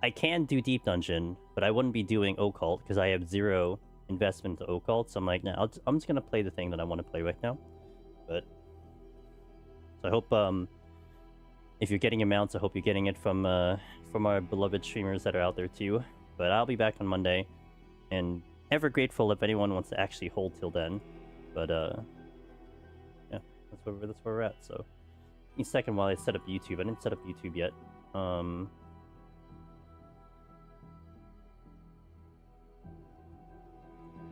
I can do Deep Dungeon, but I wouldn't be doing Occult because I have 0 investment into Occult. So I'm like, nah, I'm just gonna play the thing that I want to play right now. But so I hope if you're getting your mounts, I hope you're getting it from our beloved streamers that are out there too. But I'll be back on Monday, and ever grateful if anyone wants to actually hold till then. But yeah, that's where we're at. So, give me a second while I set up YouTube. I didn't set up YouTube yet.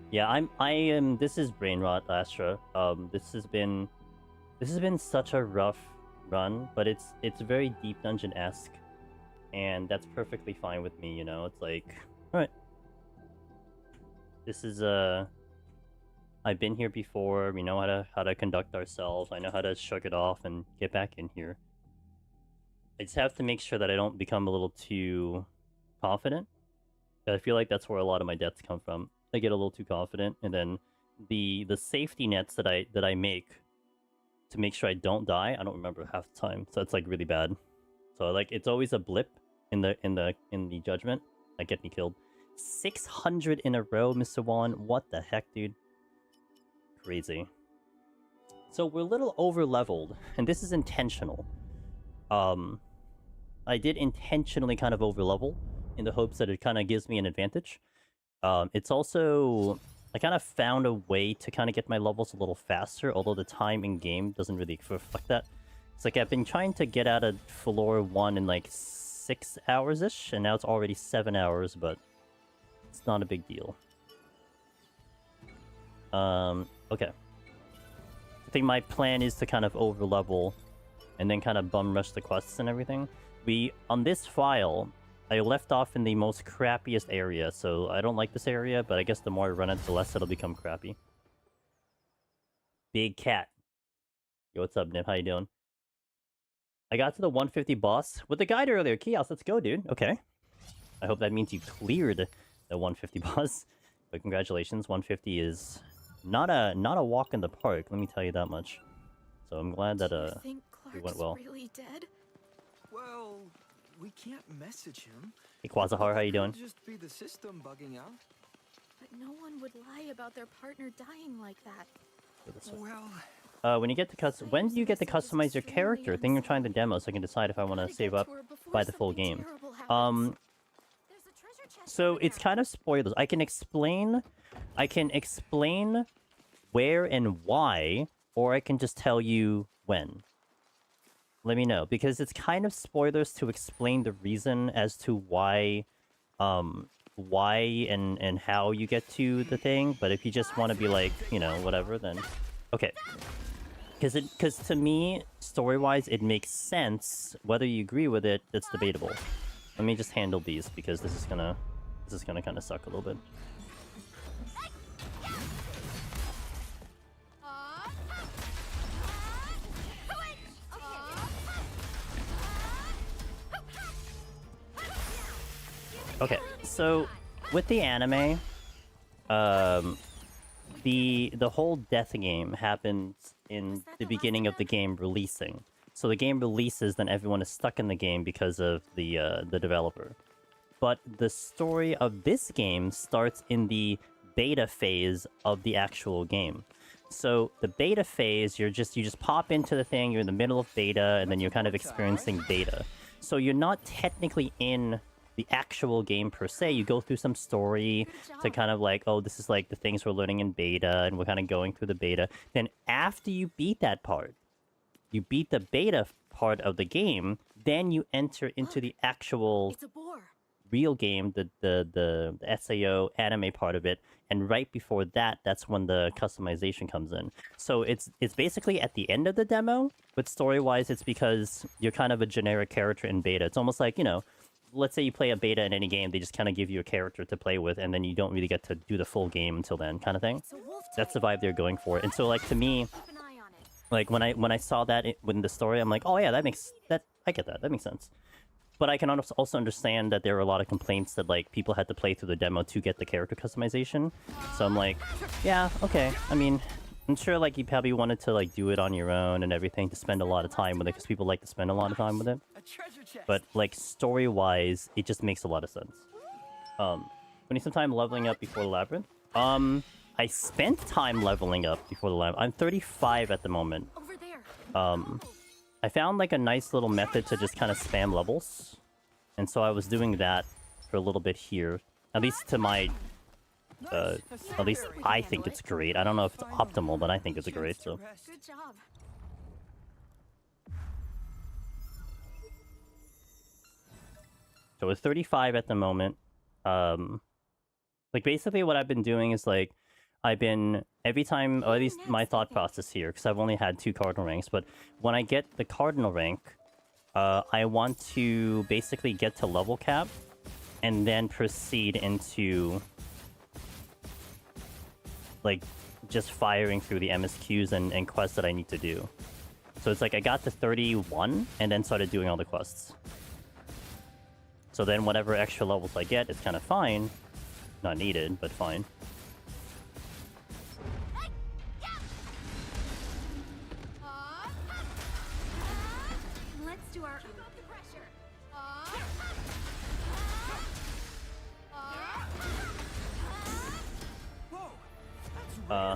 Yeah, I am. This is brain rot, Astra. This has been such a rough run, but it's very Deep Dungeon-esque, and that's perfectly fine with me. You know, it's like, all right, this is I've been here before. We know how to conduct ourselves. I know how to shrug it off and get back in here. I just have to make sure that I don't become a little too confident. I feel like that's where a lot of my deaths come from. I get a little too confident, and then the safety nets that I make to make sure I don't die, I don't remember half the time. So it's like really bad. So like it's always a blip in the judgment. I get me killed. 600 in a row, Mr. Wan. What the heck, dude? Crazy. So we're a little over leveled, and this is intentional. I did intentionally kind of over level in the hopes that it kind of gives me an advantage. It's also, I kind of found a way to kind of get my levels a little faster, although the time in game doesn't really reflect that. It's like I've been trying to get out of floor 1 in like 6 hours-ish, and now it's already 7 hours, but it's not a big deal. Okay. I think my plan is to kind of over level and then kind of bum rush the quests and everything. On this file, I left off in the most crappiest area, so I don't like this area, but I guess the more I run it, the less it'll become crappy. Big cat. Yo, what's up, Nip? How you doing? I got to the 150 boss with the guide earlier. Chaos, let's go, dude. Okay. I hope that means you cleared the 150 boss. But congratulations, 150 is not a walk in the park, let me tell you that much. So I'm glad that think it went well. Really dead? Well, we can't message him. Hey Quasahar, how you doing? Just be the system bugging out. But no one would lie about their partner dying like that. Well, when you get to when do you get to customize your character? I think you're trying the demo, so I can decide if I want to save up by the full game. So it's kind of spoilers. I can explain where and why, or I can just tell you when. Let me know, because it's kind of spoilers to explain the reason as to why and how you get to the thing. But if you just want to be like, you know, whatever, then okay. Because to me, story-wise, it makes sense. Whether you agree with it, that's debatable. Let me just handle these because this is gonna kind of suck a little bit. Okay, so with the anime, the whole death game happens in the beginning of the game releasing. So the game releases, then everyone is stuck in the game because of the developer. But the story of this game starts in the beta phase of the actual game. So the beta phase, you just pop into the thing, you're in the middle of beta, and then you're kind of experiencing beta. So you're not technically in the actual game per se. You go through some story to kind of like, oh, this is like the things we're learning in beta, and we're kind of going through the beta. Then after you beat that part, you beat the beta part of the game, then you enter into the actual real game, the SAO anime part of it, and right before that, that's when the customization comes in. So it's basically at the end of the demo, but story-wise, it's because you're kind of a generic character in beta. It's almost like, you know, let's say you play a beta in any game, they just kind of give you a character to play with, and then you don't really get to do the full game until then, kind of thing. That's the vibe they're going for. And so, like, to me, like, when I saw that in the story, I'm like, oh yeah, I get that. That makes sense. But I can also understand that there are a lot of complaints that, like, people had to play through the demo to get the character customization. So I'm like, yeah, okay. I mean, I'm sure like you probably wanted to like do it on your own and everything to spend a lot of time with it because people like to spend a lot of time with it. A treasure chest. But like story-wise, it just makes a lot of sense. We need some time leveling up before the labyrinth. I spent time leveling up before the labyrinth. I'm 35 at the moment. Over there. I found like a nice little method to just kind of spam levels. And so I was doing that for a little bit here. At least to my... at least I think it's great. I don't know if it's optimal, but I think it's great, so... Good job. So it's 35 at the moment. Like basically what I've been doing is like... I've been... Every time... Or at least my thought process here, because I've only had 2 cardinal ranks, but when I get the cardinal rank, I want to basically get to level cap, and then proceed into... like, just firing through the MSQs and quests that I need to do. So it's like I got to 31, and then started doing all the quests. So then whatever extra levels I get is kind of fine. Not needed, but fine. Let's do our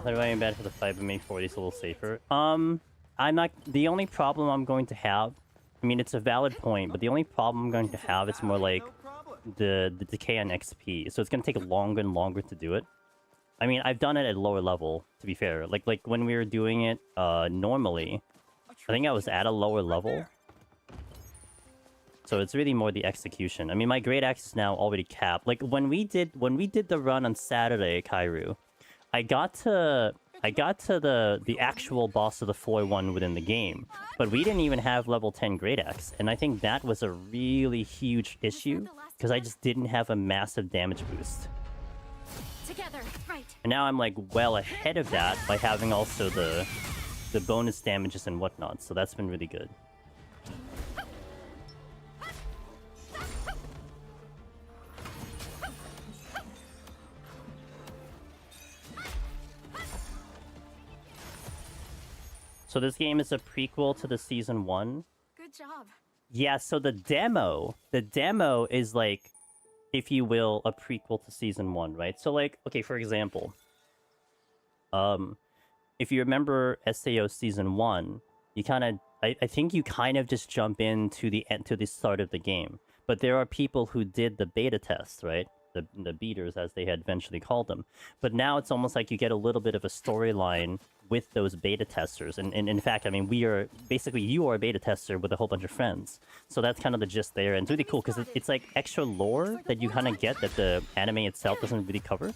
They're going bad for the fight, but maybe 40 is a little safer. I'm not... The only problem I'm going to have... I mean, it's a valid point, but the only problem I'm going to have is more like the decay on XP. So it's going to take longer and longer to do it. I mean, I've done it at lower level, to be fair. Like when we were doing it normally, I think I was at a lower level. So it's really more the execution. I mean, my great axe is now already capped. Like when we did the run on Saturday, Kairu, I got to the actual boss of the 4-1 within the game, but we didn't even have level 10 great axe, and I think that was a really huge issue because I just didn't have a massive damage boost. together, right? And now I'm like well ahead of that by having also the bonus damages and whatnot, so that's been really good. So this game is a prequel to the Season 1. Good job. Yeah, so the demo is like, if you will, a prequel to Season 1, right? So like, okay, for example, if you remember SAO Season 1, you kind of, I think you kind of just jump into the start of the game. But there are people who did the beta test, right? The beaters, as they had eventually called them. But now it's almost like you get a little bit of a storyline with those beta testers. And in fact, I mean, you are a beta tester with a whole bunch of friends. So that's kind of the gist there. And it's really cool because it's like extra lore that you kind of get that the anime itself doesn't really cover.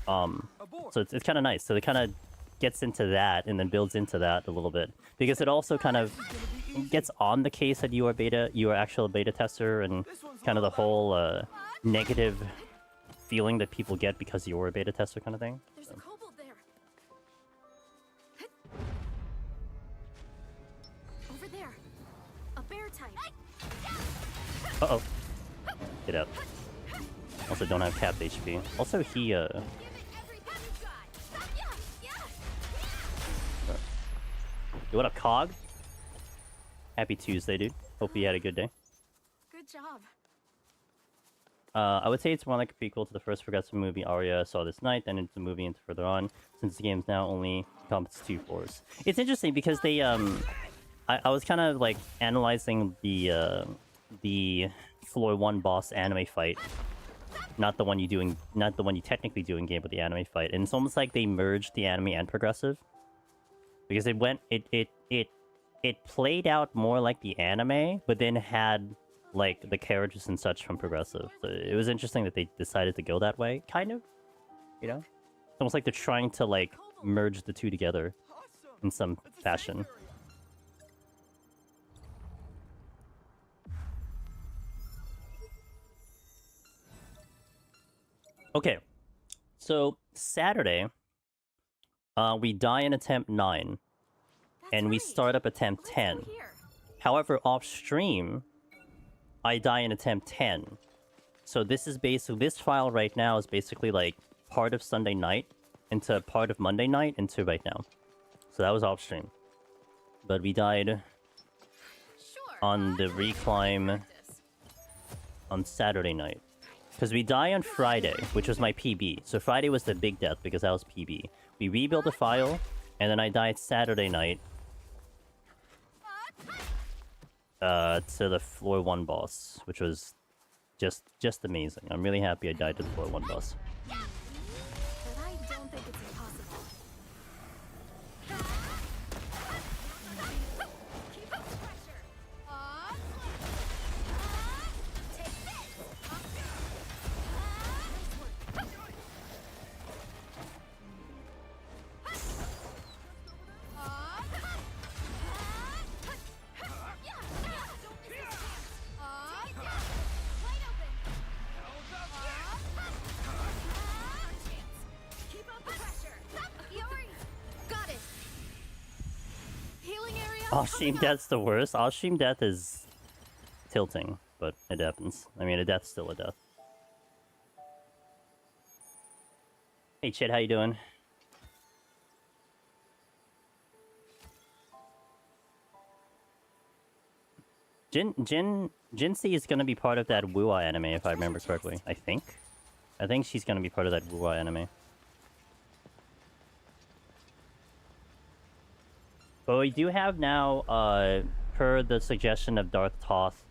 So it's kind of nice. So it kind of gets into that and then builds into that a little bit. Because it also kind of gets on the case that you are actual beta tester, and kind of the whole negative feeling that people get because you're a beta tester kind of thing. There's a kobold there. Over there. A bear type. Uh-oh. Get out. Also don't have capped HP. Also he, You want a cog? Happy Tuesday, dude. Hope you had a good day. Good job. I would say it's more like a prequel to the first Forgotten movie Arya saw this night, then into the movie and further on, since the game's now only encompasses 2 floors. It's interesting because they, I was kind of like analyzing the floor 1 boss anime fight. Not the one you technically do in game, but the anime fight. And it's almost like they merged the anime and progressive. Because it played out more like the anime, but then had like the characters and such from progressive. So it was interesting that they decided to go that way, kind of. You know? It's almost like they're trying to like merge the two together in some fashion. Okay. So Saturday, we die in attempt 9. And we start up attempt 10. However, off stream, I die in attempt 10. So this is basically, this file right now is basically like part of Sunday night into part of Monday night into right now. So that was off stream. But we died on the RECLIMB on Saturday night. Because we die on Friday, which was my PB. So Friday was the big death because that was PB. We rebuilt the file, and then I died Saturday night. To the floor 1 boss, which was just amazing. I'm really happy I died to the floor 1 boss. But I don't think it's impossible. Keep up the pressure. Take this. Keep up the pressure. Yori, got it. Healing area. Off-stream death's the worst. Off-stream death is tilting, but it happens. I mean, a death's still a death. Hey, Chid, how you doing? Jinsey is gonna be part of that Wuwa anime, if I remember correctly. I think she's gonna be part of that Wuwa anime. But we do have now, per the suggestion of Darth Toth,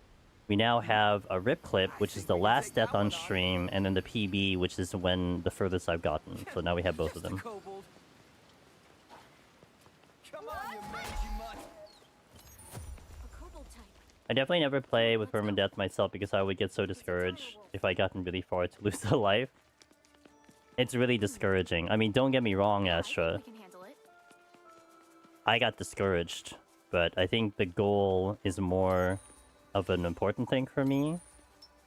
we now have a rip clip, which is the last death on stream, and then the PB, which is when the furthest I've gotten. So now we have both of them. Come on, you mangy mutt. A kobold type. I definitely never play with Permanent Death myself because I would get so discouraged if I gotten really far to lose a life. It's really discouraging. I mean, don't get me wrong, Astra. We can handle it. I got discouraged, but I think the goal is more of an important thing for me,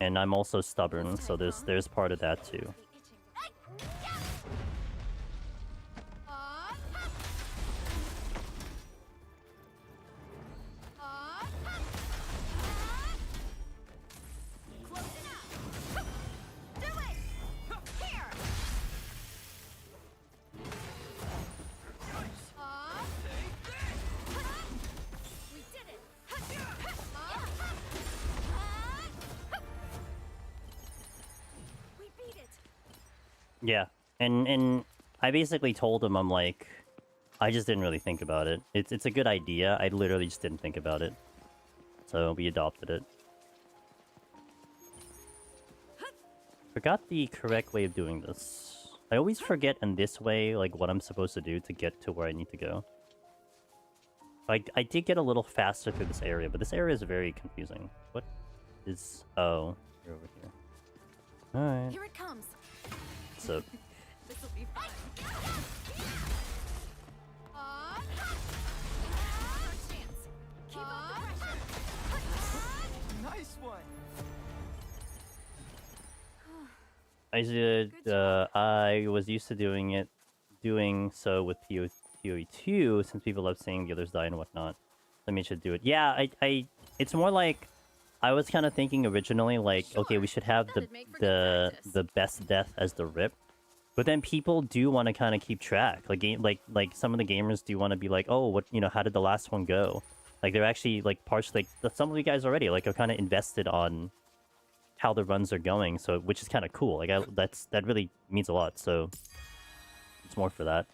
and I'm also stubborn, so there's part of that too. Yeah, and I basically told him, I'm like, I just didn't really think about it. It's a good idea, I literally just didn't think about it. So we adopted it. Forgot the correct way of doing this. I always forget in this way, like, what I'm supposed to do to get to where I need to go. I did get a little faster through this area, but this area is very confusing. What is... Oh, you're over here. Alright. Here it comes. So... This'll be fun. Keep up the pressure. Nice one. I was used to doing so with PoE2 since people love seeing the others die and whatnot. That means should do it. Yeah, it's more like I was kind of thinking originally like, okay, we should have the best death as the rip, but then people do want to kind of keep track. Like some of the gamers do want to be like, oh, what, how did the last one go? Like they're actually like partially, like some of you guys already like are kind of invested on how the runs are going, so which is kind of cool. Like that really means a lot. So it's more for that.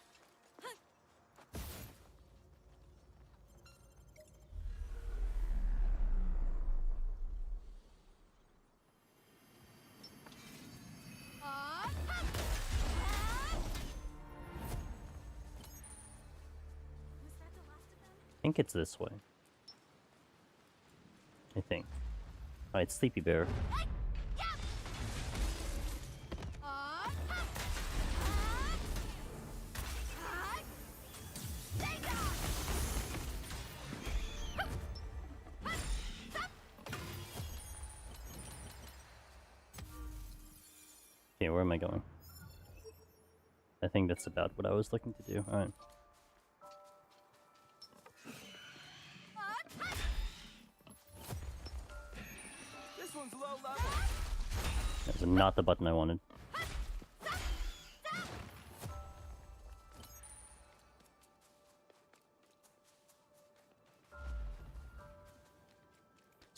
I think it's this way. I think. Alright, Sleepy Bear. Okay, where am I going? I think that's about what I was looking to do. Alright. That's not the button I wanted.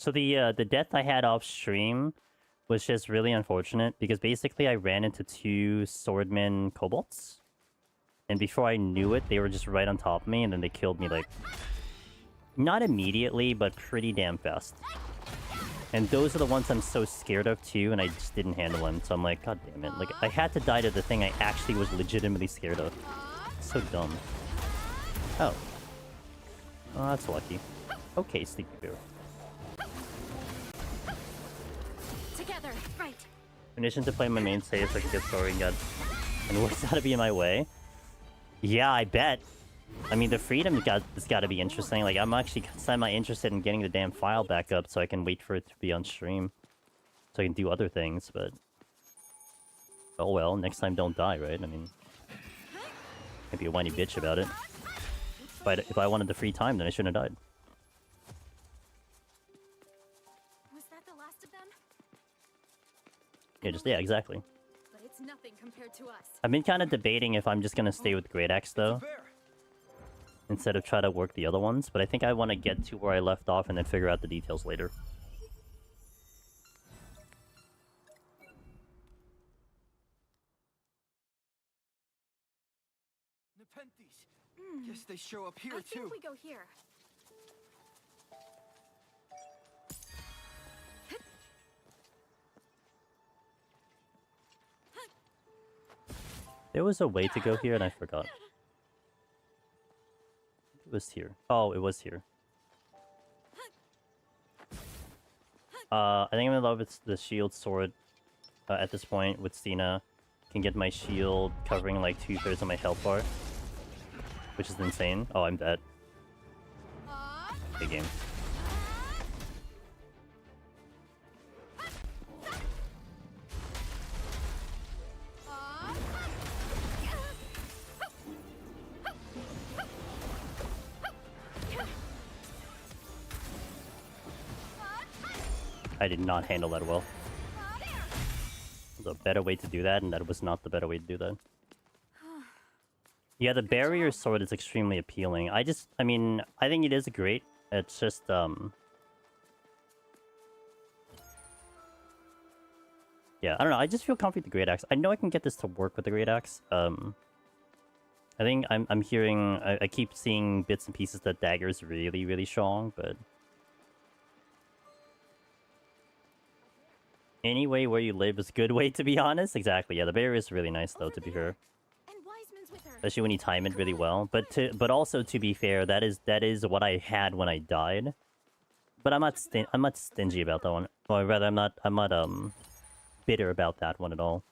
So the death I had off stream was just really unfortunate because basically I ran into two swordmen kobolds, and before I knew it, they were just right on top of me, and then they killed me like not immediately, but pretty damn fast. And those are the ones I'm so scared of too, and I just didn't handle them. So I'm like, god damn it! Like I had to die to the thing I actually was legitimately scared of. So dumb. Oh, that's lucky. Okay, Sleepy Bear. Together, right. Permission to play my main save so I can get story and works out to be in my way. Yeah, I bet. I mean, the freedom has got to be interesting. Like, I'm actually semi-interested in getting the damn file back up so I can wait for it to be on stream. So I can do other things, but... Oh well, next time don't die, right? I mean... Can't be a whiny bitch about it. If I wanted the free time, then I shouldn't have died. Was that the last of them? Yeah, exactly. But it's nothing compared to us. I've been kind of debating if I'm just gonna stay with Great Axe, though. Instead of try to work the other ones, but I think I want to get to where I left off and then figure out the details later. Nepenthes. Guess they show up here I too. think we go here. There was a way to go here and I forgot. It was here. Oh, it was here. I think I'm in love with the shield sword at this point with Cena. Can get my shield covering like 2/3 of my health bar, which is insane. Oh, I'm dead. Big game. I did not handle that well. There's a better way to do that, and that was not the better way to do that. Yeah, the barrier sword is extremely appealing. I mean, I think it is great. It's just, yeah, I don't know. I just feel comfy with the Great Axe. I know I can get this to work with the Great Axe. I think I'm hearing... I keep seeing bits and pieces that dagger is really, really strong, but... Anyway, where you live is a good way, to be honest. Exactly, yeah, the barrier is really nice, though, to be fair. Especially when you time it really well. But also, to be fair, that is what I had when I died. But I'm not stingy about that one. Or rather, I'm not bitter about that one at all.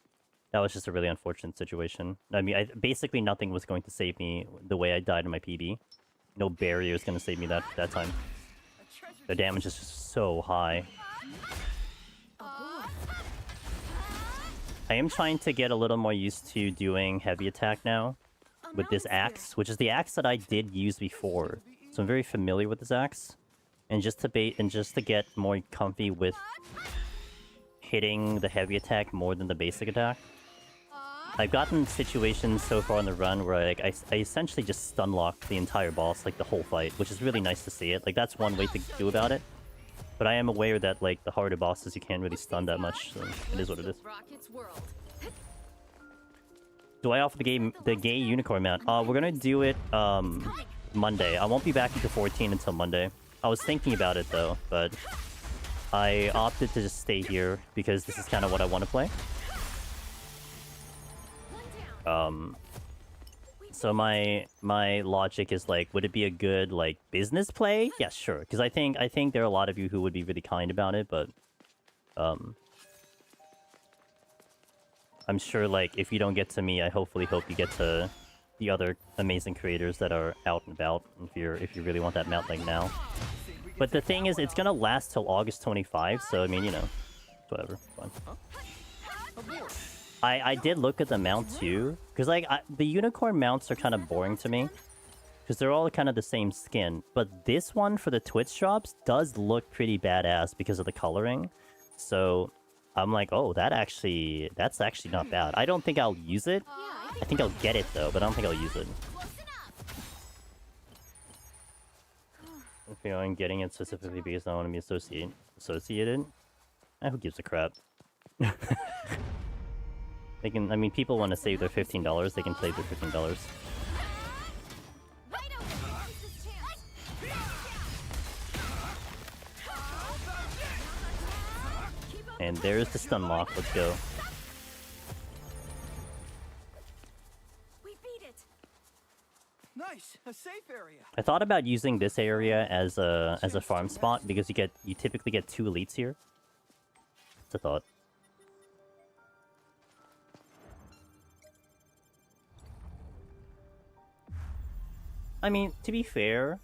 That was just a really unfortunate situation. I mean, basically nothing was going to save me the way I died in my PB. No barrier was going to save me that time. The damage is just so high. I am trying to get a little more used to doing heavy attack now with this axe, which is the axe that I did use before. So I'm very familiar with this axe, and just to get more comfy with hitting the heavy attack more than the basic attack. I've gotten situations so far in the run where like I essentially just stun lock the entire boss like the whole fight, which is really nice to see it. Like that's one way to do about it. But I am aware that, like, the harder bosses, you can't really stun that much, so it is what it is. Do I offer the gay unicorn mount? We're gonna do it, Monday. I won't be back into 14 until Monday. I was thinking about it, though, but I opted to just stay here, because this is kind of what I want to play. So my logic is like, would it be a good like business play? Yeah, sure. Because I think there are a lot of you who would be really kind about it, but I'm sure like if you don't get to me, I hopefully hope you get to the other amazing creators that are out and about. If you really want that mount like now. But the thing is, it's gonna last till August 25. So I mean, you know, whatever. Fine. I did look at the mount too, because like the unicorn mounts are kind of boring to me, because they're all kind of the same skin. But this one for the Twitch drops does look pretty badass because of the coloring. So I'm like, oh, that's actually not bad. I don't think I'll use it. I think I'll get it though, but I don't think I'll use it. Okay, I'm getting it specifically because I want to be associated. associated. Who gives a crap? They can. I mean, people want to save their $15. They can save their $15. Wide open. Use this chance. Keep up And there's the stun lock. Let's go. We beat it. Nice, a safe area. I thought about using this area as a farm spot because you typically get 2 elites here. It's a thought. I mean, to be fair,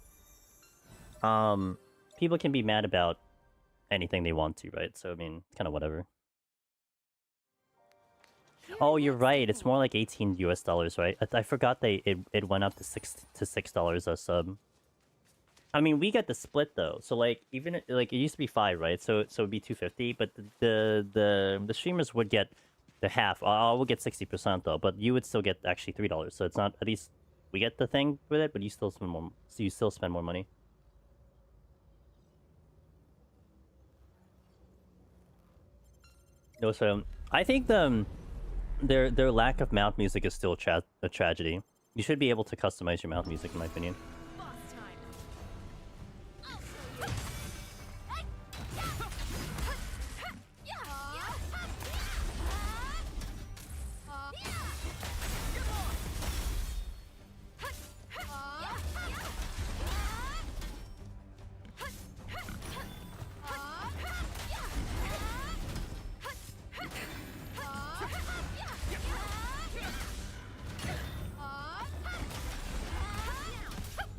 people can be mad about anything they want to, right? So I mean, kind of whatever. Oh, you're right. It's more like $18 US, right? I forgot it went up to $6 a sub. I mean, we get the split though. So like even like it used to be 5, right? So it'd be 250, but the streamers would get the half. I will get 60% though, but you would still get actually $3. So it's not, at least we get the thing with it, but you still spend more. So you still spend more money. No, so I think their lack of mount music is still a tragedy. You should be able to customize your mount music, in my opinion. Boss time.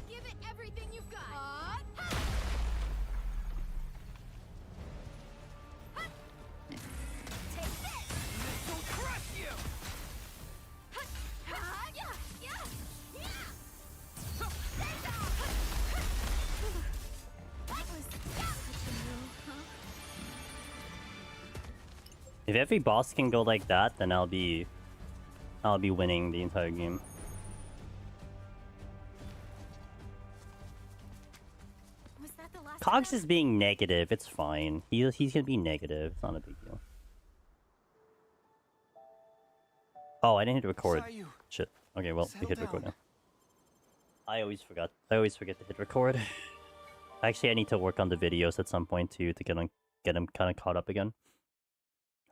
Give it everything you've got. Take this. This will crush you. If every boss can go like that, then I'll be winning the entire game. Was that the last Cogs time? is being negative. It's fine. He's gonna be negative. It's not a big deal. Oh, I didn't hit record. Saw you. Shit. Okay, well, we Settle hit record down. now. I always forget to hit record. Actually, I need to work on the videos at some point too to get them kind of caught up again.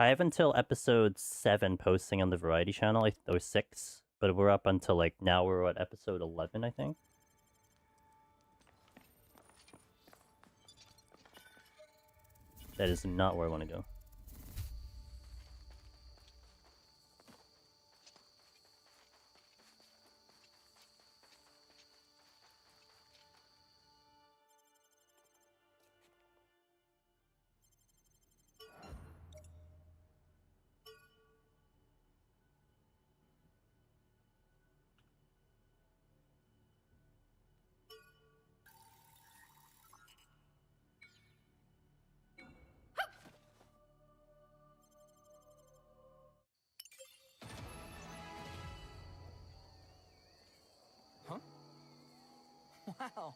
I have until episode 7 posting on the variety channel, or 6, but we're up until like now we're at episode 11, I think. That is not where I want to go. Wow,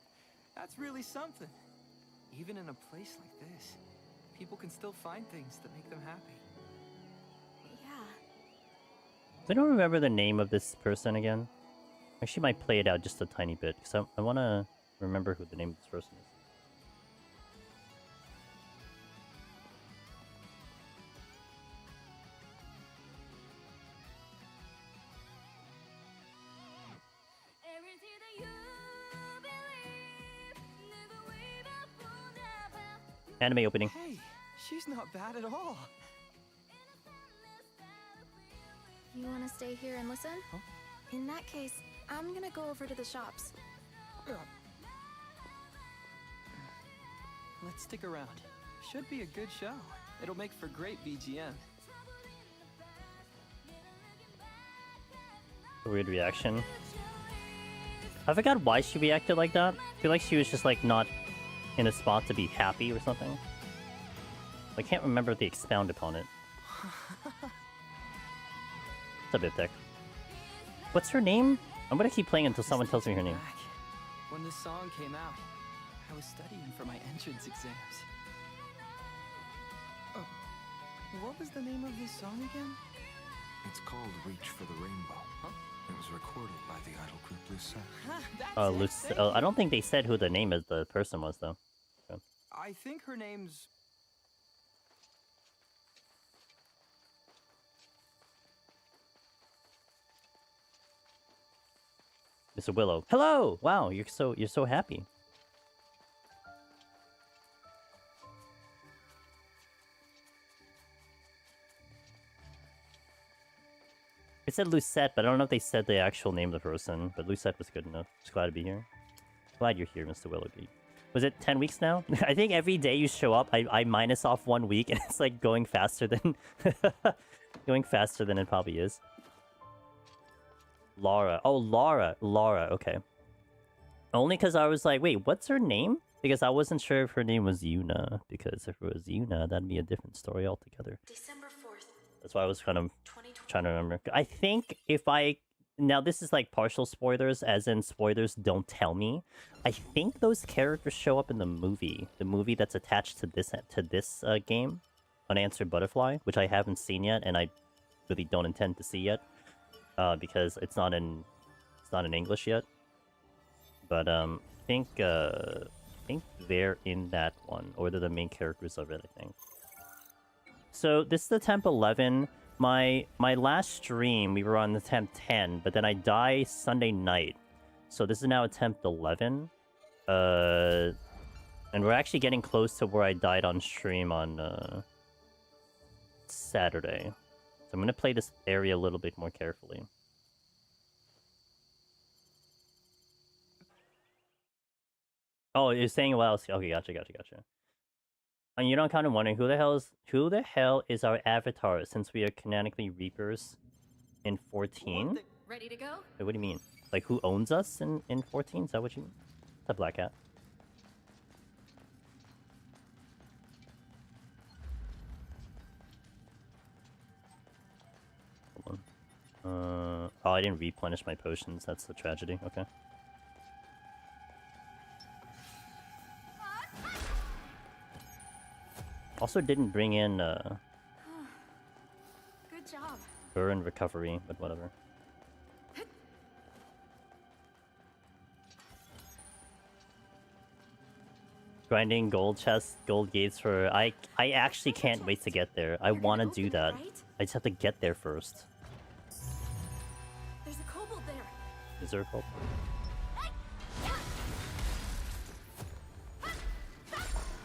that's really something. Even in a place like this, people can still find things that make them happy. Yeah. I don't remember the name of this person again. I actually might play it out just a tiny bit, because I want to remember who the name of this person is. Everything that you believe, never wave up on that. Anime opening. Hey, she's not bad at all. You want to stay here and listen? Huh? In that case, I'm gonna go over to the shops. Let's stick around. Should be a good show. It'll make for great BGM. Weird reaction. I forgot why she reacted like that. I feel like she was just like not in a spot to be happy or something. I can't remember if they expound upon it. It's a bit thick. What's her name? I'm gonna keep playing until someone tells me her name. Back. When this song came out, I was studying for my entrance exams. What was the name of this song again? It's called Reach for the Rainbow. Huh? It was recorded by the idol group Lucette. That's I don't think they said who the name of the person was though. So. I think her name's... Mr. Willow. Hello! Wow, you're so happy. It said Lucette, but I don't know if they said the actual name of the person. But Lucette was good enough. Just glad to be here. Glad you're here, Mr. Willowgate. Was it 10 weeks now? I think every day you show up, I minus off 1 week, and it's like going faster than going faster than it probably is. Laura. Oh, Laura. Laura. Okay. Only because I was like, wait, what's her name? Because I wasn't sure if her name was Yuna. Because if it was Yuna, that'd be a different story altogether. December 4th, That's why I was kind of 2020. trying to remember. I think if I... Now, this is like partial spoilers, as in spoilers don't tell me. I think those characters show up in the movie. The movie that's attached to this game. Unanswered Butterfly, which I haven't seen yet, and I really don't intend to see yet. Because it's not in English yet. But I think they're in that one, or they're the main characters of it. I think. So this is attempt 11. My last stream we were on attempt 10, but then I died Sunday night, so this is now attempt 11. And we're actually getting close to where I died on stream on Saturday. So I'm gonna play this area a little bit more carefully. Oh, you're saying what else? Okay, gotcha. And you're not kind of wondering who the hell is our avatar, since we are canonically Reapers in 14? Ready to go? Wait, what do you mean? Like who owns us in 14? Is that what you mean? It's a black hat. Hold on. Oh, I didn't replenish my potions. That's the tragedy. Okay. Also didn't bring in Good job. burn recovery, but whatever. Grinding gold chests, gold gates for... I actually can't wait to get there. I want to do that. I just have to get there first. There's a kobold there. Is there a kobold?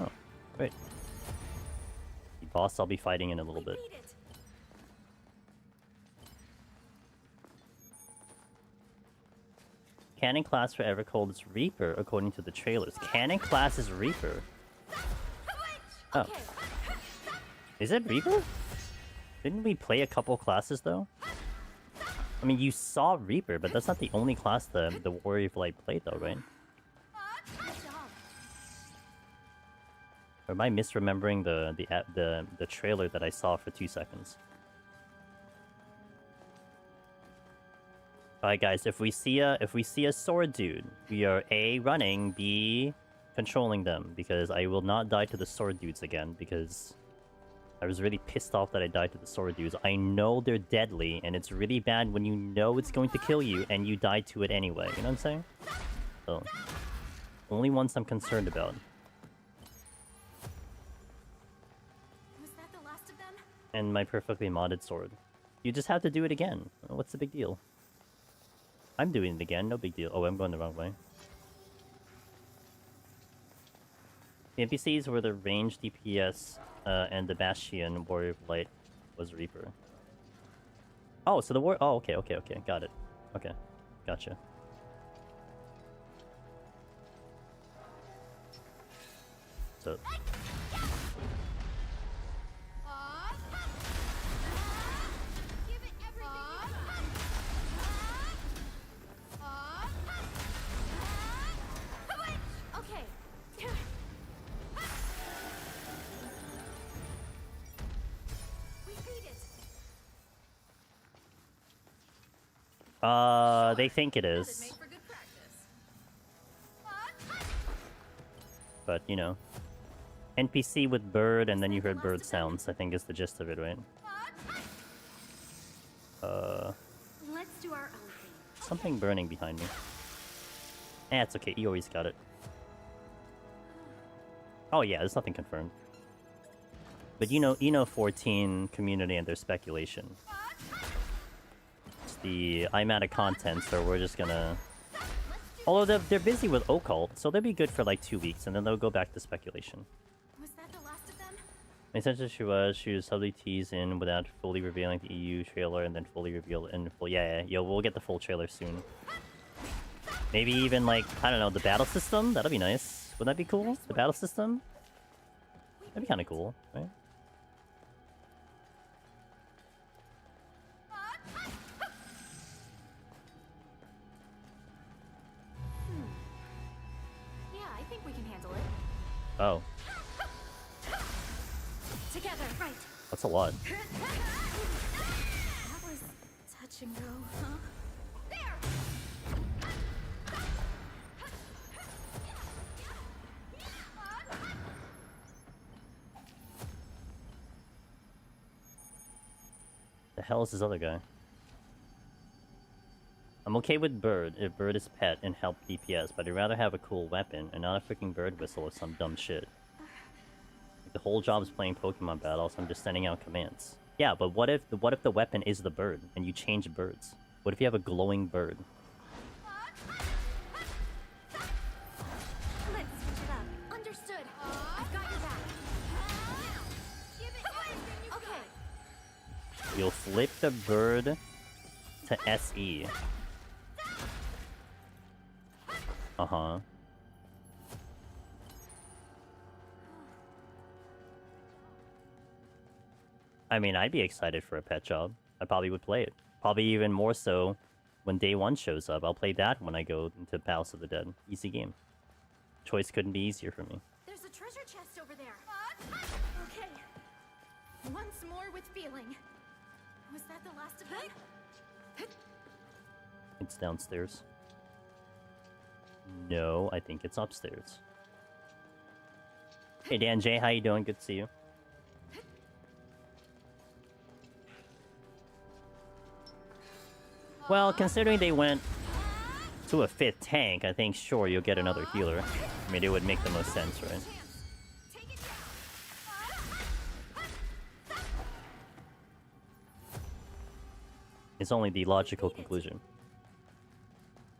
Oh, wait. The boss I'll be fighting in a little We bit. beat it. Canon class for Evercold is Reaper, according to the trailers. Canon class is Reaper. Oh. Okay. Is it Reaper? Didn't we play a couple classes, though? I mean, you saw Reaper, but that's not the only class the Warrior of Light played, though, right? Good job. Or am I misremembering the trailer that I saw for 2 seconds? Alright, guys. If we see a sword dude, we are A, running, B, controlling them, because I will not die to the sword dudes again, because I was really pissed off that I died to the sword dudes. I know they're deadly, and it's really bad when you know it's going to kill you and you die to it anyway. You know what I'm saying? So, only ones I'm concerned about. Was that the last of them? And my perfectly modded sword. You just have to do it again. What's the big deal? I'm doing it again, no big deal. Oh, I'm going the wrong way. The NPCs were the range DPS, and the Bastion Warrior of Light was Reaper. Oh, so the war. Oh, okay. Got it. Okay, gotcha. So. Give it everything. Okay. We beat it. They think it That'd is, make for good practice. but you know, NPC with bird, and then you heard bird sounds, I think is the gist of it, right? Let's do our own thing. Something burning behind me. Eh, it's okay, you always got it. Oh yeah, there's nothing confirmed. But you know 14 community and their speculation. It's the I'm out of content, so we're just gonna... Although they're busy with Occult, so they'll be good for like 2 weeks, and then they'll go back to speculation. Was that the last of them? Essentially, she was subtly teased in without fully revealing the EU trailer, and then fully revealed in full. Yeah, yo, we'll get the full trailer soon. Maybe even like, I don't know, the battle system? That'll be nice. Would that be cool? The battle system? That'd be kind of cool, right? Yeah, I think we can handle it. Oh, Together, right. that's a lot. That was touch and go, huh? The hell is this other guy? I'm okay with bird if bird is pet and help DPS, but I'd rather have a cool weapon and not a freaking bird whistle or some dumb shit. Like, the whole job is playing Pokemon battles, I'm just sending out commands. Yeah, but what if the weapon is the bird and you change birds? What if you have a glowing bird? Let's switch it up. Understood. I've got your back. Give it everything you got. You'll flip the bird to SE. Uh-huh. I mean, I'd be excited for a pet job. I probably would play it. Probably even more so when day one shows up. I'll play that when I go into Palace of the Dead. Easy game. Choice couldn't be easier for me. There's a treasure chest over there. Okay. Once more with feeling. Was that the last of them? It's downstairs. No, I think it's upstairs. Hey Dan J, how you doing? Good to see you. Well, considering they went to a 5th tank, I think sure you'll get another healer. I mean, it would make the most sense, right? It's only the logical conclusion.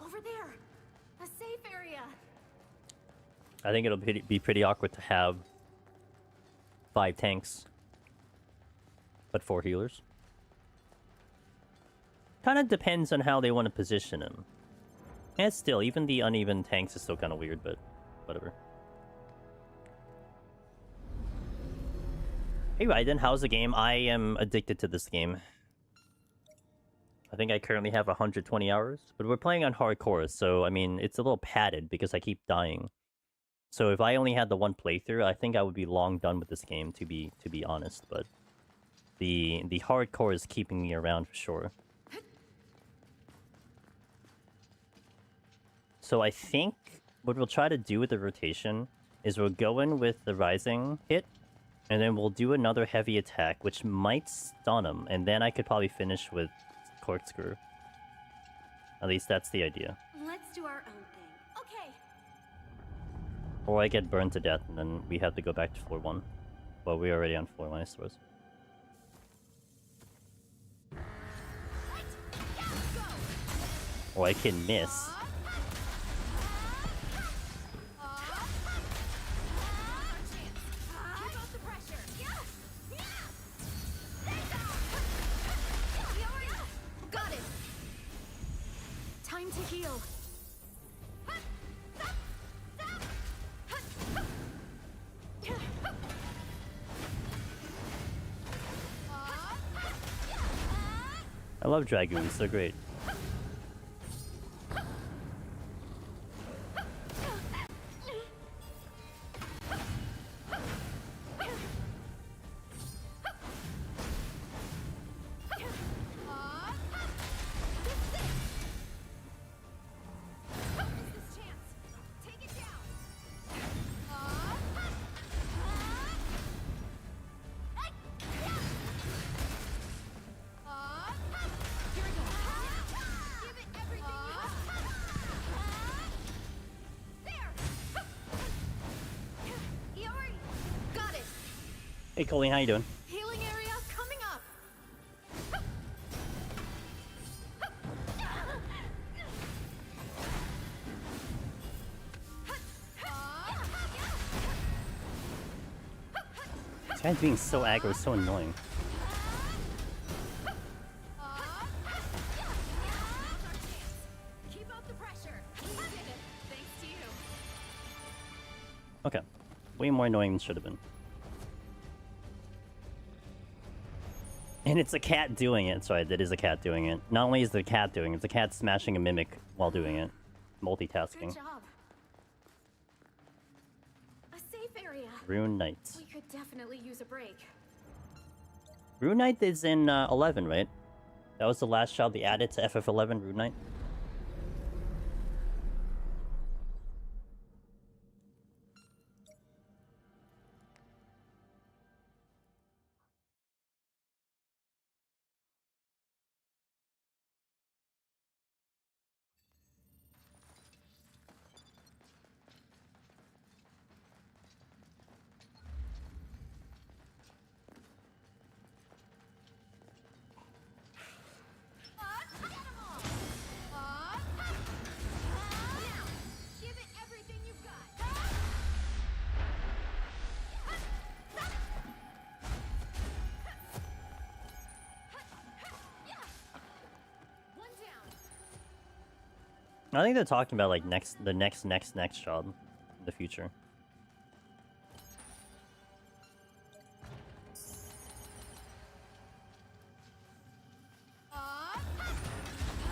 Over there. A safe area. I think it'll be pretty awkward to have 5 tanks, but 4 healers. Kind of depends on how they want to position them. And still, even the uneven tanks is still kind of weird, but whatever. Hey Raiden, how's the game? I am addicted to this game. I think I currently have 120 hours, but we're playing on hardcore, so I mean, it's a little padded because I keep dying. So if I only had the one playthrough, I think I would be long done with this game, to be honest, but the hardcore is keeping me around for sure. So I think what we'll try to do with the rotation is we'll go in with the rising hit, and then we'll do another heavy attack, which might stun him, and then I could probably finish with corkscrew. At least that's the idea. Let's do our own thing. Okay. Or I get burned to death, and then we have to go back to floor 1. Well, we're already on floor 1, I suppose. Or I can miss. Got it. Time to heal. I love Dragoons, they're great. Hey, Colleen, how you doing? Healing area coming up. This guy's being so aggro, so annoying. Keep up the pressure. We did it, thanks to you. Okay. Way more annoying than should have been. And it's a cat doing it. Sorry, that is a cat doing it. Not only is the cat doing it, it's a cat smashing a mimic while doing it. Multitasking. Good job. A safe area. Rune Knight. We could definitely use a break. Rune Knight is in 11, right? That was the last job they added to FF11, Rune Knight. Give it everything you've got. One down. I think they're talking about like the next job in the future.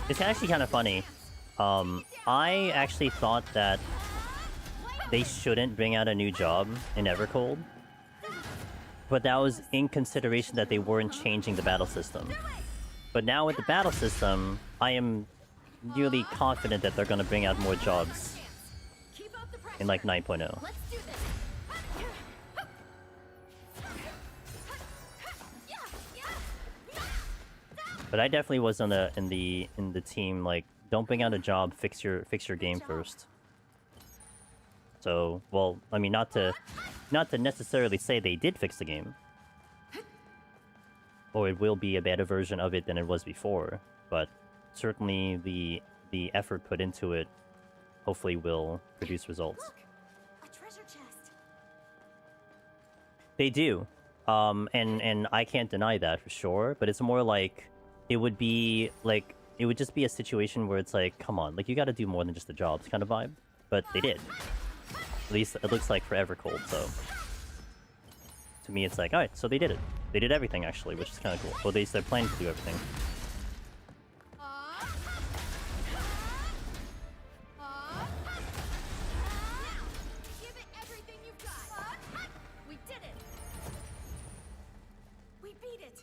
It's actually kind of funny. I actually thought that they shouldn't bring out a new job in Evercold, but that was in consideration that they weren't changing the battle system. But now with the battle system, I am nearly confident that they're going to bring out more jobs Keep up the pressure. in like 9.0. Let's do this. But I definitely was on the in the team like, don't bring out a job, fix your game first. So, well, I mean, not to necessarily say they did fix the game, or it will be a better version of it than it was before, but certainly the effort put into it hopefully will produce results. Look, a treasure chest. They do, and I can't deny that for sure. But it's more like it would be like it would just be a situation where it's like, come on, like you got to do more than just the jobs kind of vibe. But they did. At least it looks like for Evercold. So to me, it's like, all right, so they did it. They did everything actually, which is kind of cool. Well, they said planning to do everything. Give it everything you've got. We did it. We beat it.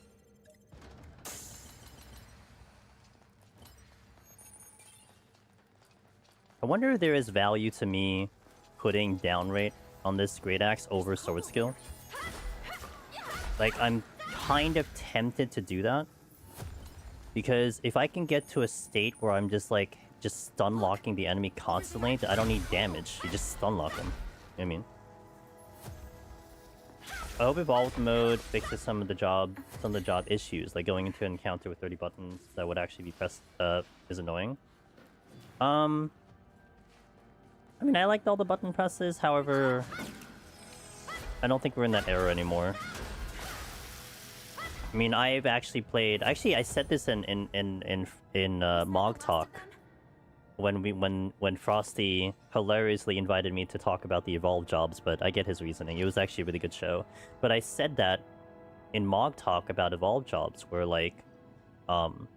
I wonder if there is value to me putting down rate on this Great Axe over Sword Skill. Like, I'm kind of tempted to do that. Because if I can get to a state where I'm just like, just stun locking the enemy constantly, I don't need damage. You just stun lock them. You know what I mean? I hope Evolved Mode fixes some of the job issues, like going into an encounter with 30 buttons that would actually be pressed is annoying. I mean, I liked all the button presses, however, I don't think we're in that era anymore. I mean, I've actually played. Actually, I said this in Mog Talk when Frosty hilariously invited me to talk about the Evolve jobs, but I get his reasoning. It was actually a really good show. But I said that in Mog Talk about Evolve jobs, where like, I'm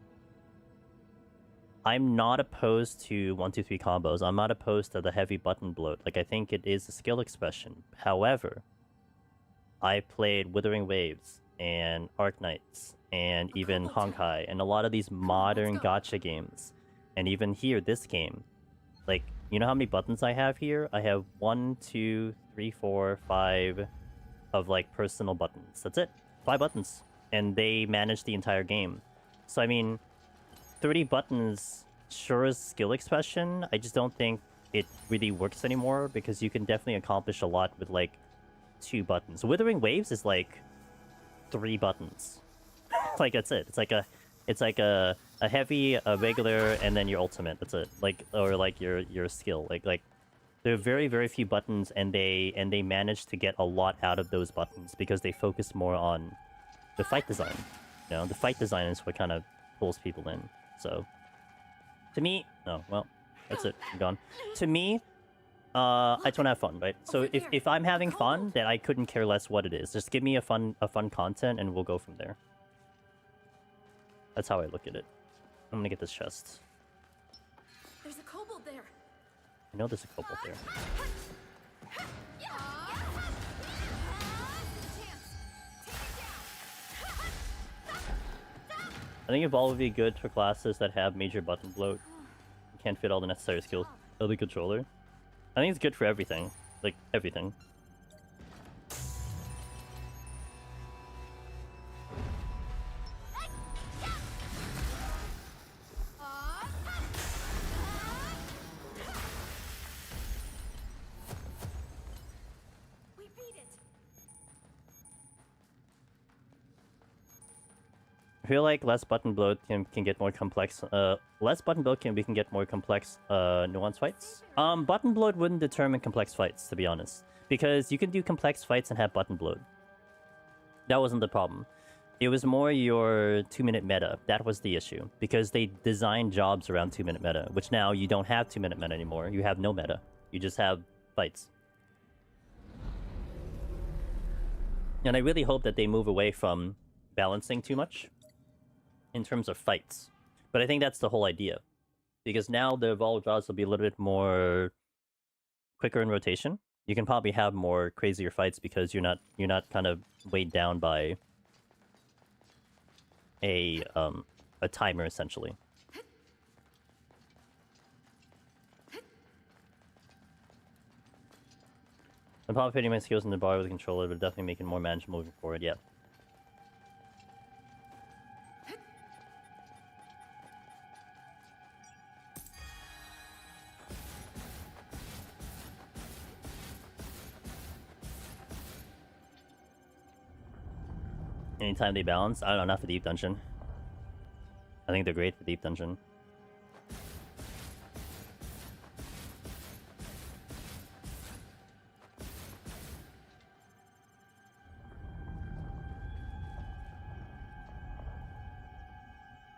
not opposed to 1-2-3 combos. I'm not opposed to the heavy button bloat. Like, I think it is a skill expression. However, I played Withering Waves and Arc Knights and even Honkai and a lot of these modern gacha games. And even here, this game. Like, you know how many buttons I have here? I have 1, 2, 3, 4, 5 of like personal buttons. That's it. 5 buttons. And they manage the entire game. So, I mean, 30 buttons sure is skill expression. I just don't think it really works anymore because you can definitely accomplish a lot with like 2 buttons. Withering Waves is like 3 buttons. Like that's it. It's like a heavy, a regular, and then your ultimate. That's it. Like or like your skill. Like there are very, very few buttons, and they manage to get a lot out of those buttons because they focus more on the fight design. You know, the fight design is what kind of pulls people in. So, to me, oh well, that's it. I'm gone. To me, I just want to have fun, right? So if I'm having fun, then I couldn't care less what it is. Just give me a fun content, and we'll go from there. That's how I look at it. I'm gonna get this chest. There's a kobold there. I know there's a kobold there. I think Evolve would be good for classes that have major button bloat. You can't fit all the necessary skills. LV controller. I think it's good for everything. Like, everything. We beat it. I feel like less button bloat can get more complex. Less button bloat we can get more complex nuance fights. Button bloat wouldn't determine complex fights, to be honest, because you can do complex fights and have button bloat. That wasn't the problem. It was more your 2-minute meta. That was the issue, because they designed jobs around 2-minute meta, which now you don't have 2-minute meta anymore. You have no meta. You just have fights. And I really hope that they move away from balancing too much in terms of fights. But I think that's the whole idea. Because now the evolved draws will be a little bit more quicker in rotation. You can probably have more crazier fights because you're not kind of weighed down by a timer essentially. I'm probably putting my skills in the bar with a controller, but definitely making more manageable moving forward, yeah. Anytime they balance, I don't know, not for Deep Dungeon. I think they're great for Deep Dungeon.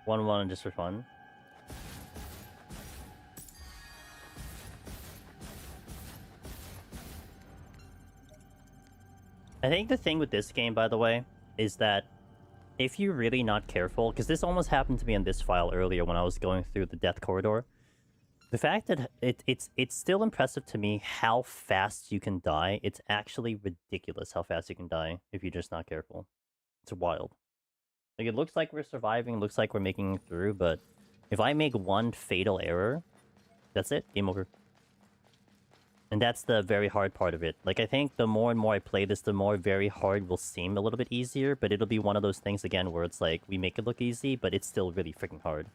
One just for fun. I think the thing with this game, by the way, is that if you're really not careful, because this almost happened to me in this file earlier when I was going through the death corridor, the fact that it's still impressive to me how fast you can die. It's actually ridiculous how fast you can die if you're just not careful. It's wild. Like, it looks like we're surviving, looks like we're making it through, but if I make one fatal error, that's it, game over. And that's the very hard part of it. Like, I think the more and more I play this, the more very hard will seem a little bit easier, but it'll be one of those things, again, where it's like, we make it look easy, but it's still really freaking hard.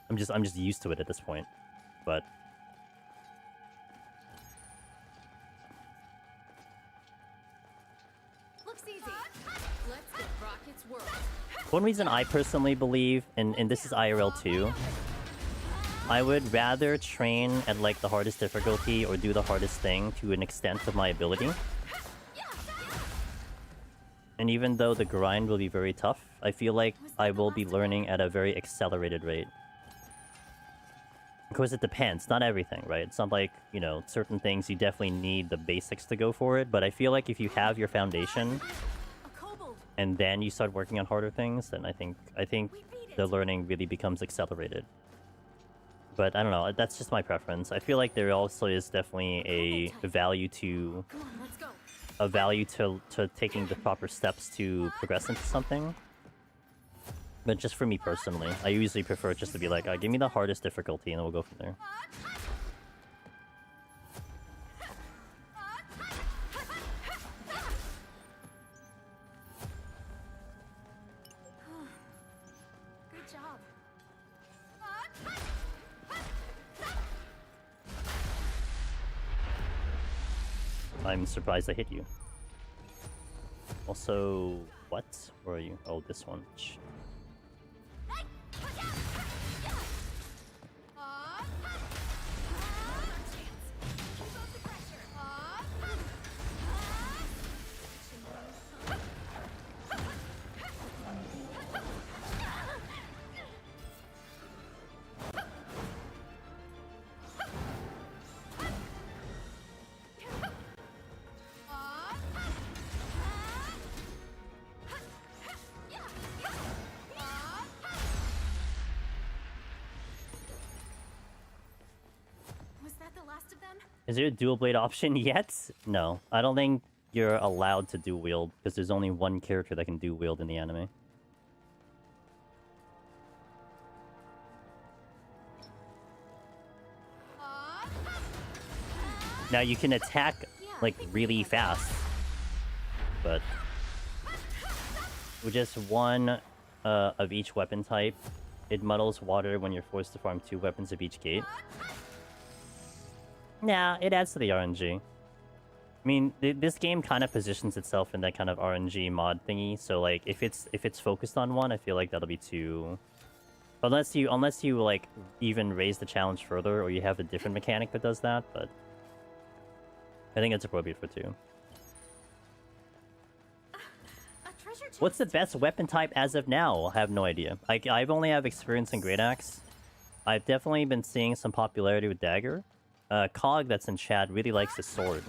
I'm just used to it at this point, but... Looks easy. Let's get Rocket's world. One reason I personally believe, and this is IRL too, I would rather train at like the hardest difficulty or do the hardest thing to an extent of my ability. And even though the grind will be very tough, I feel like I will be learning at a very accelerated rate. Of course, it depends. Not everything, right? It's not like, you know, certain things you definitely need the basics to go for it. But I feel like if you have your foundation and then you start working on harder things, then I think the learning really becomes accelerated. But I don't know, that's just my preference. I feel like there also is definitely a value to taking the proper steps to progress into something. But just for me personally, I usually prefer just to be like, give me the hardest difficulty and then we'll go from there. Good job. I'm surprised I hit you. Also, what? Where are you? Oh, this one. Was that the last of them? Is there a dual blade option yet? No. I don't think you're allowed to dual wield because there's only one character that can dual wield in the anime. Now you can attack like really fast, but with just one of each weapon type, it muddles water when you're forced to farm 2 weapons of each gate. Nah, it adds to the RNG. I mean, this game kind of positions itself in that kind of RNG mod thingy. So like, if it's focused on one, I feel like that'll be too. Unless you like even raise the challenge further, or you have a different mechanic that does that. But I think it's appropriate for 2. A treasure chest. What's the best weapon type as of now? I have no idea. I've only have experience in Great Axe. I've definitely been seeing some popularity with Dagger. Cog that's in chat really likes the sword.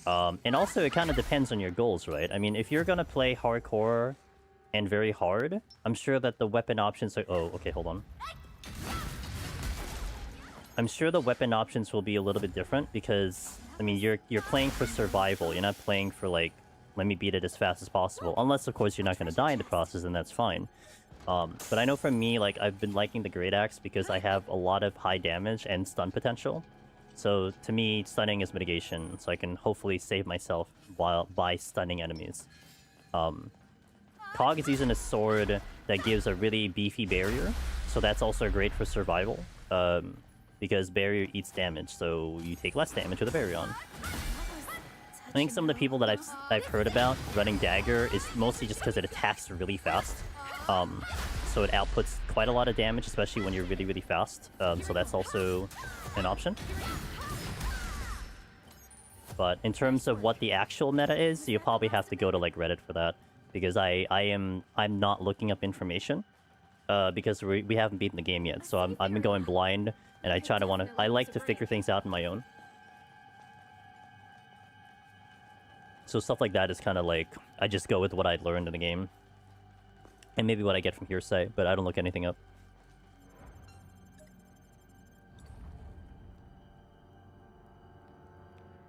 And also it kind of depends on your goals, right? I mean, if you're gonna play hardcore and very hard, I'm sure that the weapon options are... Oh, okay, hold on. I'm sure the weapon options will be a little bit different because, I mean, you're playing for survival. You're not playing for, like, let me beat it as fast as possible. Unless, of course, you're not going to die in the process, and that's fine. But I know for me, like, I've been liking the Great Axe because I have a lot of high damage and stun potential. So, to me, stunning is mitigation, so I can hopefully save myself by stunning enemies. Cog is using a sword that gives a really beefy barrier, so that's also great for survival. Because barrier eats damage, so you take less damage with a barrier on. I think some of the people that I've heard about running Dagger is mostly just because it attacks really fast. So it outputs quite a lot of damage, especially when you're really, really fast. So that's also an option. But in terms of what the actual meta is, you'll probably have to go to like Reddit for that. Because I'm not looking up information. Because we haven't beaten the game yet, so I've been going blind, and I like to figure things out on my own. So stuff like that is kind of like, I just go with what I learned in the game. And maybe what I get from hearsay, but I don't look anything up.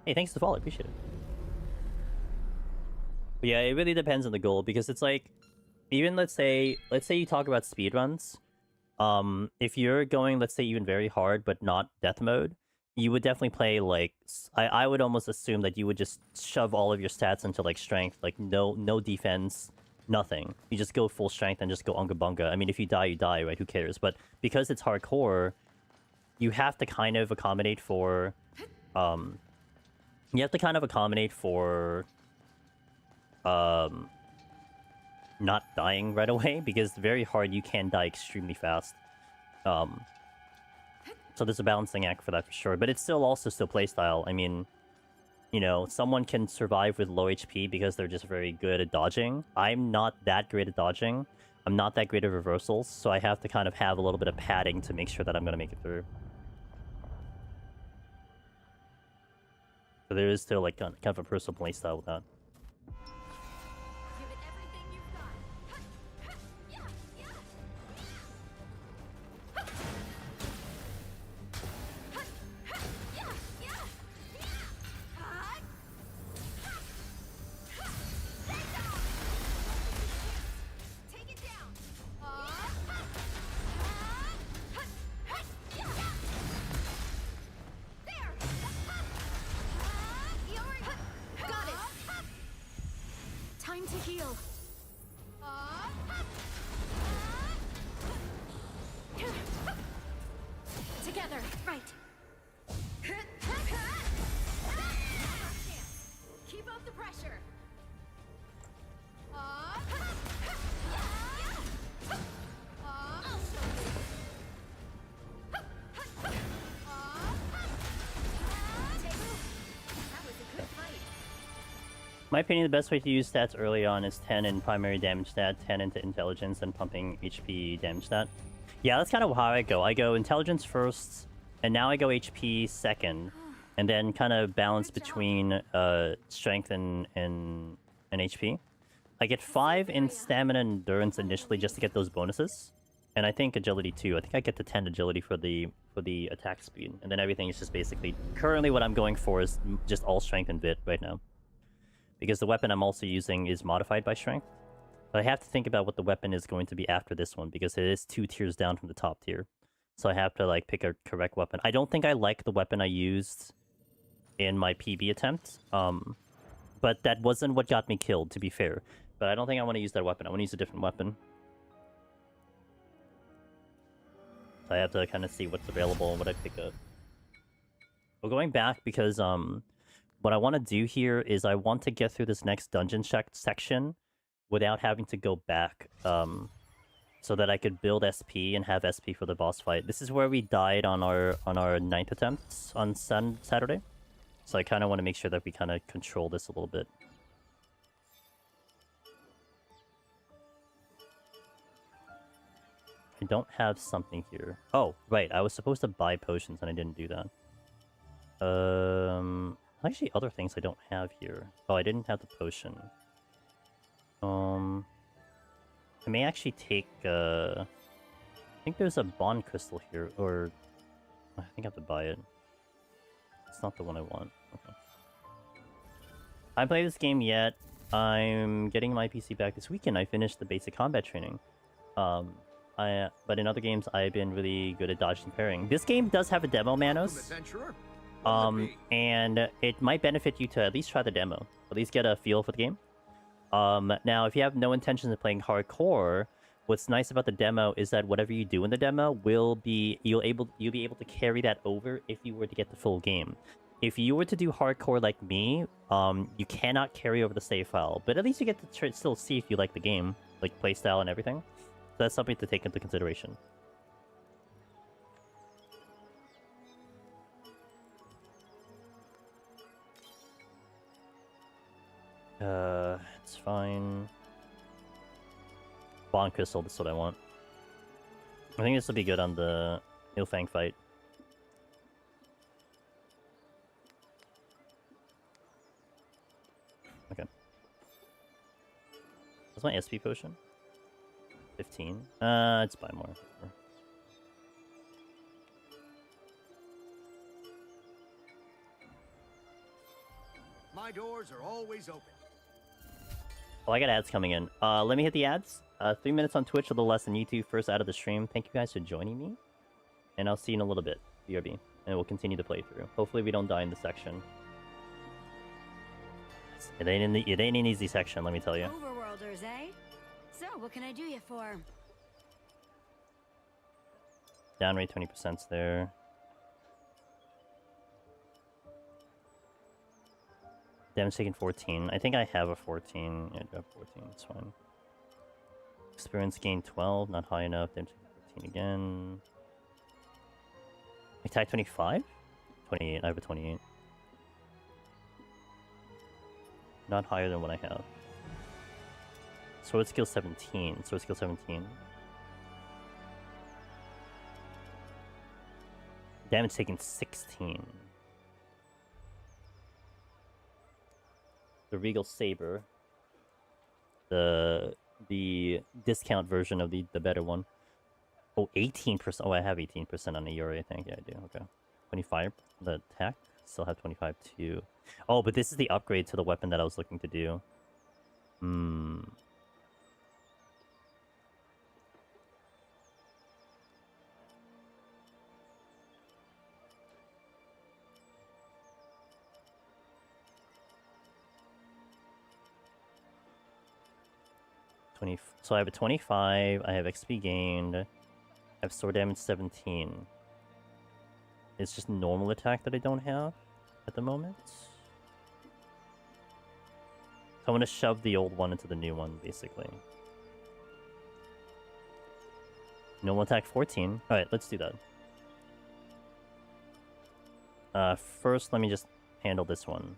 Hey, thanks for the follow, appreciate it. But yeah, it really depends on the goal, because it's like, even let's say you talk about speedruns, if you're going, let's say, even very hard, but not death mode, you would definitely play, like, I would almost assume that you would just shove all of your stats into, like, strength, like, no defense, nothing. You just go full strength and just go unga bunga. I mean, if you die, you die, right? Who cares? But because it's hardcore, you have to kind of accommodate for, not dying right away, because very hard you can die extremely fast. So there's a balancing act for that for sure, but it's still playstyle. I mean, you know, someone can survive with low HP because they're just very good at dodging. I'm not that great at dodging. I'm not that great at reversals, so I have to kind of have a little bit of padding to make sure that I'm going to make it through. So there is still like kind of a personal playstyle with that. Give it everything you've got. Yeah, yeah. Take it down. There. Got it. my opinion, the best way to use stats early on is 10 in primary damage stat, 10 into intelligence, and pumping HP damage stat. Yeah, that's kind of how I go. I go intelligence first, and now I go HP second, and then kind of balance between strength and HP. I get 5 in stamina and endurance initially just to get those bonuses, and I think agility too. I think I get the 10 agility for the attack speed, and then everything is just basically currently what I'm going for is just all strength and vit right now. Because the weapon I'm also using is modified by strength. But I have to think about what the weapon is going to be after this one, because it is 2 tiers down from the top tier. So I have to, like, pick a correct weapon. I don't think I like the weapon I used in my PB attempt. But that wasn't what got me killed, to be fair. But I don't think I want to use that weapon. I want to use a different weapon. So I have to kind of see what's available and what I pick up. We're going back because, what I want to do here is I want to get through this next dungeon section without having to go back, so that I could build SP and have SP for the boss fight. This is where we died on our 9th attempt on Saturday. So I kind of want to make sure that we kind of control this a little bit. I don't have something here. Oh, right. I was supposed to buy potions and I didn't do that. Actually, other things I don't have here. Oh, I didn't have the potion. I may actually take, I think there's a bond crystal here, or... I think I have to buy it. It's not the one I want. Okay. I haven't played this game yet. I'm getting my PC back this weekend. I finished the basic combat training. But in other games, I've been really good at dodging and parrying. This game does have a demo, Manos. And it might benefit you to at least try the demo. At least get a feel for the game. Now, if you have no intentions of playing hardcore, what's nice about the demo is that whatever you do in the demo will be you'll be able to carry that over if you were to get the full game. If you were to do hardcore like me, you cannot carry over the save file, but at least you get to still see if you like the game, like playstyle and everything. So that's something to take into consideration. It's fine. Bond crystal, that's what I want. I think this will be good on the Ilfang fight. Okay. What's my SP potion? 15. Let's buy more. My doors are always open. Oh, I got ads coming in. Let me hit the ads. 3 minutes on Twitch, a little less than YouTube. First out of the stream. Thank you guys for joining me. And I'll see you in a little bit. BRB. And we'll continue to play through. Hopefully we don't die in this section. It ain't an easy section, let me tell you. Overworlders, eh? So, what can I do you for? Down rate 20%'s there. Damage taken 14. I think I have a 14. Yeah, I do have 14. It's fine. Experience gain 12. Not high enough. Damage taken 14 again. Attack 25? 28. I have a 28. Not higher than what I have. Sword skill 17. Sword skill 17. Damage taken 16. The Regal Saber. The discount version of the better one. Oh, 18%. Oh, I have 18% on the Yuri, I think. Yeah, I do. Okay. 25. The attack. Still have 25 too. Oh, but this is the upgrade to the weapon that I was looking to do. Hmm. So I have a 25, I have XP gained, I have sword damage 17. It's just normal attack that I don't have at the moment. So I'm gonna shove the old one into the new one, basically. Normal attack 14. Alright, let's do that. First, let me just handle this one.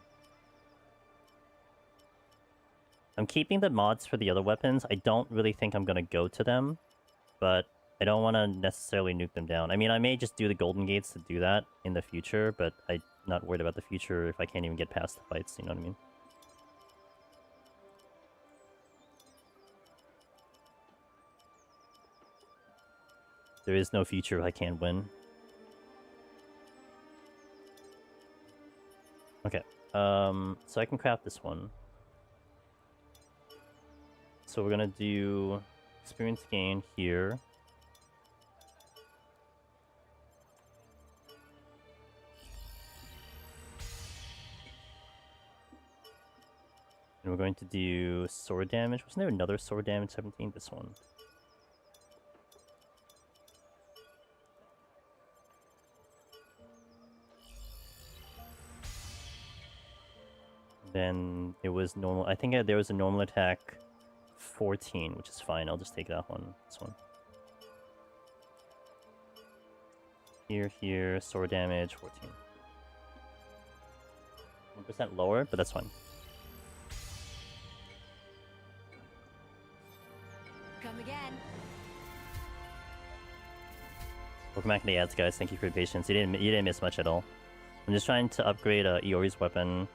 I'm keeping the mods for the other weapons. I don't really think I'm gonna go to them, but I don't want to necessarily nuke them down. I mean, I may just do the golden gates to do that in the future, but I'm not worried about the future if I can't even get past the fights, you know what I mean? There is no future if I can't win. Okay, so I can craft this one. So we're gonna do experience gain here. And we're going to do sword damage. Wasn't there another sword damage 17? This one. Then it was normal. I think there was a normal attack 14, which is fine. I'll just take that one. This one. Here, sword damage 14. 1% lower, but that's fine. Come again. Welcome back to the ads, guys. Thank you for your patience. You didn't miss much at all. I'm just trying to upgrade Iori's weapon.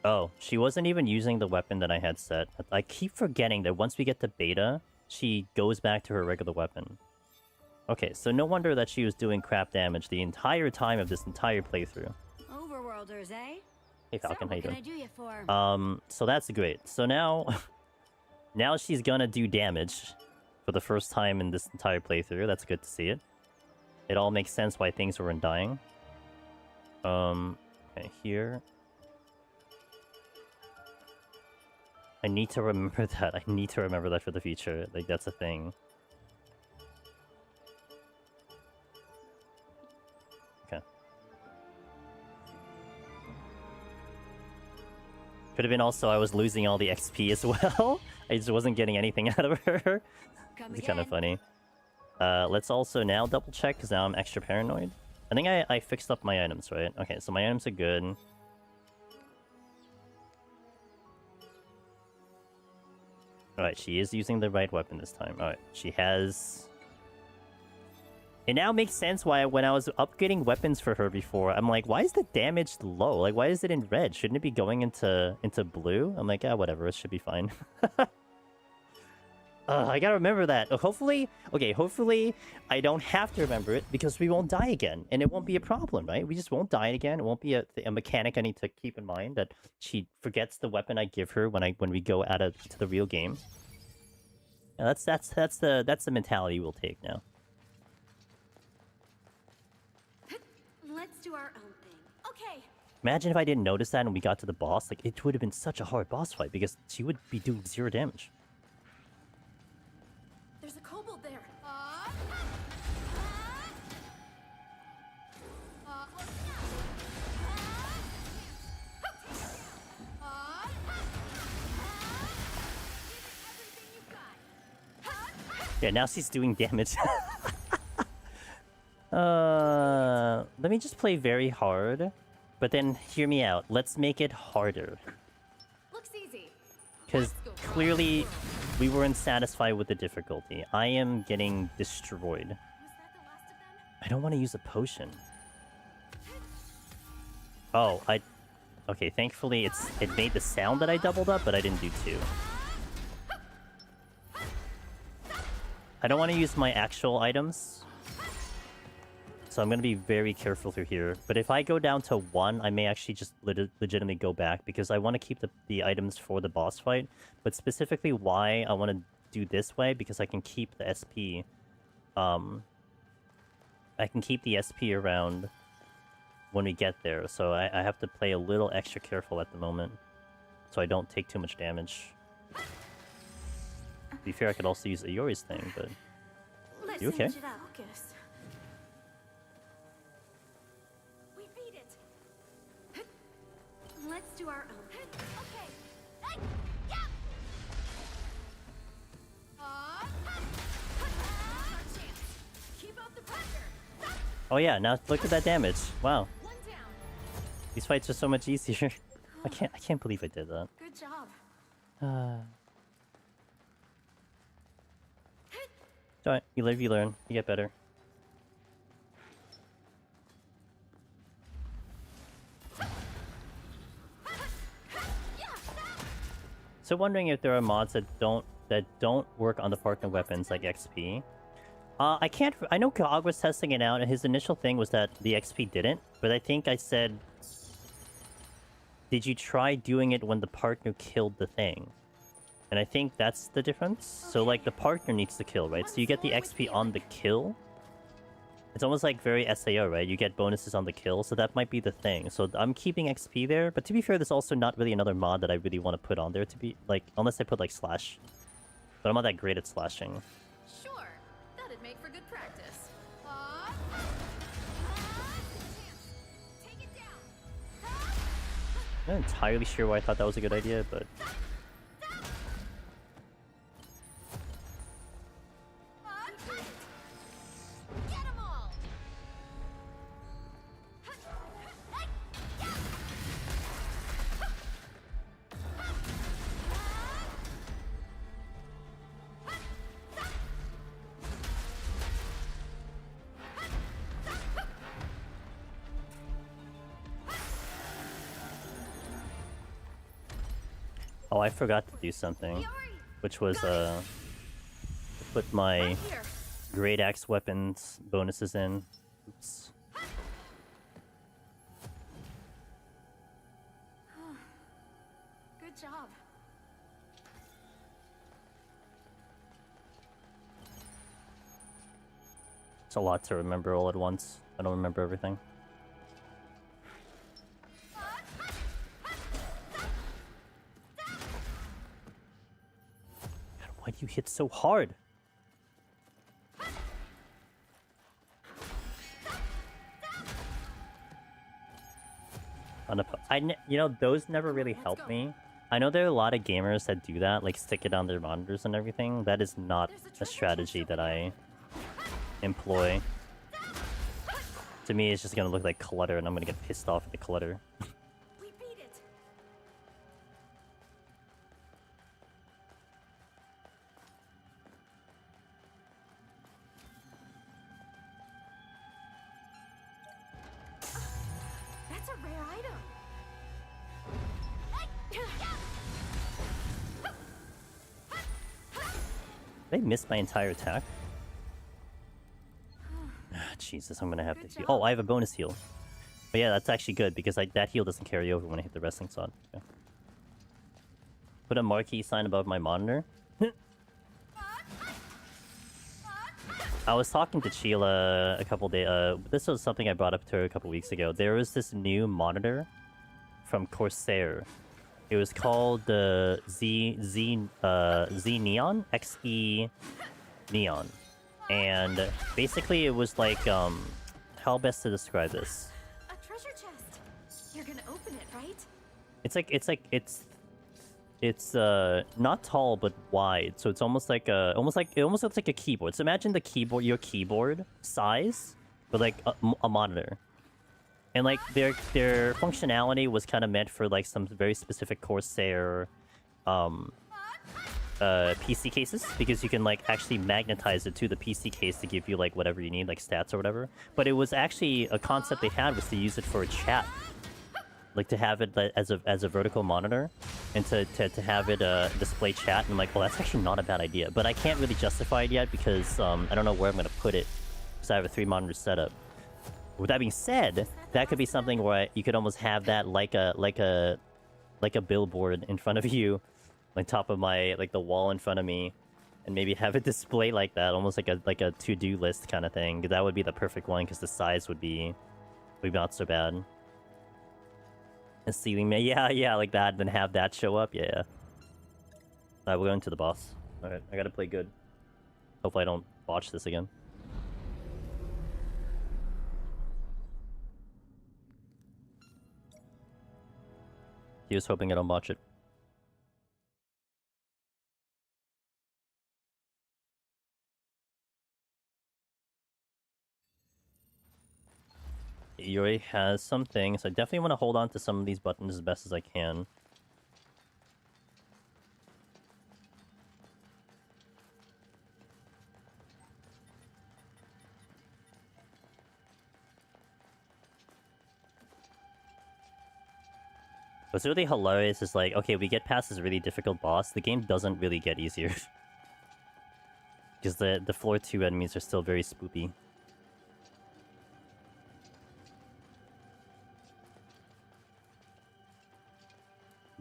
Oh, she wasn't even using the weapon that I had set. I keep forgetting that once we get to beta, she goes back to her regular weapon. Okay, so no wonder that she was doing crap damage the entire time of this entire playthrough. Overworlders, eh? Hey Falcon, how you What doing? can I do you for? So that's great. So now, now she's gonna do damage for the first time in this entire playthrough. That's good to see it. It all makes sense why things weren't dying. Okay, here. I need to remember that. I need to remember that for the future. Like, that's a thing. Okay. Could have been also I was losing all the XP as well. I just wasn't getting anything out of her. It's kind of funny. Let's also now double check, because now I'm extra paranoid. I think I fixed up my items, right? Okay, so my items are good. Alright, she is using the right weapon this time. Alright, she has... It now makes sense why when I was upgrading weapons for her before, I'm like, why is the damage low? Like, why is it in red? Shouldn't it be going into blue? I'm like, ah, whatever, it should be fine. I gotta remember that. Hopefully, okay, hopefully I don't have to remember it because we won't die again. And it won't be a problem, right? We just won't die again. It won't be a mechanic I need to keep in mind that she forgets the weapon I give her when we go out to the real game. Yeah, that's the mentality we'll take now. Let's do our own thing. Okay. Imagine if I didn't notice that and we got to the boss. Like, it would have been such a hard boss fight because she would be doing 0 damage. There's a kobold there. Yeah, now she's doing damage. Let me just play very hard. But then, hear me out. Let's make it harder. Looks easy. Because clearly, we weren't satisfied with the difficulty. I am getting destroyed. Was that the last of them? I don't want to use a potion. Oh, okay, thankfully it made the sound that I doubled up, but I didn't do 2. I don't want to use my actual items. So I'm going to be very careful through here. But if I go down to 1, I may actually just legitimately go back. Because I want to keep the items for the boss fight. But specifically why I want to do this way, because I can keep the SP. I can keep the SP around when we get there. So I have to play a little extra careful at the moment. So I don't take too much damage. To be fair, I could also use Iori's thing, but... Let's You okay? finish it up. Focus. We beat it. Let's do our own. Okay. Hey, yeah. Our chance. Keep up the pressure. Oh yeah, now look at that damage. Wow. One down. These fights are so much easier. I can't believe I did that. Good job. Alright, you live, you learn, you get better. So wondering if there are mods that don't work on the partner weapons like XP. I know Cog was testing it out, and his initial thing was that the XP didn't, but I think I said, did you try doing it when the partner killed the thing? And I think that's the difference. So like the partner needs to kill, right? So you get the XP on the kill. It's almost like very SAO, right? You get bonuses on the kill, so that might be the thing. So I'm keeping XP there, but to be fair, there's also not really another mod that I really want to put on there to be, like, unless I put, like, slash. But I'm not that great at slashing. Sure. That'd make for good practice. Take it down. I'm not entirely sure why I thought that was a good idea, but... Get 'em all. Oh, I forgot to do something. Which was, put my Right here. Great Axe weapons bonuses in. Oops. Good job. It's a lot to remember all at once. I don't remember everything. God, why do you hit so hard? You know, those never really helped me. I know there are a lot of gamers that do that, like stick it on their monitors and everything. That is not a strategy that I employ. To me, it's just gonna look like clutter, and I'm gonna get pissed off at the clutter. We beat it. That's a rare item. They missed my entire attack. Jesus, I'm gonna have to heal. Oh, I have a bonus heal. But yeah, that's actually good because that heal doesn't carry over when I hit the wrestling slot. Okay. Put a marquee sign above my monitor. I was talking to Sheila a couple days. This was something I brought up to her a couple weeks ago. There was this new monitor from Corsair. It was called the Z Neon XE Neon. And basically it was like, how best to describe this? A treasure chest. You're gonna open it, right? It's not tall but wide, so it's almost like it almost looks like a keyboard. So imagine the keyboard, your keyboard size, but like a monitor. And like their functionality was kind of meant for like some very specific Corsair PC cases, because you can like actually magnetize it to the PC case to give you like whatever you need, like stats or whatever. But it was actually a concept they had was to use it for a chat, like to have it as a vertical monitor, and to have it display chat. And I'm like, well, that's actually not a bad idea, but I can't really justify it yet because I don't know where I'm gonna put it because I have a 3-monitor setup. With that being said, that could be something where you could almost have that like a billboard in front of you, on top of my the wall in front of me, and maybe have it display like that, almost like a to-do list kind of thing. That would be the perfect one because the size would be not so bad. A ceiling, yeah, like that. Then have that show up, yeah. Alright, we're going to the boss. Alright, I gotta play good. Hopefully I don't botch this again. Here's hoping I don't botch it. Yuri has some things. I definitely want to hold on to some of these buttons as best as I can. What's really hilarious is like, okay, we get past this really difficult boss, the game doesn't really get easier. Because the floor 2 enemies are still very spoopy.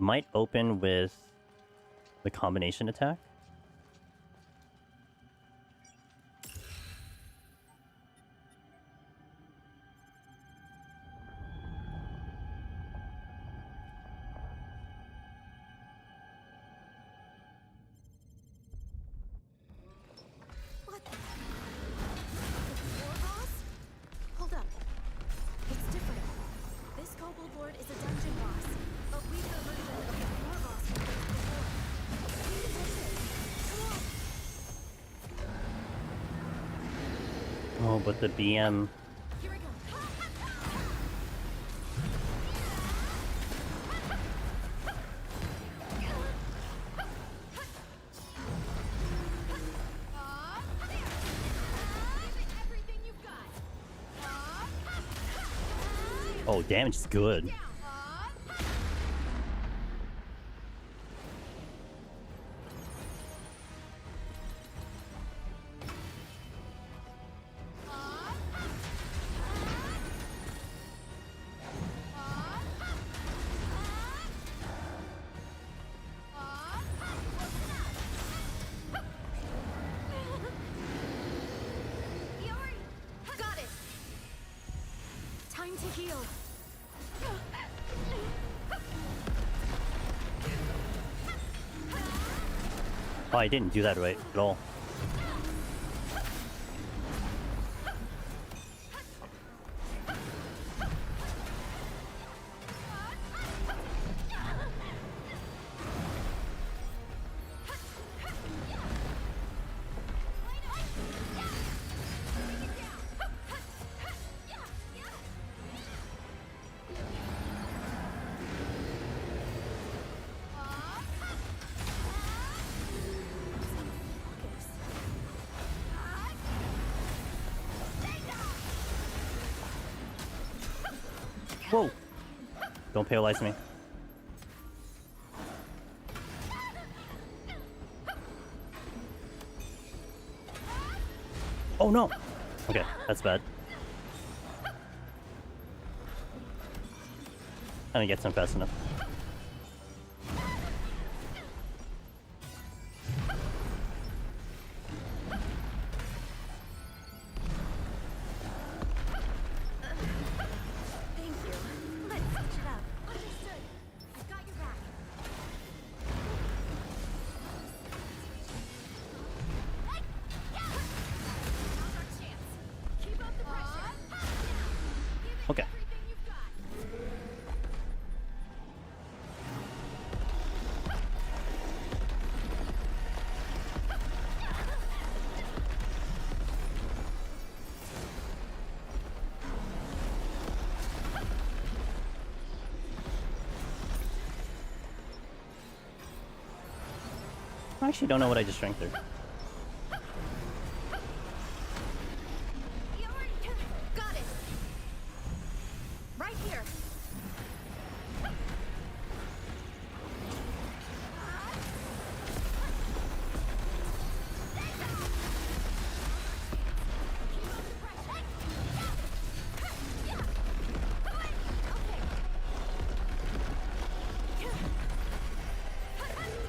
Might open with the combination attack. What? The floor boss? Hold up. It's different. This kobold lord is a dungeon boss, but we've the version of the floor boss we faced before. We can take it. Come on. Oh, but the BM... Here we go. Everything you've got. Oh, damage is good. Yuri! Got it! Time to heal. Oh, I didn't do that right at all. Whoa! Don't paralyze me. Oh no! Okay, that's bad. I didn't get some fast enough. Thank you. Let's switch it up. Understood. I've got your back. Now's our chance. Keep up the pressure. Give it Okay. everything you've got. I actually don't know what I just drank there. Yuri! Got it. Right here.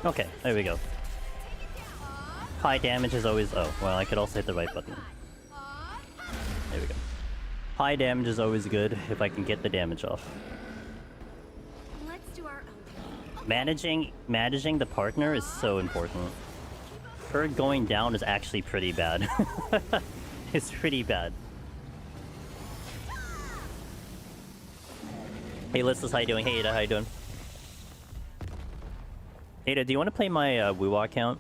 Okay, there we go. High damage is always... Oh, well, I could also hit the right button. There we go. High damage is always good if I can get the damage off. Let's do our own. Managing the partner is so important. Her going down is actually pretty bad. It's pretty bad. Hey, Listless, how you doing? Hey, Ada, how you doing? Ada, do you want to play my Wuwa account?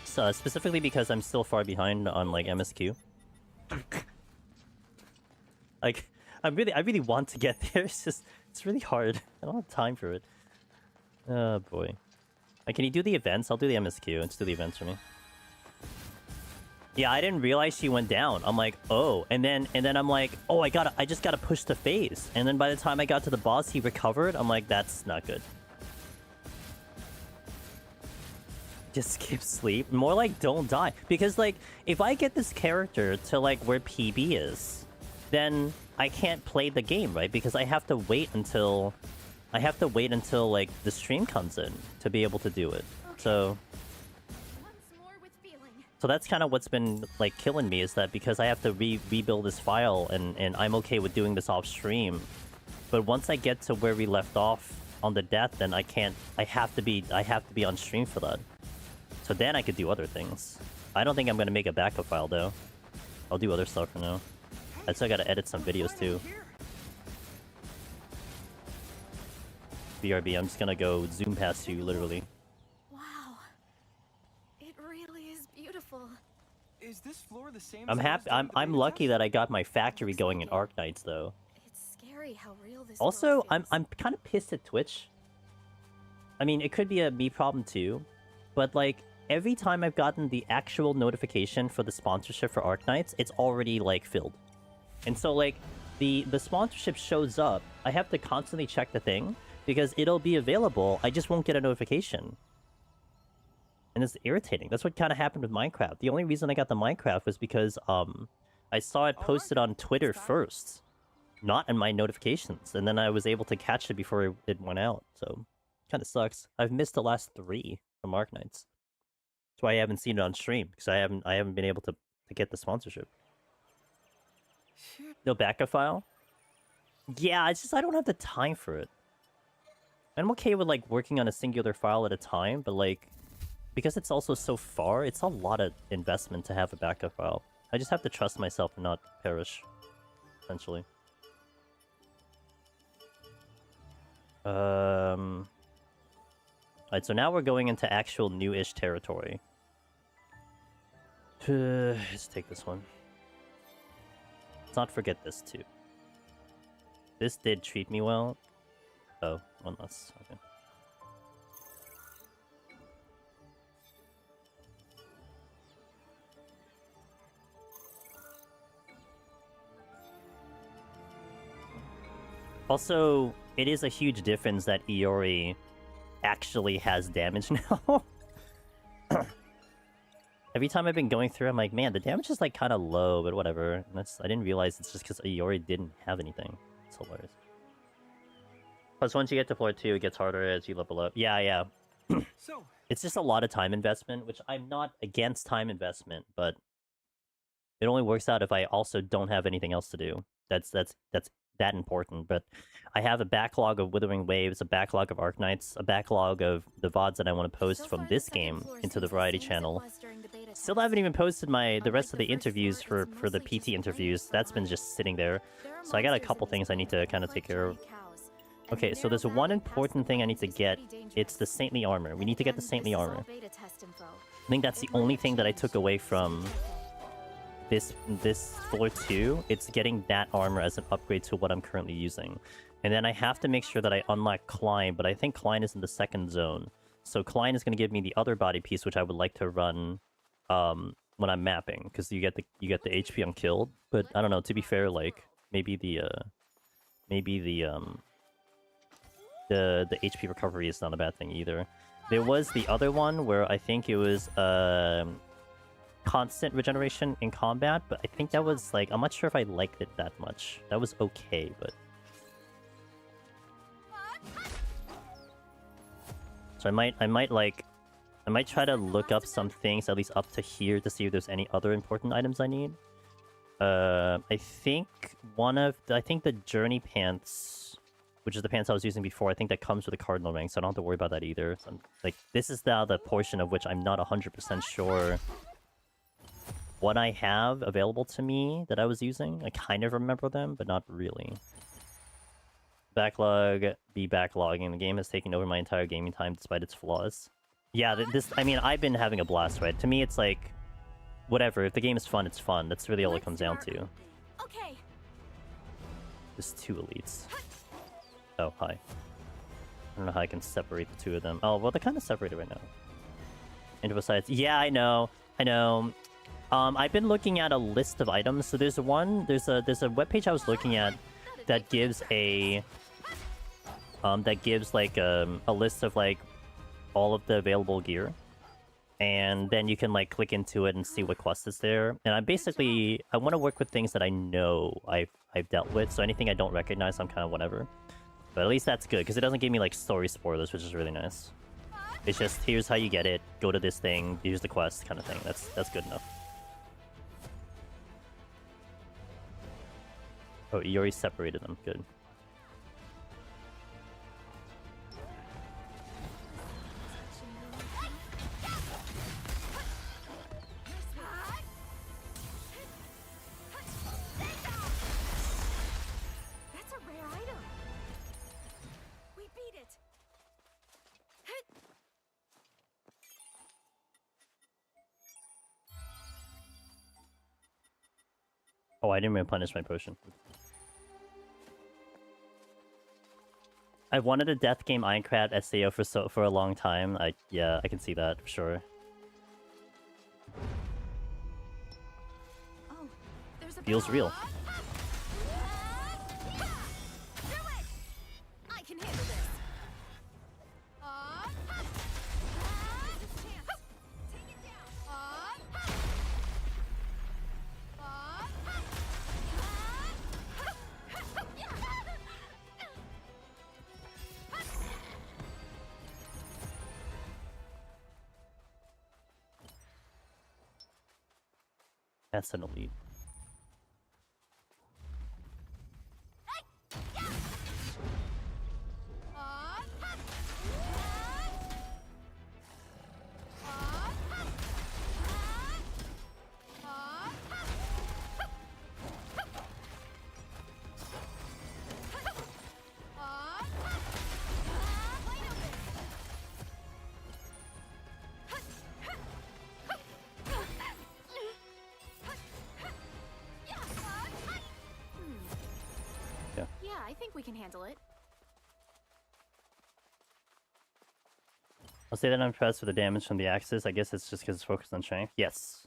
So, specifically because I'm still far behind on, like, MSQ. Like, I really want to get there. It's really hard. I don't have time for it. Oh boy. Like, can you do the events? I'll do the MSQ. Let's do the events for me. Yeah, I didn't realize she went down. I'm like, oh, and then I'm like, oh, I just gotta push the phase. And then by the time I got to the boss, he recovered. I'm like, that's not good. Just skip sleep. More like don't die. Because like, if I get this character to like where PB is, then I can't play the game, right? Because I have to wait until like the stream comes in to be able to do it. So that's kind of what's been like killing me, is that because I have to rebuild this file, and I'm okay with doing this off stream, but once I get to where we left off on the death, then I have to be on stream for that. So then I could do other things. I don't think I'm gonna make a backup file though. I'll do other stuff for now. I still gotta edit some videos too. BRB, I'm just gonna go zoom past you, literally. Wow. It really is beautiful. Is this floor the same? I'm happy. I'm lucky that I got my factory going in Arknights though. It's scary how real this Also, world feels. I'm kind of pissed at Twitch. I mean, it could be a me problem too, but like every time I've gotten the actual notification for the sponsorship for Arknights, it's already like filled. And so like the sponsorship shows up, I have to constantly check the thing because it'll be available, I just won't get a notification. And it's irritating. That's what kind of happened with Minecraft. The only reason I got the Minecraft was because I saw it posted on Twitter first, not in my notifications, and then I was able to catch it before it went out. So kind of sucks. I've missed the last 3 from Arknights. That's why I haven't seen it on stream, because I haven't been able to get the sponsorship. No backup file? Yeah, it's just I don't have the time for it. I'm okay with like working on a singular file at a time, but like because it's also so far, it's a lot of investment to have a backup file. I just have to trust myself and not perish, essentially. Alright, so now we're going into actual new-ish territory. Let's take this one. Let's not forget this, too. This did treat me well. Oh, one less. Okay. Also, it is a huge difference that Iori actually has damage now. Every time I've been going through, I'm like, man, the damage is like kind of low, but whatever. And I didn't realize it's just because Iori didn't have anything. It's hilarious. Plus, once you get to floor 2, it gets harder as you level up. Yeah. So, It's just a lot of time investment, which I'm not against time investment, but it only works out if I also don't have anything else to do. That's that important. But I have a backlog of Withering Waves, a backlog of Arknights, a backlog of the VODs that I want to post from this game into the variety channel. Still haven't even posted the rest of the interviews for the PT interviews. That's been just sitting there. So I got a couple things I need to kind of take care of. Okay, so there's one important thing I need to get. It's the Saintly Armor. We need to get the Saintly Armor. I think that's the only thing that I took away from this floor 2. It's getting that armor as an upgrade to what I'm currently using. And then I have to make sure that I unlock Klein, but I think Klein is in the second zone. So Klein is going to give me the other body piece, which I would like to run when I'm mapping, because you get the HP unkilled. But I don't know, to be fair, like maybe the HP recovery is not a bad thing either. There was the other one where I think it was constant regeneration in combat, but I think that was like, I'm not sure if I liked it that much. That was okay, but so I might try to look up some things at least up to here to see if there's any other important items I need. I think the journey pants, which is the pants I was using before, I think that comes with a cardinal ring, so I don't have to worry about that either. So like, this is now the portion of which I'm not 100% sure what I have available to me that I was using. I kind of remember them, but not really. Backlog, be backlogging. The game has taken over my entire gaming time despite its flaws. Yeah, I mean, I've been having a blast, right? To me, it's like, whatever. If the game is fun, it's fun. That's really all it comes down to. Okay. There's 2 elites. Oh, hi. I don't know how I can separate the 2 of them. Oh, well, they're kind of separated right now. And besides, yeah, I know. I've been looking at a list of items. So there's a webpage I was looking at that gives like a list of like all of the available gear, and then you can like click into it and see what quest is there. And I want to work with things that I know I've dealt with. So anything I don't recognize, I'm kind of whatever. But at least that's good because it doesn't give me like story spoilers, which is really nice. It's just here's how you get it. Go to this thing. Here's the quest, kind of thing. That's good enough. Oh, you already separated them. Good. That's a rare item. We beat it. Oh, I didn't replenish my potion. I've wanted a Death game Aincrad SAO for a long time. Yeah, I can see that for sure. Oh, there's a Feels real. I can handle this. Take it down. That's an elite. Yeah, I think we can handle it. I'll say that I'm impressed with the damage from the axes. I guess it's just because it's focused on strength. Yes.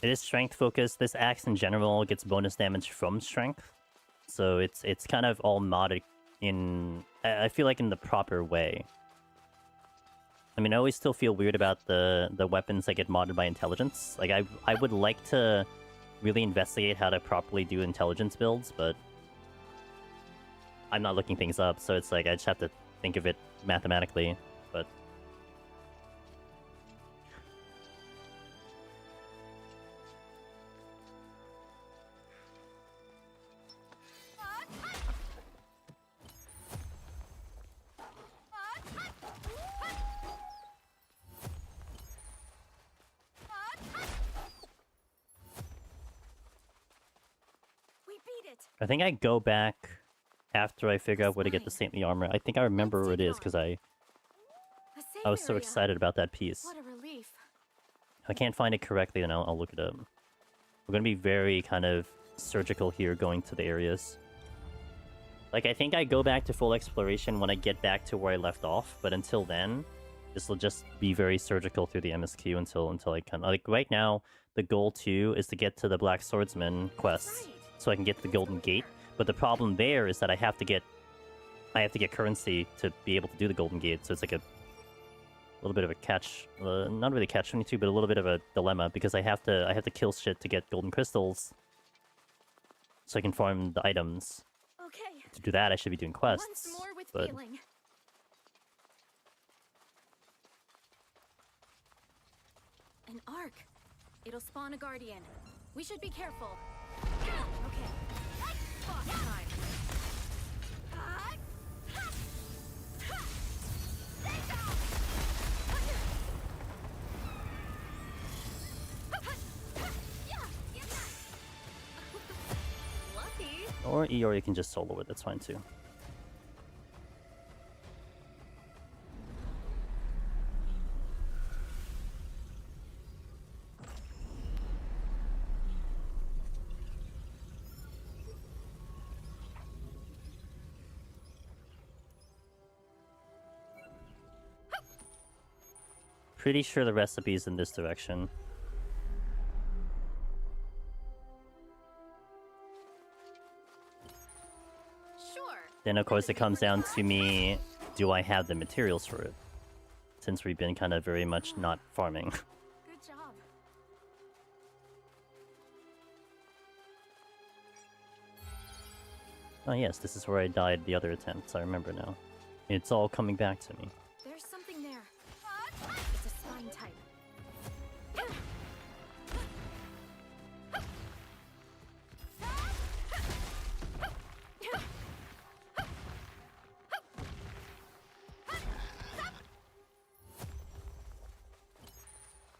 It is strength focused. This axe in general gets bonus damage from strength. So it's kind of all modded in... I feel like in the proper way. I mean, I always still feel weird about the weapons that get modded by intelligence. Like, I would like to really investigate how to properly do intelligence builds, but... I'm not looking things up, so it's like I just have to think of it mathematically, but... We beat it. I think I go back after I figure out where to get the saintly armor. I think I remember where it is, because I was so excited about that piece. What a relief. If I can't find it correctly, then I'll look it up. We're gonna be very kind of surgical here going to the areas. Like, I think I go back to full exploration when I get back to where I left off, but until then, this will just be very surgical through the MSQ until I can... Like, right now, the goal, too, is to get to the Black Swordsman quest, so I can get to the Golden Gate. But the problem there is that I have to get currency to be able to do the Golden Gate, so it's like a little bit of a catch, not really catch-22, but a little bit of a dilemma, because I have to kill shit to get golden crystals, so I can farm the items. Okay. To do that, I should be doing quests. Once more with but feeling. An arc. It'll spawn a guardian. We should be careful. Okay. Boss time. Lucky. or you can just solo it. That's fine too. Pretty sure the recipe is in this direction. Sure. Then of course it comes down to me, do I have the materials for it? Since we've been kind of very much not farming. Good job. Oh yes, this is where I died the other attempts, I remember now. It's all coming back to me. There's something there. It's a spine type.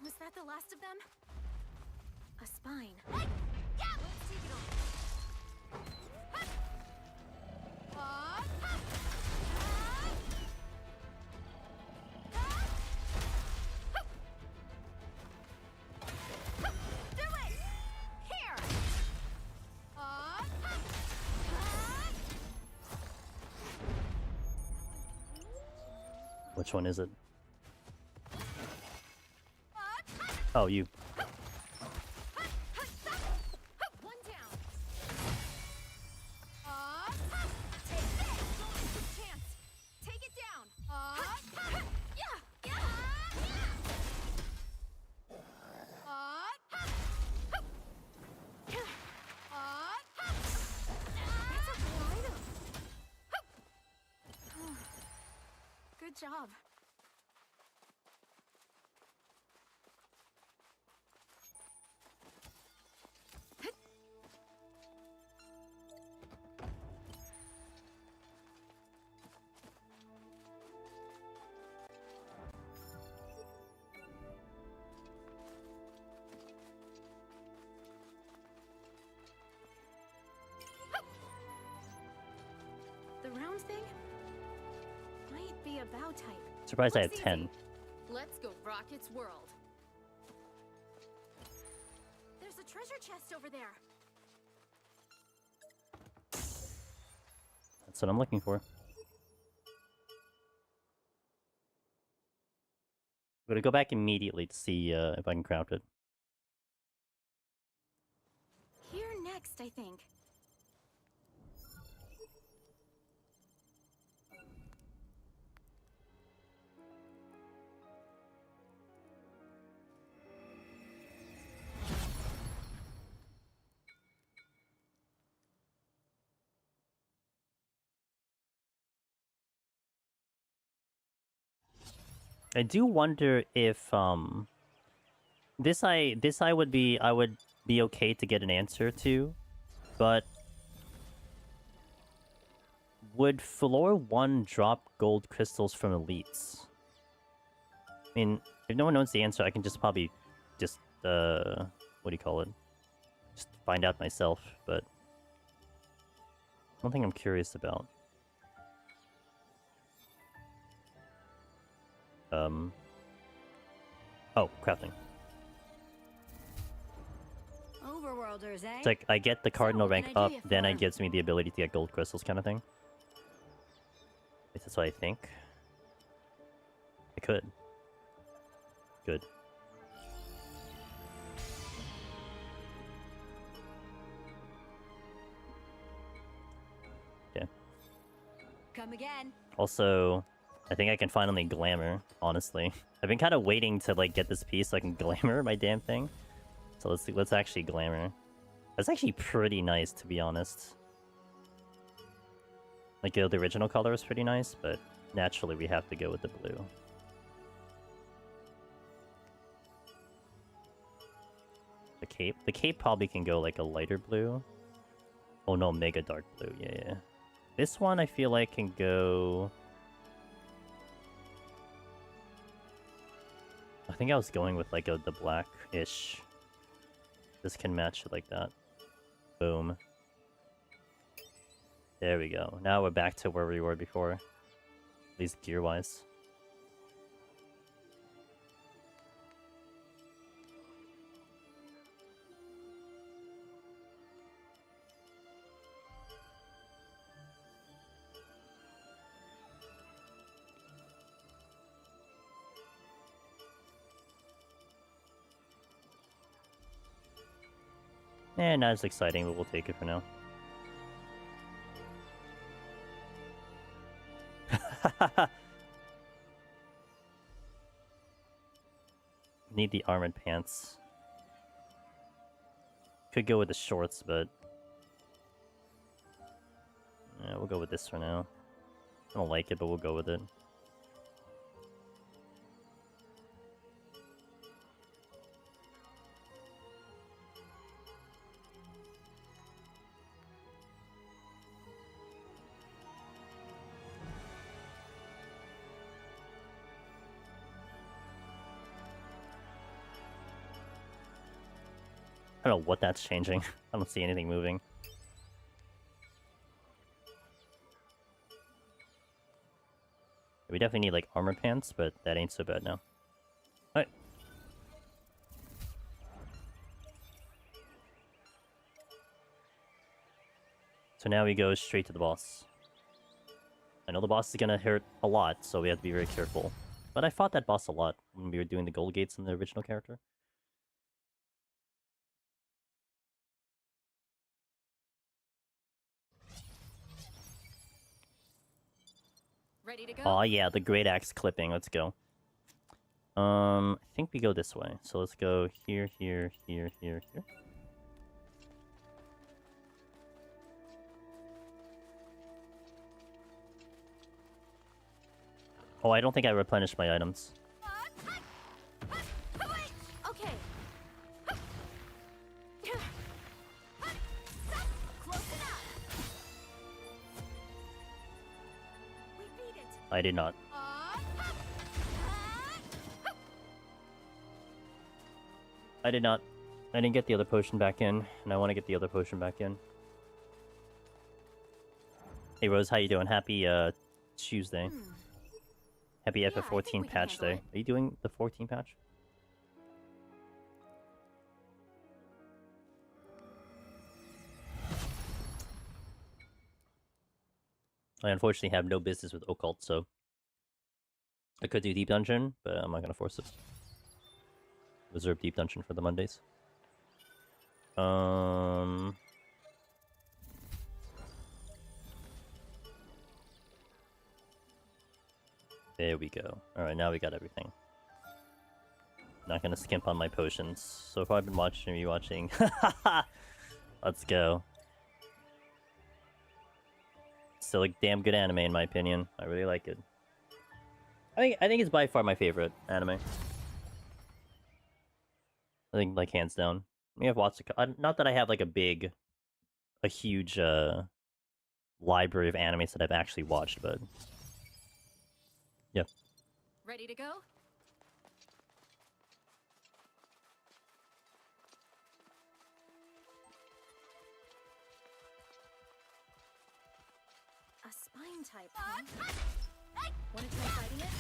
Was that the last of them? A spine. Let's take it on. Do it! Here! Which one is it? Oh, you. One down. Take this. Don't miss this chance. Take it down. Yeah. That's a cool item. Good job. The round thing might be a bow type. Surprised I had Looks 10. easy. Let's go rock its world. There's a treasure chest over there. That's what I'm looking for. I'm gonna go back immediately to see if I can craft it. Here next, I think. I do wonder if this I would be okay to get an answer to, but would floor 1 drop gold crystals from elites? I mean, if no one knows the answer, I can just probably just what do you call it? Just find out myself, but one thing I'm curious about. Oh, crafting. Overworlders, eh? It's like, I get the cardinal what rank can I up, do you then it for? gives me the ability to get gold crystals kind of thing. At least that's what I think. I could. Good. Yeah. Come again. Also, I think I can finally glamour, honestly. I've been kind of waiting to like get this piece so I can glamour my damn thing. So let's actually glamour. That's actually pretty nice, to be honest. Like, the original color is pretty nice, but naturally we have to go with the blue. The cape probably can go like a lighter blue. Oh no, mega dark blue, yeah. This one I feel like can go... I think I was going with like the black-ish. This can match it like that. Boom. There we go. Now we're back to where we were before. At least gear-wise. Eh, not as exciting, but we'll take it for now. Need the armored pants. Could go with the shorts, but... yeah, we'll go with this for now. I don't like it, but we'll go with it. I don't know what that's changing. I don't see anything moving. We definitely need, like, armor pants, but that ain't so bad now. Alright. So now we go straight to the boss. I know the boss is gonna hurt a lot, so we have to be very careful. But I fought that boss a lot when we were doing the gold gates in the original character. Ready to go? Oh yeah, the great axe clipping. Let's go. I think we go this way. So let's go here, here, here, here, here. Oh, I don't think I replenished my items. Okay. Close enough. We beat it. I did not. I did not. I didn't get the other potion back in, and I want to get the other potion back in. Hey Rose, how you doing? Happy Tuesday. Happy Yeah, I think Ep14 we can patch handle day. it. Are you doing the 14 patch? I unfortunately have no business with occult, so I could do deep dungeon, but I'm not gonna force it. Reserve deep dungeon for the Mondays. There we go. Alright, now we got everything. Not gonna skimp on my potions. So far I've been watching and rewatching. Let's go. Still a damn good anime in my opinion. I really like it. I think it's by far my favorite anime. I think like hands down. I mean, I've watched not that I have like a huge library of animes that I've actually watched, but yeah. Ready to go? A spine type, huh? Wanna try fighting it?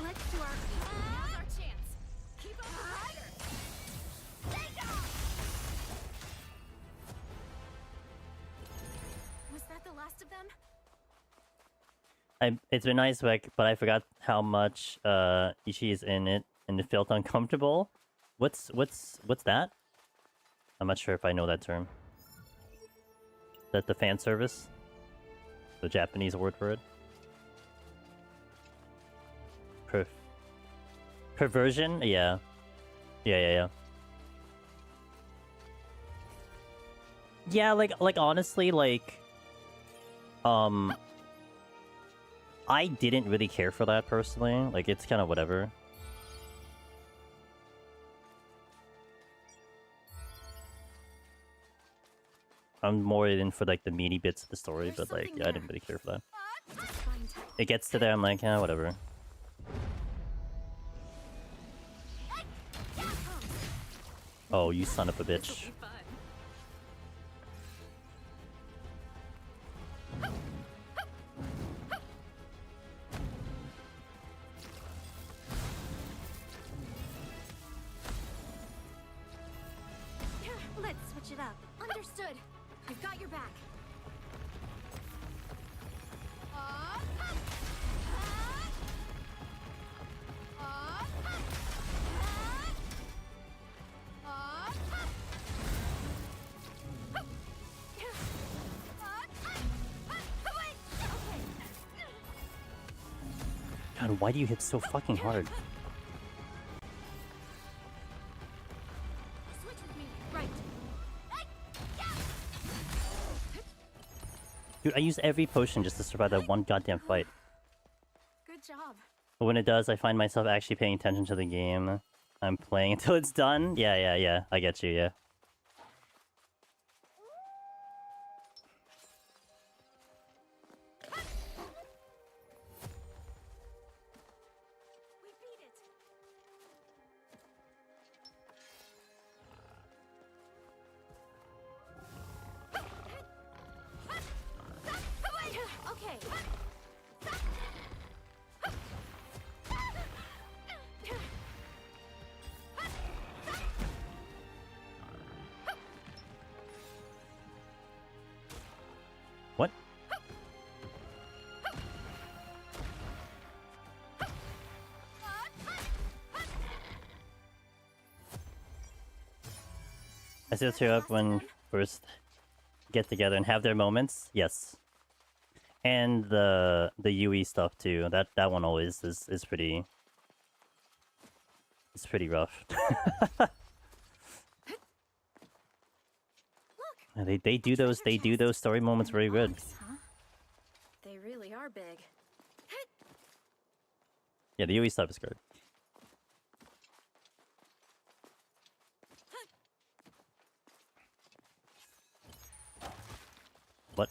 Let's do our Now's our chance. Keep up the pressure. Was that the last of them? It's been nice, like, but I forgot how much Ichi is in it, and it felt uncomfortable. What's that? I'm not sure if I know that term. Is that the fan service? The Japanese word for it? Perversion? Yeah. Yeah. Yeah, like honestly, like I didn't really care for that personally. Like, it's kind of whatever. I'm more in for like the meaty bits of the story, There's but like, something yeah, I there. didn't really care for that. It's a spine type. It gets to there, I'm like, yeah, whatever. Oh, you son of a This'll bitch. be fun. Let's switch it up. Understood. I've got your back. God, why do you hit so fucking hard? Switch with me. Right. Dude, I use every potion just to survive that one goddamn fight. Good job. But when it does, I find myself actually paying attention to the game I'm playing until it's done. Yeah. I get you, yeah. We beat it. Okay. What? I still tear up when first get together and have their moments. Yes. And the UE stuff too. That one always is pretty. It's pretty rough. They do those story moments very good. Box, huh? They really are big. Yeah, the UE stuff is good. What?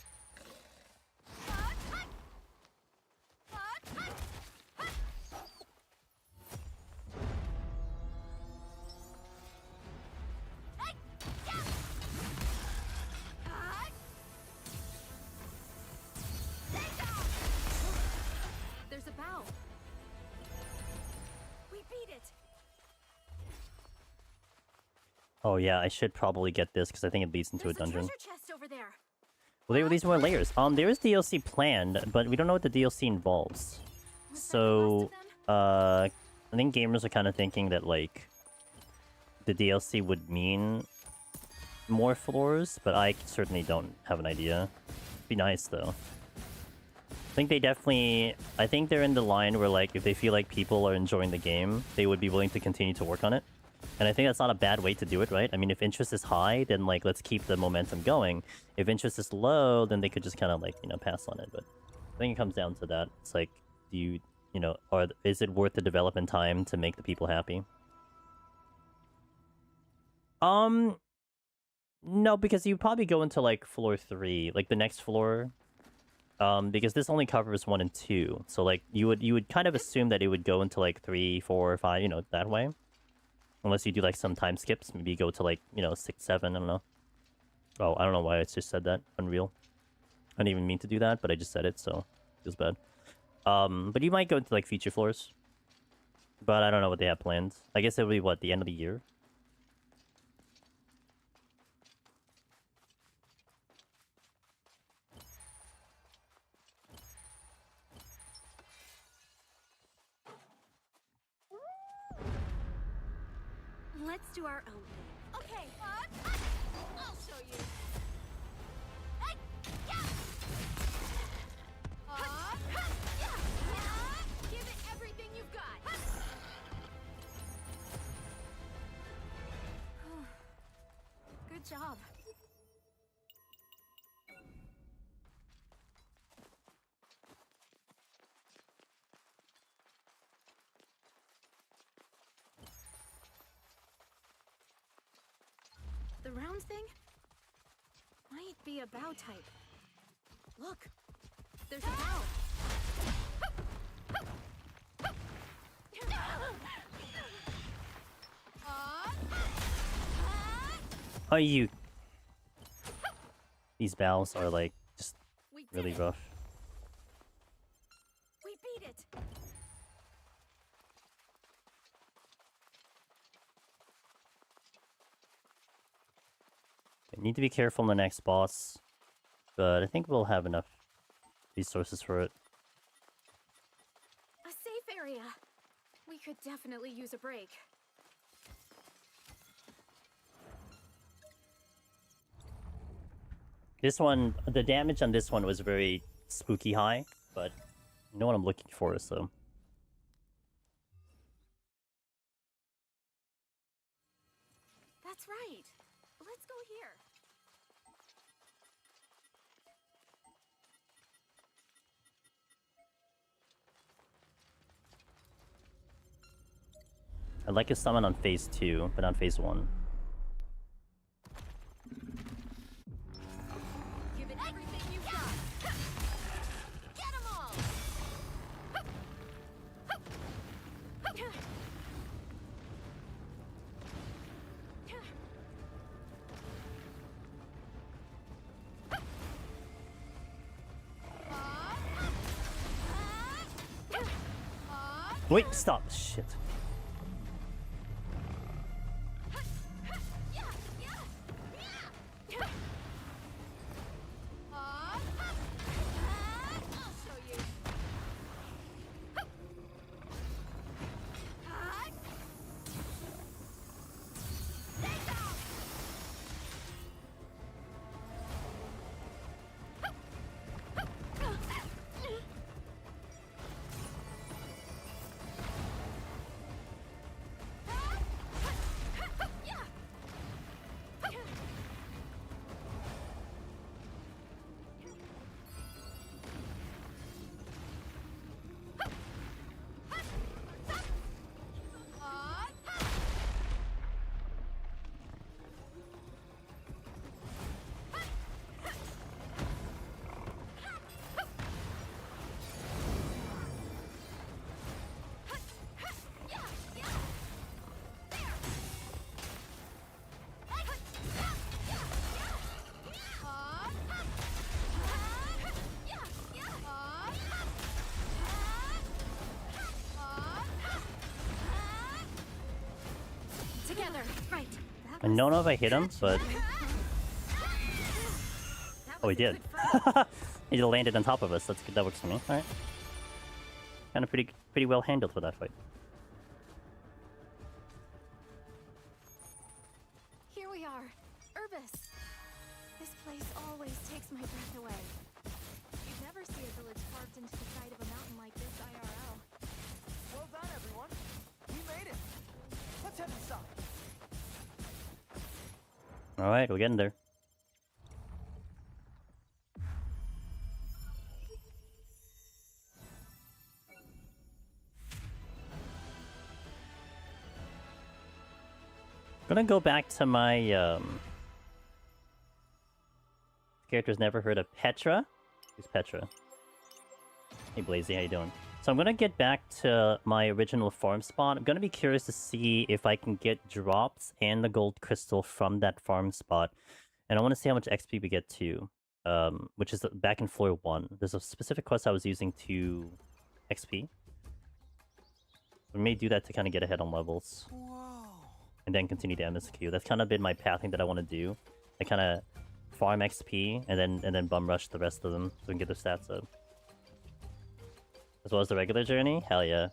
There's a bow. We beat it. Oh yeah, I should probably get this because I think it leads into a There's dungeon. treasure chest over there. Well, they released more layers. There is DLC planned, but we don't know what the DLC involves. Was that the So, last of them? I think gamers are kind of thinking that like the DLC would mean more floors, but I certainly don't have an idea. Be nice though. I think they're in the line where like if they feel like people are enjoying the game, they would be willing to continue to work on it. And I think that's not a bad way to do it, right? I mean, if interest is high, then like let's keep the momentum going. If interest is low, then they could just kind of like, pass on it. But I think it comes down to that. It's like, do you, is it worth the development time to make the people happy? No, because you probably go into like floor 3, like the next floor. Because this only covers 1 and 2. So like you would kind of assume that it would go into like 3, 4, 5, that way. Unless you do like some time skips, maybe go to like, 6, 7, I don't know. Oh, I don't know why I just said that. Unreal. I didn't even mean to do that, but I just said it, so it feels bad. But you might go into like feature floors. But I don't know what they have planned. I guess it'll be what, the end of the year? Let's do our own thing. Okay. I'll show you. Give it everything you've got. Good job. The round thing might be a bow type. Look, there's a bow. Oh, you... These bows are like, just We did really it. rough. We beat it. I need to be careful in the next boss. But I think we'll have enough resources for it. A safe area. We could definitely use a break. This one, the damage on this one was very spooky high, but you know what I'm looking for, so That's right. Let's go here. I'd like a summon on phase 2, but on phase 1. Give it everything you've got. Get 'em all. Wait, stop. Shit. Together, right. I don't know if I hit him, but... Oh, he did. He just landed on top of us. That's good. That works for me. Alright. Kind of pretty well handled for that fight. Here we are. Urbis. This place always takes my breath away. You'd never see a village carved into the side of a mountain like this IRL. Well done, everyone. We made it. Let's head inside. Alright, we're getting there. Gonna go back to my character's never heard of Petra. Who's Petra? Hey Blazy, how you doing? So I'm gonna get back to my original farm spot. I'm gonna be curious to see if I can get drops and the gold crystal from that farm spot. And I want to see how much XP we get too. Which is back in floor 1. There's a specific quest I was using to XP. We may do that to kind of get ahead on levels. Whoa. And then continue to MSQ. That's kind of been my pathing that I want to do. I kind of farm XP and then bum rush the rest of them so we can get their stats up. As well as the regular journey? Hell yeah.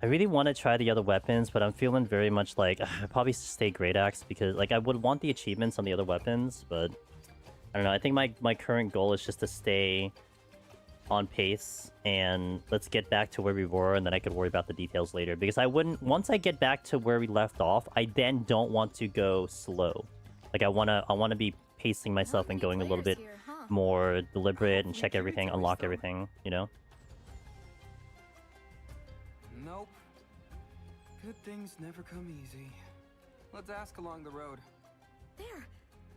I really want to try the other weapons, but I'm feeling very much like I'd probably stay Great Axe because like I would want the achievements on the other weapons, but I don't know. I think my current goal is just to stay on pace and let's get back to where we were and then I could worry about the details later because I wouldn't once I get back to where we left off, I then don't want to go slow. Like I want to be pacing myself and going a little bit more deliberate and check everything, unlock everything, you know? Nope. Good things never come easy. Let's ask along the road. There.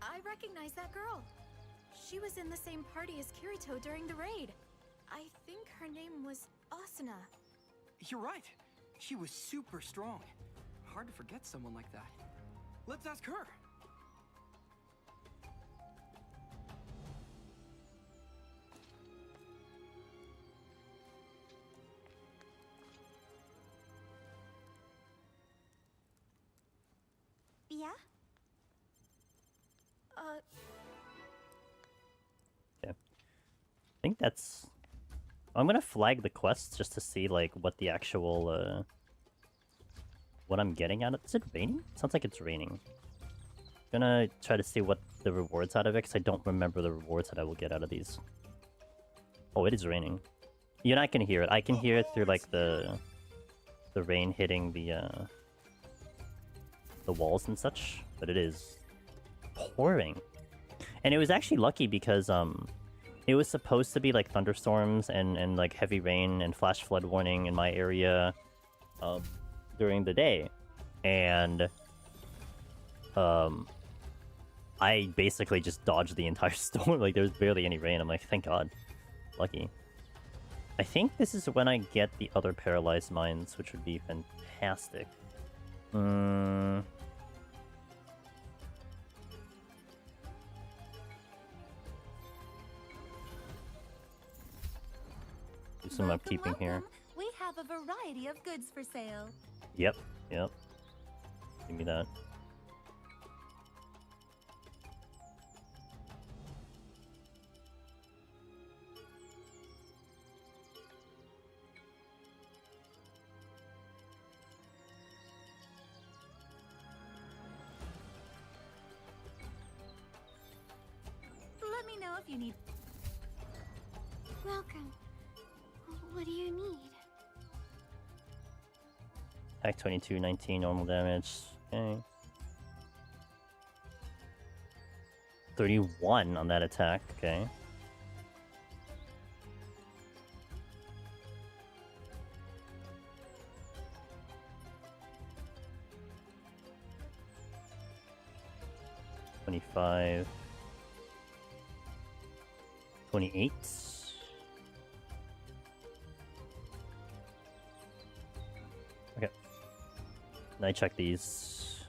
I recognize that girl. She was in the same party as Kirito during the raid. I think her name was Asuna. You're right. She was super strong. Hard to forget someone like that. Let's ask her. Yeah? Okay. I think that's... I'm gonna flag the quests just to see, like, what the actual, what I'm getting out of... Is it raining? Sounds like it's raining. Gonna try to see what the rewards out of it, because I don't remember the rewards that I will get out of these. Oh, it is raining. You're not gonna hear it. I can hear it through, like, the rain hitting the the walls and such, but it is pouring. And it was actually lucky because it was supposed to be like thunderstorms and like heavy rain and flash flood warning in my area during the day. And I basically just dodged the entire storm. Like, there was barely any rain. I'm like, thank God. Lucky. I think this is when I get the other paralyzed mines, which would be fantastic. Do some upkeeping here. We have a variety of goods for sale. Yep. Give me that. Let me know if you need. Welcome. What do you need? Attack 22, 19, normal damage. Okay. 31 on that attack, okay. $25. 28. Okay. Now I check these.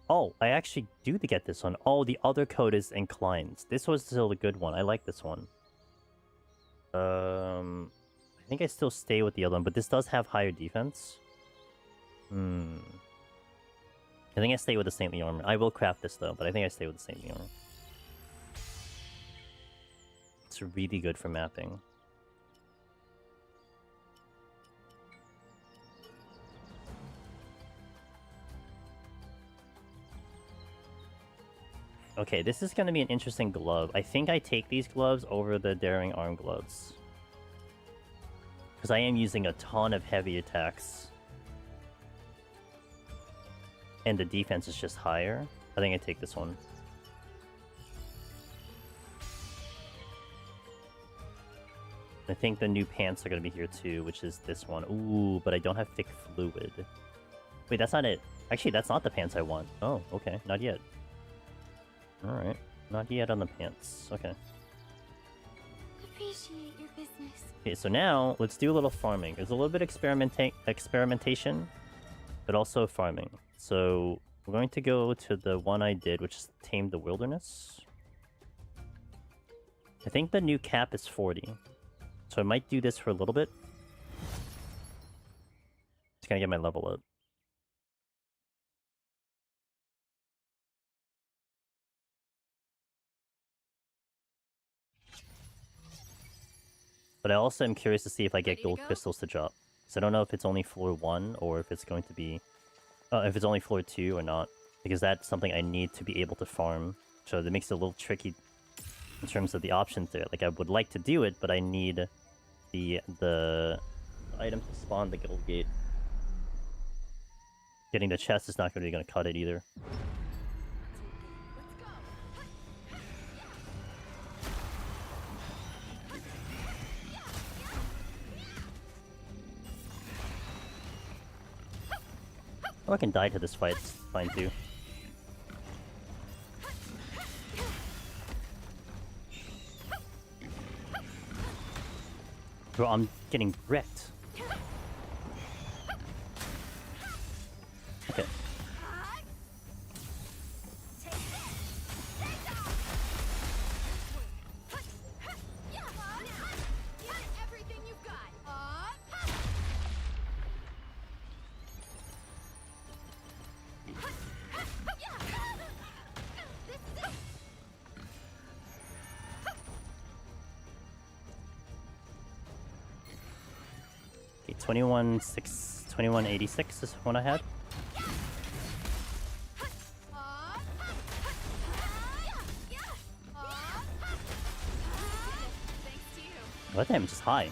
Oh, I actually do to get this one. Oh, the other code is inclines. This was still the good one. I like this one. I think I still stay with the other one, but this does have higher defense. I think I stay with the saintly armor. I will craft this though, but I think I stay with the saintly armor. It's really good for mapping. Okay, this is going to be an interesting glove. I think I take these gloves over the daring arm gloves. Because I am using a ton of heavy attacks. And the defense is just higher. I think I take this one. I think the new pants are going to be here too, which is this one. Ooh, but I don't have thick fluid. Wait, that's not it. Actually, that's not the pants I want. Oh, okay. Not yet. Alright. Not yet on the pants. Okay. Appreciate your business. Okay, so now let's do a little farming. There's a little bit experimentation, but also farming. So we're going to go to the one I did, which is Tame the Wilderness. I think the new cap is 40. So I might do this for a little bit. Just gonna get my level up. But I also am curious to see if I get gold crystals to drop. So I don't know if it's only floor 1 or if it's going to be... if it's only floor 2 or not. Because that's something I need to be able to farm. So that makes it a little tricky in terms of the options there. Like, I would like to do it, but I need the item to spawn the guild gate. Getting the chest is not really going to cut it either. Oh, I can die to this fight, it's fine too. Bro, I'm getting wrecked. Okay. Okay, 2186 is one I had. That damage is high.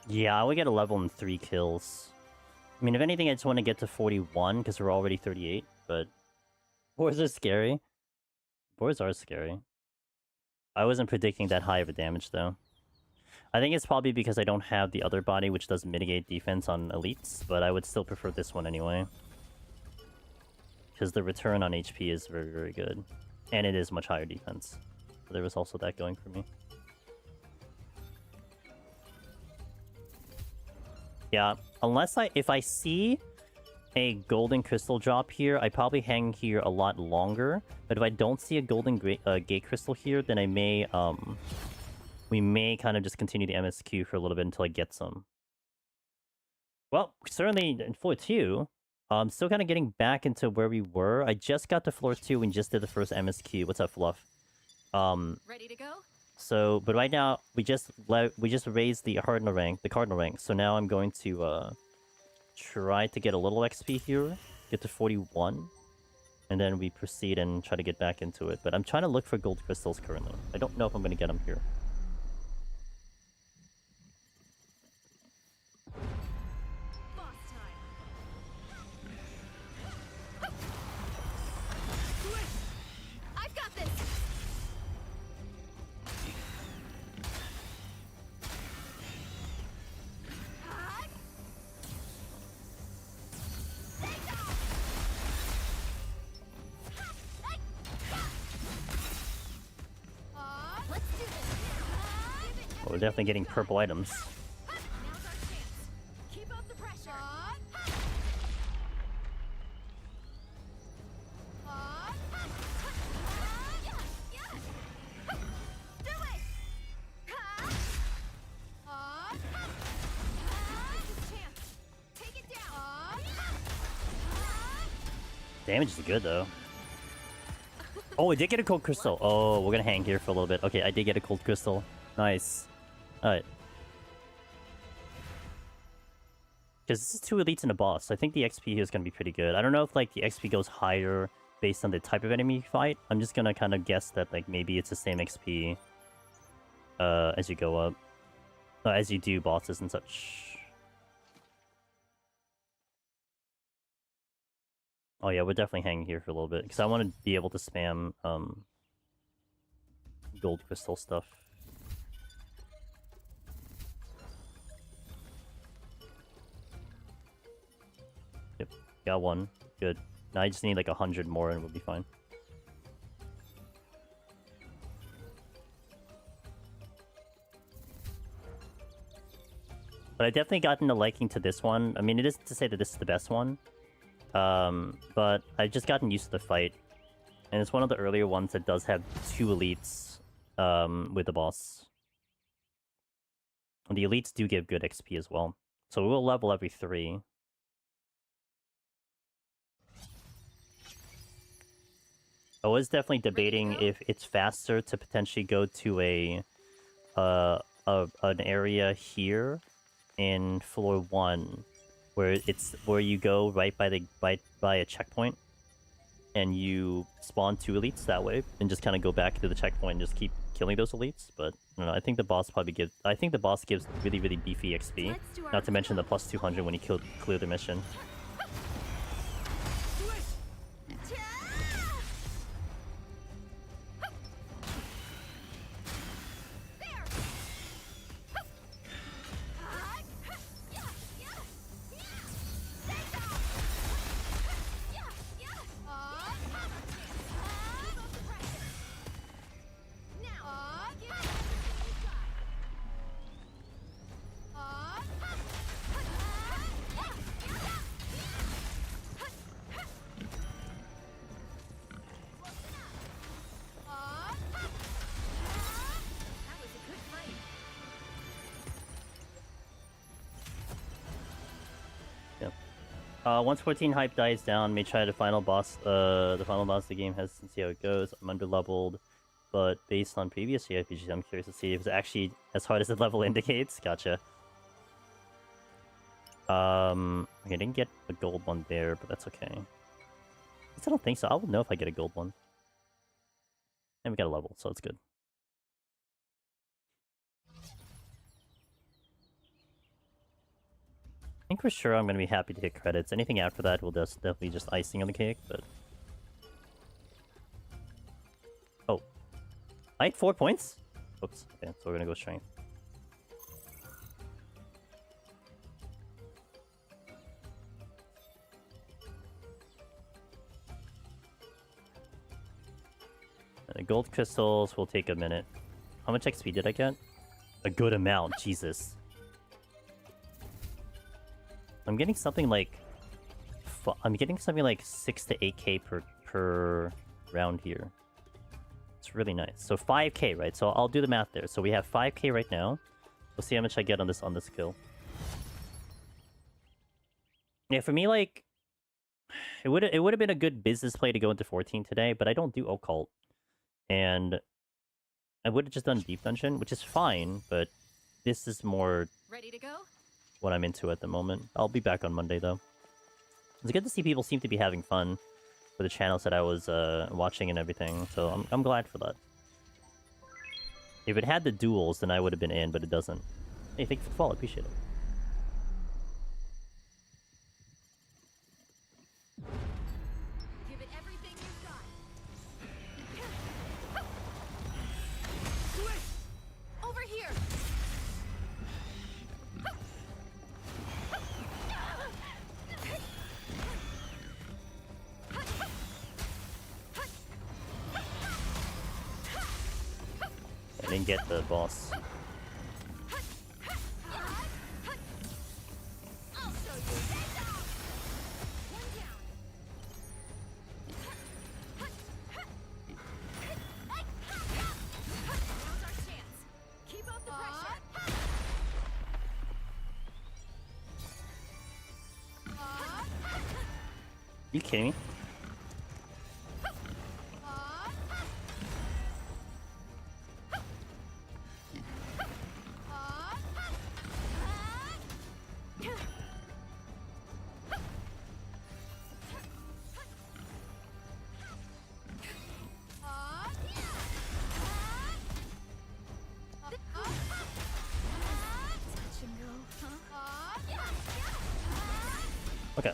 Yeah, I would get a level in 3 kills. I mean, if anything, I just want to get to 41, because we're already 38, but... Boars are scary. Boars are scary. I wasn't predicting that high of a damage, though. I think it's probably because I don't have the other body, which does mitigate defense on elites, but I would still prefer this one anyway. Because the return on HP is very, very good. And it is much higher defense. So there was also that going for me. Yeah, unless if I see a golden crystal drop here, I probably hang here a lot longer. But if I don't see a golden gate crystal here, then I may, we may kind of just continue the MSQ for a little bit until I get some. Well, certainly in floor 2, I'm still kind of getting back into where we were. I just got to floor 2 and just did the first MSQ. What's up, Fluff? Ready to go? So, but right now, we just raised the cardinal rank. So now I'm going to, try to get a little XP here, get to 41, and then we proceed and try to get back into it. But I'm trying to look for gold crystals currently. I don't know if I'm going to get them here. Boss time. I've got this. Let's do this. Well, we're definitely getting purple items. Now's our chance. Keep up the pressure. Do it. This is chance. Take it down. Damage is good, though. Oh, we did get a cold crystal. Oh, we're gonna hang here for a little bit. Okay, I did get a cold crystal. Nice. Alright. Because this is 2 elites and a boss. So I think the XP here is gonna be pretty good. I don't know if, like, the XP goes higher based on the type of enemy you fight. I'm just gonna kind of guess that, like, maybe it's the same XP as you go up. As you do bosses and such. Oh yeah, we're definitely hanging here for a little bit, because I want to be able to spam gold crystal stuff. Yep, got one. Good. Now I just need like 100 more and we'll be fine. But I definitely gotten a liking to this one. I mean, it isn't to say that this is the best one. But I've just gotten used to the fight. And it's one of the earlier ones that does have 2 elites with the boss. And the elites do give good XP as well. So we'll level every 3. I was definitely debating if it's faster to potentially go to an area here in floor 1. Where you go right by a checkpoint, and you spawn 2 elites that way, and just kind of go back to the checkpoint and just keep killing those elites. But I don't know. I think the boss gives really, really beefy XP. Not to mention the plus 200 when you clear the mission. Once 14 hype dies down, may try the final boss the game has, and see how it goes. I'm underleveled, but based on previous JRPGs, I'm curious to see if it's actually as hard as the level indicates. Gotcha. Okay, I didn't get a gold one there, but that's okay. I don't think so. I will know if I get a gold one. And we got a level, so it's good. think for sure I'm gonna be happy to hit credits. Anything after that will just definitely just icing on the cake, but... Oh. I had 4 points? Oops. Okay, so we're gonna go strength. The gold crystals will take a minute. How much XP did I get? A good amount, Jesus. I'm getting something like... I'm getting something like 6 to 8k per round here. It's really nice. So 5k, right? So I'll do the math there. So we have 5k right now. We'll see how much I get on this kill. Yeah, for me, like... It would have been a good business play to go into 14 today, but I don't do occult. And I would have just done deep dungeon, which is fine, but this is more Ready to go? what I'm into at the moment. I'll be back on Monday, though. It's good to see people seem to be having fun with the channels that I was watching and everything, so I'm glad for that. If it had the duels, then I would have been in, but it doesn't. Hey, thanks for the follow. Appreciate it. Give it everything you've got. Over here. I didn't get the boss. I'll show you. One down. Now's our chance. Keep up the pressure. You kidding me? Okay.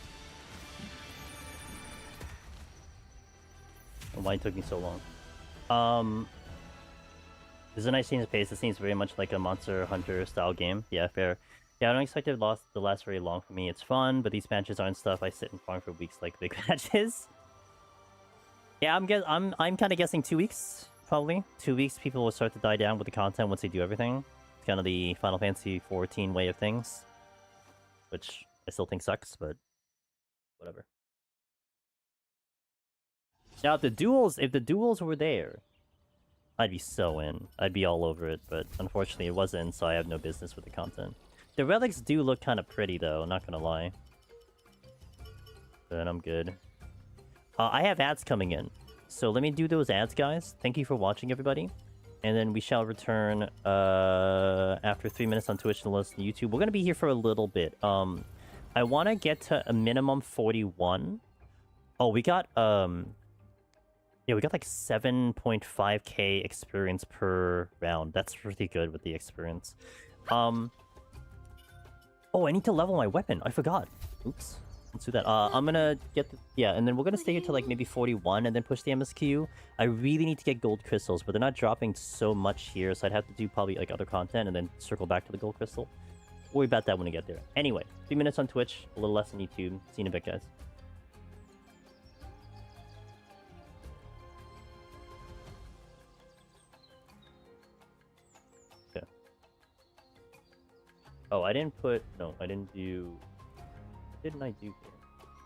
Why it took me so long? This is a nice change of pace. This seems very much like a Monster Hunter style game. Yeah, fair. Yeah, I don't expect it to last very long for me. It's fun, but these matches aren't stuff I sit and farm for weeks like big matches. Yeah, I'm kind of guessing 2 weeks, probably. 2 weeks, people will start to die down with the content once they do everything. It's kind of the Final Fantasy 14 way of things, which I still think sucks, but whatever. Now, if the duels were there, I'd be so in. I'd be all over it, but unfortunately it wasn't, so I have no business with the content. The relics do look kind of pretty, though, not gonna lie. But I'm good. I have ads coming in, so let me do those ads, guys. Thank you for watching, everybody. And then we shall return after 3 minutes on Twitch and listen to YouTube. We're gonna be here for a little bit. I want to get to a minimum 41. Oh, we got yeah, we got like 7.5k experience per round. That's really good with the experience. Oh, I need to level my weapon. I forgot. Oops. Let's do that. I'm gonna get the... Yeah, and then we're gonna stay here till like maybe 41 and then push the MSQ. I really need to get gold crystals, but they're not dropping so much here, so I'd have to do probably like other content and then circle back to the gold crystal. We'll worry about that when we get there. Anyway, 3 minutes on Twitch, a little less on YouTube. See you in a bit, guys. Okay. Oh, I didn't put... No, I didn't do... What didn't I do here?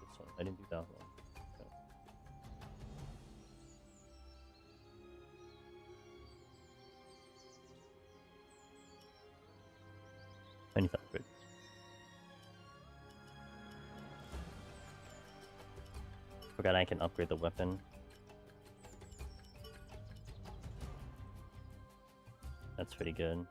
This one. I didn't do that one. Okay. 95 Forgot I can upgrade the weapon. That's pretty good.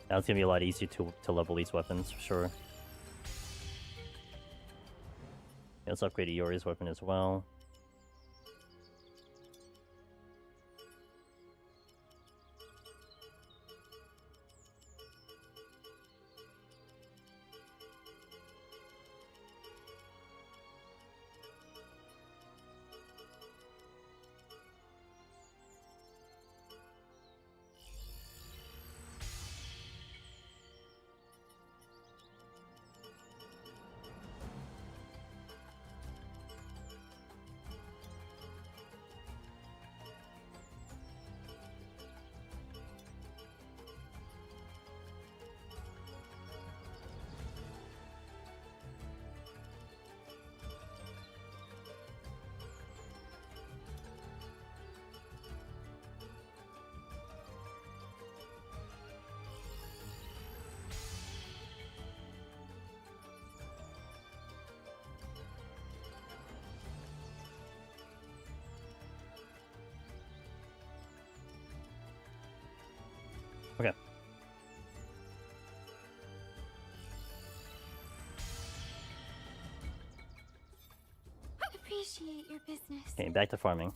Now it's gonna be a lot easier to level these weapons for sure. Yeah, let's upgrade Iori's weapon as well. Okay. Appreciate your business. Okay, back to farming.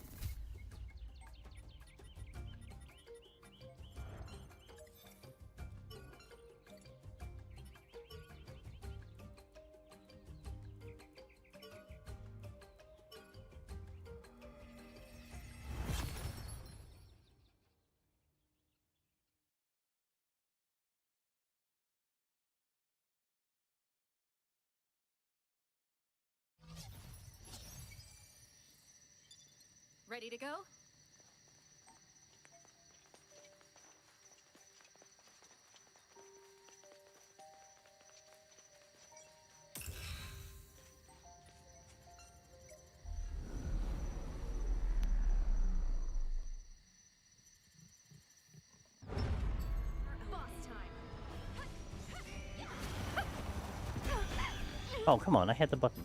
Ready to go? Boss time. Oh, come on, I hit the button.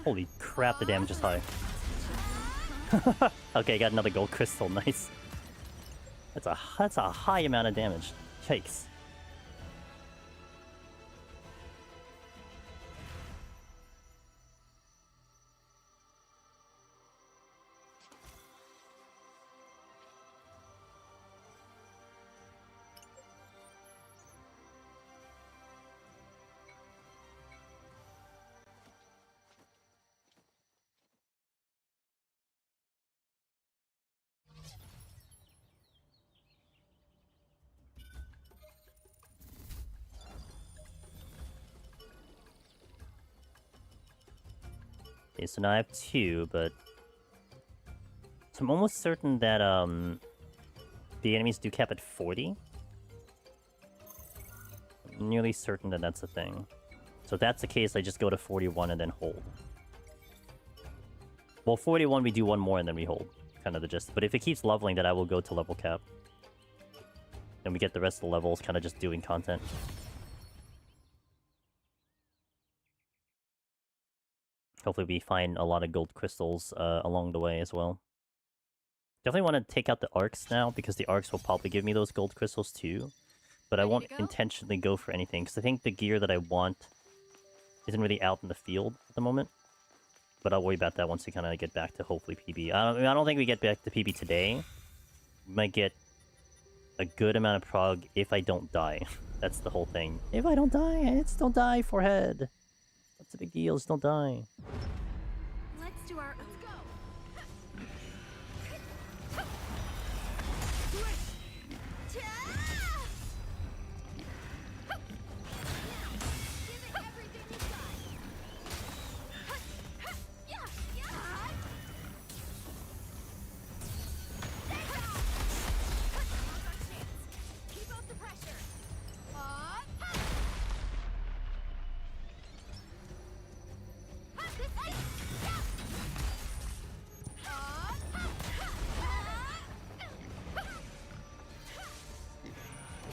Holy crap, the damage is high. Okay, got another gold crystal, nice. That's a high amount of damage. Yikes. Okay, so now I have 2, but... So I'm almost certain that, the enemies do cap at 40. I'm nearly certain that that's a thing. So if that's the case, I just go to 41 and then hold. Well, 41 we do one more and then we hold. Kind of the gist. But if it keeps leveling, then I will go to level cap. And we get the rest of the levels kind of just doing content. Hopefully we find a lot of gold crystals along the way as well. Definitely want to take out the arcs now, because the arcs will probably give me those gold crystals too. But I won't intentionally go for anything, because I think the gear that I want isn't really out in the field at the moment. But I'll worry about that once we kind of get back to hopefully PB. I don't think we get back to PB today. We might get a good amount of prog if I don't die. That's the whole thing. If I don't die, it's don't die, forehead. What's the big deal? Just don't die. Let's do our... Let's go! Give it everything you got. Keep up the pressure.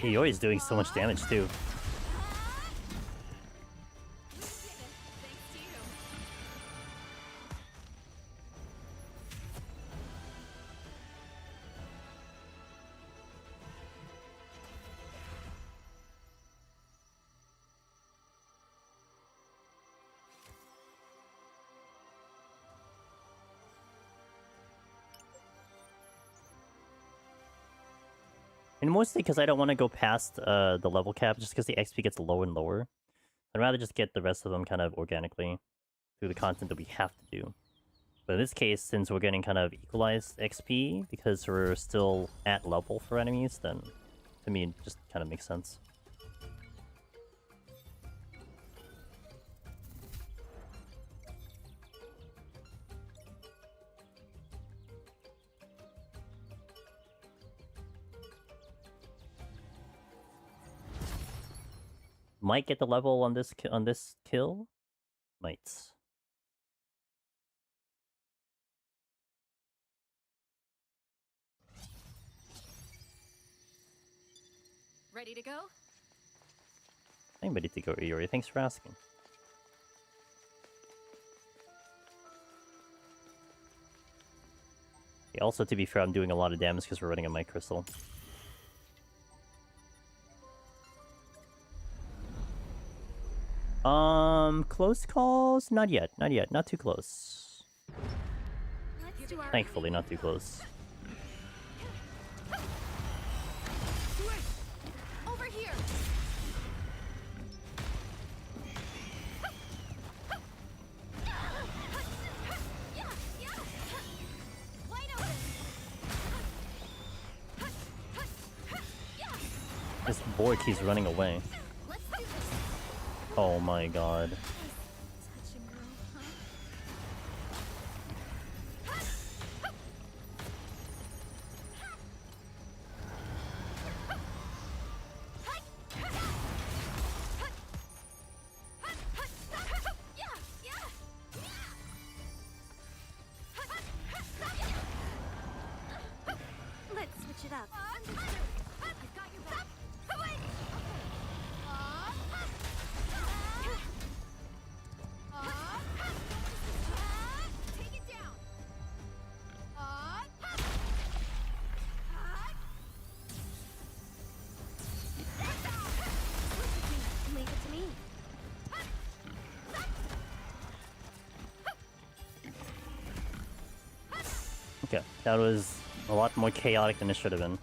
Iori's doing so much damage too. We did it, thanks to you. And mostly because I don't want to go past the level cap, just because the XP gets lower and lower. I'd rather just get the rest of them kind of organically through the content that we have to do. But in this case, since we're getting kind of equalized XP because we're still at level for enemies, then to me it just kind of makes sense. Might get the level on this kill. Might. Ready to go? I'm ready to go, Iori. Thanks for asking. Okay, also, to be fair, I'm doing a lot of damage because we're running a mic crystal. Close calls? Not yet. Not yet. Not too close. Let's do our Thankfully, not too close. over here. Wide open. This boy keeps running away. Let's do this. Oh my god. Touch and go, huh? Let's switch it up. I've got your back. Take it down. Leave it to me. Okay, that was a lot more chaotic than it should have been.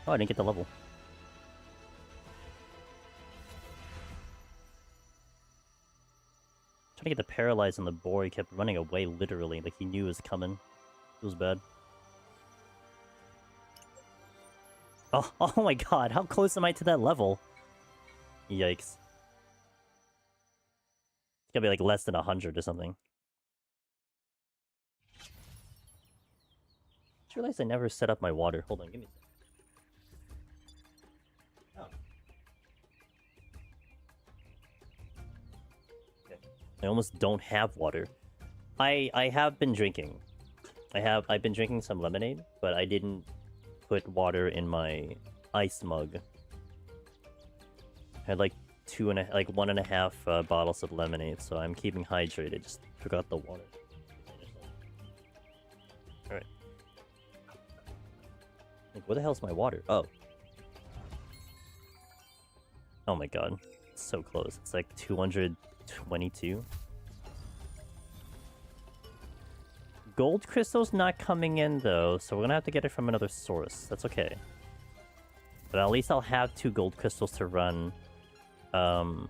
Oh, I didn't get the level. Trying to get the paralyze on the boar, he kept running away literally, like he knew it was coming. It was bad. Oh, oh my god, how close am I to that level? Yikes. It's gotta be like less than 100 or something. Just realized I never set up my water. Hold on, give me a second. Oh. Okay. I almost don't have water. I have been drinking. I've been drinking some lemonade, but I didn't put water in my ice mug. I had like 1.5 bottles of lemonade, so I'm keeping hydrated. Just forgot the water. Alright. Like, where the hell's my water? Oh. Oh my god. It's so close. It's like 222. Gold crystal's not coming in though, so we're gonna have to get it from another source. That's okay. But at least I'll have 2 gold crystals to run. I'll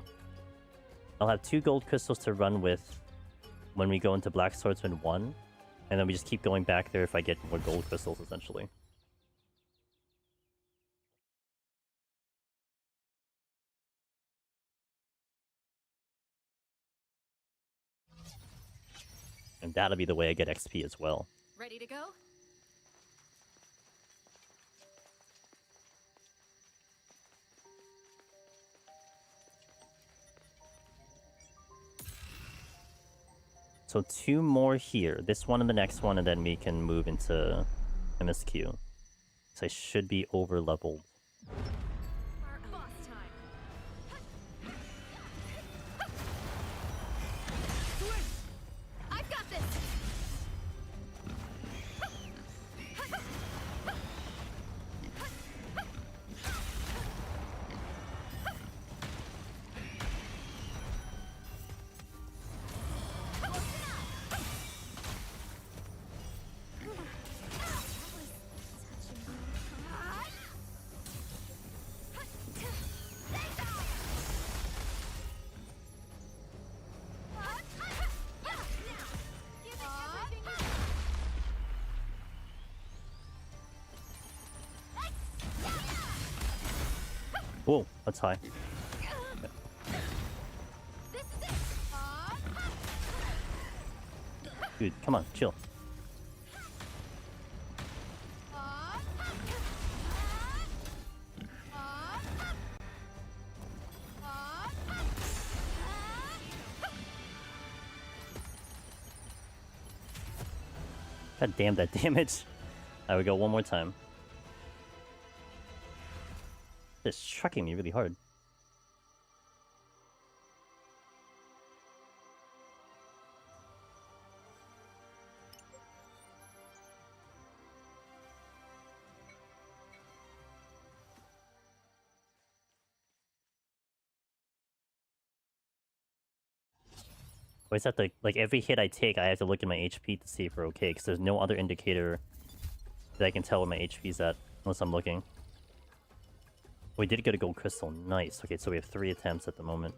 have 2 gold crystals to run with when we go into Black Swordsman 1. And then we just keep going back there if I get more gold crystals, essentially. And that'll be the way I get XP as well. Ready to go? So 2 more here. This one and the next one, and then we can move into MSQ. 'Cause I should be over leveled. Our boss time. I've got this! Whoa, that's high. Dude, come on, chill. God damn that damage. There we go, one more time. It's trucking me really hard. I always have to, like, every hit I take, I have to look at my HP to see if we're okay, because there's no other indicator that I can tell where my HP's at, unless I'm looking. We did get a gold crystal, nice. Okay, so we have 3 attempts at the moment.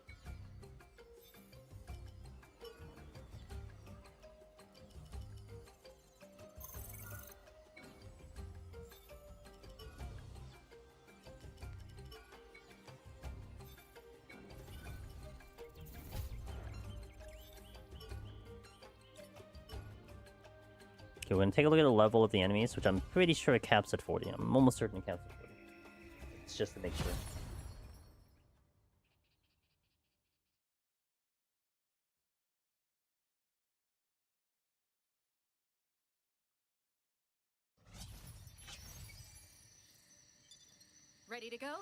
Okay, we're gonna take a look at the level of the enemies, which I'm pretty sure it caps at 40. I'm almost certain it caps at 40. It's just to make sure. Ready to go?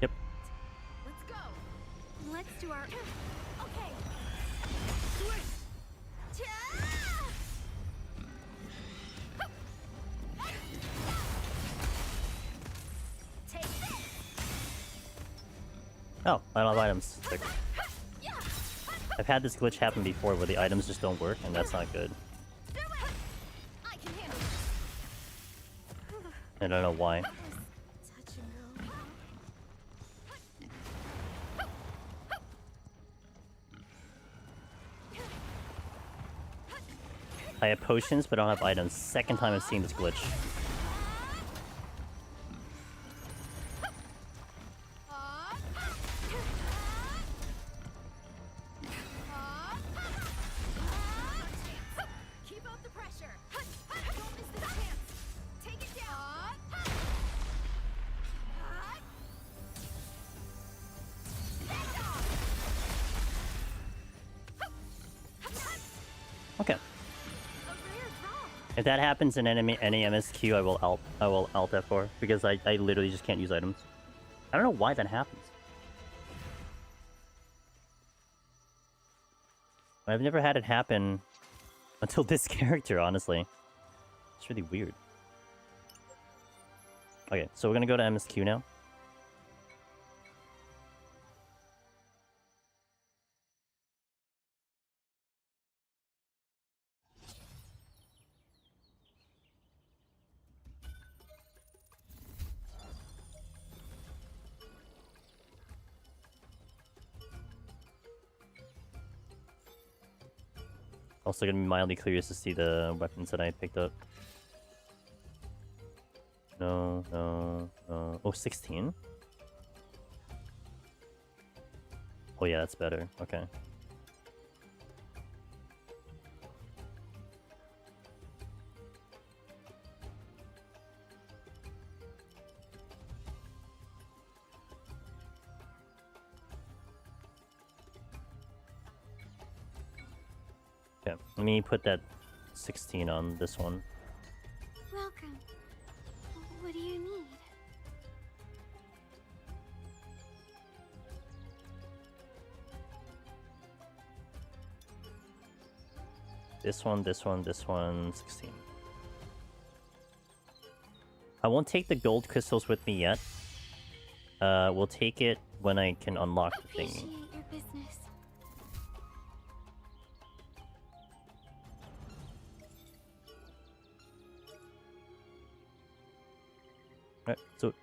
Yep. Let's go. Let's do our... Okay. Take this. Oh, I don't have items. Sick. I've had this glitch happen before where the items just don't work, and that's not good. Do it. I can handle it. I don't know why. Touch and go. I have potions, but I don't have items. Second time I've seen this glitch. Keep up the pressure. Don't miss this chance. Take it down. Okay. A rare drop. If that happens in any MSQ, I will alt F4 because I literally just can't use items. I don't know why that happens. I've never had it happen until this character, honestly. It's really weird. Okay, so we're gonna go to MSQ now. Also gonna be mildly curious to see the weapons that I picked up. No, no, no. Oh, 16? Oh yeah, that's better. Okay. Okay, let me put that 16 on this one. Welcome. What do you need? This one, 16. I won't take the gold crystals with me yet. We'll take it when I can unlock the thingy. Appreciate your business. Alright, so...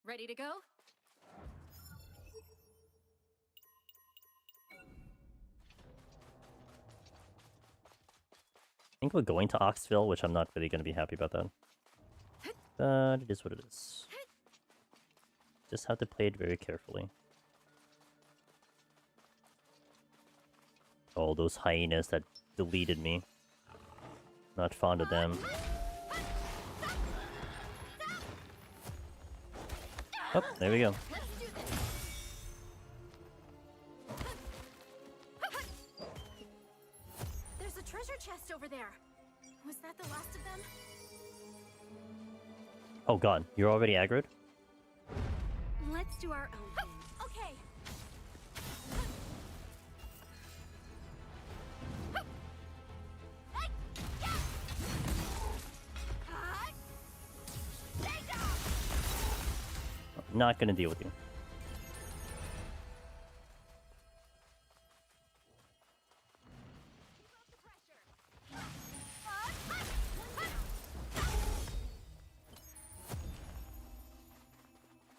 Ready to go? I think we're going to Oxville, which I'm not really going to be happy about that. But it is what it is. Just have to play it very carefully. Oh, those hyenas that deleted me. Not fond of them. Oh, there we go. Let's do this. There's a treasure chest over there. Was that the last of them? Oh god, you're already aggroed? Let's do our own thing. Okay. Not gonna deal with you.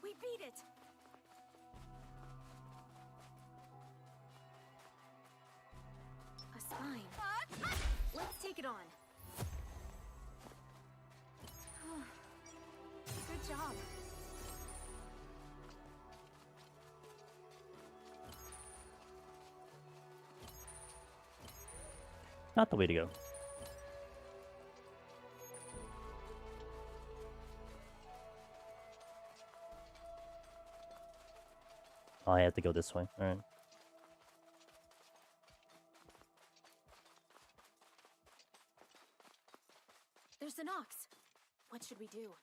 We beat it. A spine. Let's take it on. Good job. Not the way to go. Oh, I have to go this way. Alright. There's an ox. What should we do?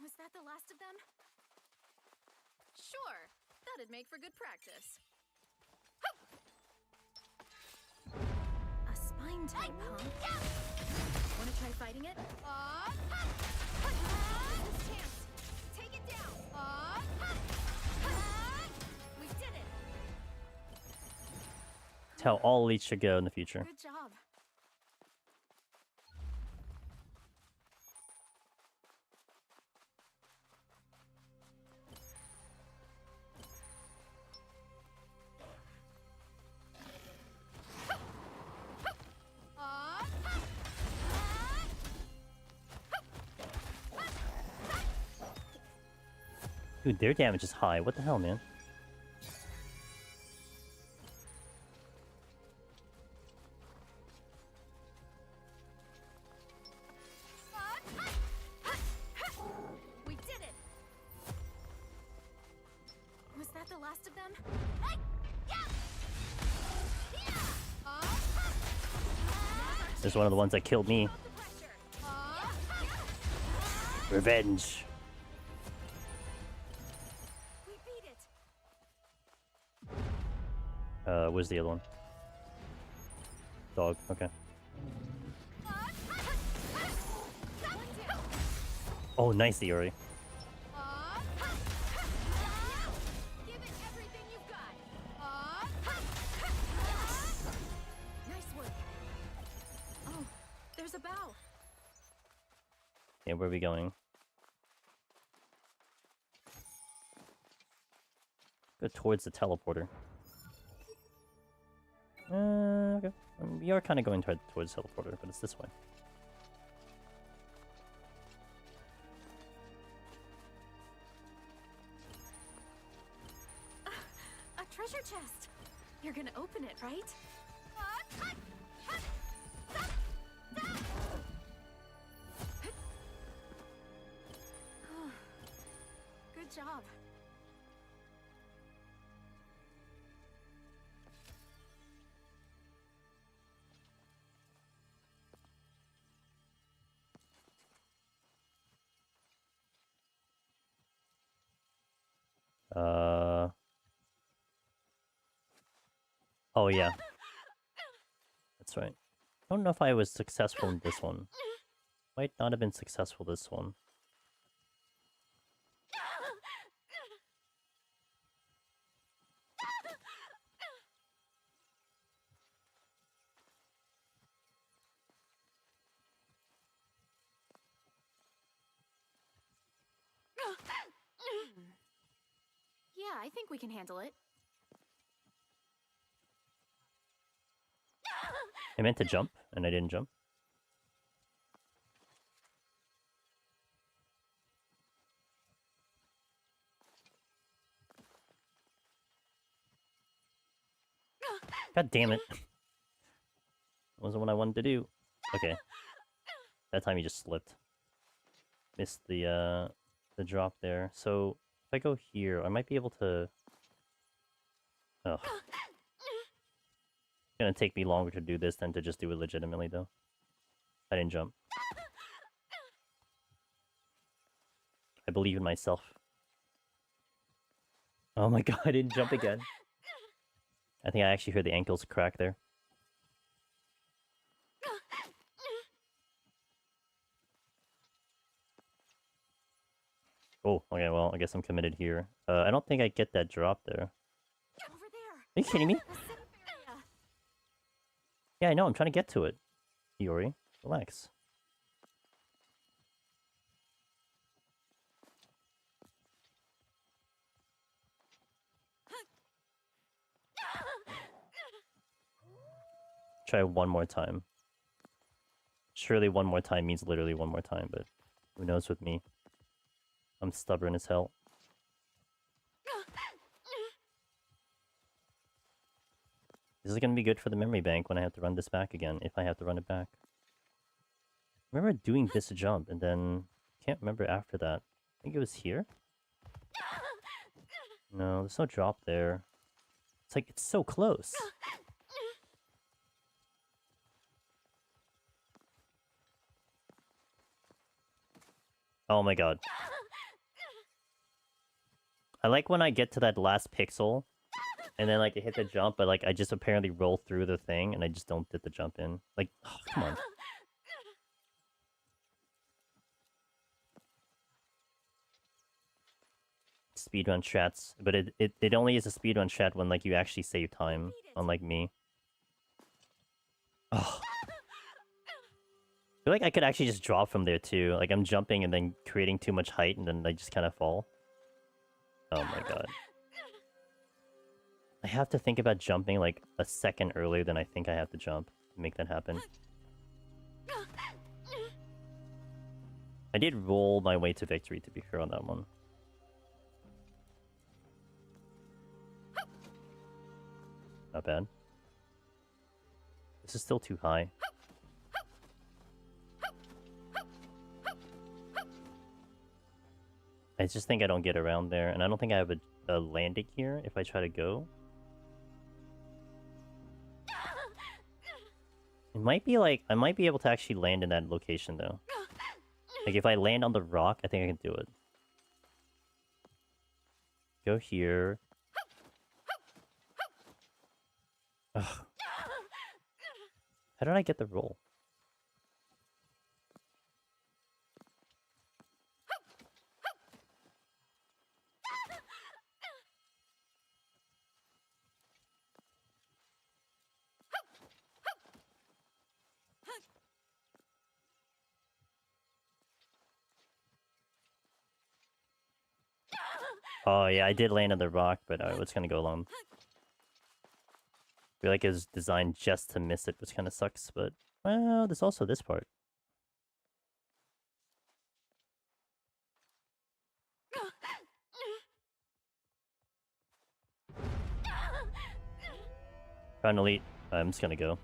Was that the last of them? Sure. That'd make for good practice. A spine type, huh? Wanna try fighting it? This chance. Take it down. We did it. That's how all elites should go in the future. Good job. Dude, their damage is high. What the hell, man? We did it. Was that the last of them? This is one of the ones that killed me. Revenge. We beat it. Where's the other one? Dog, okay. Oh, nice, Iori. Give it everything you've got. Nice work. Oh, there's a bow. Okay, where are we going? Go towards the teleporter. Okay. We are kind of going towards the teleporter, but it's this way. A treasure chest. You're gonna open it, right? Good job. Oh yeah. That's right. I don't know if I was successful in this one. Might not have been successful this one. Yeah, I think we can handle it. I meant to jump, and I didn't jump. God damn it. That wasn't what I wanted to do. Okay. That time you just slipped. Missed the drop there. So, if I go here, I might be able to... Oh. It's gonna take me longer to do this than to just do it legitimately, though. I didn't jump. I believe in myself. Oh my god, I didn't jump again. I think I actually heard the ankles crack there. Oh, okay, well, I guess I'm committed here. I don't think I get that drop there. Over there. Are you kidding me? The safe area. Yeah, I know, I'm trying to get to it. Iori, relax. Try one more time. Surely one more time means literally one more time, but who knows with me. I'm stubborn as hell. This is gonna be good for the memory bank when I have to run this back again, if I have to run it back. I remember doing this jump, and then... can't remember after that. I think it was here? No, there's no drop there. It's like, it's so close. Oh my god. I like when I get to that last pixel, and then like I hit the jump, but like I just apparently roll through the thing, and I just don't get the jump in. Like, oh, come on. Speedrun strats, but it only is a speedrun strat when like you actually save time, unlike me. Oh. I feel like I could actually just drop from there too. Like I'm jumping and then creating too much height, and then I just kind of fall. Oh my god. I have to think about jumping like a second earlier than I think I have to jump to make that happen. I did roll my way to victory, to be fair, on that one. Not bad. This is still too high. I just think I don't get around there, and I don't think I have a landing here if I try to go. It might be like, I might be able to actually land in that location though. Like if I land on the rock, I think I can do it. Go here. Ugh. How did I get the roll? Oh yeah, I did land on the rock, but I was gonna go alone. I feel like it was designed just to miss it, which kind of sucks, but... Well, there's also this part. Finally, I'm just gonna go.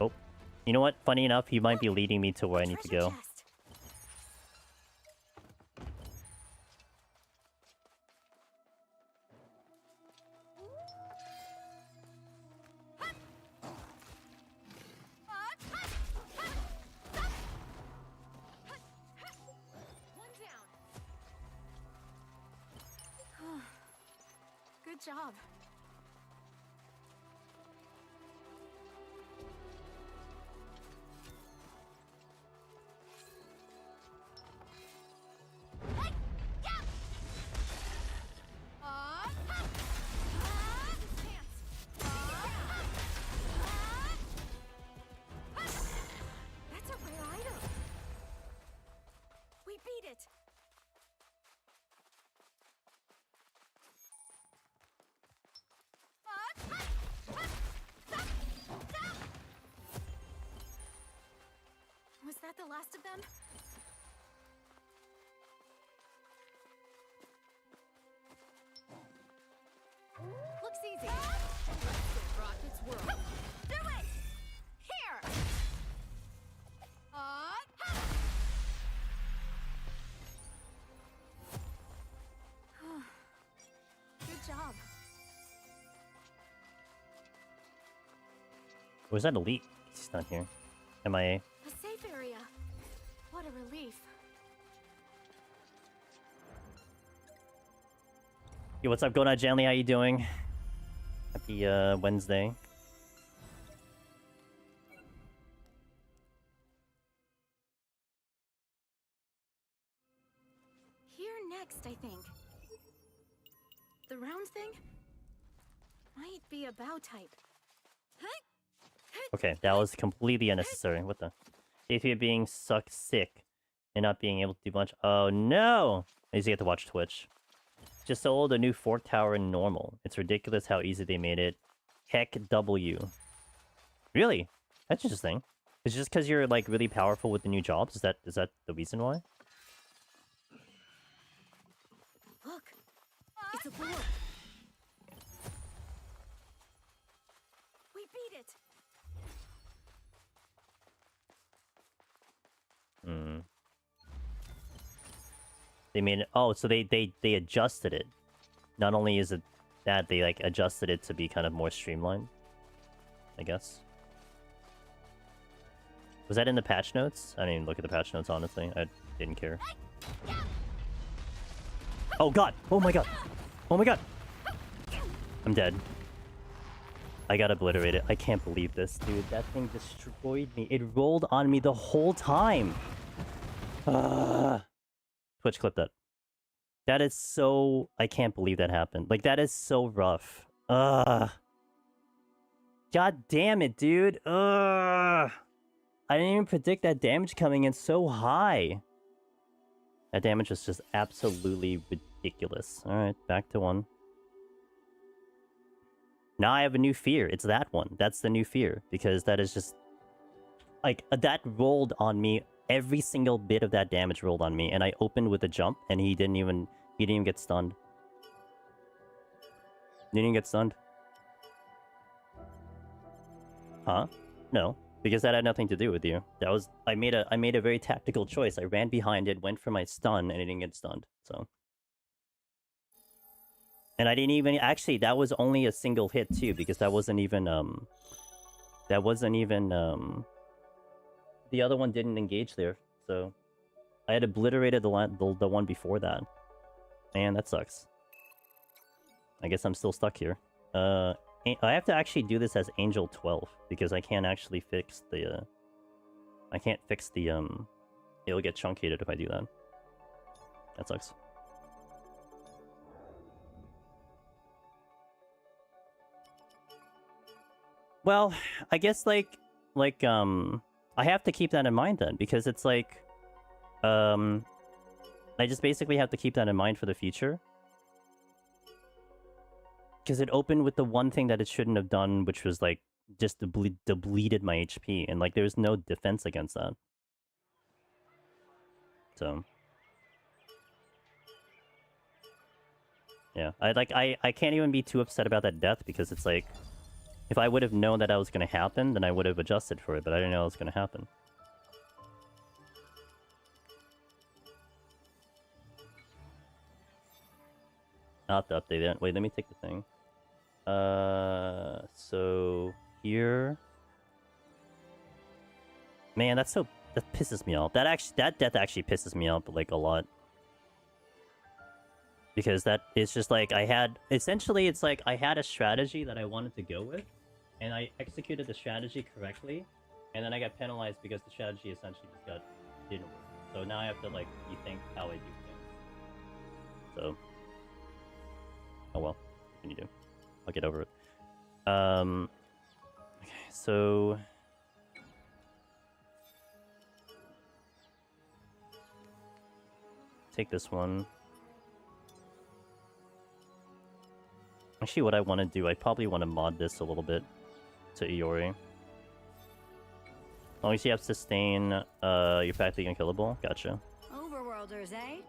Oh. You know what? Funny enough, he might be leading me to where I need to go. Chest. One down. Good job. That's a rare item. We beat it. Was that the last of them? Looks easy. Let's rock its world. Do it! Here! Good job. Was that elite? He's not here. MIA. A safe area. What a relief. Yo, what's up going on, Janley? How you doing? Happy Wednesday. Here next, I think. The round thing? Might be a bow type. Okay, that was completely unnecessary. What the? Safety of being sucked sick and not being able to do much. Oh no! I usually get to watch Twitch. Just sold a new fork tower in normal. It's ridiculous how easy they made it. Heck W. Really? That's interesting. It's just because you're like really powerful with the new jobs? Is that the reason why? Look, it's a board. We beat it. Hmm. They made it. Oh, so they adjusted it. Not only is it that, they like adjusted it to be kind of more streamlined, I guess. Was that in the patch notes? I didn't even look at the patch notes, honestly. I didn't care. Oh god! Oh my god! Oh my god! I'm dead. I got obliterated. I can't believe this, dude. That thing destroyed me. It rolled on me the whole time. Twitch clip that. That is so... I can't believe that happened. Like, that is so rough. God damn it, dude. I didn't even predict that damage coming in so high. That damage was just absolutely ridiculous. Alright, back to one. Now I have a new fear. It's that one. That's the new fear. Because that is just... Like, that rolled on me. Every single bit of that damage rolled on me. And I opened with a jump, and he didn't even get stunned. He didn't get stunned. Huh? No. Because that had nothing to do with you. That was... I made a very tactical choice. I ran behind it, went for my stun, and it didn't get stunned. So... And I didn't even... Actually, that was only a single hit, too, because that wasn't even, That wasn't even, The other one didn't engage there, so... I had obliterated the one before that. Man, that sucks. I guess I'm still stuck here. I have to actually do this as Angel 12, because I can't actually fix the, I can't fix the, It'll get truncated if I do that. That sucks. Well, I guess I have to keep that in mind then, because it's like, I just basically have to keep that in mind for the future. Because it opened with the one thing that it shouldn't have done, which was like just depleted my HP, and like there's no defense against that. So yeah, I can't even be too upset about that death, because it's like, if I would have known that was going to happen, then I would have adjusted for it, but I didn't know it was going to happen. I'll have to update it. Wait, let me take the thing. So here, man, that pisses me off. That death actually pisses me off like a lot, because that is just like essentially it's like I had a strategy that I wanted to go with, and I executed the strategy correctly, and then I got penalized because the strategy essentially just didn't work. So now I have to like rethink how I do things. So, oh well, what can you do? I'll get over it. Okay, so take this one. Actually, what I want to do, I probably want to mod this a little bit to Iori. As long as you have sustain, you're practically unkillable. Gotcha. Overworlders, eh?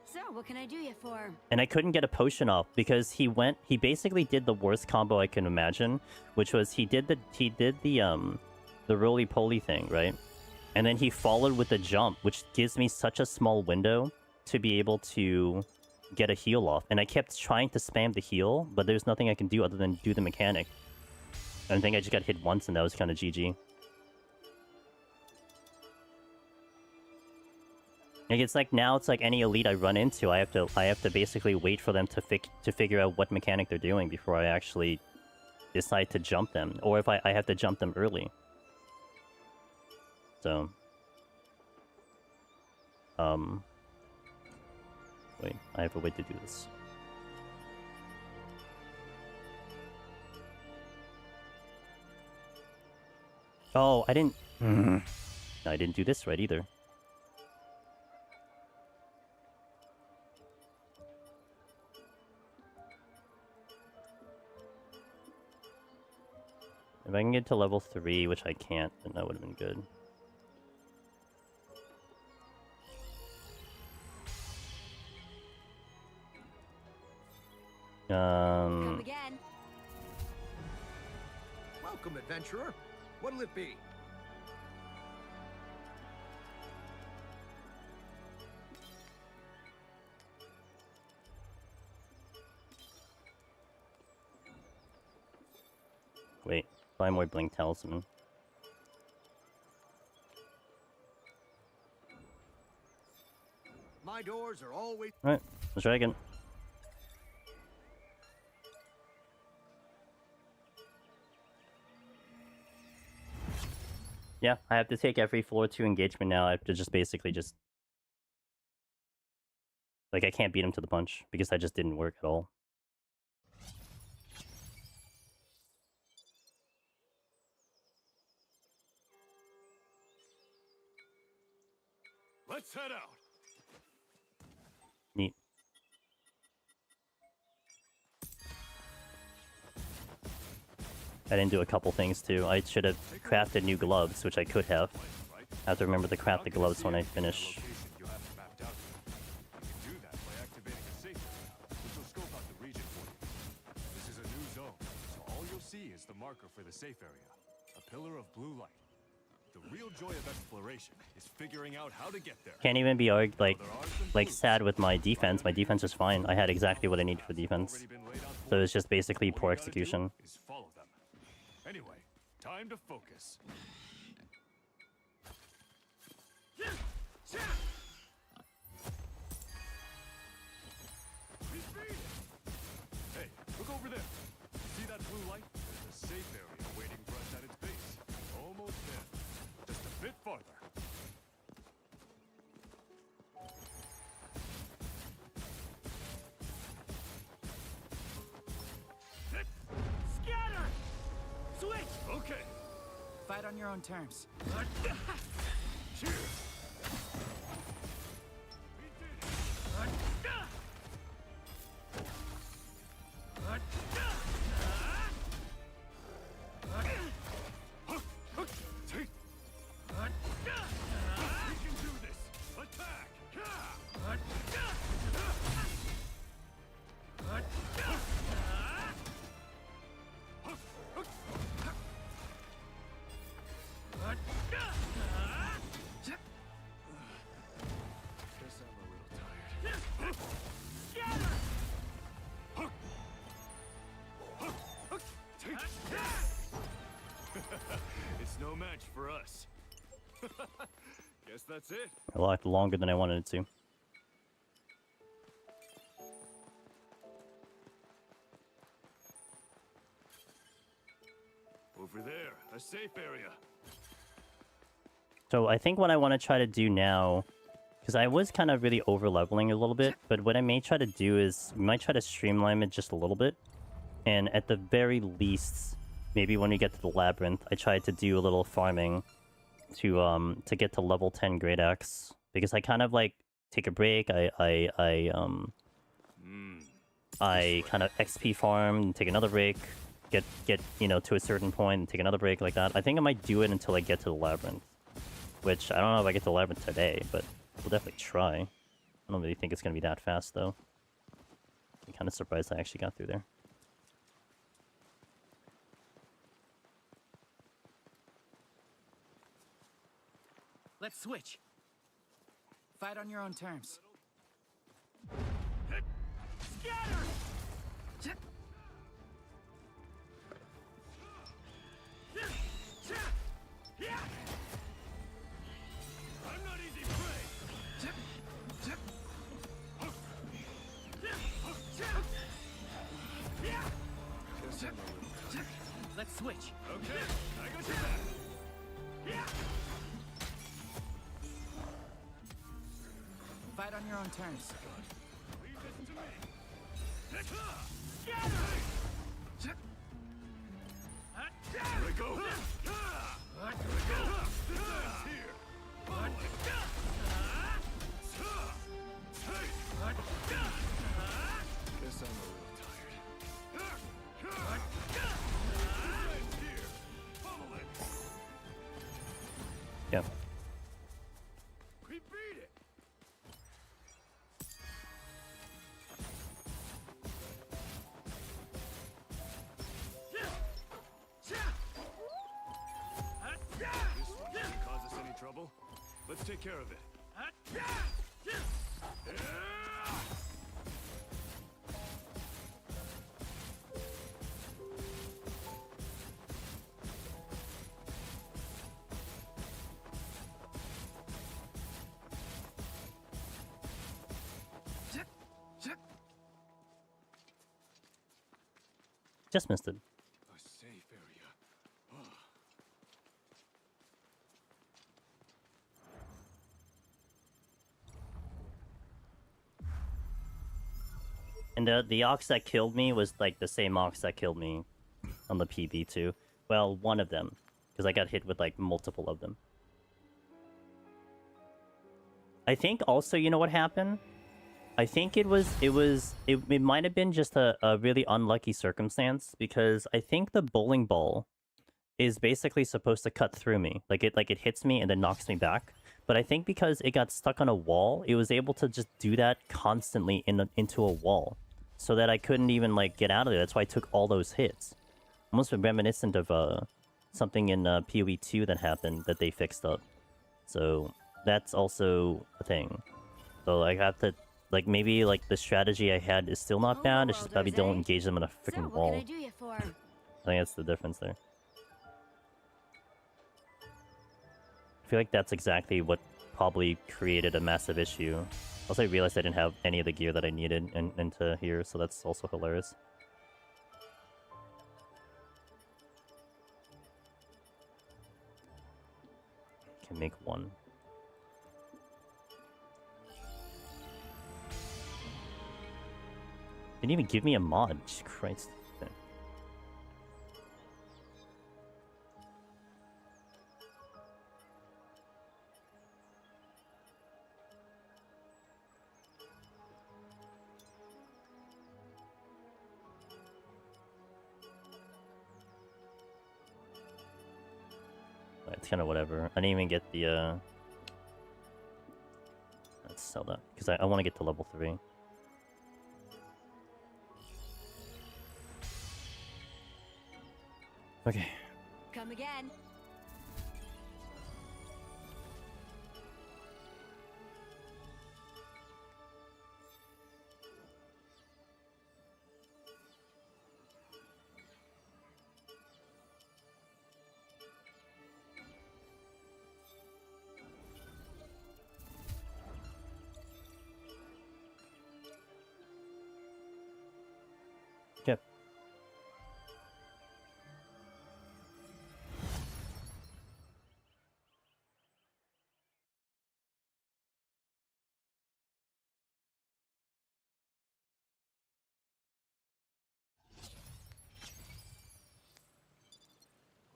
So, what can I do you for? And I couldn't get a potion off because he basically did the worst combo I can imagine, which was he did the roly-poly thing, right? And then he followed with a jump, which gives me such a small window to be able to get a heal off. And I kept trying to spam the heal, but there's nothing I can do other than do the mechanic. And I think I just got hit once, and that was kind of GG. Like, it's like now it's like any elite I run into, I have to basically wait for them to figure out what mechanic they're doing before I actually decide to jump them, or if I have to jump them early. So, wait, I have a way to do this. Oh, I didn't. No, I didn't do this right either. If I can get to level 3, which I can't, then that would have been good. Come again. Welcome, adventurer. What'll it be? Wait, buy more Blink Talisman. My doors are always... Alright, let's try again. Yeah, I have to take every floor 2 engagement now. I have to just basically just... Like, I can't beat him to the punch, because that just didn't work at all. Let's head out. Neat. I didn't do a couple things too. I should have crafted new gloves, which I could have. I have to remember to craft the gloves when I finish. This is a new zone, so all you'll see is the marker for the safe area, a pillar of blue light. The real joy of exploration is figuring out how to get there. Can't even be like sad with my defense. My defense is fine. I had exactly what I needed for defense. So it's just basically poor execution. Follow them. Anyway, time to focus. Hey, look over there. See that blue light? There's a safe area waiting for us at its base. Almost there. Just a bit farther. Scatter! Switch! on your own terms. We can do this! Attack! Guess I'm a little tired. It's no match for us. Guess that's it. A lot longer than I wanted it to. Over there, a safe area. So I think what I want to try to do now, because I was kind of really over leveling a little bit, but what I may try to do is we might try to streamline it just a little bit, and at the very least, maybe when we get to the labyrinth, I tried to do a little farming to get to level 10 Great Axe, because I kind of like take a break. I kind of XP farm and take another break, get you know to a certain point and take another break like that. I think I might do it until I get to the labyrinth. Which, I don't know if I get to the labyrinth today, but we'll definitely try. I don't really think it's going to be that fast, though. I'm kind of surprised I actually got through there. Let's switch. Fight on your own terms. I'm not easy prey. Guess I'm a little tired. Let's switch. Okay, I got your back. Fight on your own terms. Leave this to me. Here I go. Here I go. This ends here. Follow it. Guess I'm a little tired. This ends here. Follow it. Yeah. We beat it. This one didn't cause us any trouble. Let's take care of it. Just missed it. A safe area. And the ox that killed me was like the same ox that killed me on the PB too. Well, one of them, because I got hit with like multiple of them. I think also, you know what happened? I think it might have been just a really unlucky circumstance, because I think the bowling ball is basically supposed to cut through me. Like it hits me and then knocks me back. But I think because it got stuck on a wall, it was able to just do that constantly into a wall. So that I couldn't even like get out of there. That's why I took all those hits. Almost reminiscent of something in PoE 2 that happened that they fixed up. So that's also a thing. So I have to like maybe like the strategy I had is still not bad. It's just probably don't engage them in a freaking wall. What can I do you for? I think that's the difference there. I feel like that's exactly what probably created a massive issue. Also, I realized I didn't have any of the gear that I needed into here, so that's also hilarious. Can make one. Didn't even give me a mod. Jesus Christ. Okay. It's kind of whatever. I didn't even get the, Let's sell that, because I want to get to level 3. Okay. Come again. Yep.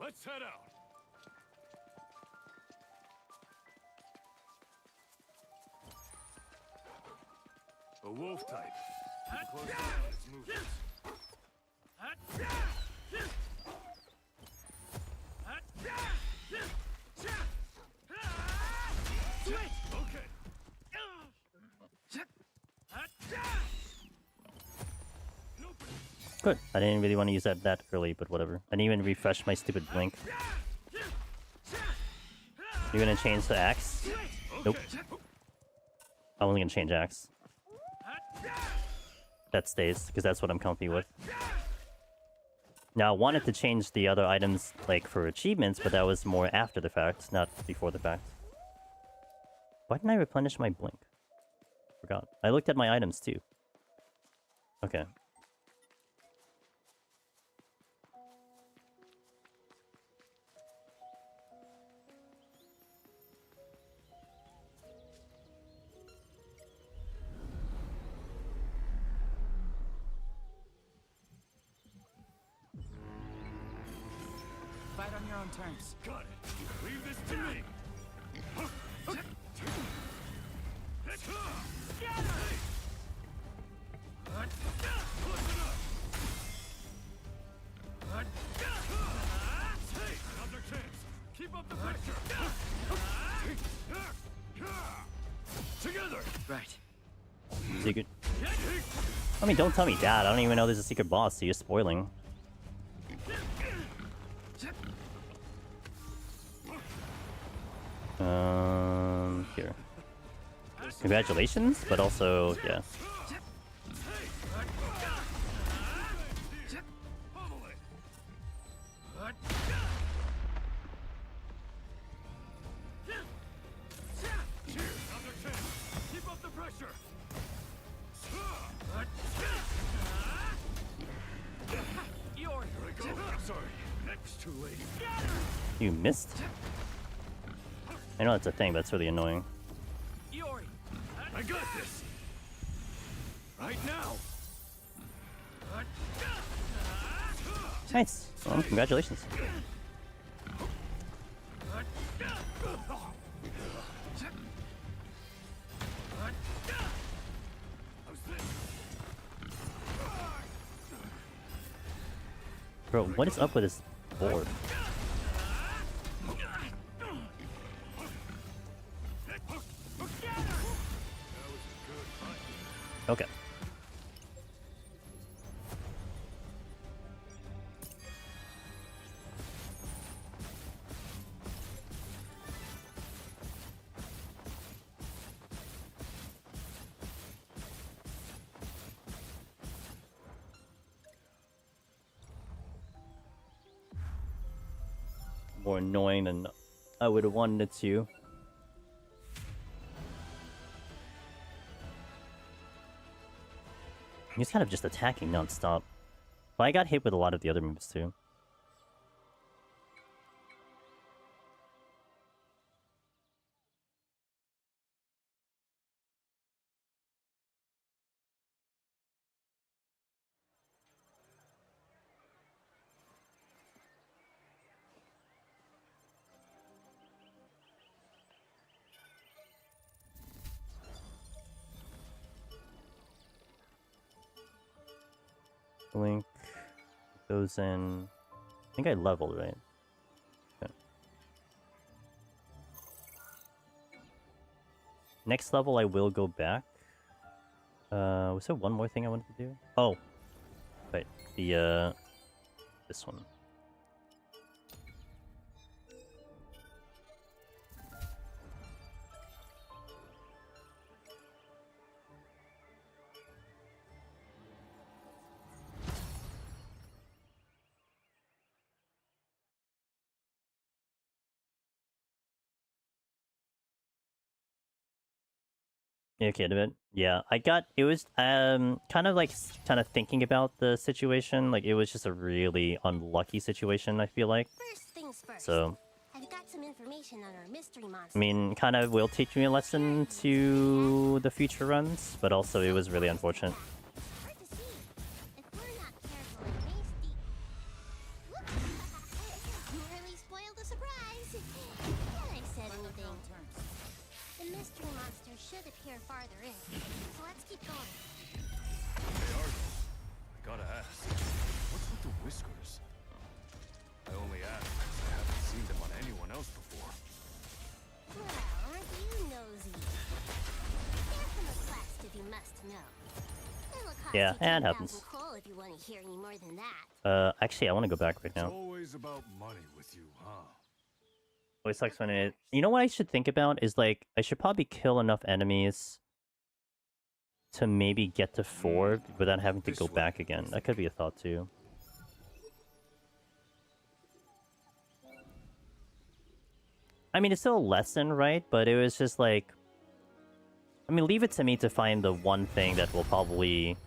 Let's head out. A wolf type. Keep close eye on its movements. Okay. Good. I didn't really want to use that early, but whatever. I didn't even refresh my stupid blink. You're gonna change the axe? Nope. I'm only gonna change axe. That stays, because that's what I'm comfy with. Now, I wanted to change the other items, like, for achievements, but that was more after the fact, not before the fact. Why didn't I replenish my blink? Forgot. I looked at my items, too. Okay. Fight on your own terms. Got it. Leave this to me. Hey, another chance. Keep up the pressure. Together. Right. Secret. I mean, don't tell me that. I don't even know there's a secret boss, so you're spoiling. Here. Congratulations, but also, yeah. Keep up the pressure. Here we go. Sorry. Next too late. You missed? I know that's a thing, but it's really annoying. Iori. I got this. Right now. Nice. Well, congratulations. Bro, what is up with this board? Okay. More annoying than I would have wanted it to. He's kind of just attacking non-stop. But I got hit with a lot of the other moves too. Link goes in. I think I leveled, right? Okay. Next level, I will go back. Was there one more thing I wanted to do? Oh, wait, the this one. Okay, a bit. Yeah, I got it was kind of like kind of thinking about the situation. Like it was just a really unlucky situation. I feel like. First things first. So I've got some information on our mystery monster. I mean, kind of will teach me a lesson to the future runs, but also it was really unfortunate. Hard to see. If we're not careful and hasty... Whoops! You really spoiled the surprise. Had I said anything? The mystery monster should appear farther in. So let's keep going. Hey, Argo. I gotta ask. What's with the whiskers? I only ask because I haven't seen them on anyone else before. Well, aren't you nosy? They're from a quest, if you must know. It'll cost Yeah, you it 10,000 happens. coal if you want to hear any more than that. Actually, I want to go back right It's now. always about money with you, huh? Always sucks when it. You know what I should think about is like I should probably kill enough enemies to maybe get to 4 without having to go back again. That could be a thought too. I mean, it's still a lesson, right? But it was just like, I mean, leave it to me to find the one thing that will probably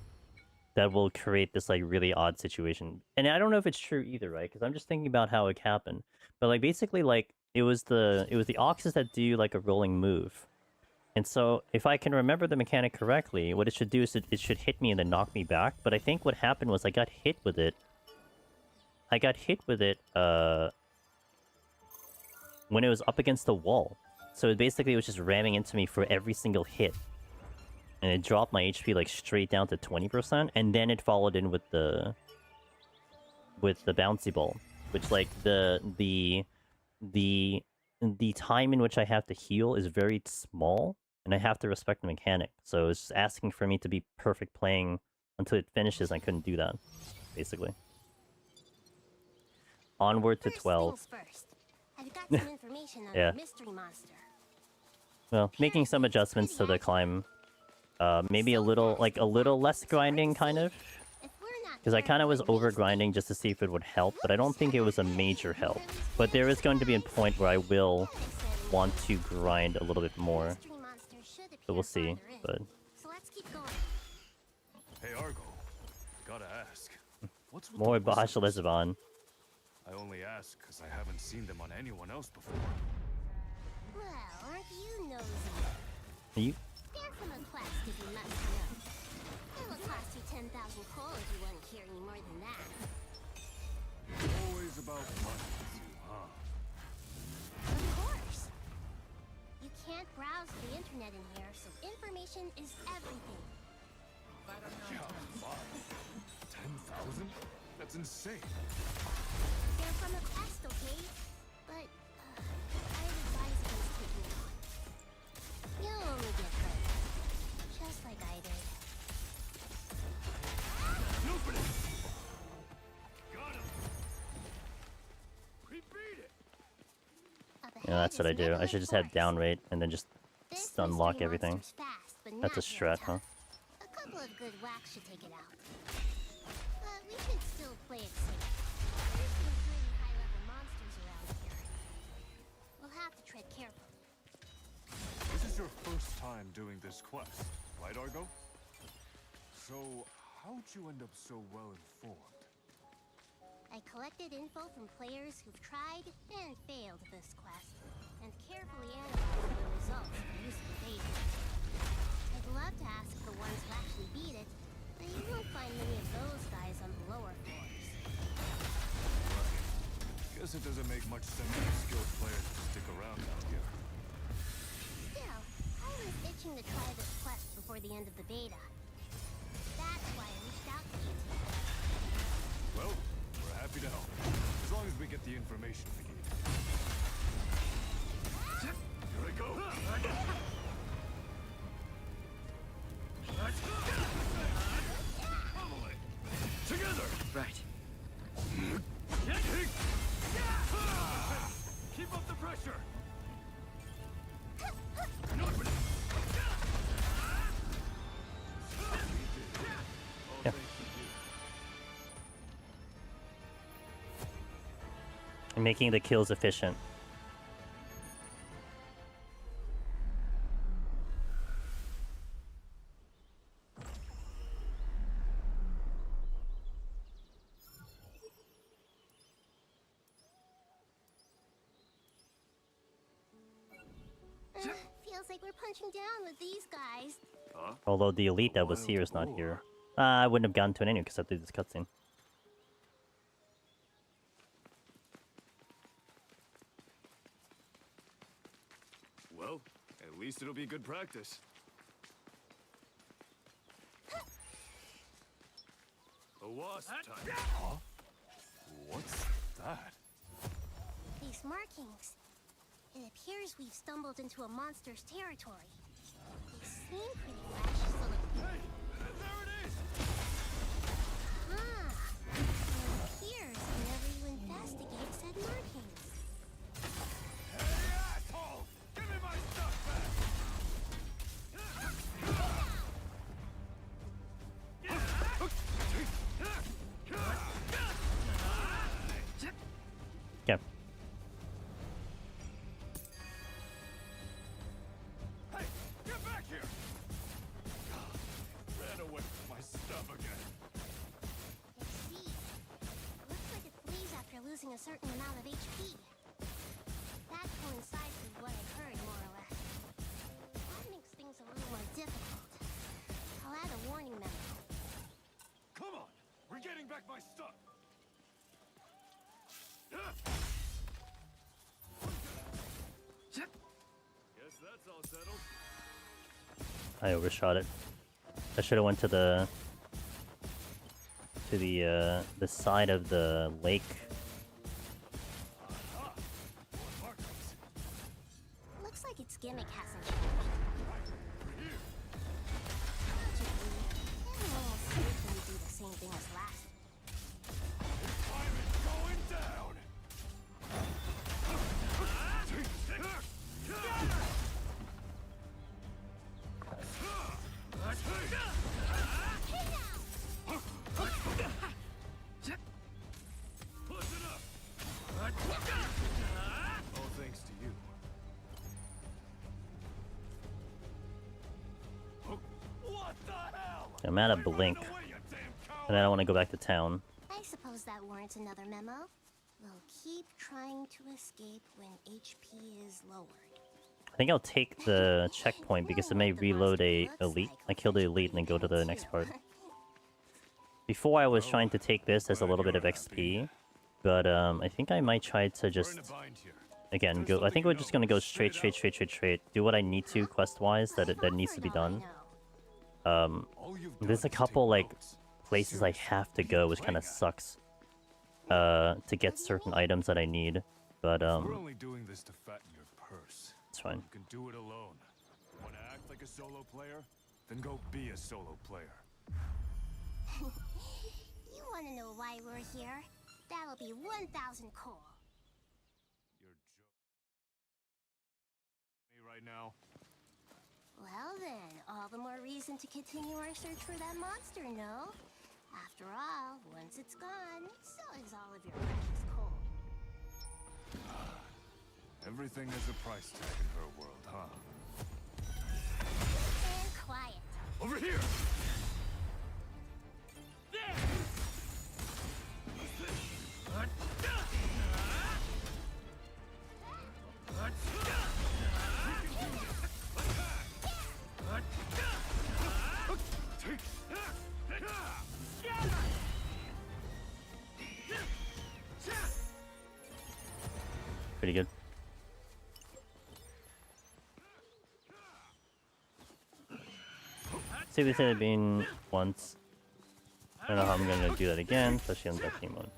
that will create this like really odd situation. And I don't know if it's true either, right? Because I'm just thinking about how it happened. But like basically, like it was the oxes that do like a rolling move. And so if I can remember the mechanic correctly, what it should do is it should hit me and then knock me back. But I think what happened was I got hit with it. When it was up against the wall. So it basically was just ramming into me for every single hit. And it dropped my HP like straight down to 20%, and then it followed in with the bouncy ball, which like the time in which I have to heal is very small, and I have to respect the mechanic. So it's just asking for me to be perfect playing until it finishes. I couldn't do that, basically. Onward to 12. First things first. I've got some information on Yeah. the mystery monster. Well, making some adjustments to the climb. Maybe a little less grinding, kind of. If we're not Because I kind of was careful and over hasty, grinding just to see if it would help, but I don't think it was a major help. But there is going to be a point where I will want to grind a little bit more. mystery monster should So we'll appear see. farther in. But So let's keep going. Hey, Argo. Gotta ask. What's with more the Bosch whiskers? Lisbon. I only ask because I haven't seen them on anyone else before. Well, aren't you nosy? You They're from a quest, if you must know. It'll cost you 10,000 coal if you want to hear any more than that. Always about money with you, huh? Of course. You can't browse the internet in here, so information is everything. Yeah, fine. 10,000? That's insane. They're from a quest, okay? But I advise against taking it on. You'll only get hurt. Just like I did. Got him. We beat it. Up Yeah, that's ahead what I is do. I Nebula should just have Forest. down rate and then just This unlock mystery everything. monster's fast, but That's a not very strat, huh? tough. A couple of good whacks should take it out. But we should still play it safe. There's some pretty high-level monsters around here. We'll have to tread carefully. This is your first time doing this quest, right, Argo? So, how'd you end up so well informed? I collected info from players who've tried and failed this quest, and carefully analyzed the results to use the data. I'd love to ask the ones who actually beat it, but you won't find many of those guys on the lower floors. Guess it doesn't make much sense for skilled players to stick around out here. Still, I was itching to try this quest before the end of the beta. That's why I reached out to you two. Well, we're happy to help. As long as we get the information we need. Here I go. pressure. Yeah. And making the kills efficient. Feels like we're punching down with these guys. Although the elite that was here is not here. I wouldn't have gotten to it anyway because I did this cutscene. Well, at least it'll be good practice. A wasp time. Huh? What's that? These markings. It appears we've stumbled into a monster's territory. They seem pretty fresh, so Hey, there it is! it appears whenever you investigate said markings. Hey, asshole! Give me my stuff back! Okay. Hey, get back here! Ran away with my stuff again. Let's see. Looks like it flees after losing a certain amount of HP. That coincides with what I've heard, more or less. That makes things a little more difficult. I'll add a warning memo. Come on! We're getting back my stuff! Guess that's all settled. I overshot it. I should have went to the side of the lake. Aha! More markings. Looks like its gimmick hasn't changed. Over here. It'll almost certainly do the same thing as last. Time is going down. Close enough. All thanks to you. What the hell? I'm at a blink, Away, you damn coward! and I don't want to go back to town. I suppose that warrants another memo. We'll keep trying to escape when HP is lowered. I think I'll take the checkpoint because it may reload a elite. I kill the elite and then go to the next part. Before I was trying to take this as a little bit of XP, but I think I might try to We're just in a bind here. again go. I think we're just gonna go straight. Do what I need to quest-wise that needs to be done. All you've There's done a is couple take like notes. places I have to go, which kind of sucks. To get certain items that I need, but We're only doing this to fatten your purse. it's fine. You can do it alone. Want to act like a solo player? Then go be a solo player. You want to know why we're here? That'll be 1,000 coal. You're joking me right now. Well then, all the more reason to continue our search for that monster, no? After all, once it's gone, so is all of your precious coal. Everything has a price tag in her world, huh? And quiet. Over here! Pretty good. See, we said it being once. I don't know how I'm gonna do that again, especially on that team mode.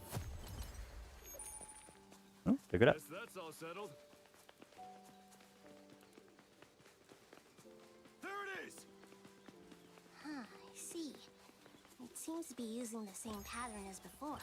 Pick it up. Guess that's all settled. There it is! Huh, I see. It seems to be using the same pattern as before.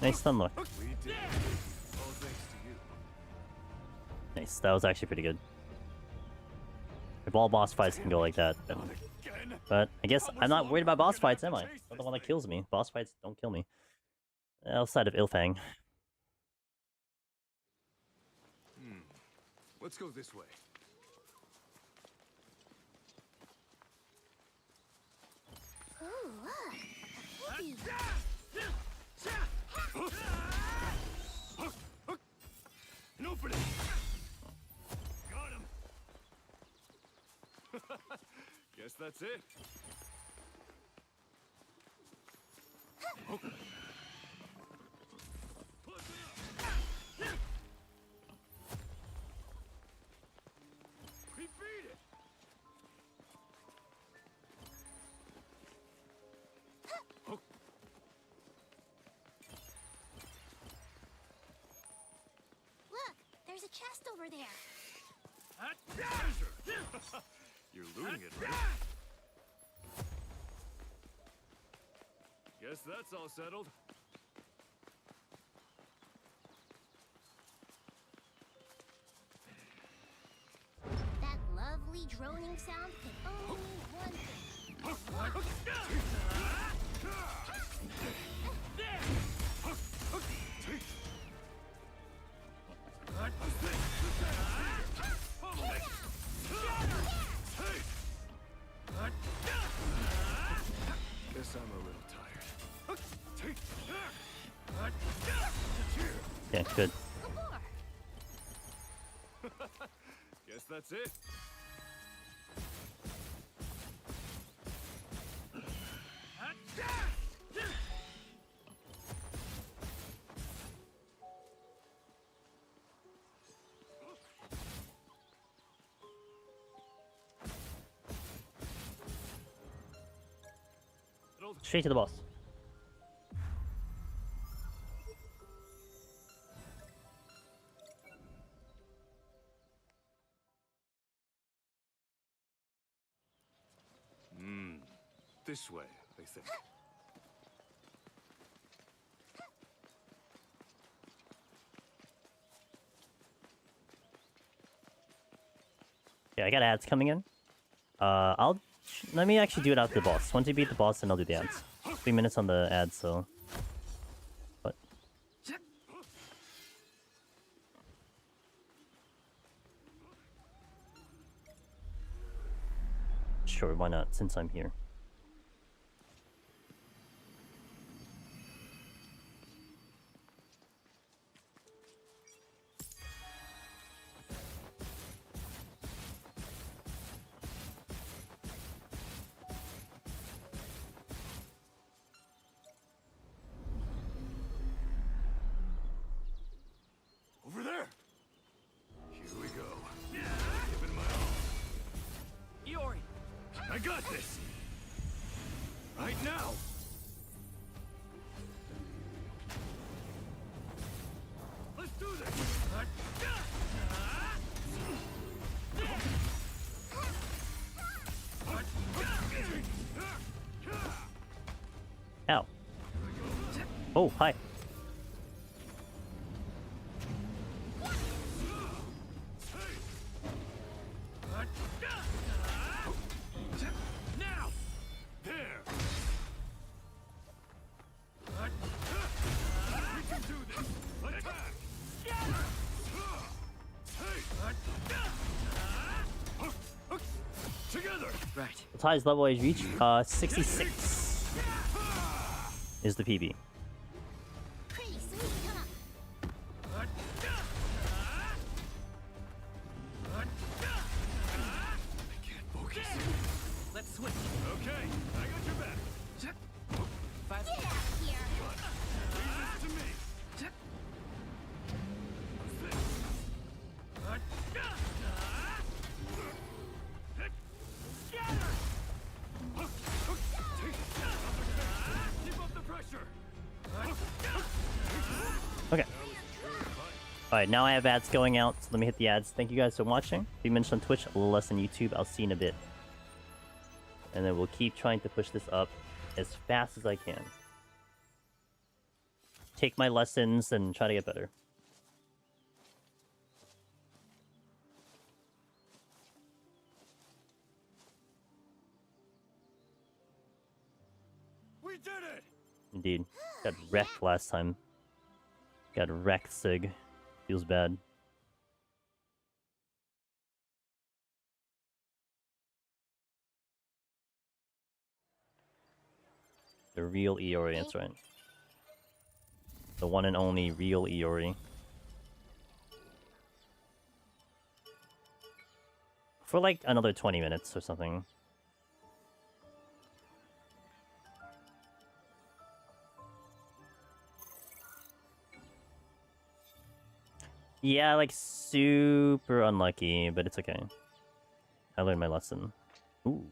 Nice stun lock. We did it. All thanks to you. Nice. That was actually pretty good. If all boss fights can go like that, then... Again? But I guess I'm not worried about boss fights, am I? I'm the one that kills me. Boss fights don't kill me. Outside of Ilfang. Let's go this way. Ooh, look. A hippie. An opening. Got him. Guess that's it. We beat it. Look, there's a chest over there. Treasure. You're looting it, right? Guess that's all settled. That lovely droning sound can only mean one thing. Guess I'm a little tired. Yeah, good. Guess that's it. Straight to the boss. This way, I think. Yeah, I got ads coming in. Let me actually do it after the boss. Once you beat the boss, then I'll do the ads. 3 minutes on the ads, so... But... Sure, why not, since I'm here. Over there! Here we go. Give it my all. Iori! I got this! Right now! Let's do this! Ow. Oh, hi. Now! There! We can do this! Attack! Together! Right. The highest level I've reached, 66 is the PB. Pretty sweet, huh? I can't focus. Let's switch. Okay, I got your back. Five. Get out here! Leave this to me. Keep up the pressure. Okay. Alright, now I have ads going out, so let me hit the ads. Thank you guys for watching. Be mentioned on Twitch, a little less on YouTube. I'll see you in a bit. And then we'll keep trying to push this up as fast as I can. take my lessons and try to get better. We did it! Indeed. Got wrecked last time. Got wrecked, Sig. Feels bad. The real Iori, that's right. The one and only real Iori. For like another 20 minutes or something. Yeah, like super unlucky, but it's okay. I learned my lesson. Ooh.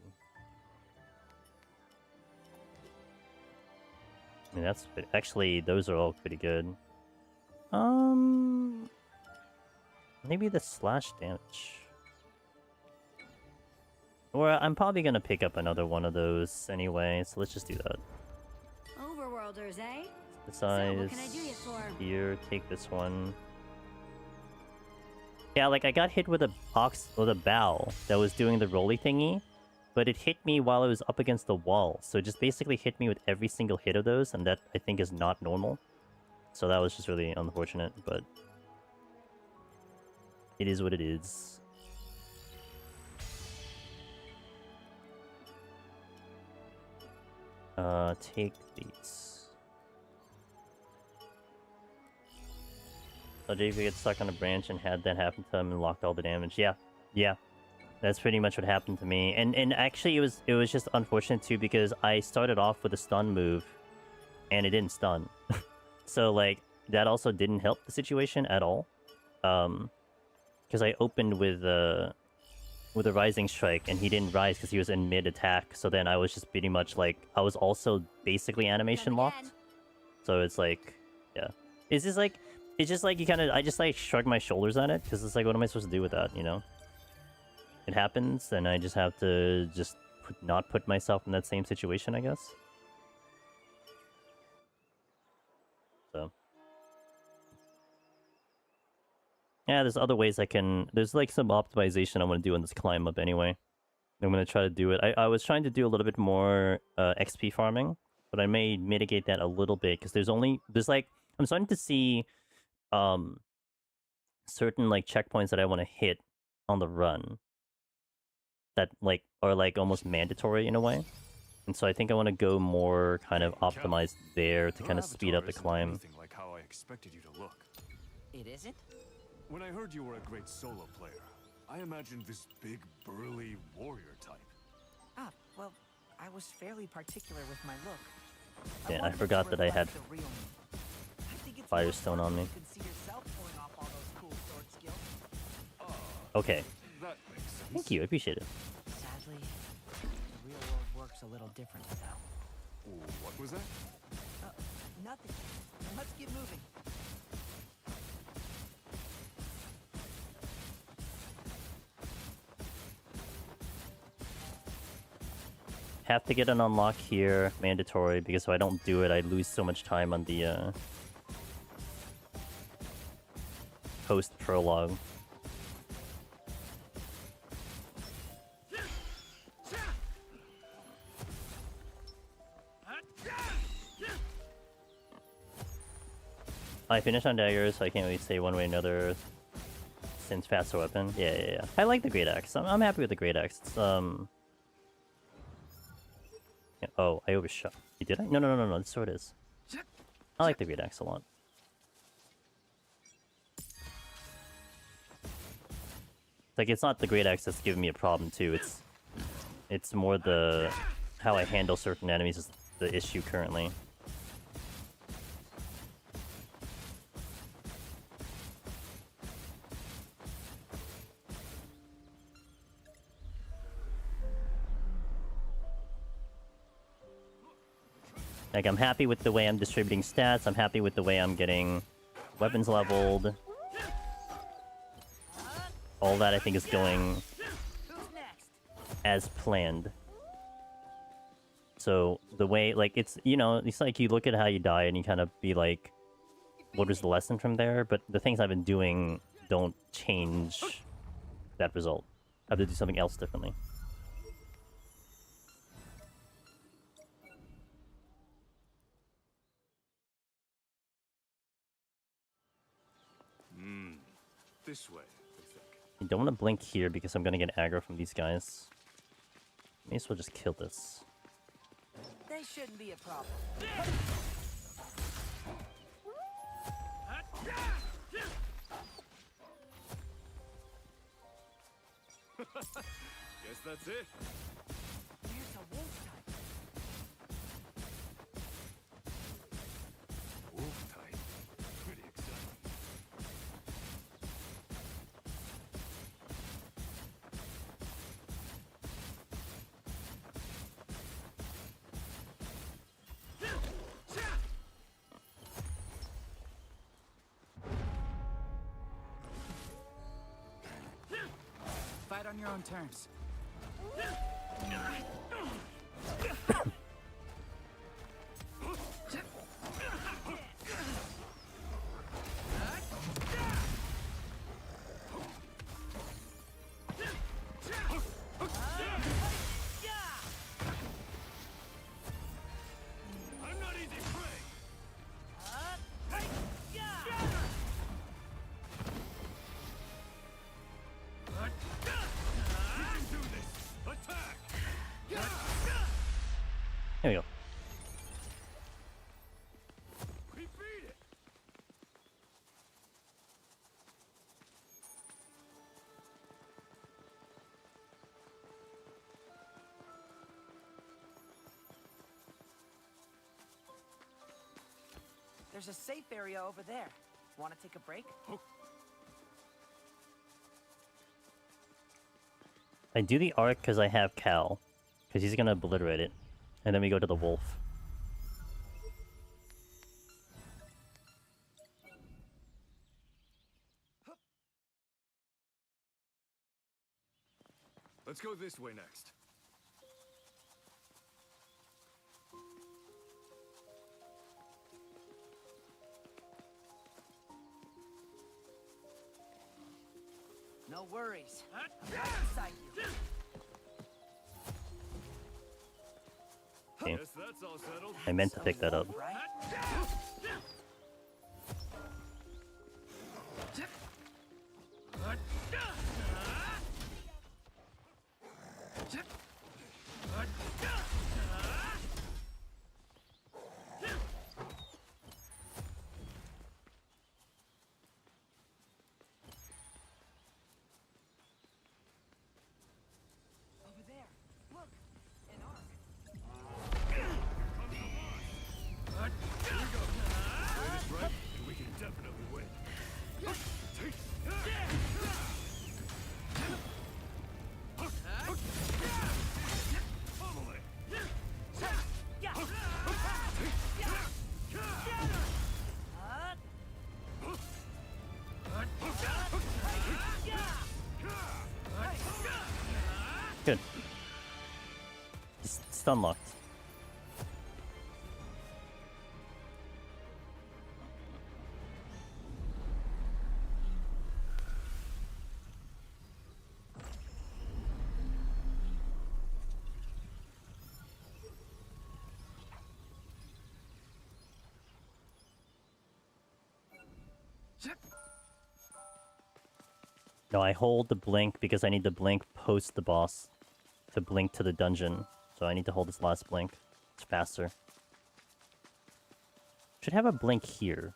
I mean, that's actually, those are all pretty good. Maybe the slash damage. Or I'm probably gonna pick up another one of those anyway, so let's just do that. Overworlders, eh? The So, size what can I do you for? here, take this one. Yeah, like I got hit with a box with a bow that was doing the rolly thingy, but it hit me while I was up against the wall. So it just basically hit me with every single hit of those, and that I think is not normal. So that was just really unfortunate, but it is what it is. Take these. So JV gets stuck on a branch and had that happen to him and locked all the damage. Yeah, yeah. That's pretty much what happened to me. And actually it was just unfortunate too because I started off with a stun move and it didn't stun. So like that also didn't help the situation at all. Because I opened with a rising strike and he didn't rise because he was in mid attack. So then I was just pretty much like I was also basically animation locked. So it's like, yeah. It's just like you kind of I just like shrug my shoulders at it because it's like what am I supposed to do with that, you know? It happens, and I just have to just not put myself in that same situation, I guess. So. Yeah, there's other ways I can... There's like some optimization I want to do on this climb up anyway. I'm going to try to do it. I was trying to do a little bit more XP farming, but I may mitigate that a little bit, because there's like... I'm starting to see certain like checkpoints that I want to hit on the run. That like are like almost mandatory in a way, and so I think I want to go more kind of optimized there to kind of speed up the climb. Like how I expected you to look. It isn't? When I heard you were a great solo player, I imagined this big, burly warrior type. Ah, well, I was fairly particular with my look. Yeah, I wanted forgot to that I had reflect the real me. I think it's Firestone more on fun me. if you can see yourself pulling off all those cool sword skills. Okay, That makes sense. thank you, I appreciate it. Sadly, the real world works a little different now. What was that? Nothing. Let's get moving. Have to get an unlock here, mandatory, because if I don't do it, I lose so much time on the post prologue. I finished on daggers, so I can't really say one way or another since faster weapon. Yeah. I like the great axe. I'm happy with the great axe. It's, yeah, oh, I overshot. Did I? No. The sword is. I like the great axe a lot. Like, it's not the great axe that's giving me a problem too. It's more the how I handle certain enemies is the issue currently. Like, I'm happy with the way I'm distributing stats. I'm happy with the way I'm getting weapons leveled. All that I think is going as planned. So the way, like, it's, you know, it's like you look at how you die and you kind of be like, what was the lesson from there, but the things I've been doing don't change that result. I have to do something else differently. This way, I think. I don't want to blink here because I'm gonna get aggro from these guys. May as well just kill this. They shouldn't be a problem. Guess that's it. There's a wolf type. Wolf type. Pretty exciting. Fight on your own terms. I'm not easy prey. You can do this. Attack. There we go. We beat it. There's a safe area over there. Want to take a break? I do the arc because I have Cal, because he's gonna obliterate it, and then we go to the wolf. Let's go this way next. No worries. I'm right beside you. Okay. Guess that's all settled. I meant to pick that up. Right? Over there. Look, an arc. Play this right, and we can definitely win. Pummel it. Good. It's stun locked. No, I hold the blink because I need to blink post the boss to blink to the dungeon. So I need to hold this last blink. It's faster. Should have a blink here.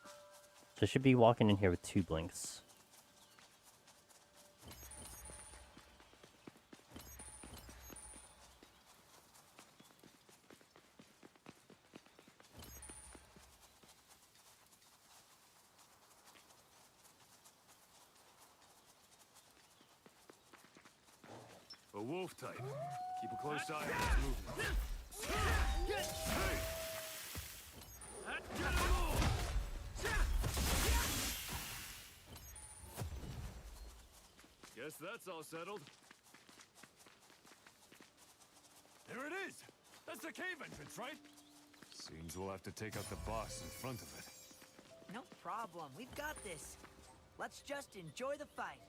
So I should be walking in here with 2 blinks. A wolf type. Keep a close eye on its movement. Hey! Guess that's all settled. There it is! That's the cave entrance, right? Seems we'll have to take out the boss in front of it. No problem. We've got this. Let's just enjoy the fight.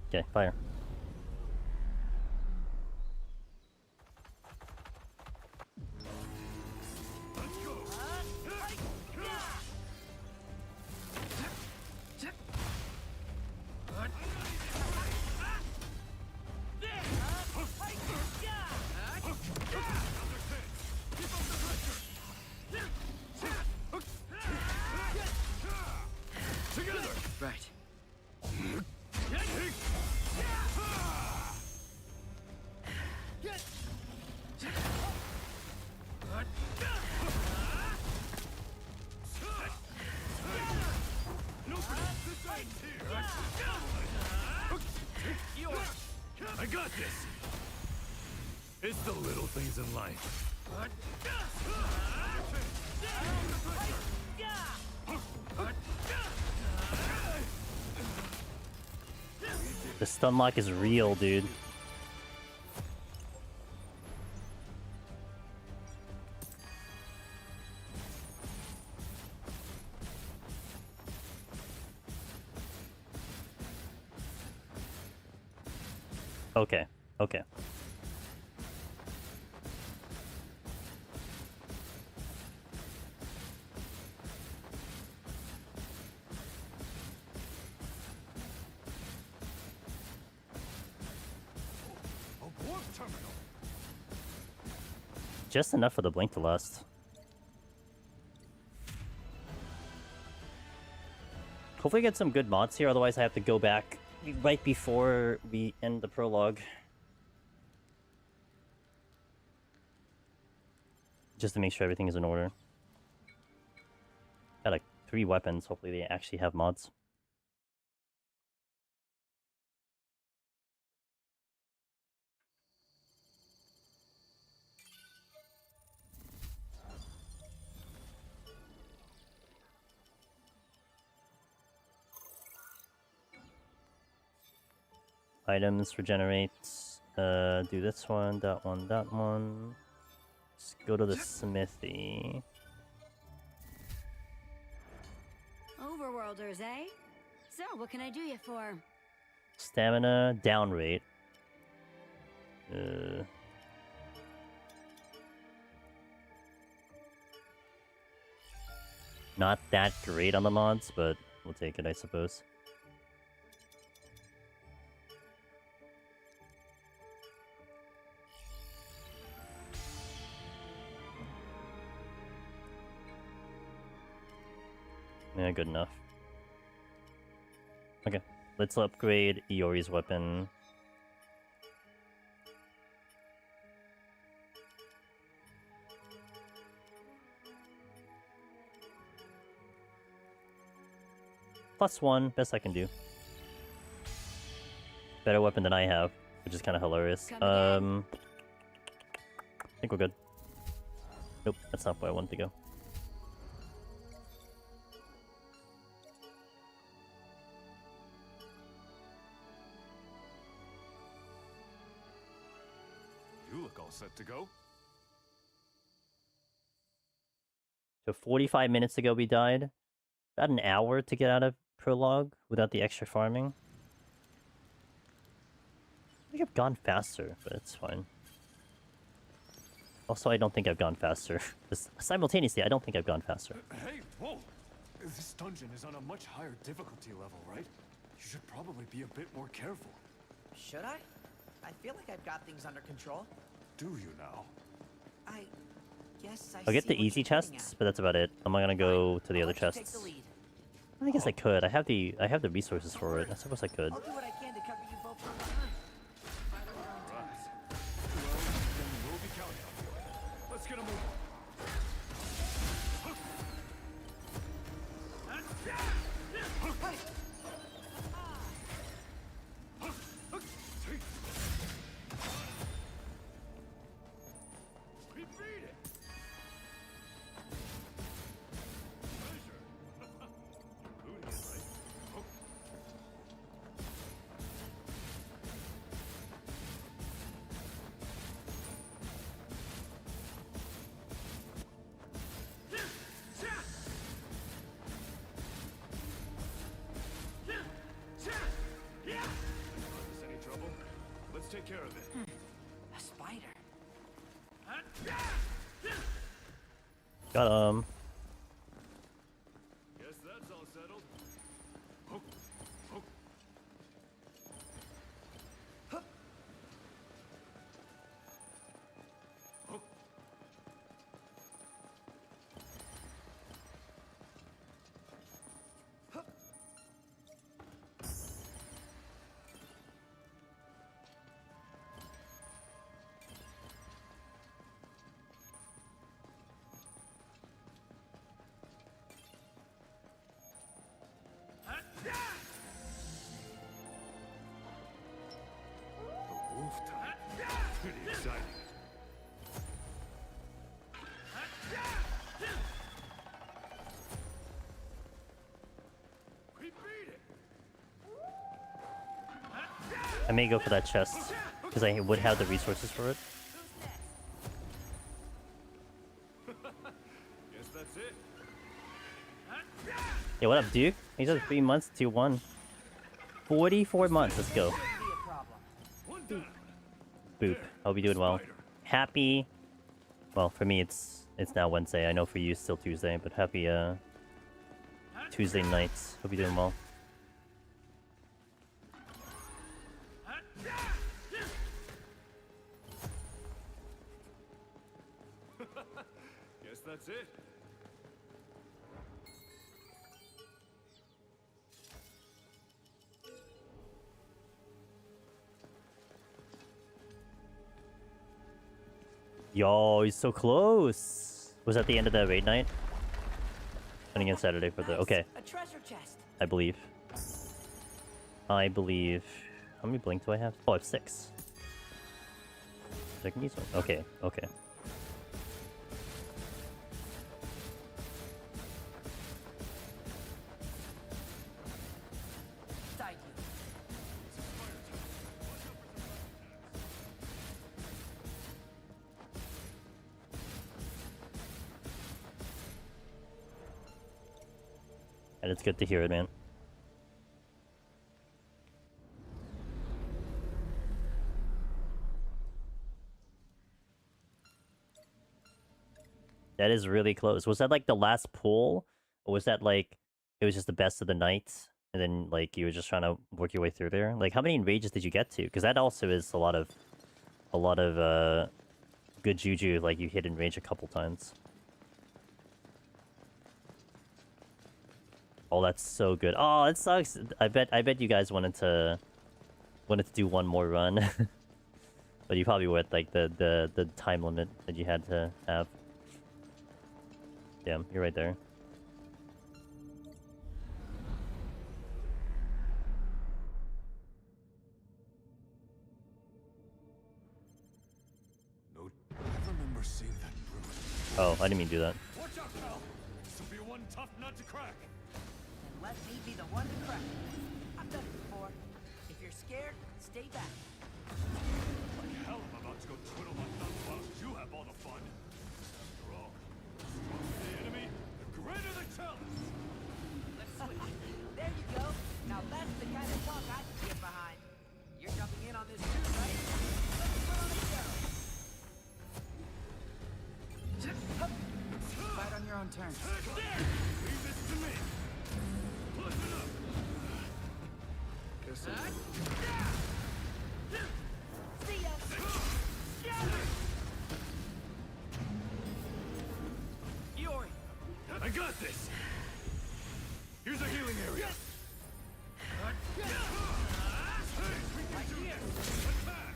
Okay, fire. Right. I got this! It's the little things in life. The stun lock is real, dude. Okay, okay. A warp terminal! Just enough for the blink to last. Hopefully get some good mods here, otherwise I have to go back right before we end the prologue. Just to make sure everything is in order. Got like 3 weapons, hopefully they actually have mods. Items regenerate. Do this one, that one, that one. Let's go to the smithy. Overworlders, eh? So, what can I do you for? Stamina, down rate. Not that great on the mods, but we'll take it, I suppose. Yeah, good enough. Okay, let's upgrade Iori's weapon. +1, best I can do. Better weapon than I have, which is kind of hilarious. I think we're good. Nope, that's not where I wanted to go. You look all set to go. So 45 minutes ago we died. About an hour to get out of prologue without the extra farming. I think I've gone faster, but it's fine. Also, I don't think I've gone faster. Just simultaneously, I don't think I've gone faster. Hey, whoa! This dungeon is on a much higher difficulty level, right? You should probably be a bit more careful. Should I? I feel like I've got things under control. Do you now? I guess I'll get see the what easy you're getting chests, at. but that's about it. I'm not gonna go to the I'll other let you take chests. the lead. I guess I could. I have the resources for it. I suppose I could. I'll do what I can to cover you both from behind. Follow your own Right. terms. Well, then we'll be counting on you. Let's get a move on. We beat it! Treasure! Including it, right? Oh. Got him. Guess that's all settled. Hook, hook. Hook. The wolf type. Pretty exciting. We beat it. I may go for that chest because I would have the resources for it. Guess that's it. Yeah, what up, Duke? He's at 3 months, 2-1. 44 months, let's go. Be a problem. One down. Boop. Hope you're doing well. Spider. Happy. Well, for me, it's now Wednesday. I know for you, it's still Tuesday, but happy Tuesday nights. Hope you're doing well. Guess that's it. Yo, he's so close. Was that the end of the raid night? Running in Saturday for the... Okay, A treasure chest. I believe. I believe... How many blink do I have? Oh, I have 6. I can use one. Okay, okay. Side you. And it's good to hear it, man. That is really close. Was that like the last pull? Or was that like it was just the best of the night? And then like you were just trying to work your way through there? Like how many enrages did you get to? Because that also is a lot of good juju, like you hit enrage a couple times. Oh, that's so good. Oh, it sucks. I bet you guys wanted to do one more run. But you probably were at like the time limit that you had to have. Damn, you're right there. No, I remember seeing that brute. Oh, I didn't mean to do that. Watch out, pal. This will be one tough nut to crack. And let me be the one to crack it. I've done it before. If you're scared, stay back. Like hell, I'm about to go twiddle my thumbs while you have all the fun. After all, the stronger the enemy, the greater the challenge. Let's switch. There you go. Now that's the kind of talk I can get behind. You're jumping in on this too, right? Let's put on the show. Fight on your own terms. Leave this to me. Listen up. Guess See ya. Yori. I got this. Here's a healing area. Hey, we can do this. Attack.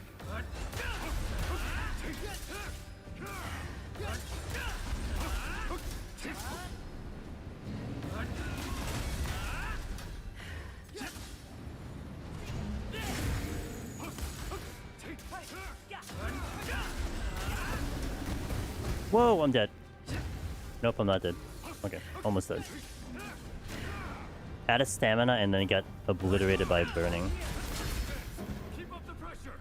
Whoa, I'm dead. Nope, I'm not dead. Okay, almost dead. Had a stamina and then got obliterated by burning. Keep up the pressure.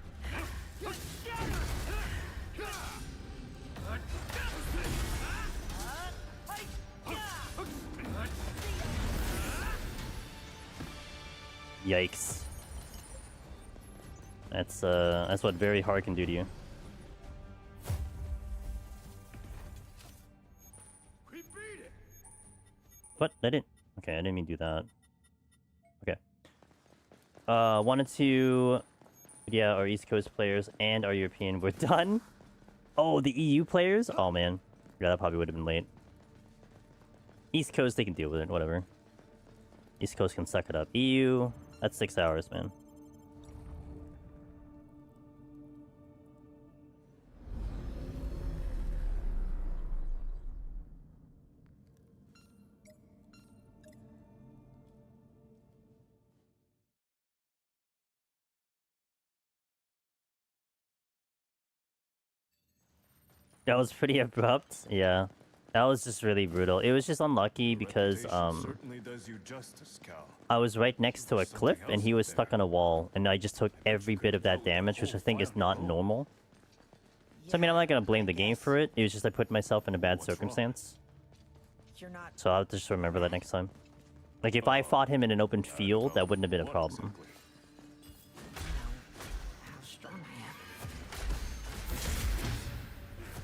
Yikes. That's what very hard can do to you. What? I didn't... Okay, I didn't mean to do that. Okay. Wanted to... Yeah, our East Coast players and our European were done. Oh, the EU players? Oh, man. Yeah, that probably would have been late. East Coast, they can deal with it, whatever. East Coast can suck it up. EU, that's 6 hours, man. That was pretty abrupt, yeah. That was just really brutal. It was just unlucky because, Certainly does you justice, Cal. I was right next to a cliff and he was stuck on a wall, and I just took every bit of that damage, which I think is not normal. So I mean, I'm not gonna blame the game for it. It was just I put myself in a bad circumstance. You're not. So I'll just remember that next time. Like, if I fought him in an open field, that wouldn't have been a problem. How strong I am.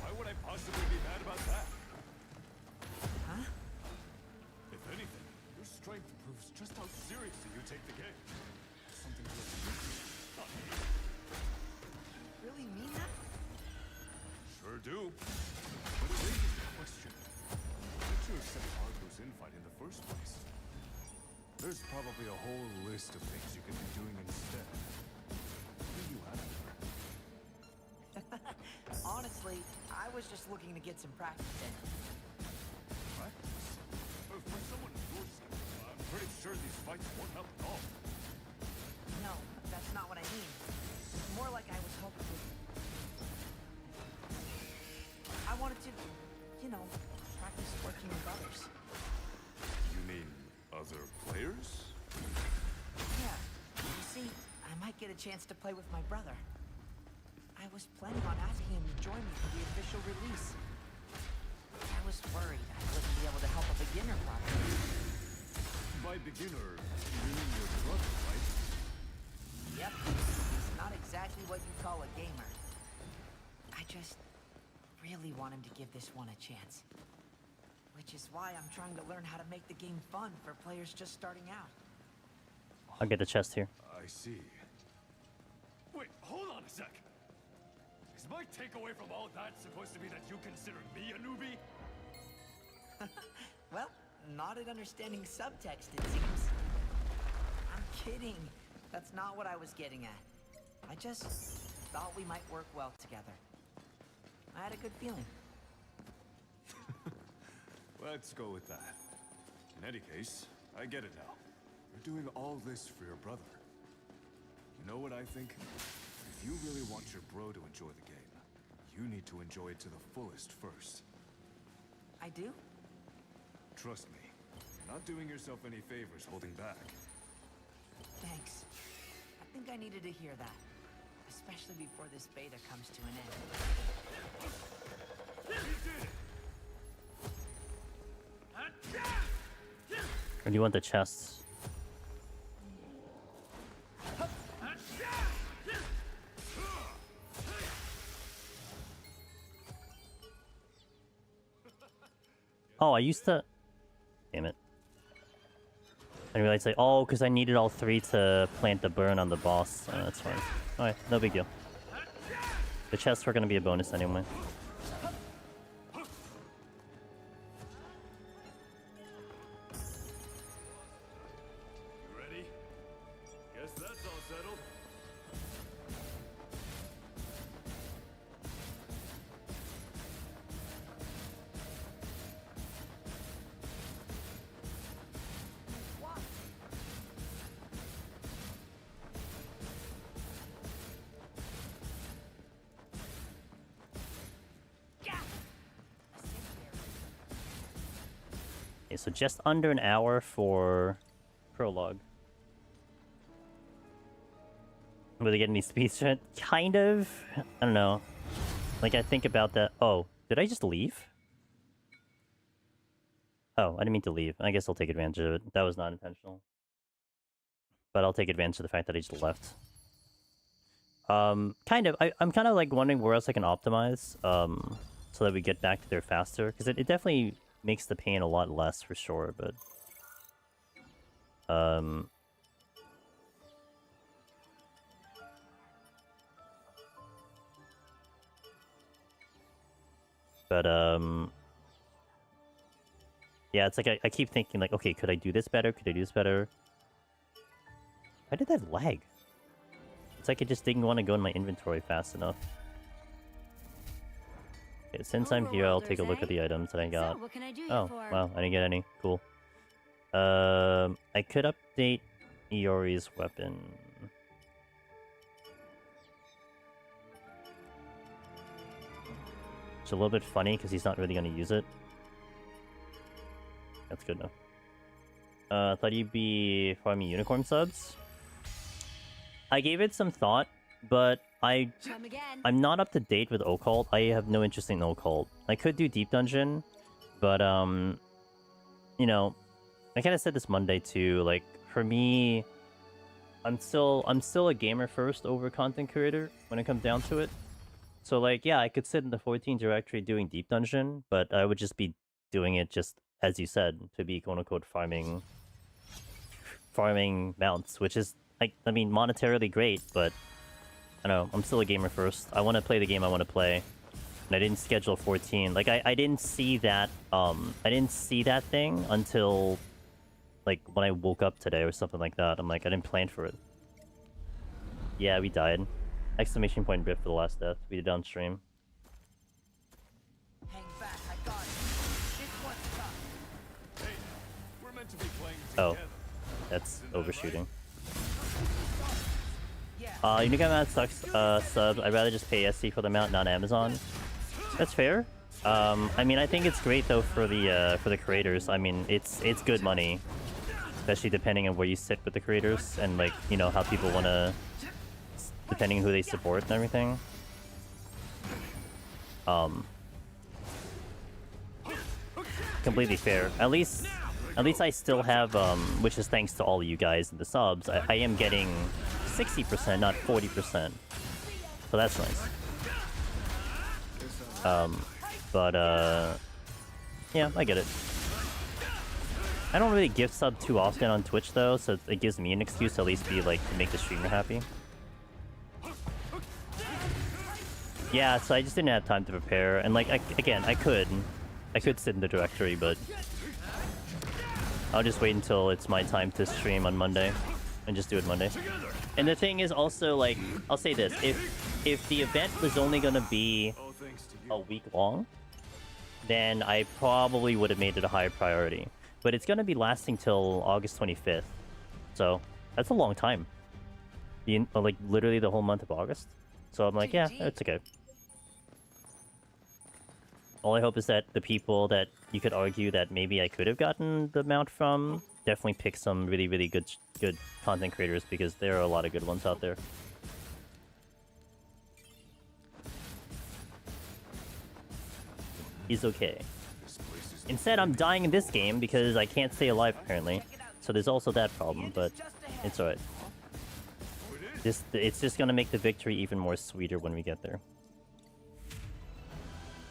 Why would I possibly be mad about that? Huh? If anything, your strength proves just how seriously you take the game. Something to appreciate, not hate. Really mean that? Sure do. But it raises the question. Why did you accept Argo's invite in the first place? There's probably a whole list of things you could be doing instead. What are you at? Honestly, I was just looking to get some practice in. Practice? For someone your skill, I'm pretty sure these fights won't help at all. No, that's not what I mean. More like I was hoping to... I wanted to, you know, practice working with others. You mean other players? Yeah, you see, I might get a chance to play with my brother. I was planning on asking him to join me for the official release. I was worried I wouldn't be able to help a beginner properly. By beginner, you mean your brother, right? Yep, he's not exactly what you call a gamer. I just really want him to give this one a chance. Which is why I'm trying to learn how to make the game fun for players just starting out. I'll get the chest here. I see. Wait, hold on a sec. Is my takeaway from all that supposed to be that you consider me a newbie? Well, not at understanding subtext, it seems. I'm kidding. That's not what I was getting at. I just thought we might work well together. I had a good feeling. Let's go with that. In any case, I get it now. You're doing all this for your brother. You know what I think? If you really want your bro to enjoy the game, you need to enjoy it to the fullest first. I do? Trust me, you're not doing yourself any favors holding back. Thanks. I think I needed to hear that. Especially before this beta comes to an end. You did it! Or do you want the chests? Oh, I used to... Damn it. I didn't realize, like, oh, because I needed all three to plant the burn on the boss. That's fine. Alright, no big deal. The chests were going to be a bonus anyway. You ready? Guess that's all settled. Okay, so just under an hour for prologue. Will they get any speed strength? Kind of. I don't know. Like, I think about that. Oh, did I just leave? Oh, I didn't mean to leave. I guess I'll take advantage of it. That was not intentional. But I'll take advantage of the fact that I just left. Kind of. I'm kind of like wondering where else I can optimize. So that we get back to there faster. Because it definitely makes the pain a lot less for sure, but yeah, it's like I keep thinking like, okay, could I do this better? Could I do this better? Why did that lag? It's like it just didn't want to go in my inventory fast enough. Okay, since I'm here, I'll take a look at the items that I got. So, what can I do you Oh, for? wow, I didn't get any. Cool. I could update Iori's weapon. It's a little bit funny because he's not really going to use it. That's good enough. I thought you'd be farming unicorn subs. I gave it some thought, but Come again. I'm not up to date with Occult. I have no interest in Occult. I could do Deep Dungeon, but you know, I kind of said this Monday too. Like for me, I'm still a gamer first over content creator when it comes down to it. So like, yeah, I could sit in the 14 directory doing Deep Dungeon, but I would just be doing it just as you said to be quote unquote farming mounts, which is like, I mean, monetarily great, but I don't know, I'm still a gamer first. I want to play the game I want to play, and I didn't schedule 14. Like I didn't see that thing until like when I woke up today or something like that. I'm like, I didn't plan for it. Yeah, we died. Exclamation point rip for the last death. We did it on stream. Hang back, I got it. This one's tough. Hey, we're meant to be playing Oh, together. that's Isn't that overshooting. Yeah. Unicorn mount sucks. Subs. I'd rather just pay SC for the mount, not Amazon. That's fair. I mean, I think it's great though for the creators. I mean, it's good money, especially depending on where you sit with the creators and like, you know, how people want to, depending on who they support and everything. Completely fair. At least I still have, which is thanks to all of you guys and the subs. I am getting 60%, not 40%. So that's nice. Yeah, I get it. I don't really gift sub too often on Twitch though, so it gives me an excuse to at least be like, to make the streamer happy. Yeah, so I just didn't have time to prepare, and like, again, I could sit in the directory, but I'll just wait until it's my time to stream on Monday, and just do it Monday. And the thing is also, like, I'll say this, if the event was only gonna be All thanks to you. a week long, then I probably would have made it a higher priority. But it's gonna be lasting till August 25th, so that's a long time. Like, literally the whole month of August. So I'm like, yeah, it's okay. All I hope is that the people that you could argue that maybe I could have gotten the mount from definitely pick some really, really good content creators, because there are a lot of good ones out there. He's okay. This place is Instead, I'm dying in this game because I can't stay alive apparently. So there's also that problem, but it's alright. It's just gonna make the victory even more sweeter when we get there.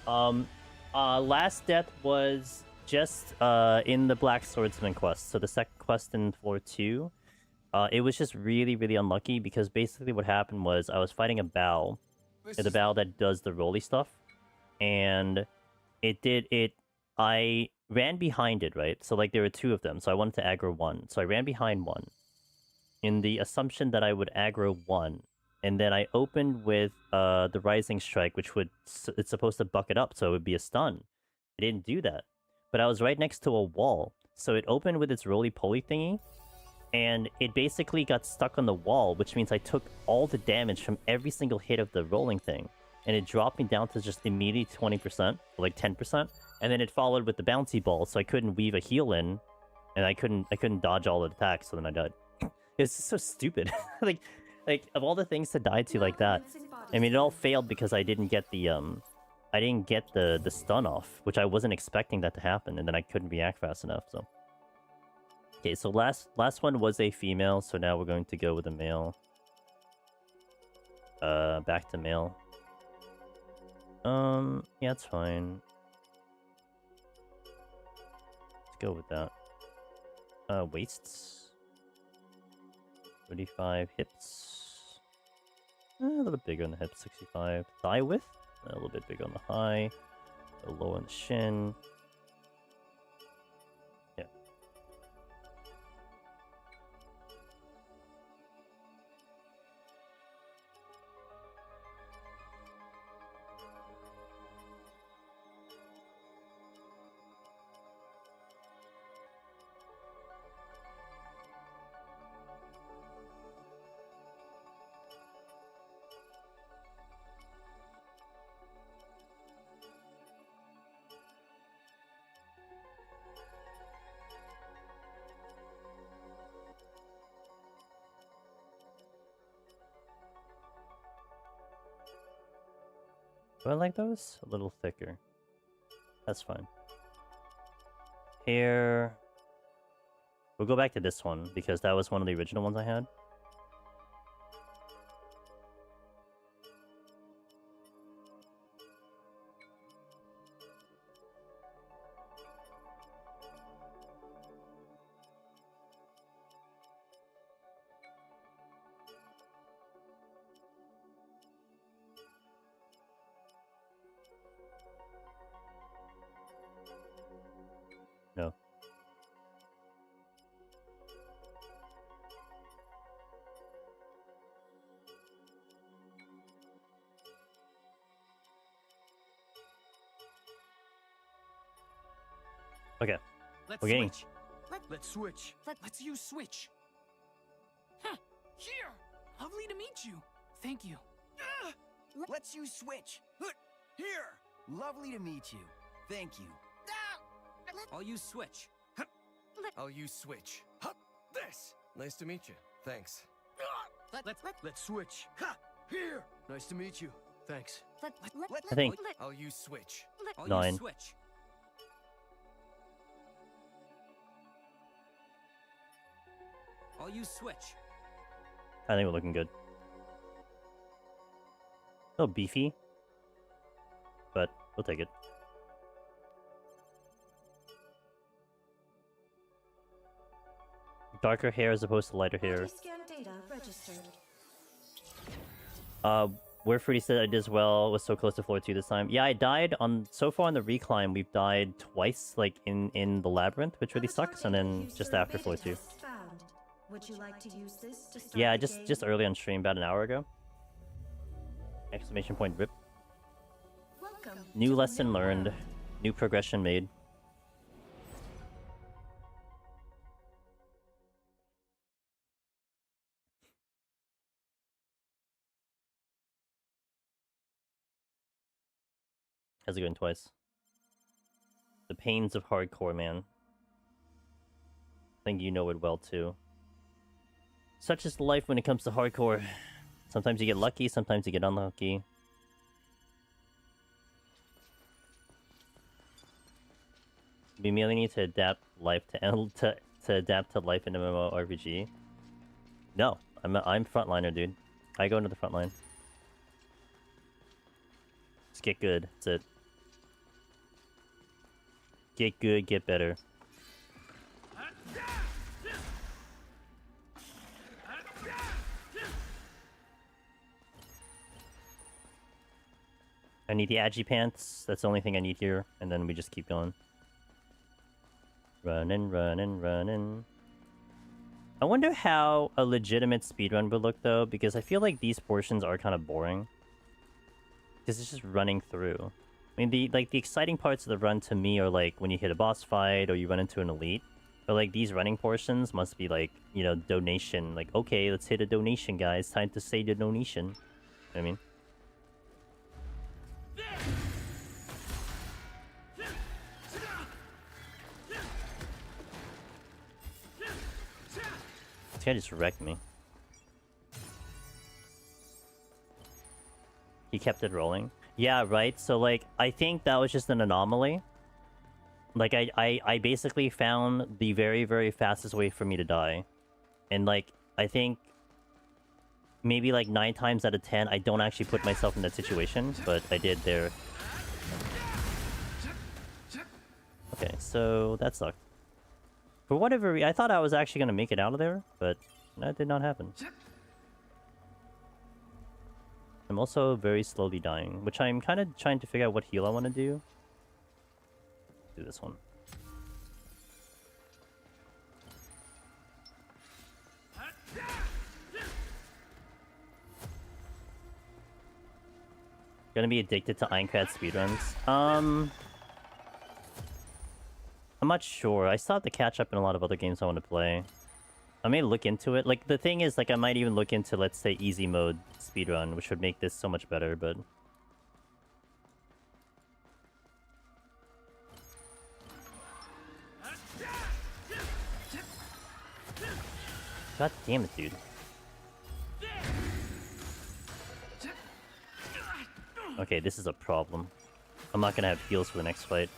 Last death was just in the Black Swordsman quest, so the second quest in floor 2. It was just really, really unlucky because basically what happened was I was fighting a bow, the bow that does the rolly stuff, and I ran behind it, right? So like there were 2 of them, so I wanted to aggro one, so I ran behind one in the assumption that I would aggro one, and then I opened with the Rising Strike, which it's supposed to buck it up, so it would be a stun. I didn't do that, but I was right next to a wall, so it opened with its roly-poly thingy, and it basically got stuck on the wall, which means I took all the damage from every single hit of the rolling thing, and it dropped me down to just immediate 20%, or like 10%, and then it followed with the bouncy ball, so I couldn't weave a heal in, and I couldn't dodge all the attacks, so then I died. It's so stupid. like of all the things to die to like that, I mean, it all failed because I didn't get the stun off, which I wasn't expecting that to happen, and then I couldn't react fast enough. So okay, so last one was a female, so now we're going to go with a male. Back to male. Yeah, it's fine. go with that. Waists. 35 hips. A little bit bigger on the hips, 65. Thigh width, a little bit bigger on the high. A little lower on the shin. Yeah. Do I like those? A little thicker. That's fine. Hair. We'll go back to this one because that was one of the original ones I had. No. Okay. Let's We're getting... switch. Let's switch. Let's use switch. Huh. Here. Lovely to meet you. Thank you. Let's use switch. Here. Lovely to meet you. Thank you. I'll use switch. I'll use switch. Huh, this. Nice to meet you. Thanks. Let's switch. Ha! Here. Nice to meet you. Thanks. I think I'll use switch. I'll 9. use switch. I'll use switch. we're looking good. A little beefy, but we'll take it. Darker hair as opposed to lighter hair. Scan data registered. Where Fruity said I did as well, was so close to floor 2 this time. Yeah, I died on... So far on the reclimb, we've died twice, like, in the labyrinth, which really sucks, and then just after floor 2. Would you like to use this to start Yeah, the just game? early on stream, about an hour ago. Exclamation point rip. Welcome New to the lesson new learned. world. New progression made. How's it going twice? The pains of hardcore, man. I think you know it well too. Such is life when it comes to hardcore. Sometimes you get lucky, sometimes you get unlucky. We merely need to adapt life to adapt to life in MMORPG. No, I'm frontliner, dude. I go into the front line. Just get good. That's it. Get good, get better. I need the agi pants. That's the only thing I need here, and then we just keep going. Running, running, running. I wonder how a legitimate speedrun would look, though, because I feel like these portions are kind of boring. Because it's just running through. I mean, the exciting parts of the run to me are like when you hit a boss fight or you run into an elite. But like these running portions must be like, you know, donation. Like, okay, let's hit a donation, guys. Time to say the donation. You know what I mean? This guy just wrecked me. He kept it rolling. Yeah, right? So, like, I think that was just an anomaly. Like, I basically found the very, very fastest way for me to die. And, like, I think maybe, like, 9 times out of 10, I don't actually put myself in that situation, but I did there. Okay, so that sucked. For whatever reason, I thought I was actually gonna make it out of there, but that did not happen. I'm also very slowly dying, which I'm kind of trying to figure out what heal I want to do. Do this one. Gonna be addicted to Aincrad speedruns. I'm not sure. I still have to catch up in a lot of other games I want to play. I may look into it. Like, the thing is, like, I might even look into, let's say, easy mode speedrun, which would make this so much better, but... God damn it, dude. Okay, this is a problem. I'm not gonna have heals for the next fight.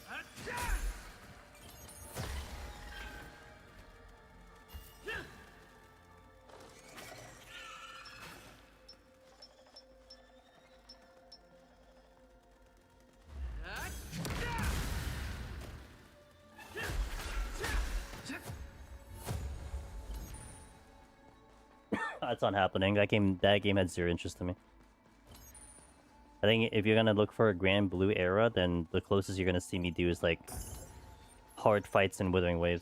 That's not happening. That game had zero interest to me. I think if you're gonna look for a Grand Blue era, then the closest you're gonna see me do is like hard fights and Withering Waves.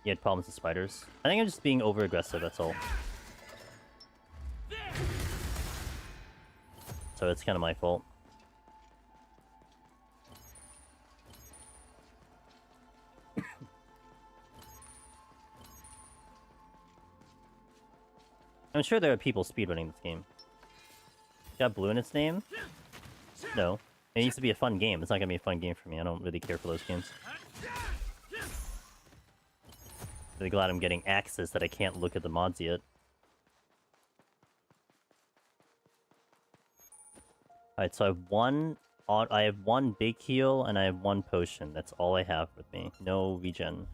You had problems with spiders. I think I'm just being over aggressive, that's all. So it's kind of my fault. I'm sure there are people speedrunning this game. Got blue in its name? No. It needs to be a fun game. It's not gonna be a fun game for me. I don't really care for those games. Really glad I'm getting access that I can't look at the mods yet. Alright, so I have one big heal and I have one potion. That's all I have with me. No regen.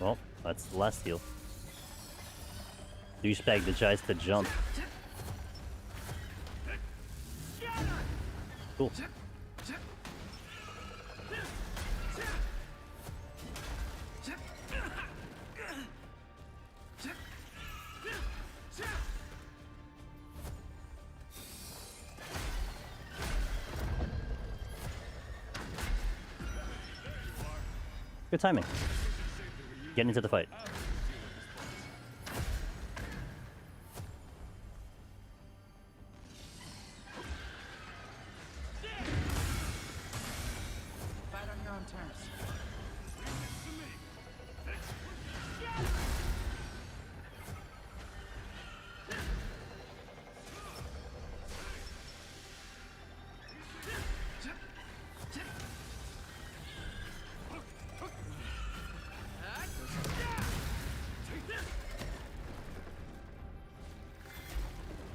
Well, that's the last heal. Douchebag that tries to jump. Cool. Good timing. Get into the fight. Fight on your own terms.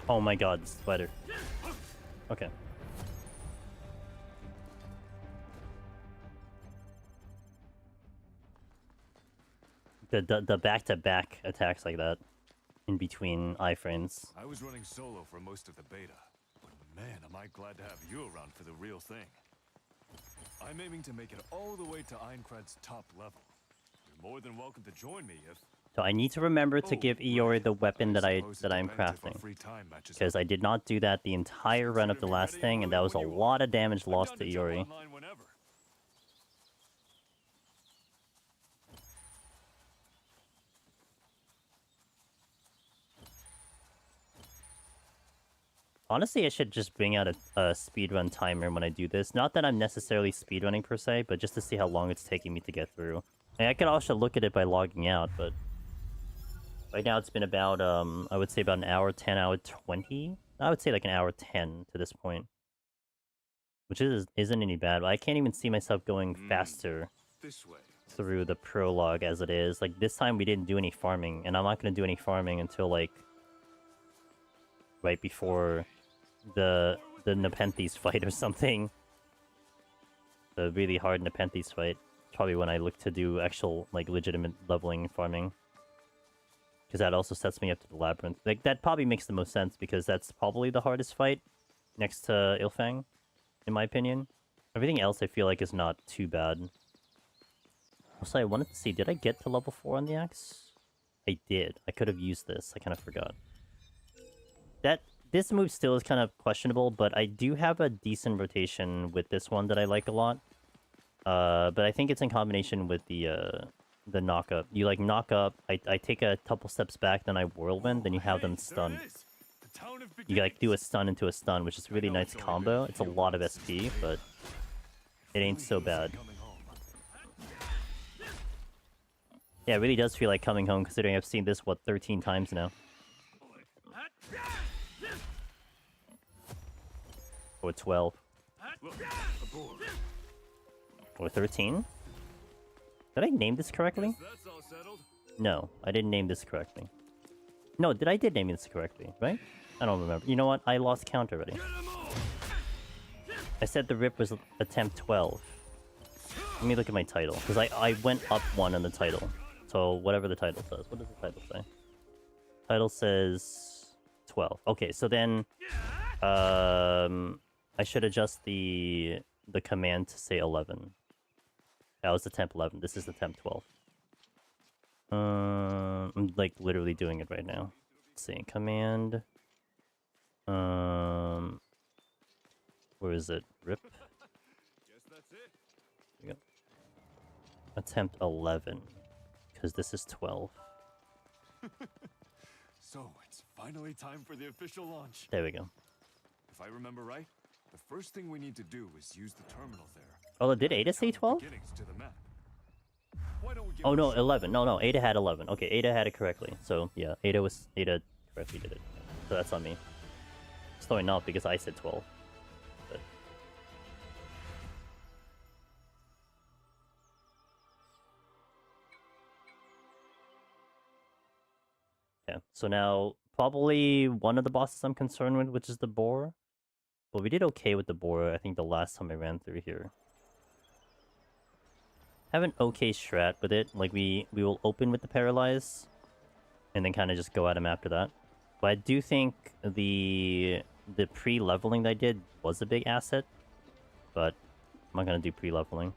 Oh my god, spider. Okay. The back-to-back attacks like that in between iframes. I was running solo for most of the beta, but man, am I glad to have you around for the real thing. I'm aiming to make it all the way to Aincrad's top level. You're more than welcome to join me if... So I need to remember to give Iori the weapon that I'm crafting, because I did not do that the entire run of the last thing, and that was a lot of damage lost to Iori. Honestly, I should just bring out a speedrun timer when I do this. Not that I'm necessarily speedrunning per se, but just to see how long it's taking me to get through. And I could also look at it by logging out, but... Right now it's been about, I would say about an hour 10, hour 20? I would say like an hour 10 to this point. Which isn't any bad, but I can't even see myself going faster This way. through the prologue as it is. Like, this time we didn't do any farming, and I'm not going to do any farming until, like, right before the Nepenthes fight or something. The really hard Nepenthes fight. Probably when I look to do actual, like, legitimate leveling and farming. Because that also sets me up to the Labyrinth. Like, that probably makes the most sense, because that's probably the hardest fight next to Ilfang, in my opinion. Everything else I feel like is not too bad. Also, I wanted to see, did I get to level 4 on the axe? I did. I could have used this. I kind of forgot. This move still is kind of questionable, but I do have a decent rotation with this one that I like a lot. But I think it's in combination with the knock up. You like knock up, I take a couple steps back, then I whirlwind, then you have them stunned. You like do a stun into a stun, which is a really nice combo. It's a lot of SP, but it ain't so bad. Yeah, it really does feel like coming home, considering I've seen this, what, 13 times now. Or 12. Or 13? Did I name this correctly? No, I didn't name this correctly. No, I did name this correctly, right? I don't remember. You know what? I lost count already. I said the rip was attempt 12. Let me look at my title, because I went up 1 on the title. So whatever the title says. What does the title say? Title says 12. Okay, so then I should adjust the command to say 11. That was attempt 11. This is attempt 12. I'm like literally doing it right now. Let's see, command. Where is it? Rip. There we go. Attempt 11, because this is 12. So it's finally time for the official launch. There we go. If I remember right, the first thing we need to do is use the terminal there. Oh, did Ada say 12? To the map. Why don't we give Oh it a no, shot? 11. No, Ada had 11. Okay, Ada had it correctly. So yeah, Ada correctly did it. So that's on me. It's throwing not because I said 12. But... yeah, so now probably one of the bosses I'm concerned with, which is the boar. But we did okay with the boar, I think the last time I ran through here. Have an okay strat with it. Like we will open with the paralyze, and then kind of just go at him after that. But I do think the pre-leveling that I did was a big asset. But I'm not gonna do pre-leveling.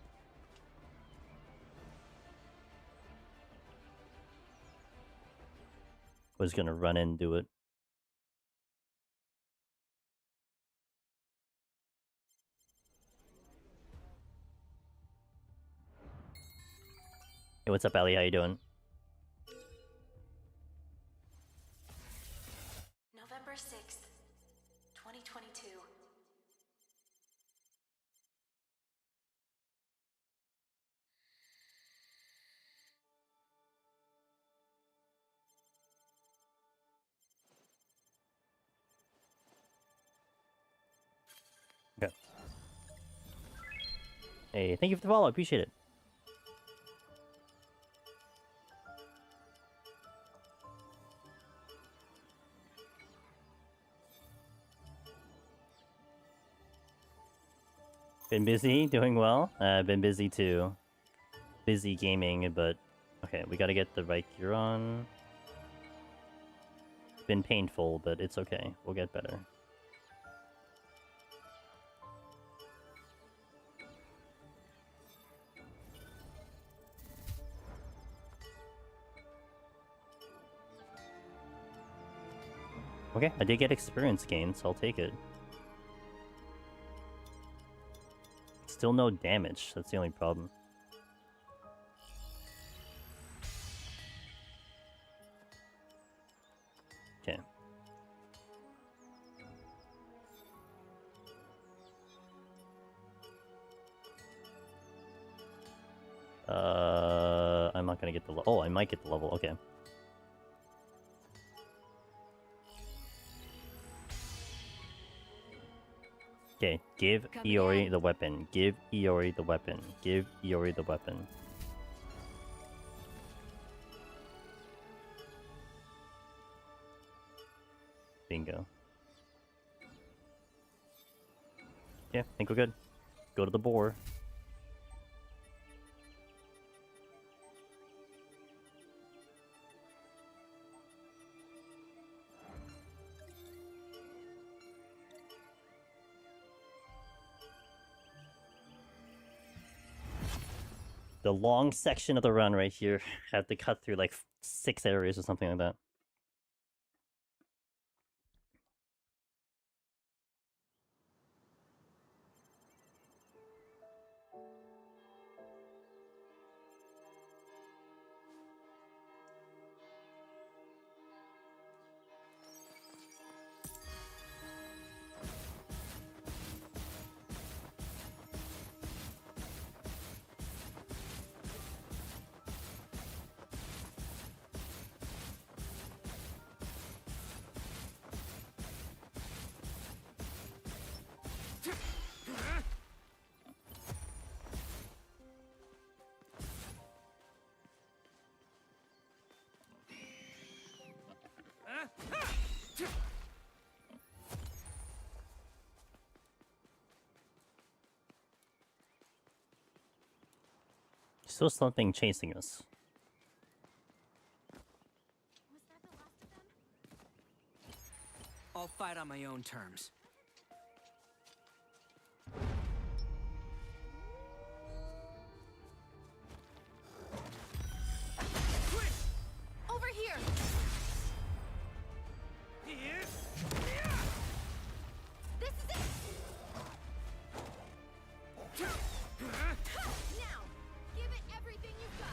I was gonna run in and do it. Hey, what's up, Ali? How you doing? November 6th, 2022. Okay. Hey, thank you for the follow. I appreciate it. Been busy, doing well. Been busy too. Busy gaming, but okay, we gotta get the right gear on. Been painful, but it's okay. We'll get better. Okay, I did get experience gain, so I'll take it. Still no damage, that's the only problem. Okay. I'm not gonna get the level. Oh, I might get the level, okay. Okay, give Coming Iori in. the weapon. Give Iori the weapon. Give Iori the weapon. Bingo. Yeah, I think we're good. Go to the boar. The long section of the run right here. Have to cut through like 6 areas or something like that. Still something chasing us. Was that the last of them? I'll fight on my own terms. Over here! This is it! Now! Give it everything you've got!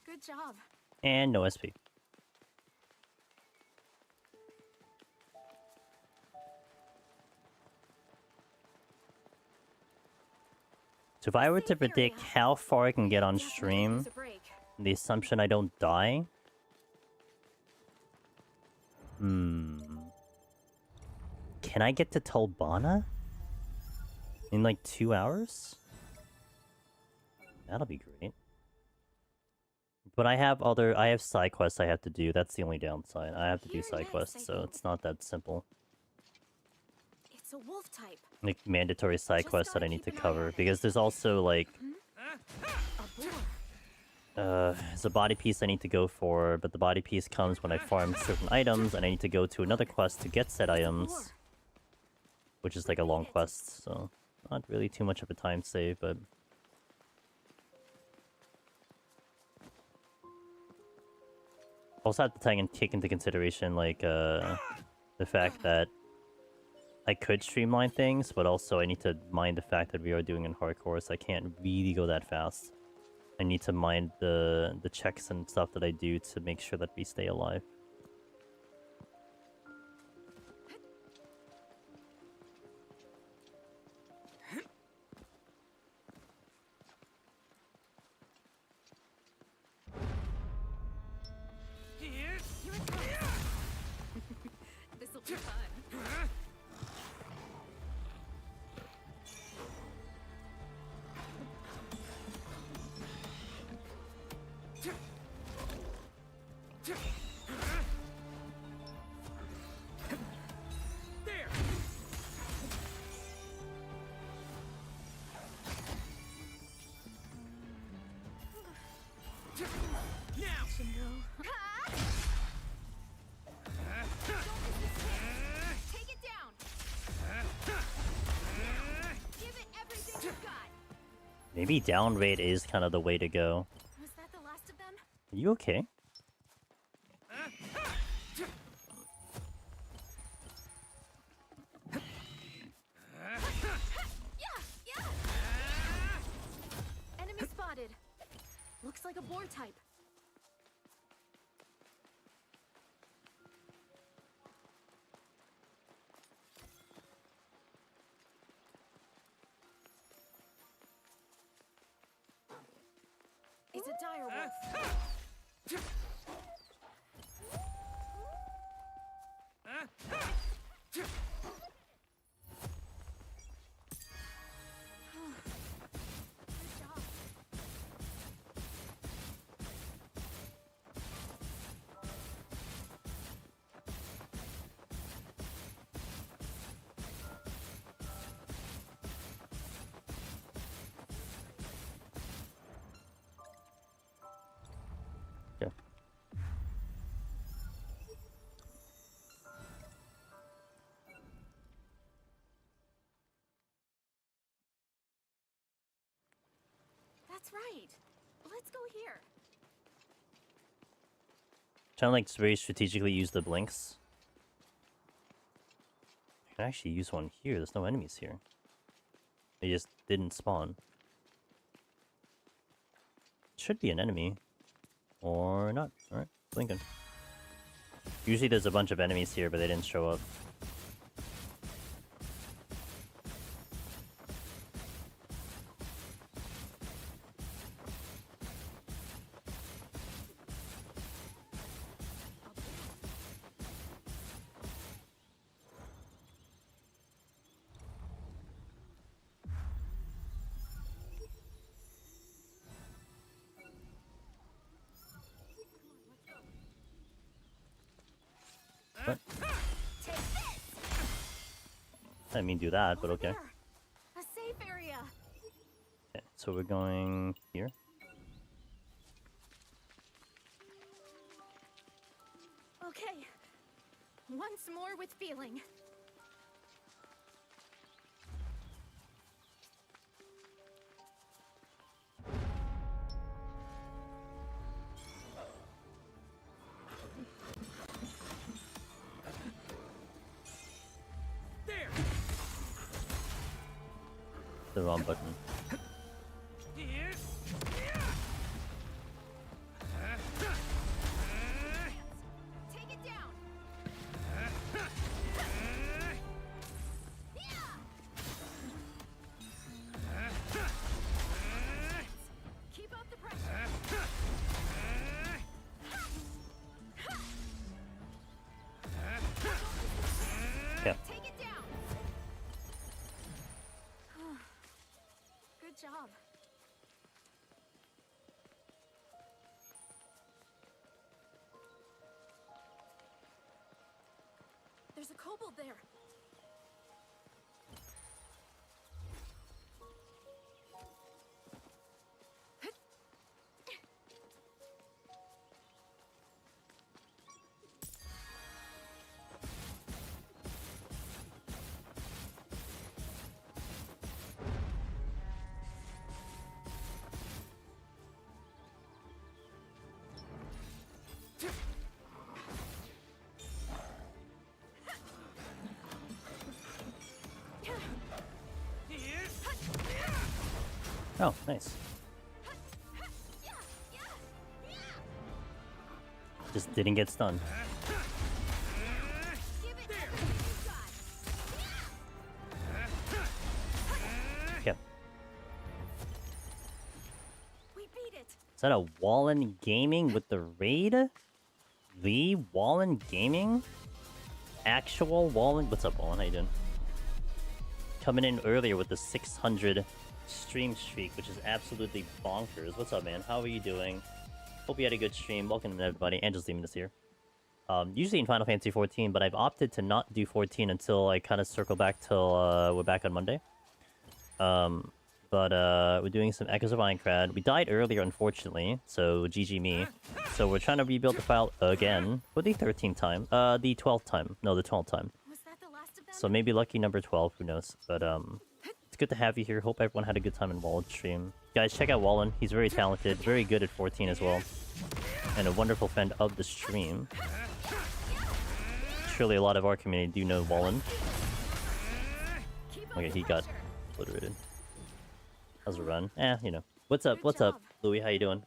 Good job. And no SP. So if I were to Safe predict area. how far I can get on Definitely stream, use a break. the assumption I don't die. Can I get to Tolbana? In like 2 hours? That'll be great. But I have side quests I have to do. That's the only downside. I have to do Here side next, quests, I so think. it's not that simple. It's a wolf type. Like mandatory side Just quests that gotta I need to keep an eye cover on it. because there's also like A boar. there's a body piece I need to go for, but the body piece comes when I farm certain items, and I need to go to another quest to get said items, boar. which is like a long quest, so not really too much of a time save, but also have to take into consideration like the fact that I could streamline things, but also I need to mind the fact that we are doing in hardcore, so I can't really go that fast. I need to mind the checks and stuff that I do to make sure that we stay alive. Here it comes. This'll be fun. Take it down. Give it everything you've got. Maybe down rate is kind of the way to go. Was that the last of them? Are you okay? Yeah. Enemy spotted. Looks like a boar type. It's a dire wolf. That's right. Let's go here. Trying to like very strategically use the blinks. I can actually use one here. There's no enemies here. They just didn't spawn. Should be an enemy. Or not. Alright, blinking. Usually there's a bunch of enemies here, but they didn't show up. What? I didn't mean do that, but okay. A safe area. Okay, so we're going here. Okay. Once more with feeling. The wrong button. Take it down. Keep up the pressure. Yeah. Take it down. Good job. There's a kobold there. Oh, nice. Just didn't get stunned. Give it everything you got. Yeah. We beat it. Is that a Wallen Gaming with the raid? The Wallen Gaming? Actual Wallen? What's up, Wallen? How you doing? Coming in earlier with the 600 stream streak, which is absolutely bonkers. What's up, man? How are you doing? Hope you had a good stream. Welcome everybody. Angel's Demon is here. Usually in Final Fantasy 14, but I've opted to not do 14 until I kind of circle back till we're back on Monday. We're doing some Echoes of Aincrad. We died earlier, unfortunately, so GG me. So we're trying to rebuild the file again for the 13th time. The 12th time. No, the 12th time. Was that the last of them? So maybe lucky number 12, who knows. But it's good to have you here. Hope everyone had a good time in Wallen's stream. Guys, check out Wallen. He's very talented, very good at 14 as well. And a wonderful friend of the stream. Surely a lot of our community do know Wallen. Keep up Okay, the he got pressure. obliterated. How's a run? You know. What's up? Good What's up, job. Louis? How you doing?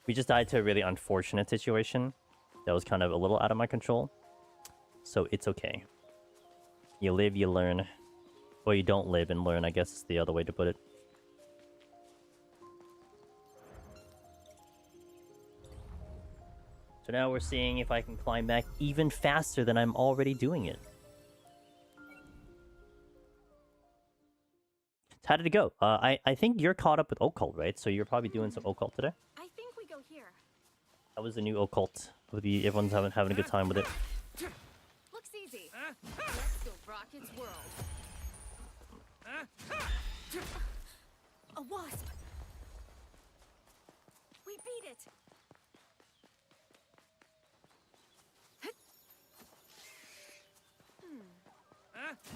We just died to a really unfortunate situation that was kind of a little out of my control. So it's okay. You live, you learn. Well, you don't live and learn, I guess is the other way to put it. So now we're seeing if I can climb back even faster than I'm already doing it. How did it go? I think you're caught up with Occult, right? So you're probably doing some Occult today? I think we go here. How was the new Occult? Everyone's having a good time with it. Looks easy. Let's go rock its world. A wasp. We beat it.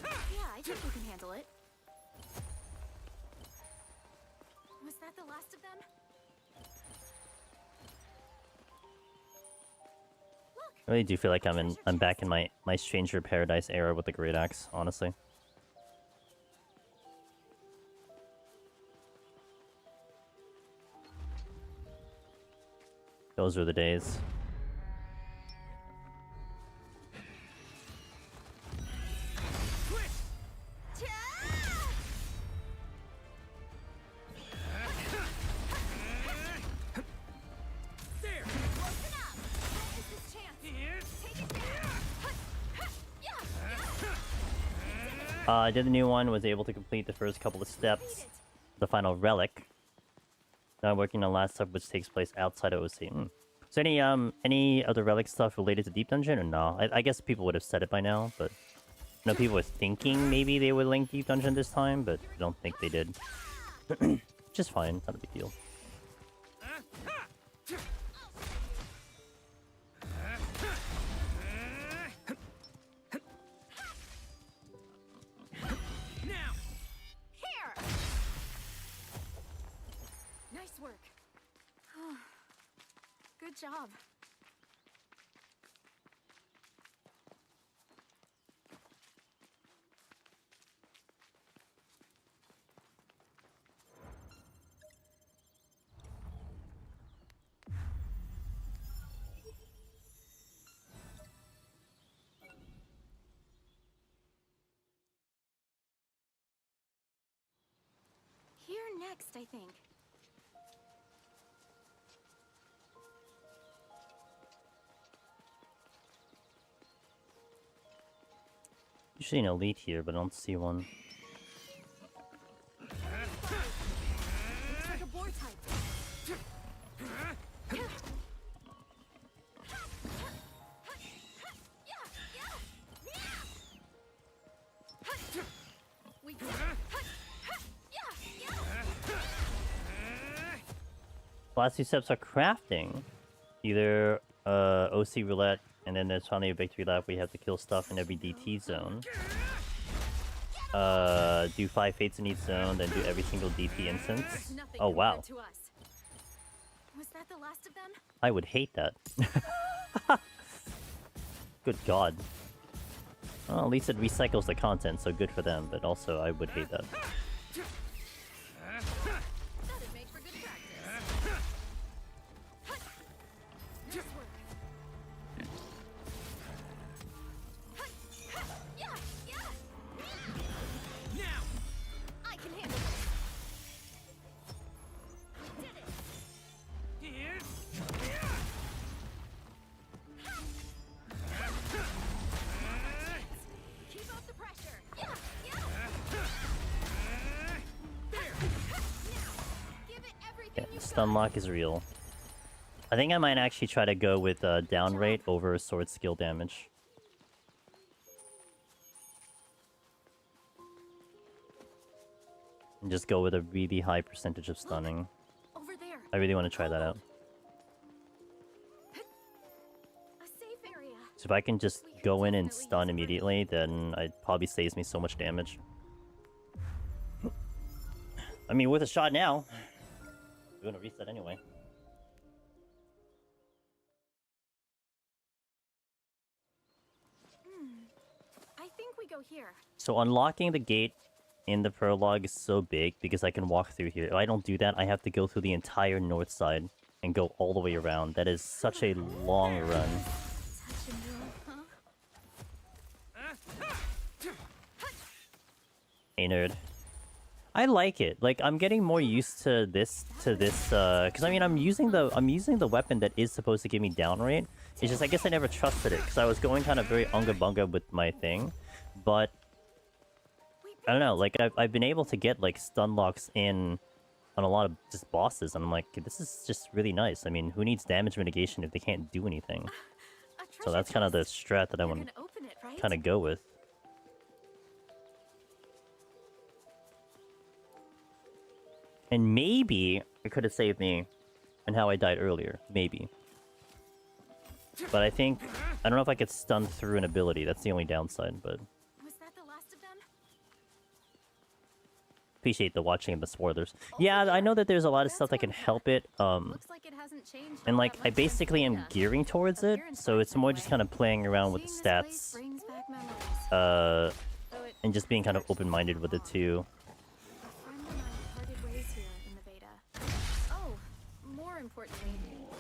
Yeah, I think we can handle it. that the last of them? I really do feel like I'm back in my Stranger Paradise era with the Great Axe, honestly. Those were the days. I did the new one, was able to complete the first couple of steps, the final relic. Now I'm working on the last step, which takes place outside of OC. So any other relic stuff related to Deep Dungeon or no? I guess people would have said it by now, but I know people were thinking maybe they would link Deep Dungeon this time, but I don't think they did. Just fine, not a big deal. Good job. Here next, I think. Usually an elite here, but I don't see one. Looks like a boar type. Last two steps are crafting. Either OC roulette, and then there's finally a victory lap where you have to kill stuff in every DT zone. Do 5 fates in each zone, then do every single DT instance. Oh wow. Was that the last of them? I would hate that. Good god. Well, at least it recycles the content, so good for them, but also I would hate that. That'd make for good practice. Nice work. Now I can handle this. We did it. Keep up the pressure. Yeah, stun lock is real. I think I might actually try to go with down rate over sword skill damage. And just go with a really high percentage of stunning. Over there. I really want to try that out. A safe area. So if I can just go in and stun immediately, then it probably saves me so much damage. I mean, with a shot now. We're gonna reset anyway. I think we go here. So unlocking the gate in the prologue is so big because I can walk through here. If I don't do that, I have to go through the entire north side and go all the way around. That is such a long run. Touch and go, huh? Hey nerd. I like it. Like I'm getting more used to this because I mean I'm using the weapon that is supposed to give me down rate. It's just I guess I never trusted it because I was going kind of very unga bunga with my thing, but I don't know. Like I've been able to get like stun locks in on a lot of just bosses, and I'm like, this is just really nice. I mean, who needs damage mitigation if they can't do anything? So that's kind of the strat that I want to kind of go with. And maybe it could have saved me and how I died earlier. Maybe. But I think... I don't know if I could stun through an ability. That's the only downside, but... Was that the last of them? appreciate the watching and the spoilers. Yeah, I know that there's a lot of stuff that can help it. Looks like it hasn't changed And all like, that I much since basically am beta. gearing towards it, so it's more just kind of playing around with the Seeing this place stats, brings back memories. Though it and just being kind of starts to open-minded feel with it off. too. A friend and I parted ways here in the beta. Oh, more importantly,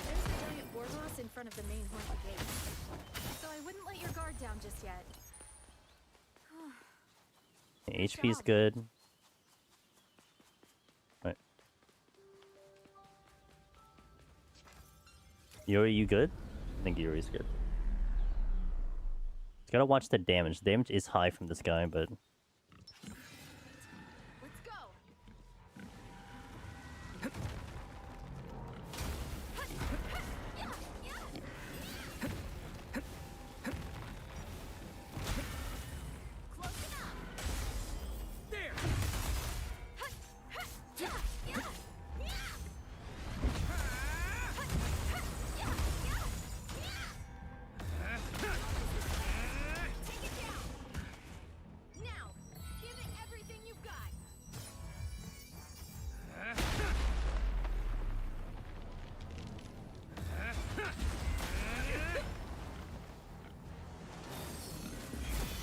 there's a giant Borgos in front of the main haunted gate. So I wouldn't let your guard down just yet. HP's good. Right. Yuri, you good? I think Yuri's good. Just gotta watch the damage. The damage is high from this guy, but... Let's go. Close enough. There! Take it down. Now, give it everything you've got.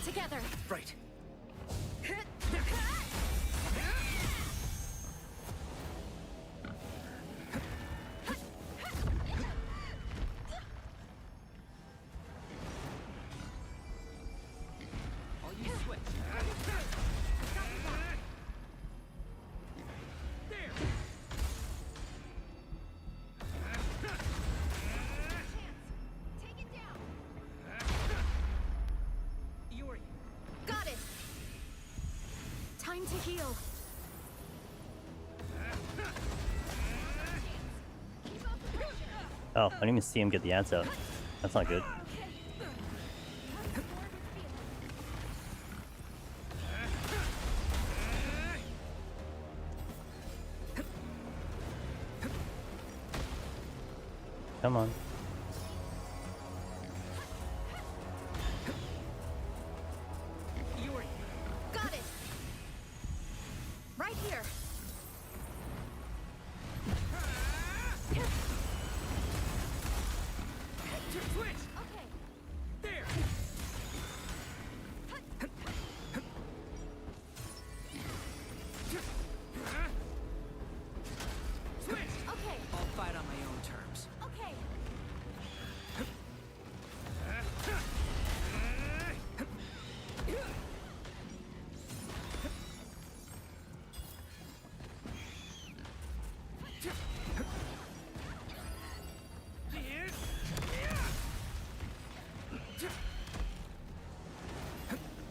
Together. Right. I'll use switch. There! Take it down. Yuri. Got it. Time to heal. Keep up the pressure. Oh, I didn't even see him get the ads out. That's not good. Come on. Yuri. Got it. Right here. Switch! Okay. There! Switch! Okay. I'll fight on my own terms. Okay.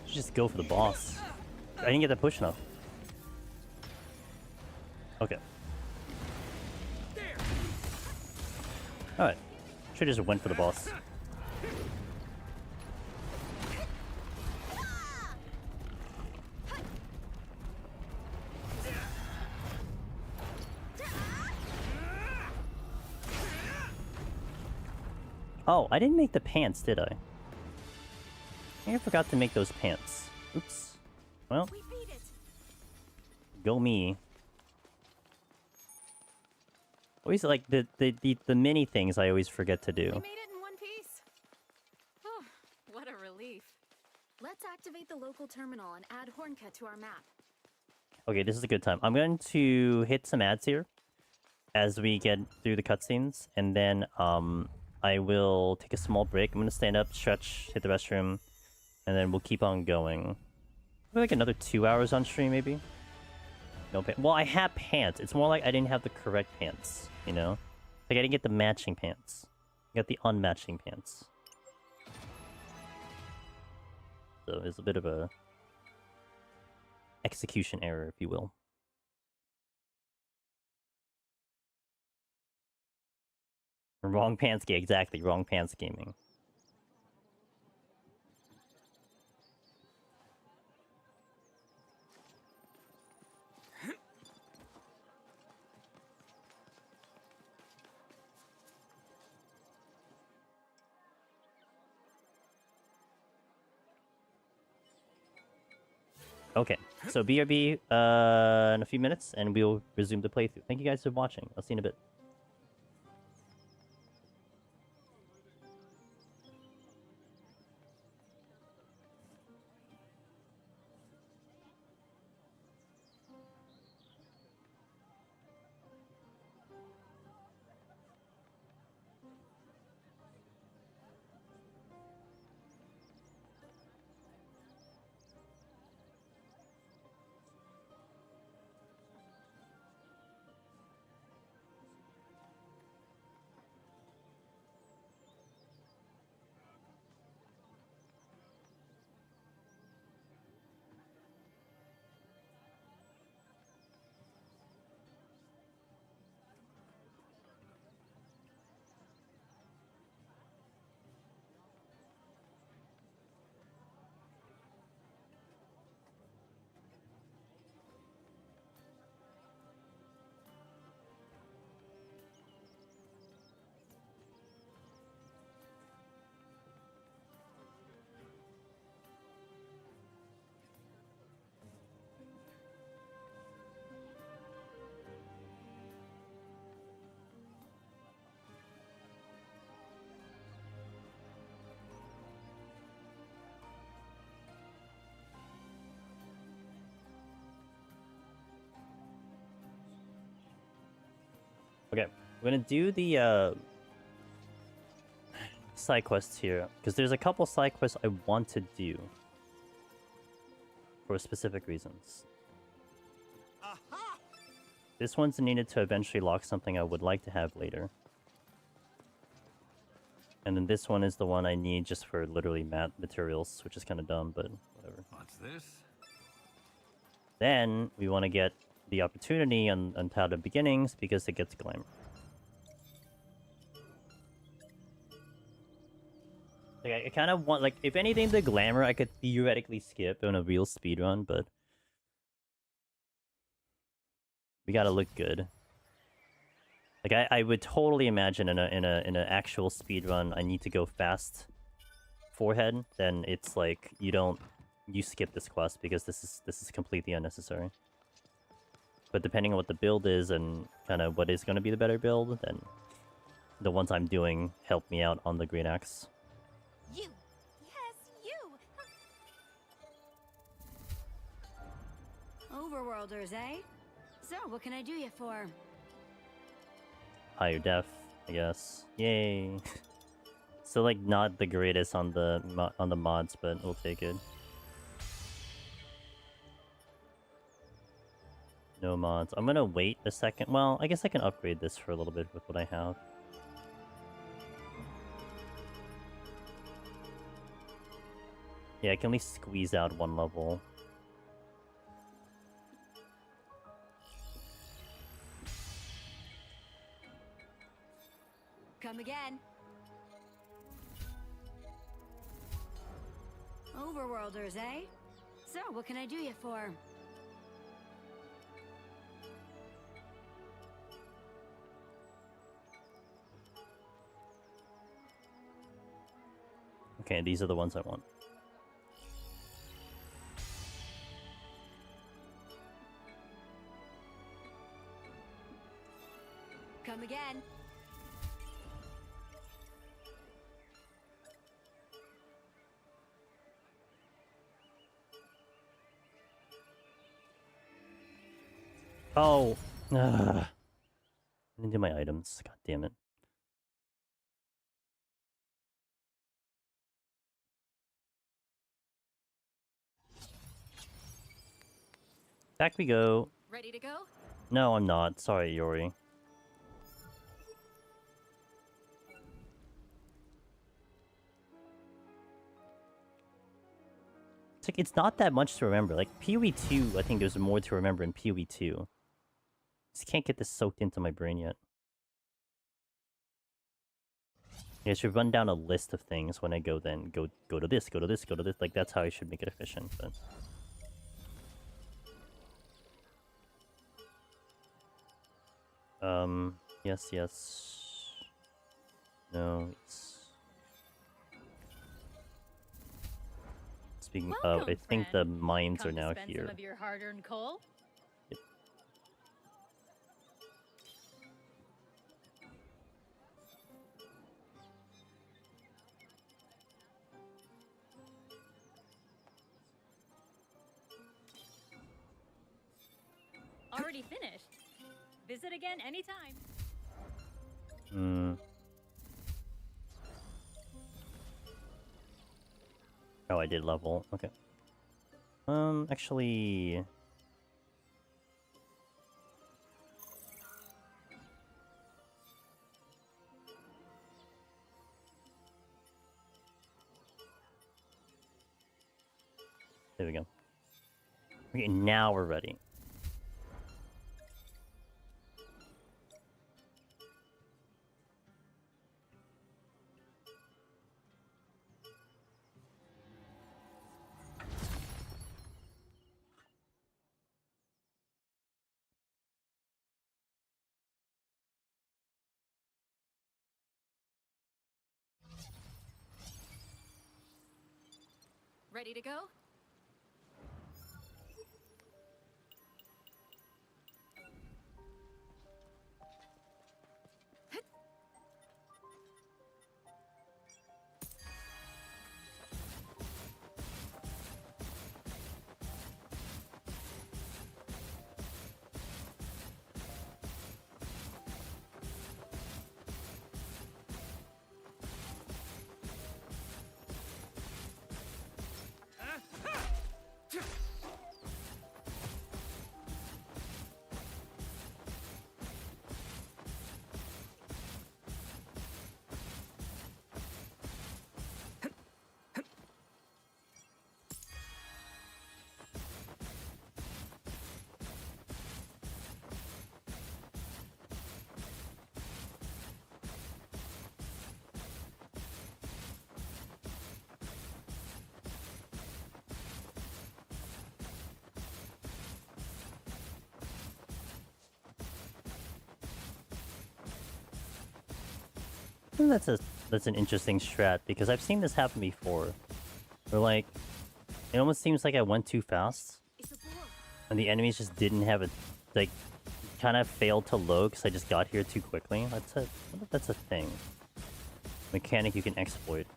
Should just go for the boss. I didn't get that push enough. Okay. There! Alright. Should just went for the boss. Oh, I didn't make the pants, did I? I think I forgot to make those pants. Oops. Well, We beat it. go me. Always like the mini things I always forget to We do. made it in one piece. Oh, what a relief. Let's activate the local terminal and add Horncut to our map. Okay, this is a good time. I'm going to hit some ads here as we get through the cutscenes, and then I will take a small break. I'm gonna stand up, stretch, hit the restroom, and then we'll keep on going. Maybe like another 2 hours on stream, maybe. No pants. Well, I have pants. It's more like I didn't have the correct pants, you know? Like I didn't get the matching pants. I got the unmatching pants. So it's a bit of a execution error, if you will. Wrong pants game, exactly. Wrong pants gaming. Okay, so BRB in a few minutes, and we'll resume the playthrough. Thank you guys for watching. I'll see you in a bit. Okay, we're gonna do the side quests here, because there's a couple side quests I want to do for specific reasons. This one's needed to eventually lock something I would like to have later. And then this one is the one I need just for literally matte materials, which is kind of dumb, but whatever. What's this? Then we want to get the opportunity on Untitled Beginnings because it gets glamour. Like, I kind of want, like, if anything, the glamour I could theoretically skip on a real speedrun, but we gotta look good. Like, I would totally imagine in an actual speedrun, I need to go fast forehead, then it's like you skip this quest because this is completely unnecessary. But depending on what the build is and kind of what is going to be the better build, then the ones I'm doing help me out on the green axe. You! Yes, you! Overworlders, eh? So, what can I do you for? Higher def, I guess. Yay! So like not the greatest on the mods, but we'll take it. No mods. I'm gonna wait a second. Well, I guess I can upgrade this for a little bit with what I have. Yeah, I can at least squeeze out one level. Come again. Overworlders, eh? So, what can I do you for? Okay, these are the ones I want. Come again. Oh! I didn't do my items. God damn it. Back we go. Ready to go? No, I'm not. Sorry, Yori. It's like, it's not that much to remember. Like, PoE 2, I think there's more to remember in PoE 2. Just can't get this soaked into my brain yet. Yeah, I should run down a list of things when I go then. Go to this, go to this, go to this. Like, that's how I should make it efficient, but... yes, yes. No, it's Speaking of, I Welcome, think the friend. mines Come are to now spend here. Some of your hard-earned coal. Yep. Already finished. Visit again anytime. Hmm. Oh, I did level. Okay. Actually... There we go. Okay, now we're ready. Ready to go? I think that's an interesting strat because I've seen this happen before. Where like, it almost seems like I went too fast, It's a boar. and the enemies just didn't have it, like, kind of failed to load because I just got here too quickly. What if that's a thing? Mechanic you can exploit.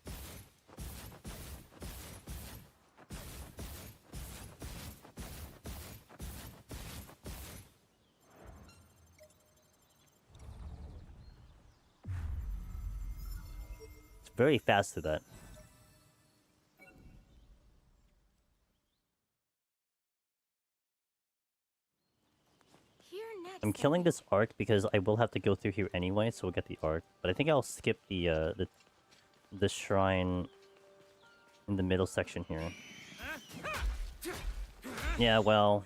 It's very fast to that. Here next. I'm killing this arc because I will have to go through here anyway, so we'll get the arc. But I think I'll skip the shrine in the middle section here. Yeah, well,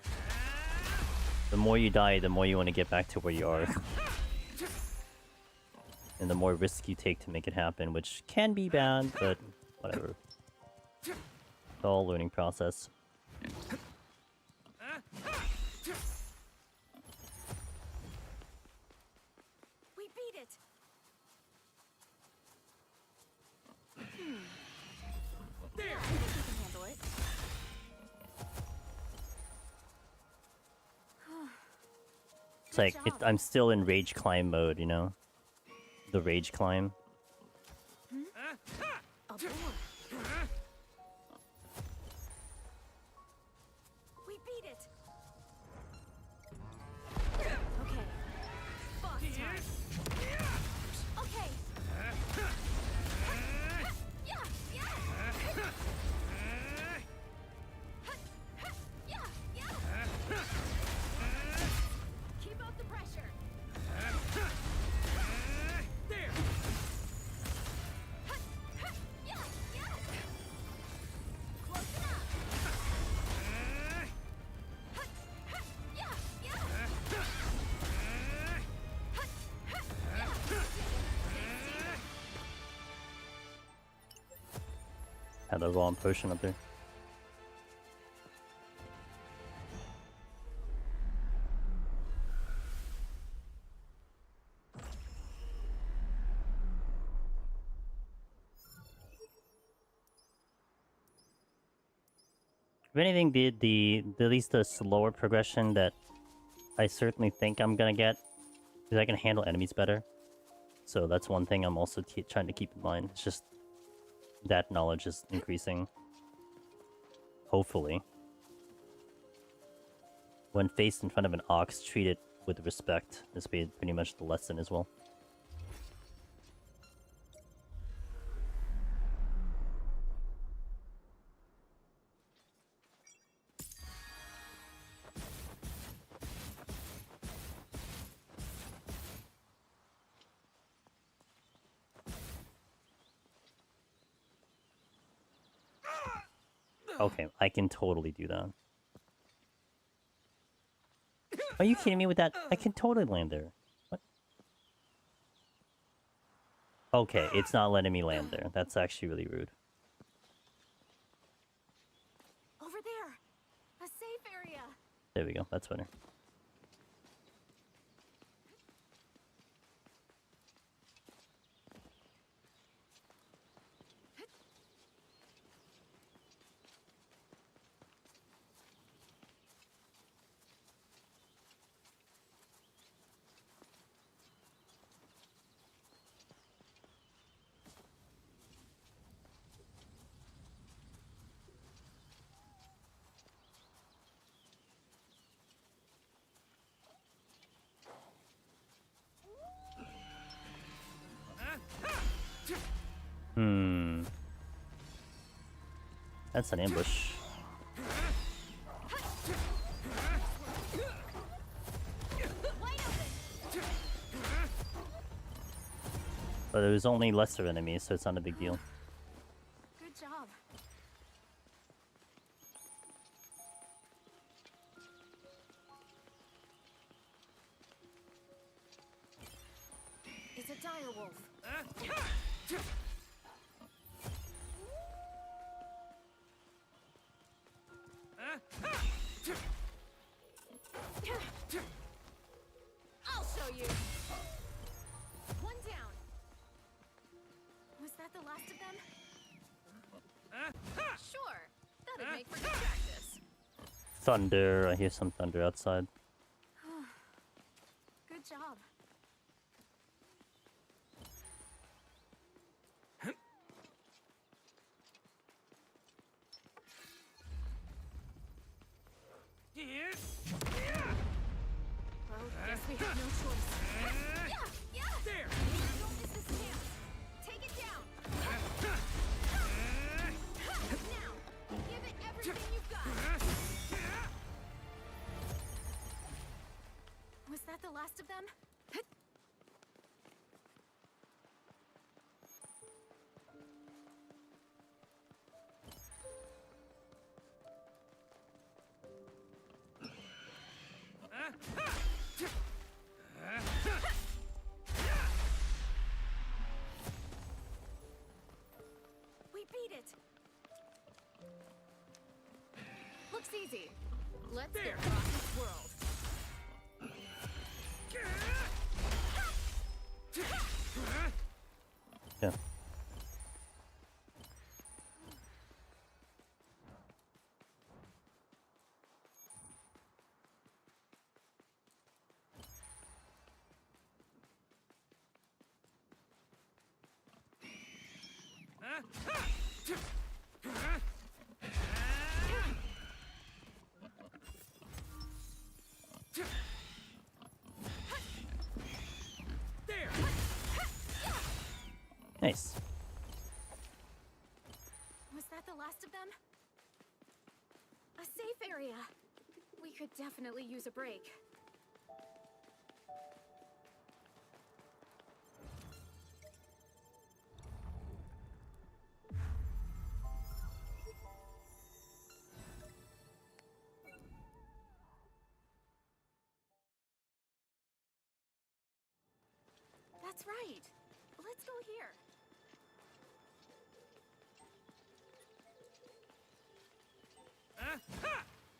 the more you die, the more you want to get back to where you are. And the more risk you take to make it happen, which can be bad, but whatever. It's all a learning process. We beat it. There. I think we can handle it. It's like, I'm still in rage climb mode, you know? The rage climb. A boar. We beat it. Okay. Boss time. Okay. Yeah, yeah. Yeah, yeah. Keep up the pressure. There! Yeah, yeah. Close enough. Yeah, yeah. Had the wrong potion up there. If anything, the at least the slower progression that I certainly think I'm gonna get, because I can handle enemies better. So that's one thing I'm also trying to keep in mind. It's just that knowledge is increasing. Hopefully. When faced in front of an ox, treat it with respect. This be pretty much the lesson as well. Okay, I can totally do that. Are you kidding me with that? I can totally land there. What? Okay, it's not letting me land there. That's actually really rude. Over there! A safe area! There we go, that's better. That's an ambush. But it was only lesser enemies, so it's not a big deal. Good job. It's a dire wolf. I'll show you. One down. Was that the last of them? Sure. That'd make for good practice. Thunder, I hear some thunder outside. Good job. Well, guess we have no choice. Yeah! There! Don't miss this chance. Take it down. Now, give it everything you've got. Was that the last of them? We beat it. Looks easy. Let's go across this world. Yeah. Nice. Was that the last of them? A safe area. We could definitely use a break. That's right. Let's go here.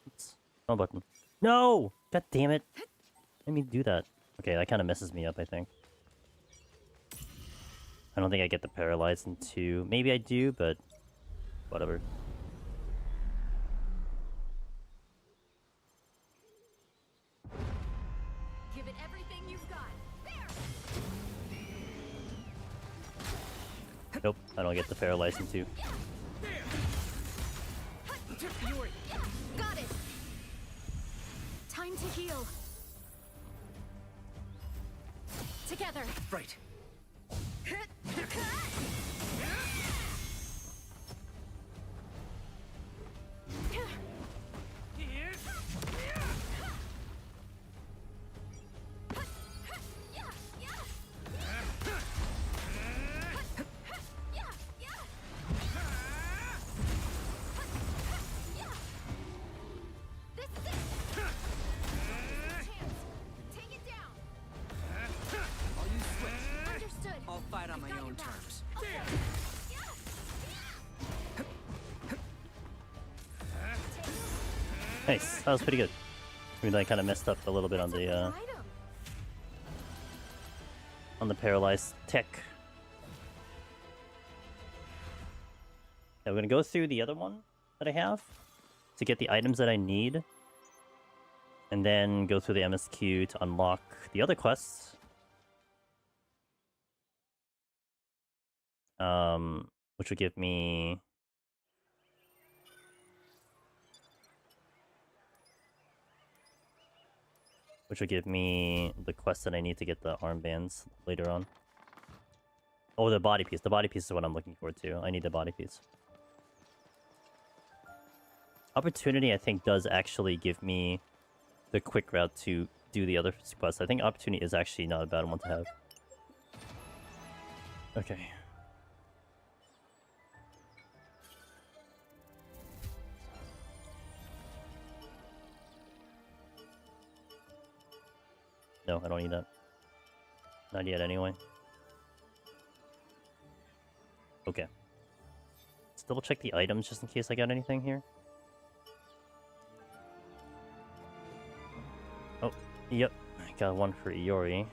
Oops. Wrong button. No! God damn it. Let me do that. Okay, that kind of messes me up, I think. I don't think I get the paralyzed in 2. Maybe I do, but whatever. Give it everything you've got. There! Nope, I don't get the paralyzing too. Got it! Time to heal. Together. Right. I'll fight on my own terms. Nice, that was pretty good. I mean, I kind of messed up a little bit on the paralyzed tech. Yeah, we're gonna go through the other one that I have to get the items that I need, and then go through the MSQ to unlock the other quests. Which would give me the quest that I need to get the armbands later on. Oh, the body piece. The body piece is what I'm looking for too. I need the body piece. Opportunity, I think, does actually give me the quick route to do the other quests. I think Opportunity is actually not a bad one to have. Okay. No, I don't need that. Not yet, anyway. Okay. Let's double check the items just in case I got anything here. Oh, yep. I got one for Iori.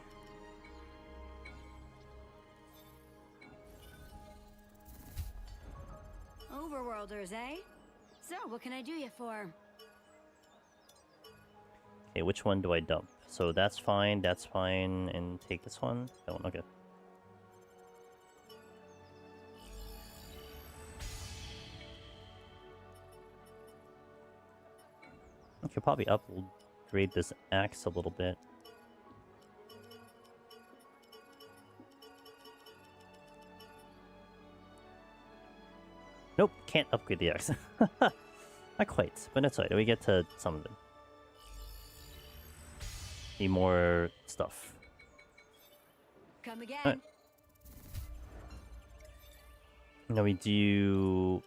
Overworlders, eh? So, what can I do you for? Okay, which one do I dump? So that's fine, and take this one? That one, okay. I could probably upgrade this axe a little bit. Nope, can't upgrade the axe. Not quite, but that's alright, we get to some of it. Need more stuff. Come again. Right. Now we do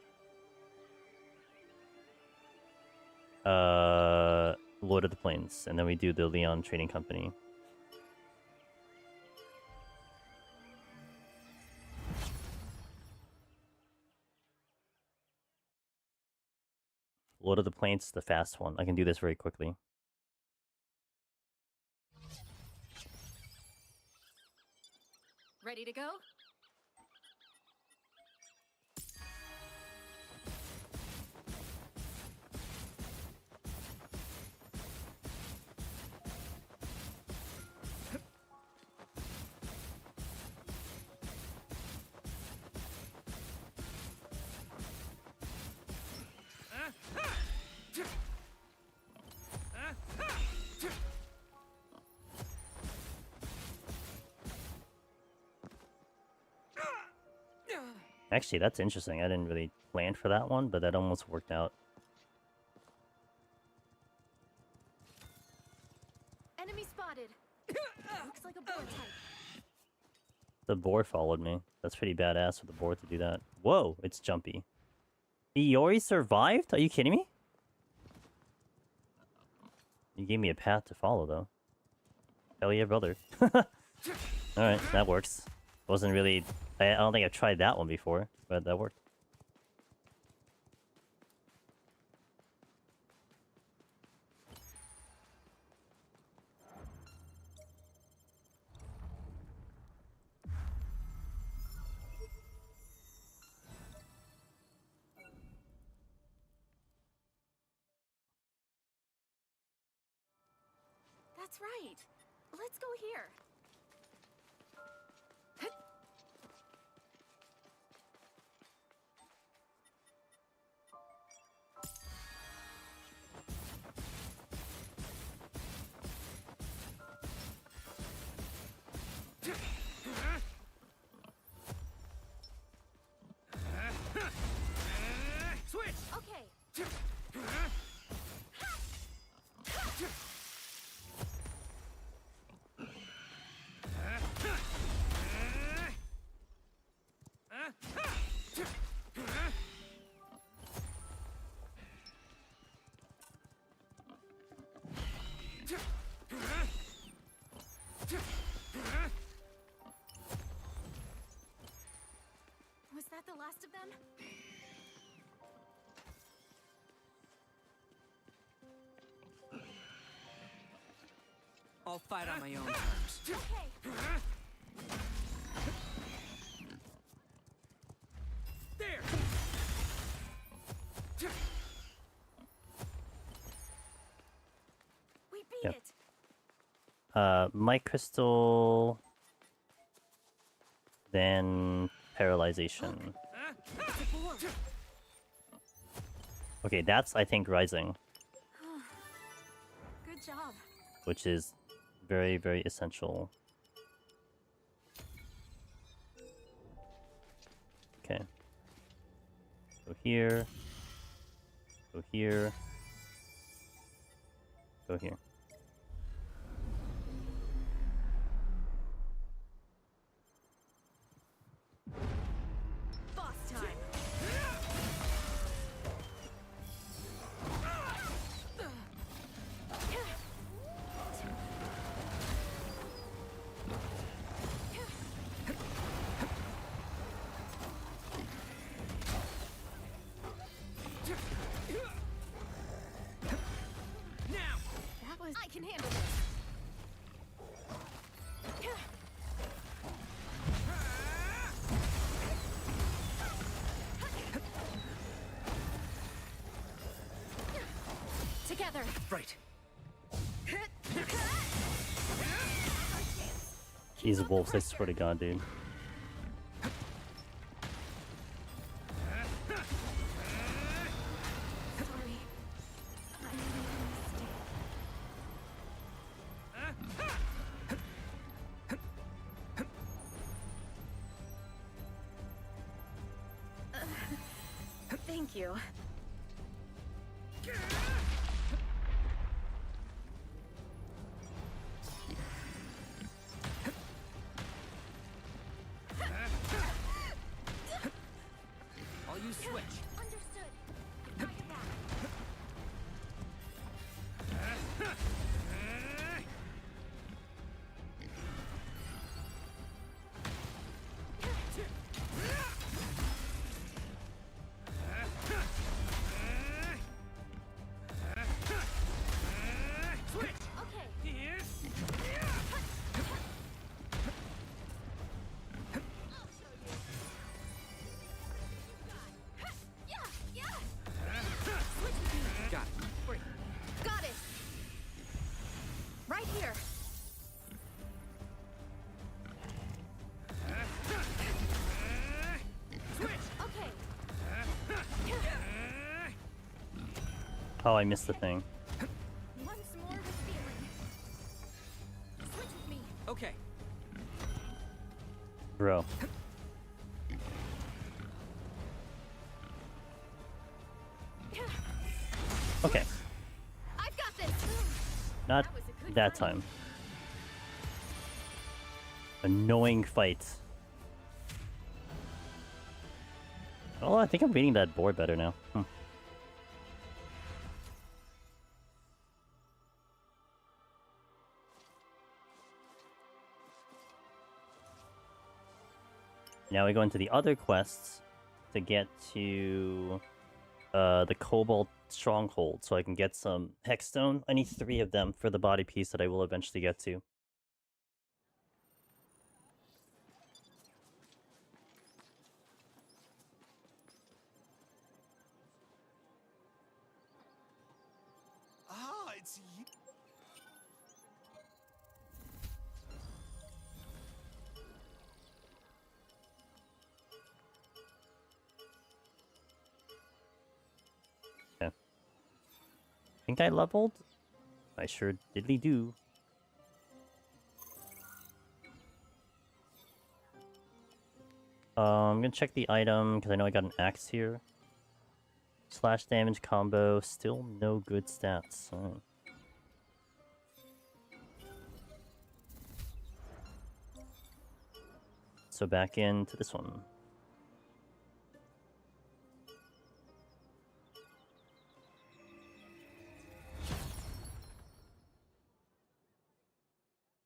Lord of the Plains, and then we do the Leon Trading Company. Lord of the Plains is the fast one. I can do this very quickly. Ready to go? Actually, that's interesting. I didn't really plan for that one, but that almost worked out. Enemy spotted. Looks like a boar type. The boar followed me. That's pretty badass for the boar to do that. Whoa, it's jumpy. Iori survived? Are you kidding me? You gave me a path to follow, though. Hell yeah, brother. Alright, that works. Wasn't really... I don't think I've tried that one before, but that worked. That's right. Let's go here. Switch! Okay. Was that the last of them? I'll fight on my own terms. Okay. There! We beat Yep. it. Mic crystal, then paralyzation. It's a board. Okay, that's I think rising, Good job. which is very, very essential. Okay. Go here. Go here. Go here. Boss time. Now! That was. I can handle this. Together. Right. These wolves, I swear to God, dude. Sorry. I made a mistake. Thank you. I'll use switch. Understood. I got your back. Switch! Okay. Here. Yeah, yeah. Switch with me. Got it. Wait. Got it. Right here. Switch! Okay. Oh, I missed the thing. Once more with feeling. Switch with me. Okay. Bro. Okay, I've got this. not That was a good that fight. time. Annoying fight. Oh, I think I'm reading that board better now. Now we go into the other quests to get to the Cobalt Stronghold, so I can get some Hexstone. I need 3 of them for the body piece that I will eventually get to. Ah, it's you. think I leveled? I sure diddly do. I'm gonna check the item because I know I got an axe here. Slash damage combo, still no good stats. Oh. So back into this one.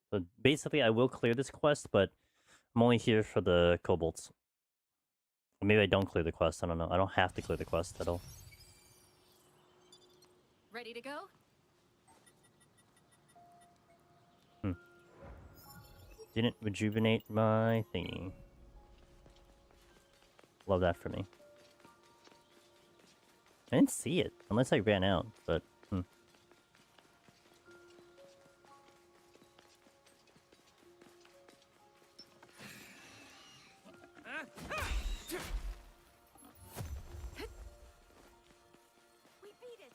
So basically I will clear this quest, but I'm only here for the kobolds. Or maybe I don't clear the quest, I don't know. I don't have to clear the quest at all. Ready to go? Didn't rejuvenate my thingy. Love that for me. I didn't see it, unless I ran out, but... We beat it.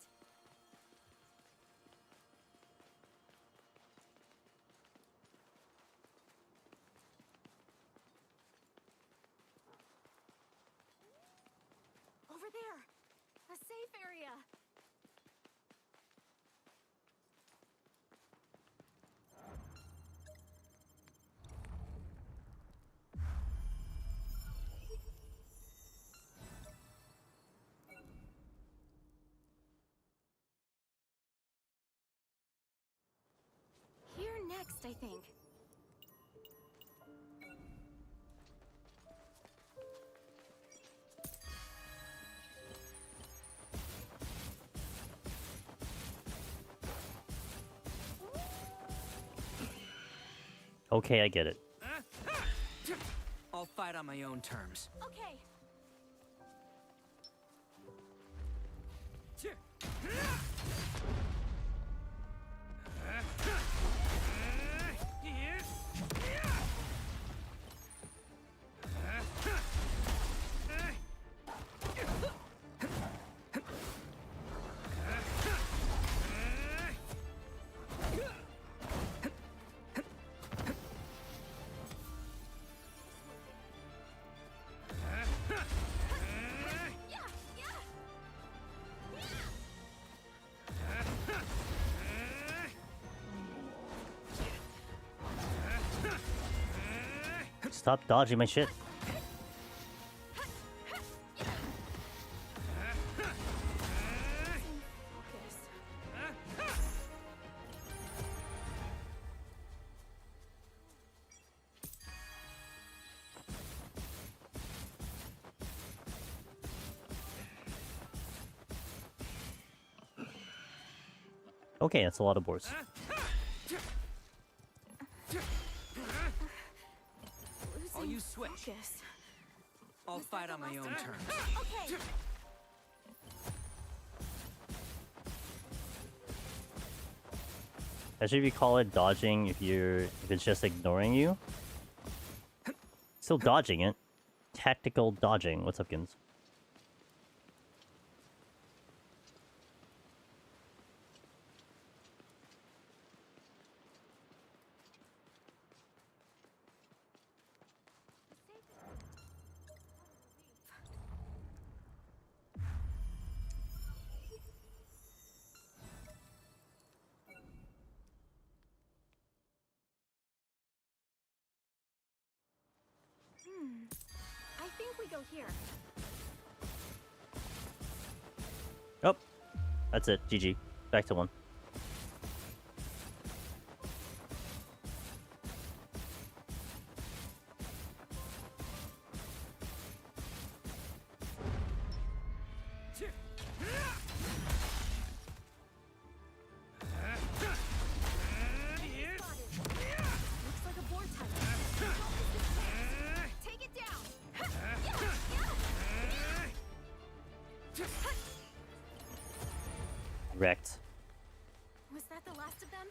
Over there. A safe area. Here next, I think. Okay, I get it. I'll fight on my own terms. Okay. Stop dodging my shit. Okay, that's a lot of boars. I'll use switch. Focus. I'll fight on my own terms. Okay. Actually, if you call it dodging, if it's just ignoring you, still dodging it. Tactical dodging. What's up, Gins? I think we go here. Oh, that's it. GG. Back to 1. Looks like a board type. Take it down. Wrecked. Was that the last of them?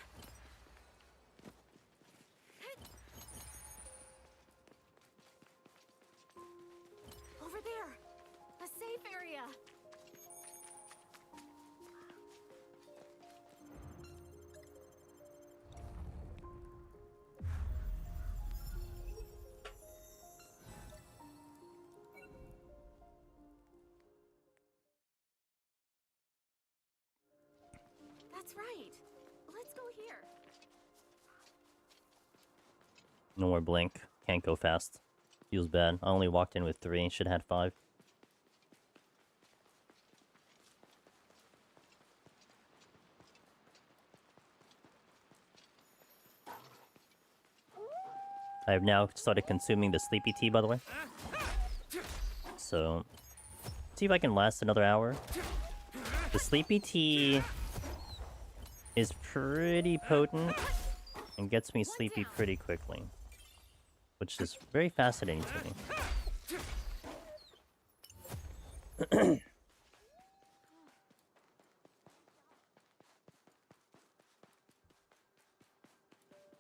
Over there. A safe area. That's right. Let's go here. No more blink. Can't go fast. Feels bad. I only walked in with 3. Should have had 5. I have now started consuming the sleepy tea, by the way. So, see if I can last another hour. The sleepy tea is pretty potent and gets me sleepy pretty quickly, which is very fascinating to me.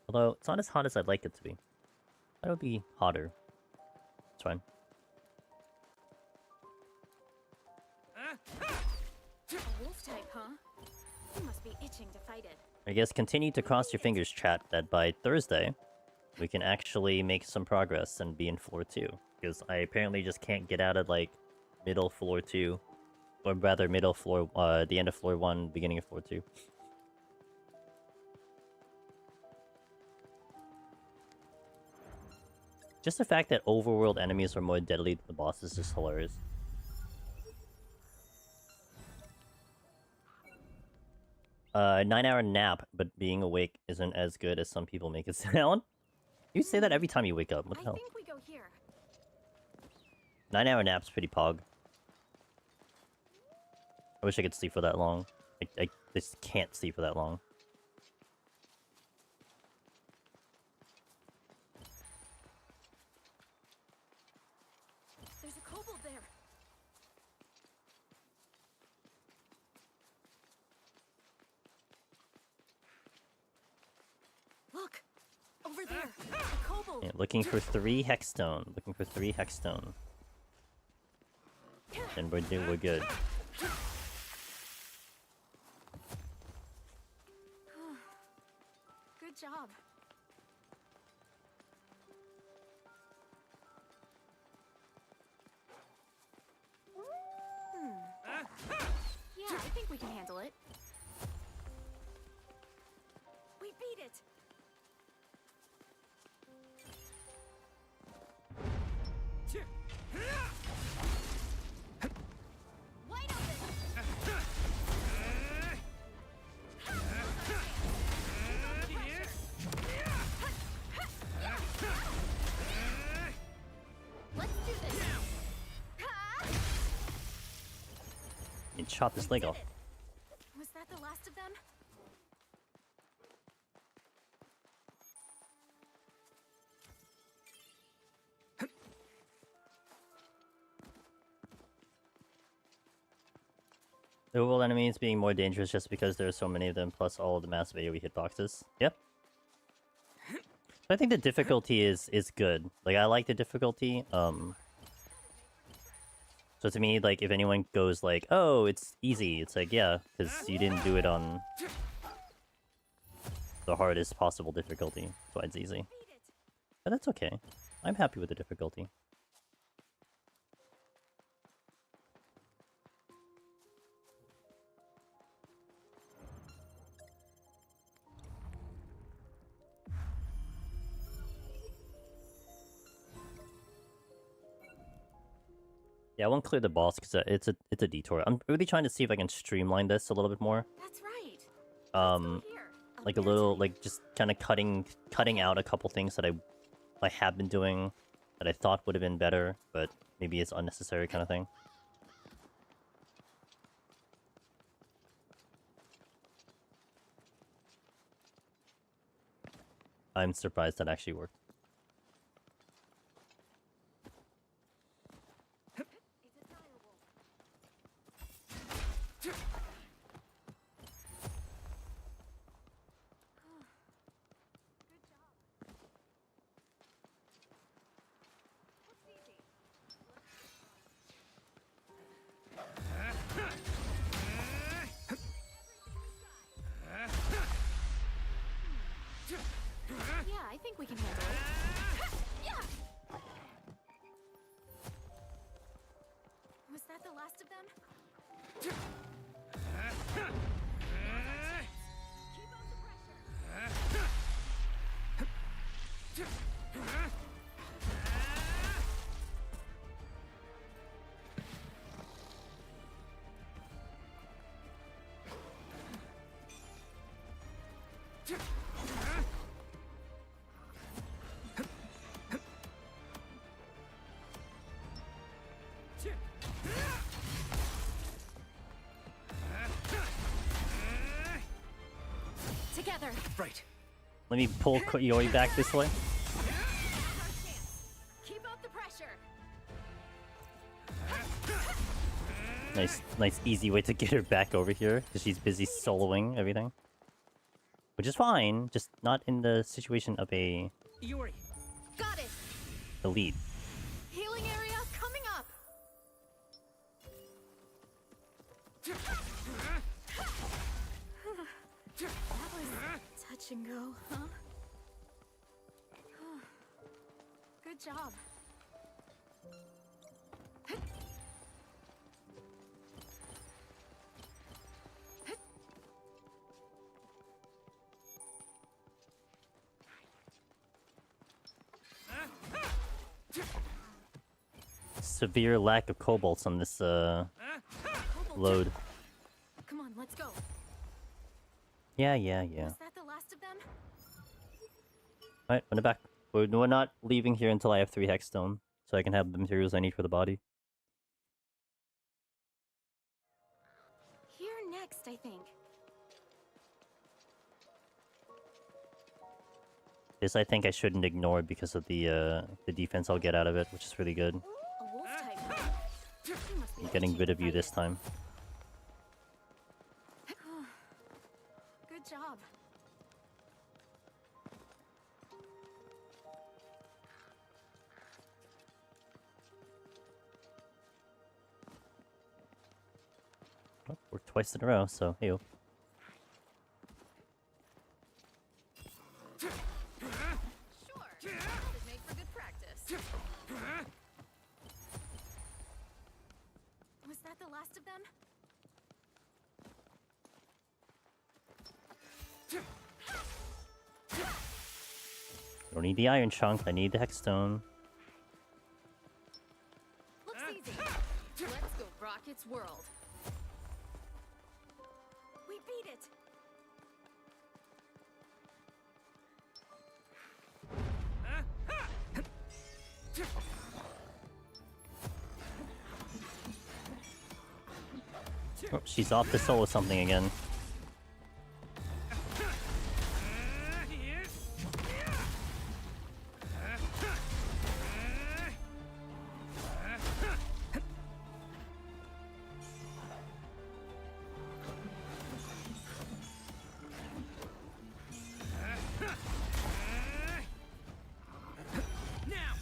Although, it's not as hot as I'd like it to be. That would be hotter. It's fine. A wolf type, huh? You must be itching to fight it. I guess continue to cross your fingers, chat, that by Thursday, we can actually make some progress and be in floor 2. Because I apparently just can't get out of, like, middle floor 2. Or rather, middle floor, the end of floor 1, beginning of floor 2. Just the fact that overworld enemies are more deadly than the bosses is just hilarious. 9-hour nap, but being awake isn't as good as some people make it sound. You say that every time you wake up. What the hell? I think we go here. 9-hour nap's pretty pog. I wish I could sleep for that long. I just can't sleep for that long. There's a kobold there. Look! Over there! A kobold! Yeah, looking for 3 hexstone. Looking for 3 hexstone. And we're good. Good job. Yeah, I think we can handle it. We beat it! Wide open! Let's do this! And chop his leg off. Was that the last of them? The overworld enemies being more dangerous just because there are so many of them, plus all of the massive AoE hitboxes. Yep. But I think the difficulty is good. Like, I like the difficulty. So to me, like, if anyone goes like, oh, it's easy, it's like, yeah, because you didn't do it on the hardest possible difficulty. That's why it's easy. But that's okay. I'm happy with the difficulty. Yeah, I won't clear the boss because it's a detour. I'm really trying to see if I can streamline this a little bit more. That's right. Like a little, like just kind of cutting out a couple things that I have been doing that I thought would have been better, but maybe it's unnecessary kind of thing. I'm surprised that actually worked. Yeah, I think we can handle it. Was that the last of them? Together. Right. Let me pull Yori back this way. Our chance. Keep up the pressure. Nice easy way to get her back over here, because she's busy soloing everything. Which is fine, just not in the situation of a Yuri. Got it. the lead. Healing area coming up. That was touch and go, huh? Good job. Severe lack of kobolds on this load. Come on, let's go. Yeah. Was that the last of them? Alright, run it back. We're not leaving here until I have 3 hexstone, so I can have the materials I need for the body. Here next, I think. This I think I shouldn't ignore because of the defense I'll get out of it, which is really good. A wolf type. She must be I'm getting rid of you this time. Good job. Oh, we're twice in a row, so hey. Sure. Should make for good practice. Was that the last of them? I don't need the iron chunk, I need the hexstone. Looks easy. Let's go rock its world. We beat it. Oh, she's off to solo something again.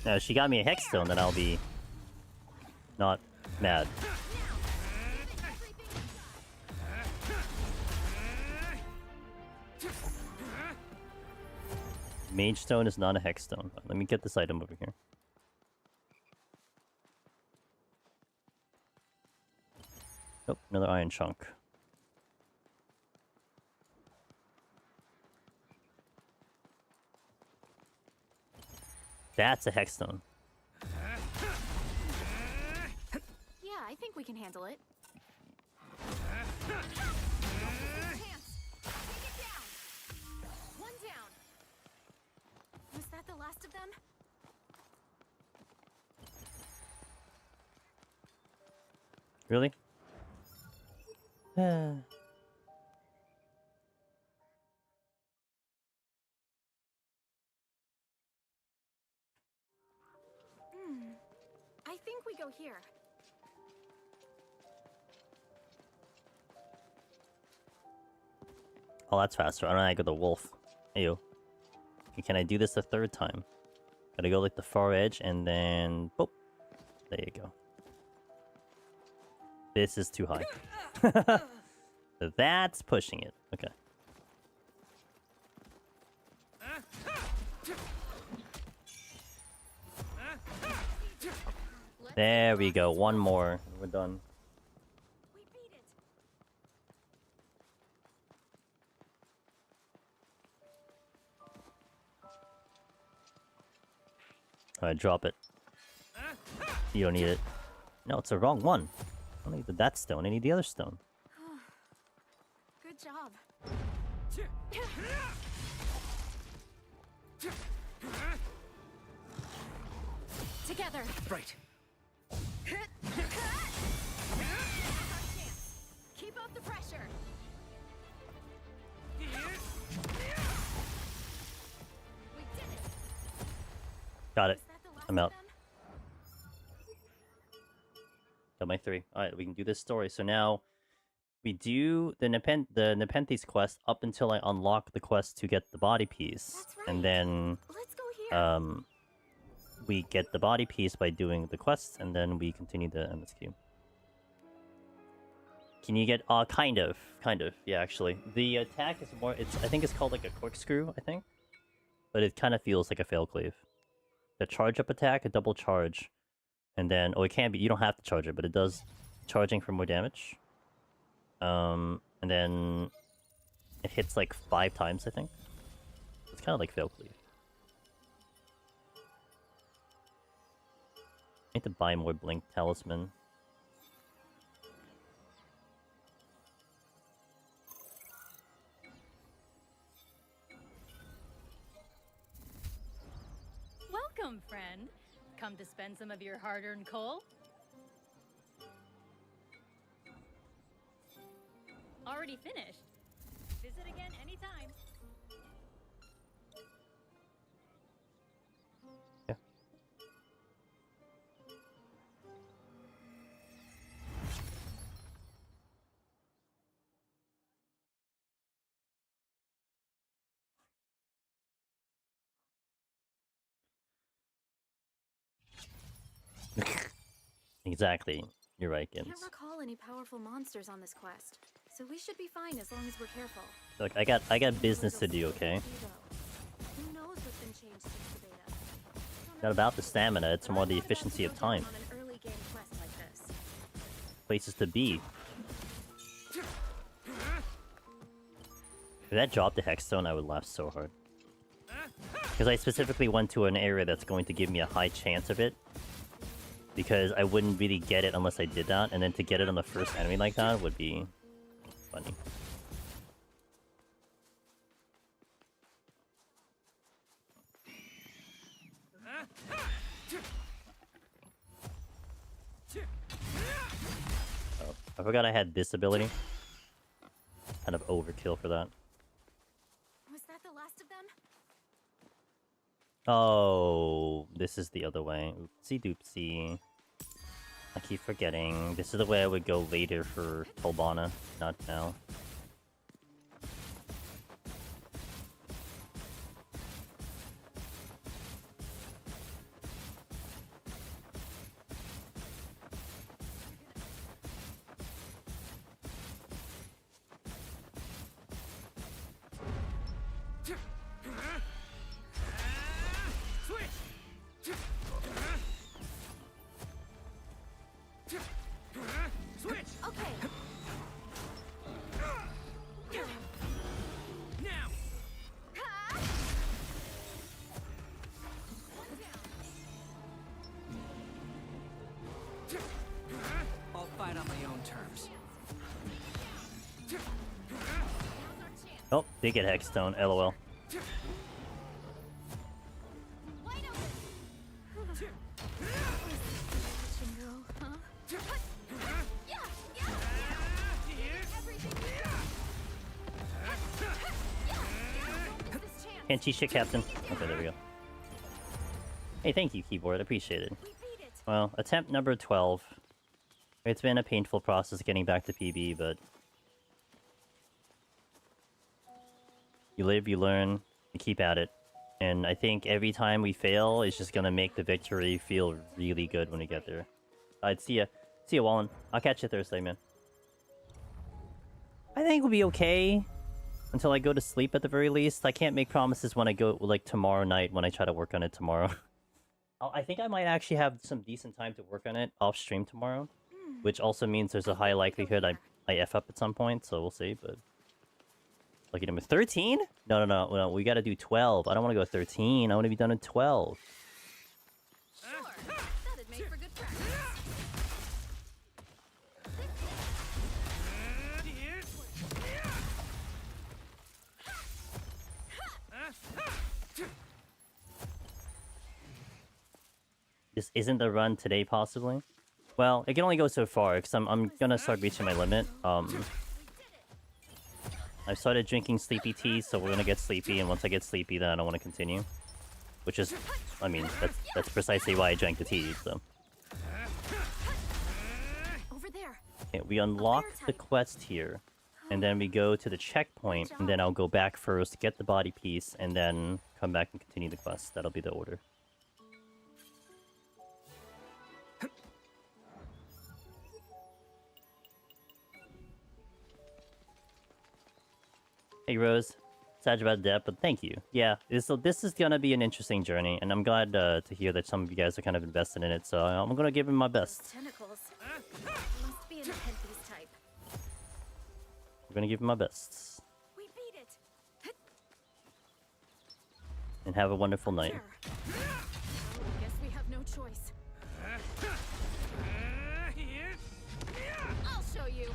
Now, if she got me a hexstone, then I'll be not mad. Mage stone is not a hexstone. Let me get this item over here. Oh, another iron chunk. That's a hexstone. Yeah, I think we can handle it. One down. Was that the last of them? Really? I think we go here. Oh, that's faster. I don't know, I go the wolf. Heyo. Okay, can I do this a third time? Gotta go like the far edge and then... Boop. There you go. This is too high. That's pushing it. Okay. There we go. One more. We're done. We beat it. Alright, drop it. You don't need it. No, it's the wrong one. I don't need that stone. I need the other stone. Good job. Together. Right. Keep up the pressure. We did it. Got it. Is that the last I'm of out. them? Got my 3. Alright, we can do this story. So now we do the Nepenthes quest up until I unlock the quest to get the body piece. That's right. And then Let's go here. we get the body piece by doing the quest, and then we continue the MSQ. Can you get kind of, yeah, actually. The attack is more, I think it's called like a corkscrew, I think. But it kind of feels like a fail cleave. The charge up attack, a double charge. And then, it can be, you don't have to charge it, but it does charging for more damage. And then it hits like 5 times, I think. It's kind of like fail cleave. I need to buy more Blink Talisman. Welcome, friend. Come to spend some of your hard-earned coal? Already finished. Visit again anytime. Yeah. Exactly. You're right, Can't Gins. recall any powerful monsters on this quest, so we should be fine as long as we're careful. Look, I got business to do, okay? Who knows what's been changed since the beta? Not about the stamina, it's more the efficiency of time. On an early game quest like this. Places to be. If that dropped the Hexstone, I would laugh so hard. Because I specifically went to an area that's going to give me a high chance of it. Because I wouldn't really get it unless I did that, and then to get it on the first enemy like that would be funny. Oh, I forgot I had this ability. Kind of overkill for that. Was that the last of them? Oh, this is the other way. Oopsie doopsie. I keep forgetting. This is the way I would go later for Tolbana, not now. Okay. Now! I'll fight on my own terms. Oh, did get Hexstone, lol. Wide open. Shingo, huh? Yeah, yeah. Everything. This chance. Can't cheat shit, Captain. Okay, there we go. Hey, thank you, keyboard. Appreciate it. We beat it. Well, attempt number 12. It's been a painful process getting back to PB, but... You live, you learn, you keep at it. And I think every time we fail is just gonna make the victory feel really good when we get there. Alright, see ya. See ya, Wallen. I'll catch you Thursday, man. I think we'll be okay. Until I go to sleep at the very least. I can't make promises when I go, like, tomorrow night when I try to work on it tomorrow. I think I might actually have some decent time to work on it off stream tomorrow. Which also means there's a high likelihood I F up at some point, so we'll see, but... Lucky number 13? No, we gotta do 12. I don't want to go 13. I want to be done in 12. Sure. That'd make for good practice. this isn't the run today, possibly. Well, it can only go so far, because I'm gonna start reaching my limit. I've started drinking sleepy tea, so we're gonna get sleepy, and once I get sleepy, then I don't want to continue. Which is, I mean, that's precisely why I drank the tea, so. Over there. Okay, we unlock the quest here, and then we go to the checkpoint, and then I'll go back first, get the body piece, and then come back and continue the quest. That'll be the order. Hey Rose, sad about that, but thank you. Yeah, so this is gonna be an interesting journey, and I'm glad to hear that some of you guys are kind of invested in it, so I'm gonna give it my best. Tentacles. Must be an Ep12 type. I'm gonna give it my best. We beat it. And have a wonderful night. Sure. Guess we have no choice. I'll show you.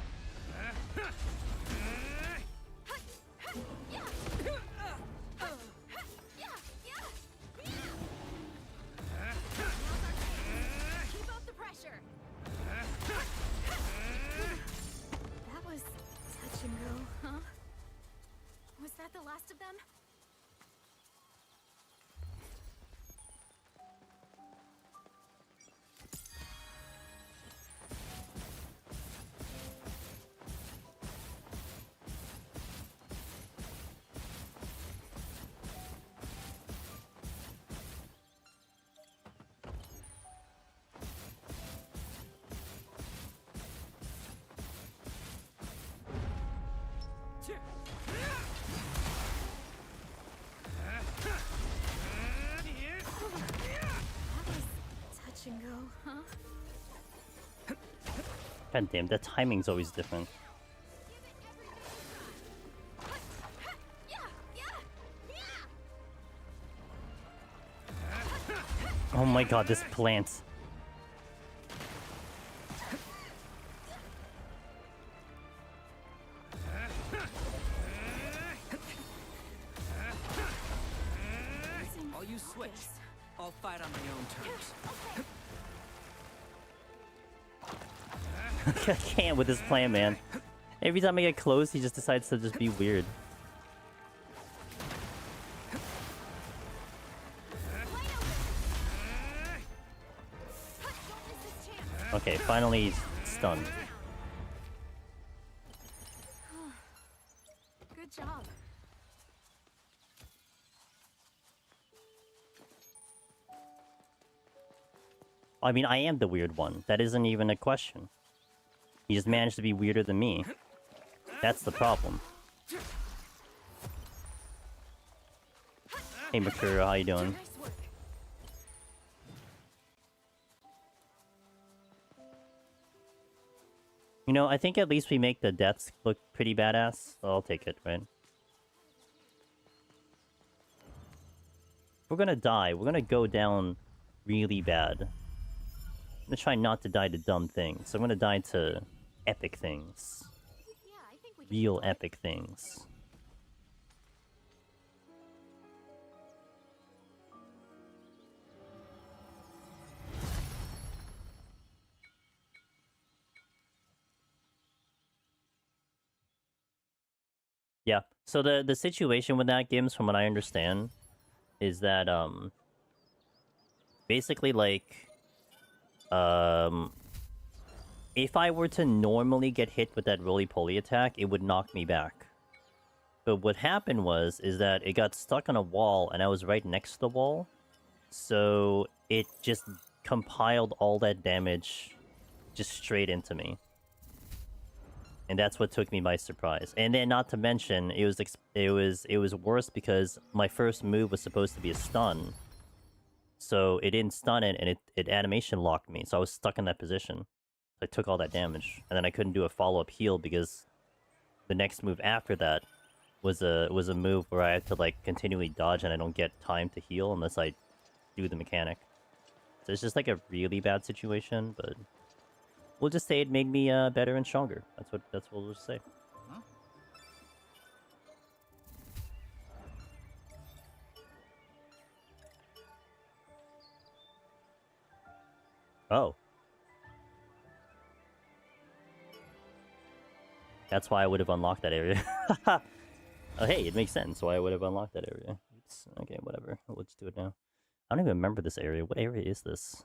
Keep up the pressure. That was touch and go, huh? Was that the last of them? Touch and go, huh? God damn, that timing's always different. Oh my god, this plant. I'll use switch. I'll fight on my own terms. I can't with this plant, man. Every time I get close, he just decides to just be weird. Okay, finally he's stunned. Good job. I mean, I am the weird one. That isn't even a question. He just managed to be weirder than me. That's the problem. Hey, Makura, how you doing? Nice work. You know, I think at least we make the deaths look pretty badass. So I'll take it, right? We're gonna die. We're gonna go down really bad. I'm gonna try not to die to dumb things. I'm gonna die to epic things. Yeah, I think we can Real do it. epic things. Yeah. So the situation with that, Gims, from what I understand, is that basically like if I were to normally get hit with that roly-poly attack, it would knock me back. But what happened is that it got stuck on a wall, and I was right next to the wall. So it just compiled all that damage just straight into me. And that's what took me by surprise. And then, not to mention, it was worse because my first move was supposed to be a stun. So it didn't stun it, and it animation locked me. So I was stuck in that position. I took all that damage, and then I couldn't do a follow-up heal because the next move after that was a move where I had to like continually dodge, and I don't get time to heal unless I do the mechanic. So it's just like a really bad situation, but we'll just say it made me better and stronger. That's what we'll just say. Oh. That's why I would have unlocked that area. Oh, hey, it makes sense why I would have unlocked that area. Oops. Okay, whatever. Let's do it now. I don't even remember this area. What area is this?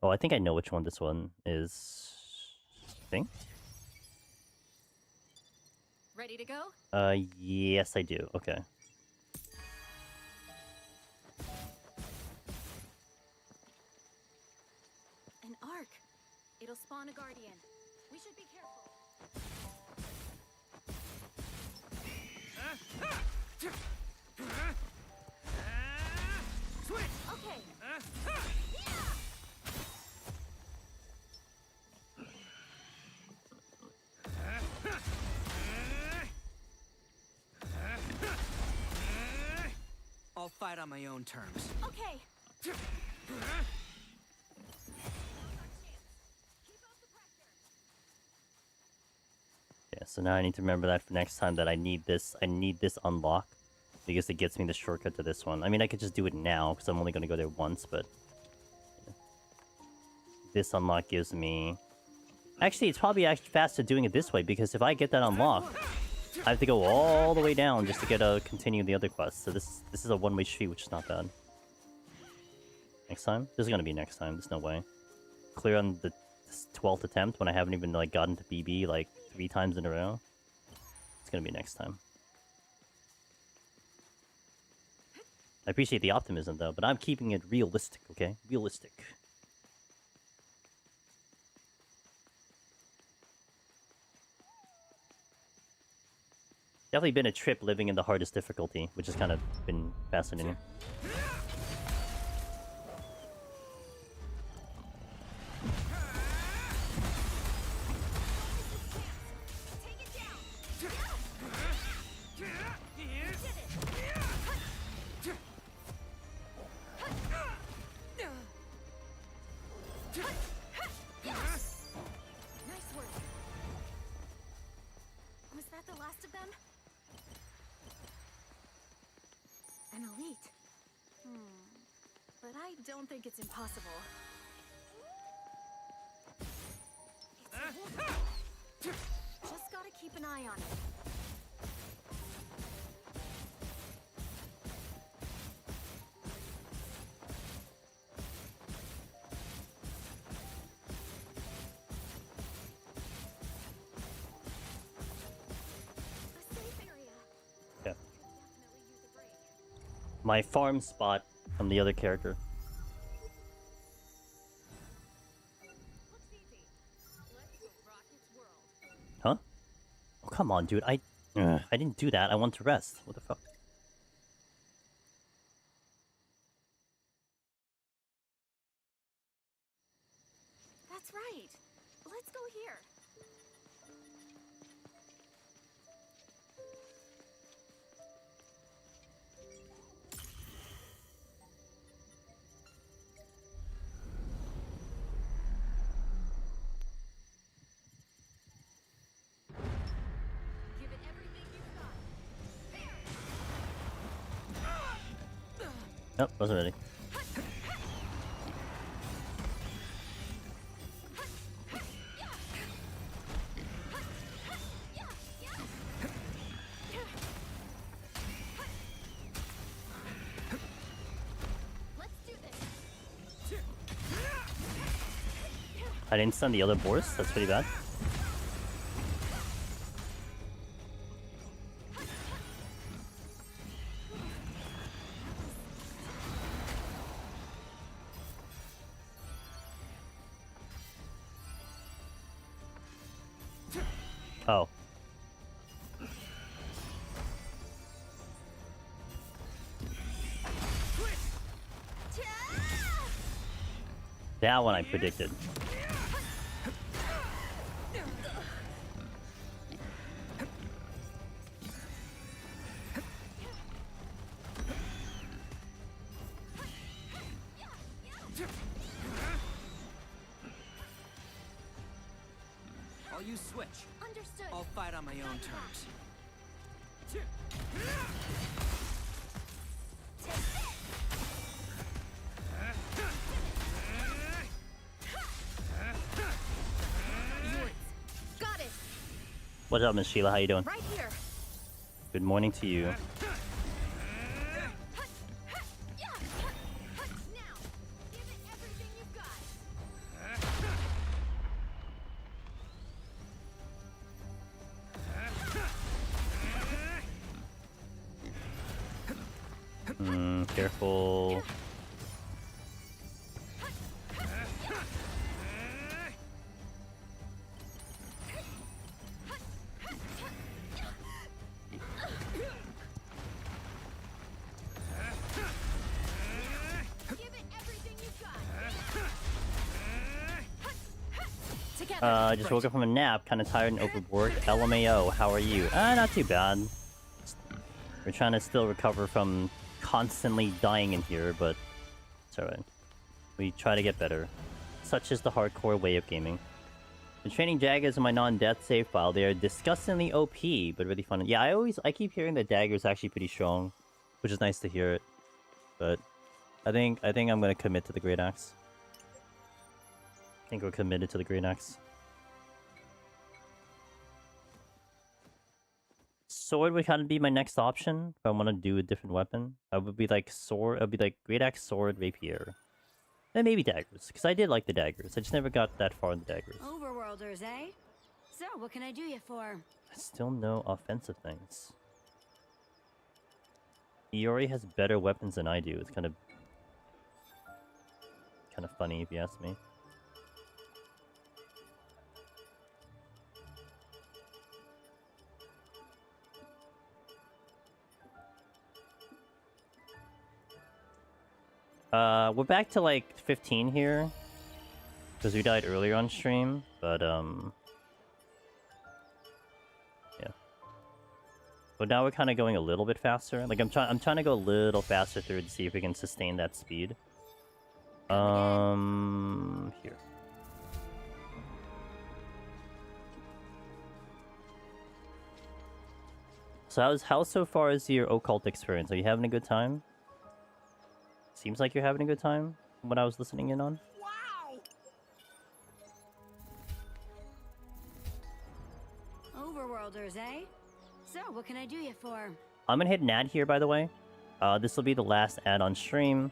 Oh, I think I know which one this one is. I think? Ready to go? Yes, I do. Okay. An arc. It'll spawn a guardian. We should be careful. Switch! Okay. I'll fight on my own terms. Okay. Yeah, so now I need to remember that for next time that I need this unlock because it gets me the shortcut to this one. I mean, I could just do it now because I'm only going to go there once, but yeah. This unlock gives me... Actually, it's probably faster doing it this way because if I get that unlock, I have to go all the way down just to get continue the other quests. So this is a one-way street, which is not bad. Next time? This is going to be next time. There's no way. Clear on the 12th attempt when I haven't even like gotten to BB like 3 times in a row. It's gonna be next time. I appreciate the optimism though, but I'm keeping it realistic, okay? Realistic. Definitely been a trip living in the hardest difficulty, which has kind of been fascinating. Nice work. Was that the last of them? An elite. But I don't think it's impossible. Just gotta keep an eye on it. A safe area. Yeah. Definitely use a break. My farm spot from the other character. Looks easy. Let's go rock its world. Huh? Oh, come on, dude. I didn't do that. I want to rest. What the fuck? That's right. Let's go here. Give it everything you've got. Nope, wasn't ready. Let's do this. I didn't stun the other boars. That's pretty bad. Oh. That one I predicted. I'll use switch. Understood. I'll fight on my own terms. Take this. What's up, Miss Sheila? How you doing? Right here. Good morning to you. Now, give it everything you've got. Careful. Give it everything you've got. Together. I just woke up from a nap, kind of tired and overboard. LMAO, how are you? Not too bad. We're trying to still recover from constantly dying in here, but it's alright. We try to get better. Such is the hardcore way of gaming. The training daggers in my non-death save file. They are disgustingly OP, but really fun. Yeah, I keep hearing that dagger is actually pretty strong, which is nice to hear it. But I think I'm gonna commit to the Great Axe. I think we're committed to the Great Axe. Sword would kind of be my next option if I want to do a different weapon. I would be like sword. It would be like Great Axe, sword, rapier, and maybe daggers. Because I did like the daggers. I just never got that far in the daggers. Overworlders, eh? So, what can I do you for? Still no offensive things. Iori has better weapons than I do. It's kind of funny if you ask me. We're back to like 15 here. Because we died earlier on stream, but yeah. But now we're kind of going a little bit faster. Like I'm trying to go a little faster through to see if we can sustain that speed. Here. So how so far is your occult experience? Are you having a good time? Seems like you're having a good time from what I was listening in on. Overworlders, eh? So, what can I do you for? I'm gonna hit an ad here, by the way. This will be the last ad on stream.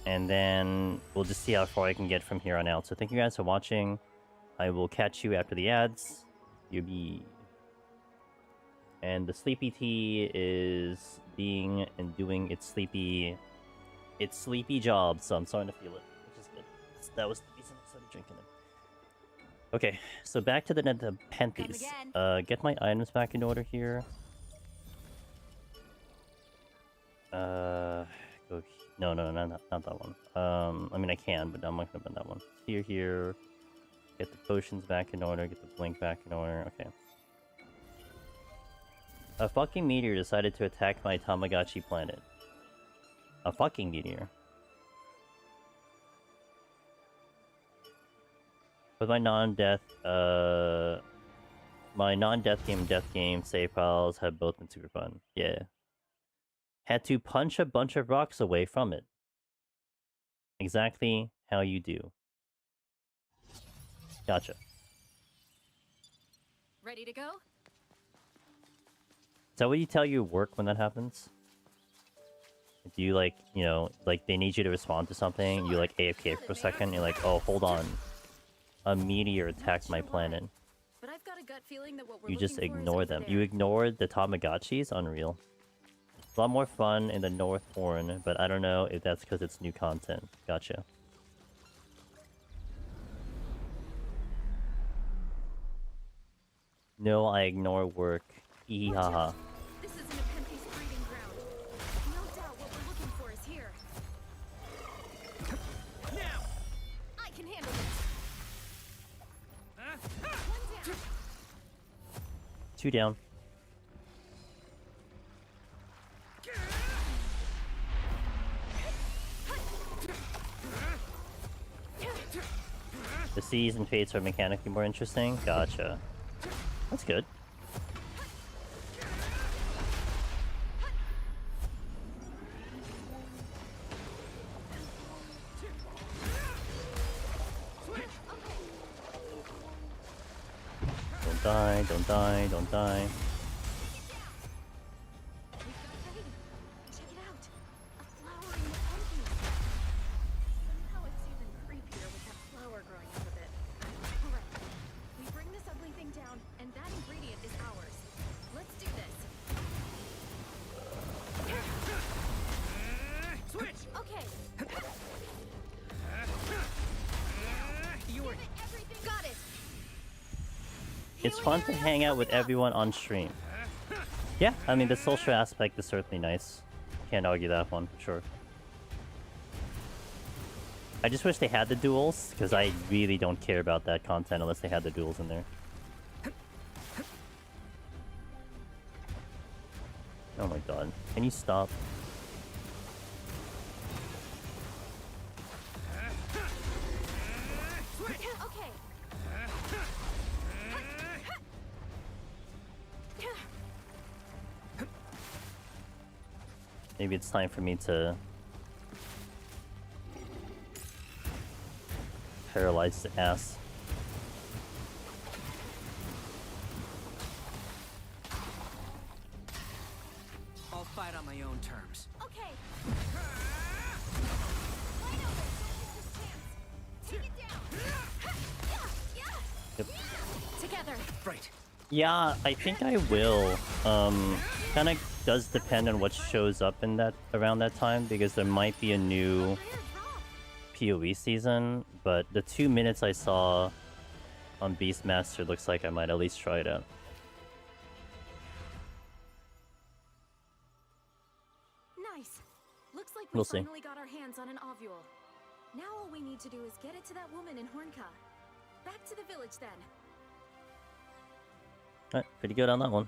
And then we'll just see how far I can get from here on out. So thank you guys for watching. I will catch you after the ads. You'll be... And the sleepy tea is being and doing its sleepy job, so I'm starting to feel it, which is good. That was the reason I started drinking it. Okay, so back to the Nepenthes. Get my items back in order here. Go... No, not that one. I mean, I can, but I'm not gonna put that one. Here. Get the potions back in order, get the blink back in order. Okay. A fucking meteor decided to attack my Tamagotchi planet. A fucking meteor. With my non-death game, death game save files have both been super fun. Yeah. Had to punch a bunch of rocks away from it. Exactly how you do. Gotcha. Ready to go? Is that what you tell your work when that happens? Do you like, like they need you to respond to something, you like AFK for a second, you're like, oh, hold on. A meteor attacked my planet. But I've got a gut feeling that what we're You just looking for is ignore over them. there. You ignored the Tamagotchis? Unreal. A lot more fun in the North Horn, but I don't know if that's because it's new content. Gotcha. No, I ignore work. Hee Watch haha. out. This is an Nepenthes breeding ground. No doubt what we're looking for is here. Now! I can handle this. One down. 2 down. The seas and fates are mechanically more interesting? Gotcha. That's good. Boom, die, don't die, don't die. We've got rain. Check it out. A flowering pumpkin. Somehow it's even creepier with that flower growing out of it. Alright. We bring this ugly thing down, and that ingredient is ours. Let's do this. Switch! Okay. You were... Got it. It's fun to hang out with everyone on stream. Yeah, I mean, the social aspect is certainly nice. Can't argue that one, sure. I just wish they had the duels, because I really don't care about that content unless they had the duels in there. Oh my god. Can you stop? Okay. Maybe it's time for me to paralyze the ass. I'll fight on my own terms. Okay. Right over. Don't miss this chance. Take it down. Yep. Together. Right. Yeah, I think I will. Kinda does depend on what shows up in that around that time, because there might be a new PoE season, but the 2 minutes I saw on Beastmaster looks like I might at least try it out. Nice. Looks like we We'll see. finally got our hands on an ovule. Now all we need to do is get it to that woman in Hornka. Back to the village then. Alright, pretty good on that one.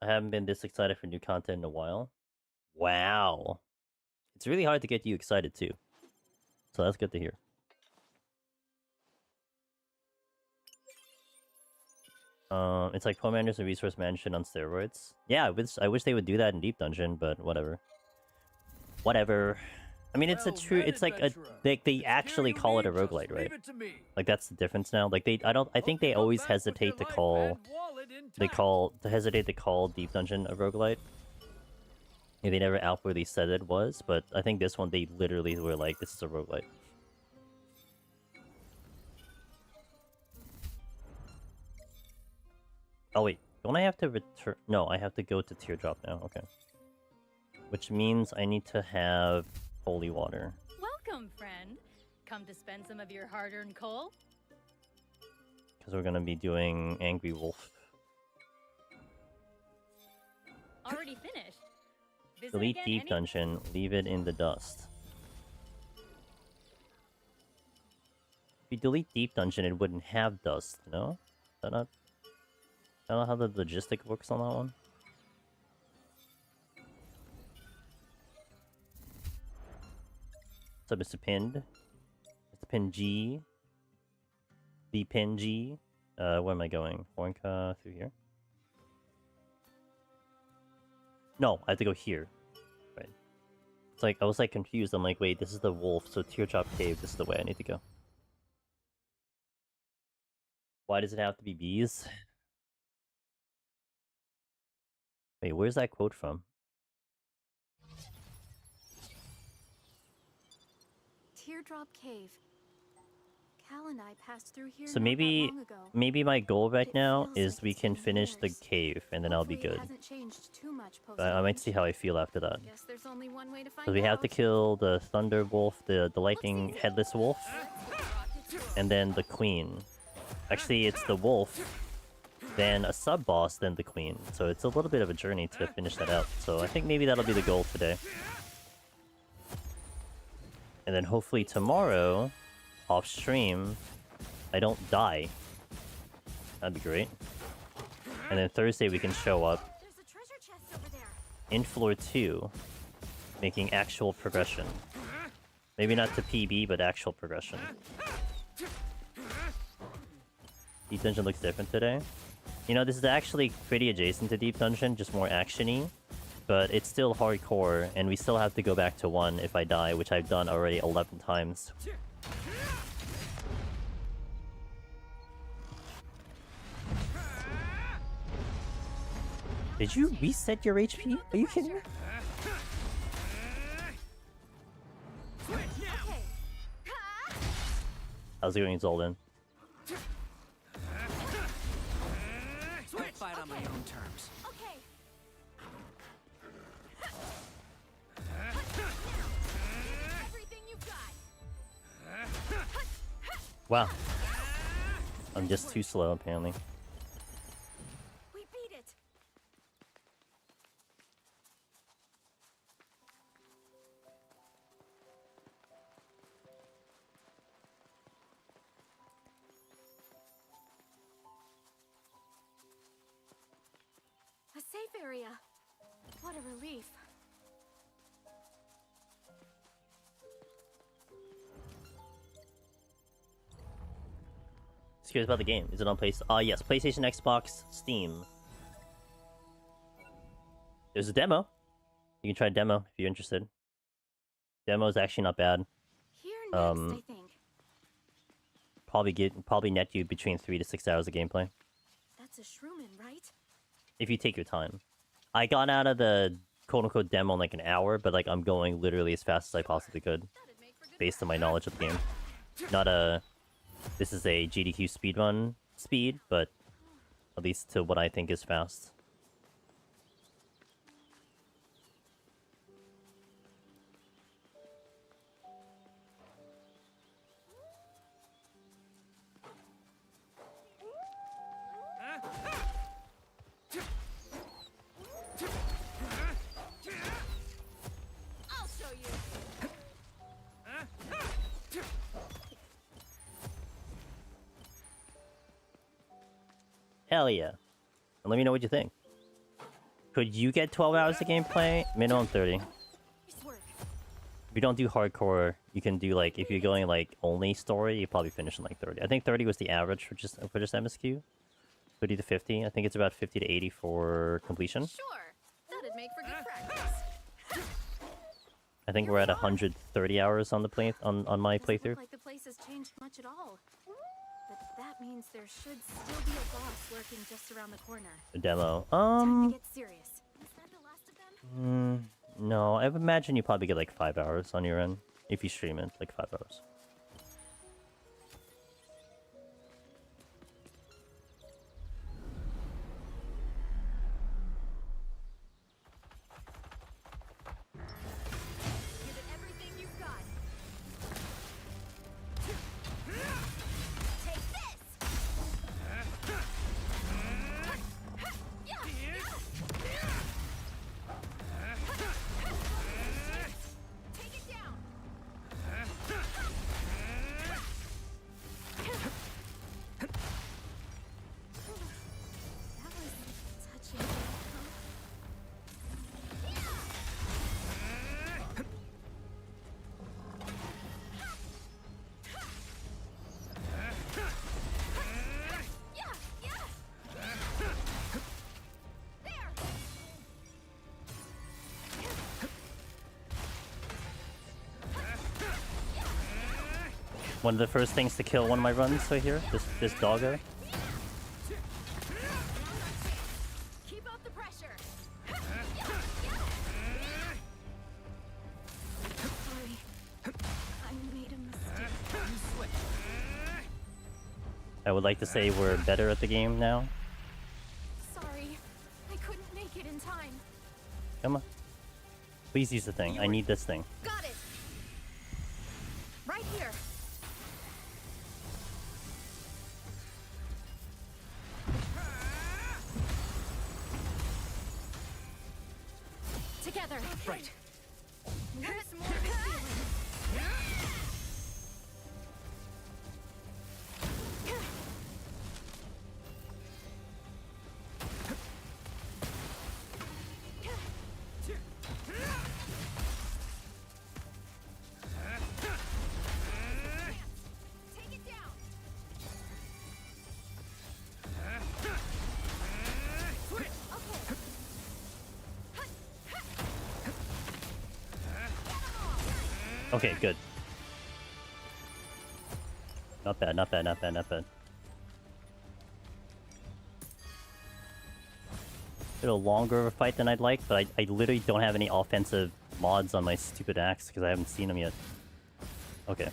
I haven't been this excited for new content in a while. Wow. It's really hard to get you excited too. So that's good to hear. It's like Commanders and Resource Management on steroids. Yeah, I wish they would do that in Deep Dungeon, but whatever. Whatever. I mean, it's a true. It's like a. They actually call it a roguelite, right? Like that's the difference now. Like I think they always hesitate to call. Hesitate to call Deep Dungeon a roguelite. Yeah, they never outwardly said it was, but I think this one they literally were like, "This is a roguelite." Oh wait, don't I have to return? No, I have to go to Teardrop now. Okay. Which means I need to have holy water. Welcome, friend. Come to spend some of your hard-earned coal? Because we're gonna be doing Angry Wolf. Already finished. Visit Delete again Deep any- Dungeon, leave it in the dust. If you delete Deep Dungeon, it wouldn't have dust, no? Is that not... I don't know how the logistic works on that one. What's up, Mr. Pinned? Mr. Pin G. The Pin G. Where am I going? Hornka through here? No, I have to go here. Right. It's like, I was like confused. I'm like, wait, this is the wolf, so Teardrop Cave, this is the way I need to go. Why does it have to be bees? Wait, where's that quote from? Teardrop Cave. Cal and I passed through here So not maybe, that long ago. maybe my goal right It now feels is like we it's can been finish the years. cave, and then I'll be Hopefully it good. hasn't changed too much But I might see how I feel after that. Guess there's only one way to find So we have to out. kill the Thunder Wolf, the lightning headless wolf, and then the queen. Actually, it's the wolf, then a sub-boss, then the queen. So it's a little bit of a journey to finish that out. So I think maybe that'll be the goal today. And then hopefully tomorrow, off stream, I don't die. That'd be great. And then Thursday we can show up There's a treasure chest over there. in floor 2, making actual progression. Maybe not to PB, but actual progression. Deep Dungeon looks different today. You know, this is actually pretty adjacent to Deep Dungeon, just more action-y. But it's still hardcore, and we still have to go back to 1 if I die, which I've done already 11 times. Did you reset your HP? Are you kidding me? How's it going, Zolden? I'll fight on my own terms. Okay. Everything you've got. Wow. I'm just too slow, apparently. We beat it. A safe area. What a relief. Just curious about the game. Is it on yes, PlayStation, Xbox, Steam. There's a demo. You can try a demo if you're interested. Demo is actually not bad. Here next, I think. Probably net you between 3 to 6 hours of gameplay That's a Shroomin, right? if you take your time. I got out of the quote-unquote demo in like an hour, but like I'm going literally as fast as I possibly could, based on my knowledge of the game. Not a this is a GDQ speedrun speed, but at least to what I think is fast. I'll show you. Hell yeah. And let me know what you think. Could you get 12 hours of gameplay? Minimum 30. Nice work. If you don't do hardcore, you can do like, if you're going like only story, you probably finish in like 30. I think 30 was the average for just MSQ. 30 to 50. I think it's about 50 to 80 for completion. Sure. That'd make for good practice. I think we're at 130 hours on the on my Doesn't playthrough. look like the place has changed much at all. But that means there should still be a boss lurking just around the corner. The demo. Time to get serious. Is that the last of them? No, I would imagine you probably get like 5 hours on your end if you stream it, like 5 hours. Give it everything you've got. Take this. Take it down. That was touching. Yeah, yeah. There. One of the first things to kill one of my runs right here, this doggo. Keep up the pressure. Sorry. I made a mistake. I would like to say we're better at the game now. Sorry. I couldn't make it in time. Come on. Please use the thing. I need this thing. Got it. Right here. Together. Right. That's more of a feeling. Take it down. Okay, good. Not bad, not bad, not bad, not bad. bit of longer of a fight than I'd like, but I literally don't have any offensive mods on my stupid axe because I haven't seen them yet. Okay.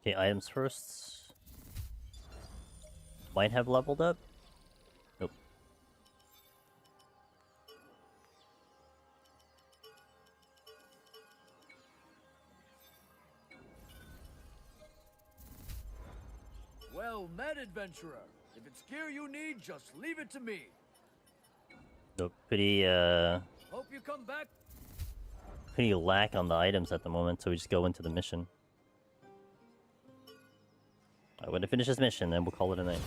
Okay, items first. Might have leveled up. Nope. Well met, adventurer. If it's gear you need, just leave it to me. So pretty Hope you come back. pretty lack on the items at the moment, so we just go into the mission. When I finish this mission, then we'll call it a night.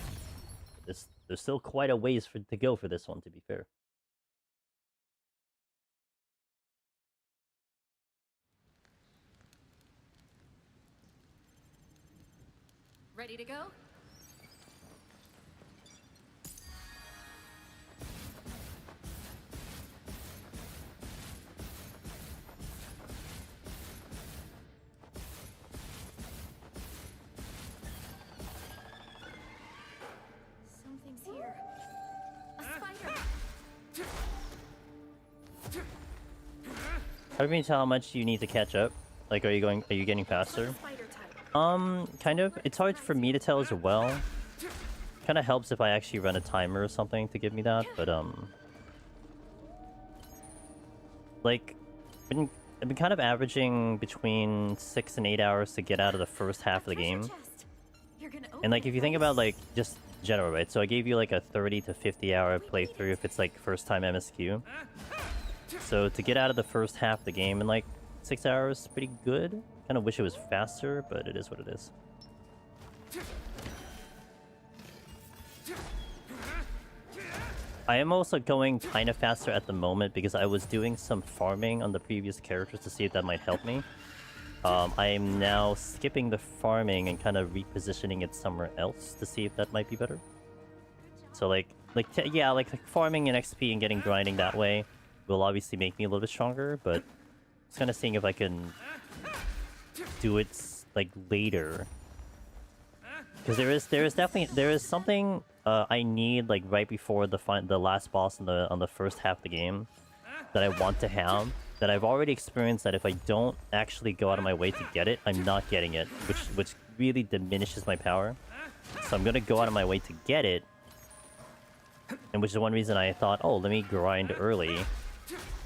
There's still quite a ways to go for this one, to be fair. Ready to go? Something's here. A spider. How do you tell how much you need to catch up? Like, are you getting faster? Spider type. Kind of. It's hard for me to tell as well. Kind of helps if I actually run a timer or something to give me that, but like, I've been kind of averaging between 6 and 8 hours to get out of the first half of the game. And like, if you think about like just general, right? So I gave you like a 30 to 50 hour playthrough if it's like first time MSQ. So to get out of the first half of the game in like 6 hours is pretty good. Kind of wish it was faster, but it is what it is. I am also going kind of faster at the moment because I was doing some farming on the previous characters to see if that might help me. I am now skipping the farming and kind of repositioning it somewhere else to see if that might be better. So like farming and XP and getting grinding that way will obviously make me a little bit stronger, but just kind of seeing if I can do it like later, because there is something I need like right before the last boss on the first half of the game that I want to have, that I've already experienced, that if I don't actually go out of my way to get it, I'm not getting it, which really diminishes my power. So I'm gonna go out of my way to get it, and which is one reason I thought, oh, let me grind early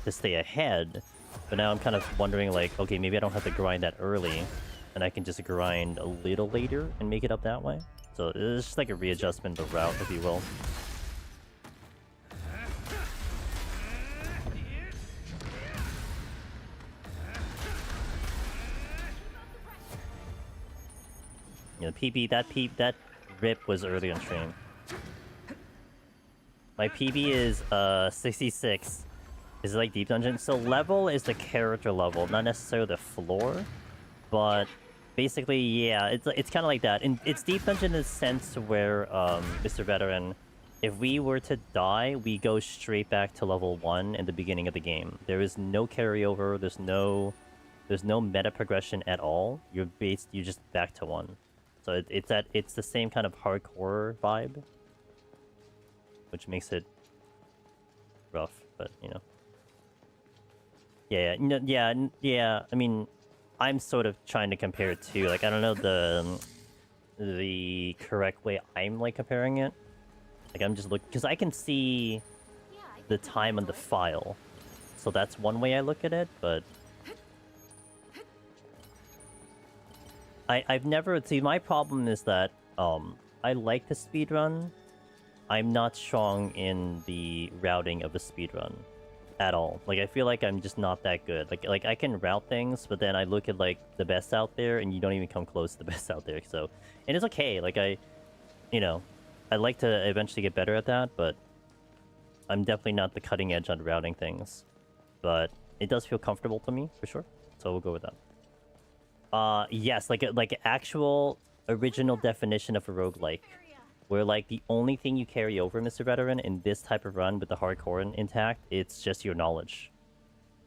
to stay ahead. But now I'm kind of wondering, like, okay, maybe I don't have to grind that early, and I can just grind a little later and make it up that way. So it's just like a readjustment of route, if you will. You know, that rip was early on stream. My PB is 66. Is it like Deep Dungeon? So level is the character level, not necessarily the floor. But basically, yeah, it's kind of like that. And it's Deep Dungeon in the sense where, Mr. Veteran, if we were to die, we go straight back to level 1 in the beginning of the game. There is no carryover. There's no meta progression at all. You're just back to 1. So it's the same kind of hardcore vibe, which makes it rough. But you know. Yeah. I mean, I'm sort of trying to compare it to, like, I don't know the correct way I'm like comparing it. Like, I'm just looking because I can see the time on the file, so that's one way I look at it. But I've never see. My problem is that I like to speedrun I'm not strong in the routing of a speedrun at all. Like, I feel like I'm just not that good. Like I can route things, but then I look at like the best out there, and you don't even come close to the best out there. So, and it's okay. Like you know, I'd like to eventually get better at that, but I'm definitely not the cutting edge on routing things. But it does feel comfortable to me for sure. So we'll go with that. Yes, like actual original definition of a roguelike, where like the only thing you carry over, Mr. Veteran, in this type of run with the hardcore intact, it's just your knowledge.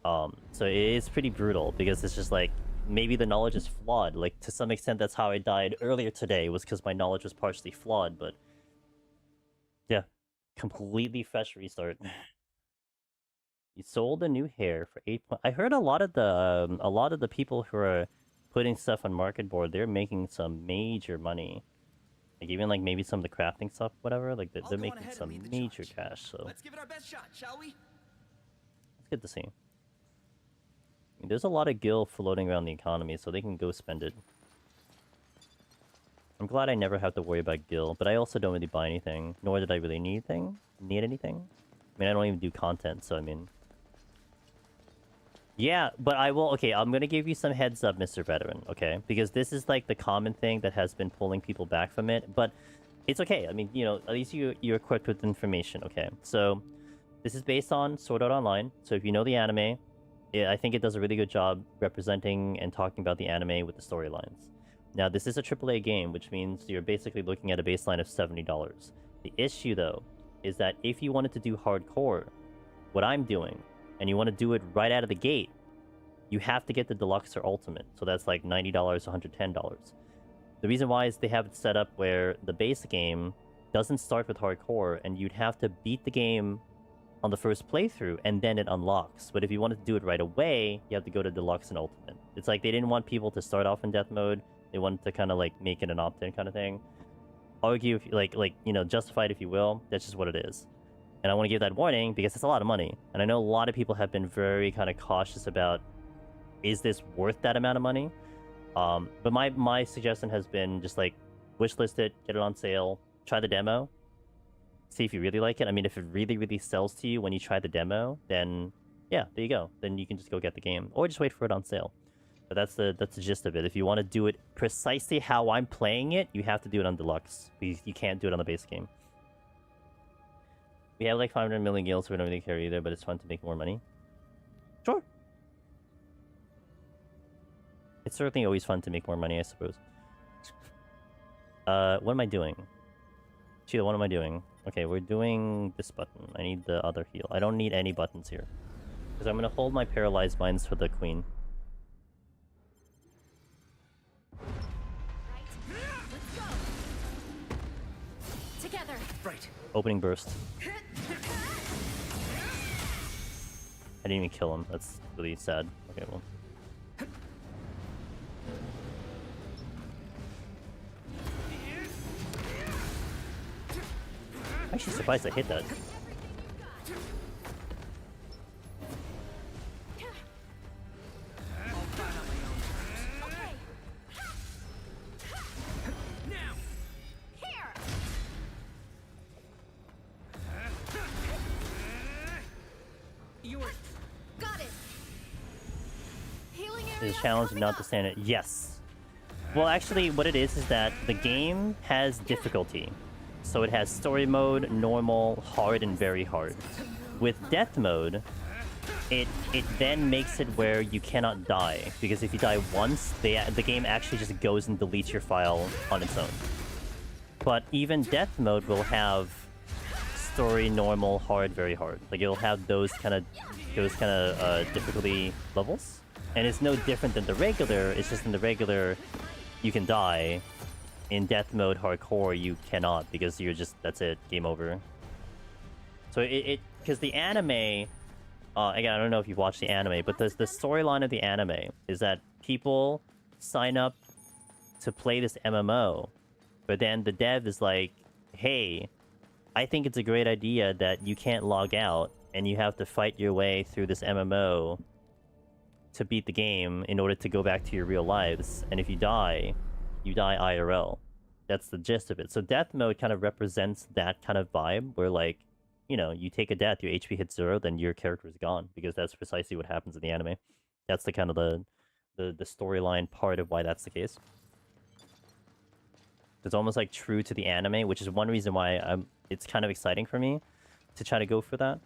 So it is pretty brutal because it's just like maybe the knowledge is flawed. Like to some extent, that's how I died earlier today, was because my knowledge was partially flawed. But yeah, completely fresh restart. You sold a new hair for 8. I heard a lot of the people who are putting stuff on market board, they're making some major money. Like even like maybe some of the crafting stuff, whatever. Like they're making some major cash. So Let's give it our best shot, shall we? it's good to see. I mean, there's a lot of gil floating around the economy, so they can go spend it. I'm glad I never have to worry about gil, but I also don't really buy anything, nor did I really need anything. I mean, I don't even do content, so I mean. Yeah, but I will... Okay, I'm gonna give you some heads up, Mr. Veteran, okay? Because this is, like, the common thing that has been pulling people back from it, but it's okay. I mean, you know, at least you're equipped with information, okay? So, this is based on Sword Art Online, so if you know the anime, I think it does a really good job representing and talking about the anime with the storylines. Now, this is a AAA game, which means you're basically looking at a baseline of $70. The issue, though, is that if you wanted to do hardcore, what I'm doing, and you want to do it right out of the gate, you have to get the deluxe or ultimate. So that's like $90, $110. The reason why is they have it set up where the base game doesn't start with hardcore, and you'd have to beat the game on the first playthrough, and then it unlocks. But if you wanted to do it right away, you have to go to deluxe and ultimate. It's like they didn't want people to start off in death mode. They wanted to kind of like make it an opt-in kind of thing. Argue if like you know, justify it if you will. That's just what it is. And I want to give that warning because it's a lot of money. And I know a lot of people have been very kind of cautious about, is this worth that amount of money? But my suggestion has been just like, wishlist it, get it on sale, try the demo, see if you really like it. I mean, if it really, really sells to you when you try the demo, then yeah, there you go. Then you can just go get the game. Or just wait for it on sale. But that's the gist of it. If you want to do it precisely how I'm playing it, you have to do it on deluxe. Because you can't do it on the base game. We have like 500 million gil, so we don't really care either, but it's fun to make more money. Sure. It's certainly always fun to make more money, I suppose. What am I doing? Cheetah, what am I doing? Okay, we're doing this button. I need the other heal. I don't need any buttons here. Because I'm going to hold my paralyzed minds for the queen. Right? Let's go. Together. Right. Opening burst. I didn't even kill him. That's really sad. Okay, well. I'm actually surprised I hit that. Is a challenge not to stand it. Yes. Well, actually, what it is that the game has difficulty. So it has story mode, normal, hard, and very hard. With death mode, it then makes it where you cannot die. Because if you die once, the game actually just goes and deletes your file on its own. But even death mode will have story, normal, hard, very hard. Like it'll have those kind of difficulty levels. And it's no different than the regular. It's just in the regular, you can die. In death mode, hardcore, you cannot because you're just, that's it, game over. So because the anime, again, I don't know if you've watched the anime, but the storyline of the anime is that people sign up to play this MMO, but then the dev is like, hey, I think it's a great idea that you can't log out and you have to fight your way through this MMO to beat the game in order to go back to your real lives. And if you die IRL. That's the gist of it. So death mode kind of represents that kind of vibe where, like, you know, you take a death, your HP hits 0, then your character is gone, because that's precisely what happens in the anime. That's the kind of the storyline part of why that's the case. It's almost like true to the anime, which is one reason why it's kind of exciting for me to try to go for that.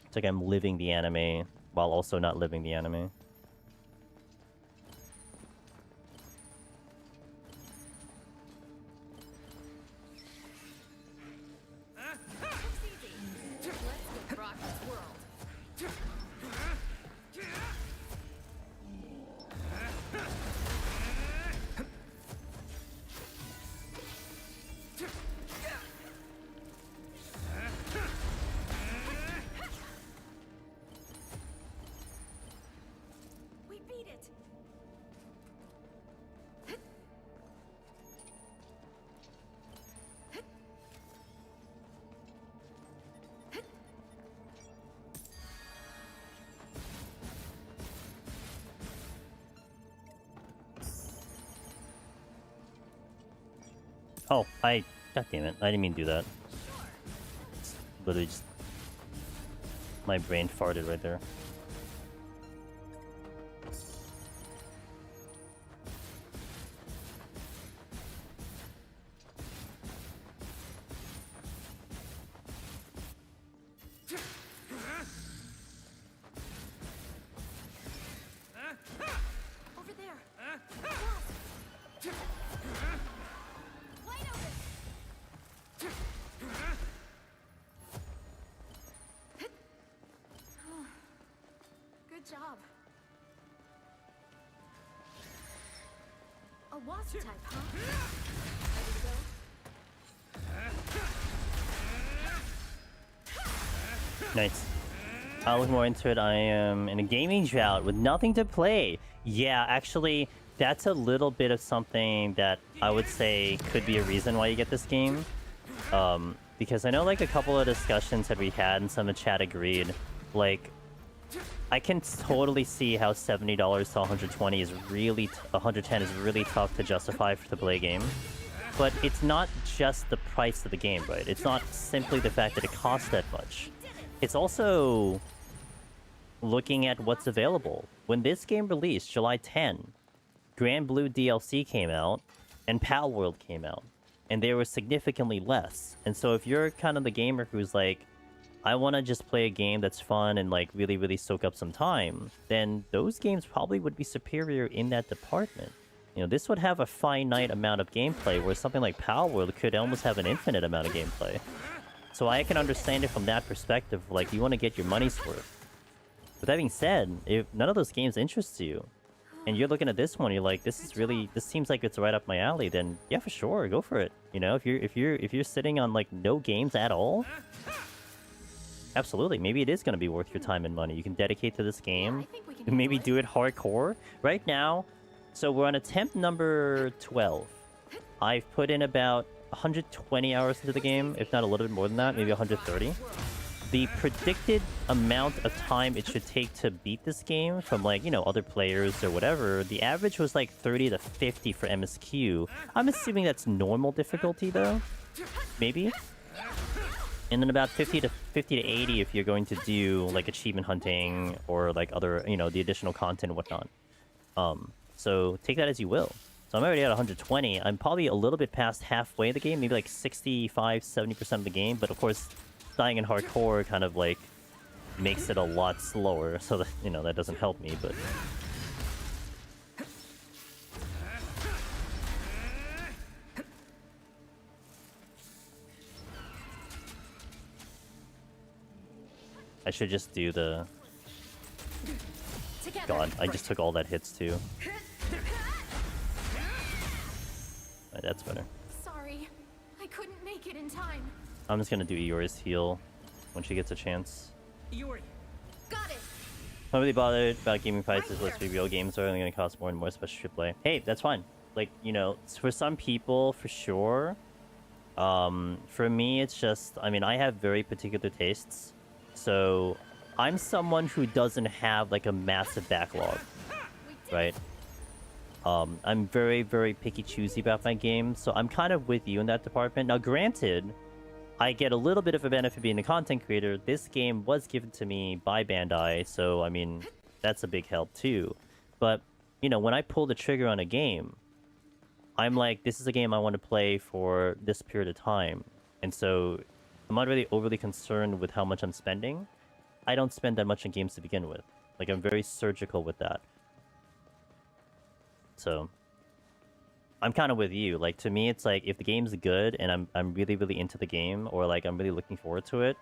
It's like I'm living the anime while also not living the anime. Oh, God damn it. I didn't mean to do that. It's literally just... my brain farted right there. Over there. Good job. A wasp type, huh? Ready to go? Nice. I'll look more into it. I am in a gaming drought with nothing to play. Yeah, actually, that's a little bit of something that I would say could be a reason why you get this game. Because I know, like, a couple of discussions that we had and some of the chat agreed. Like, I can totally see how $70 to 120 is really... 110 is really tough to justify to play a game. But it's not just the price of the game, right? It's not simply the fact that it costs that much. It's also looking at what's available. When this game released, July 10, Grand Blue DLC came out, and Pal World came out. And they were significantly less. And so if you're kind of the gamer who's like, I want to just play a game that's fun and like really, really soak up some time, then those games probably would be superior in that department. You know, this would have a finite amount of gameplay, where something like Pal World could almost have an infinite amount of gameplay. So I can understand it from that perspective, like, you want to get your money's worth. With that being said, if none of those games interest you, and you're looking at this one, you're like, this seems like it's right up my alley, then yeah, for sure, go for it. You know, if you're sitting on like no games at all, absolutely, maybe it is going to be worth your time and money. You can dedicate to this game, maybe do it hardcore. Right now, so we're on attempt number 12. I've put in about 120 hours into the game, if not a little bit more than that, maybe 130. The predicted amount of time it should take to beat this game from, like, you know, other players or whatever, the average was like 30 to 50 for MSQ. I'm assuming that's normal difficulty, though. Maybe. And then about 50 to 80 if you're going to do, like, achievement hunting or, like, other, you know, the additional content and whatnot. So take that as you will. So I'm already at 120. I'm probably a little bit past halfway of the game, maybe like 65-70% of the game, but of course, dying in hardcore kind of like makes it a lot slower, so that, you know, that doesn't help me, but I should just do the... God, I just took all that hits too. Right, that's better. Sorry, I couldn't make it in time. I'm just gonna do Iori's heal when she gets a chance. Iori. Got it. I'm not really bothered about gaming prices. Let's be real, games are only gonna cost more and more, especially to play. Hey, that's fine. Like, you know, for some people, for sure. For me, it's just, I mean, I have very particular tastes. So, I'm someone who doesn't have, like, a massive backlog, right? I'm very, very picky choosy about my games, so I'm kind of with you in that department. Now, granted, I get a little bit of a benefit being a content creator. This game was given to me by Bandai, so I mean, that's a big help too. But, you know, when I pull the trigger on a game, I'm like, this is a game I want to play for this period of time. And so, I'm not really overly concerned with how much I'm spending. I don't spend that much in games to begin with. Like, I'm very surgical with that. So, I'm kind of with you. Like, to me, it's like, if the game's good and I'm really, really into the game, or like, I'm really looking forward to it,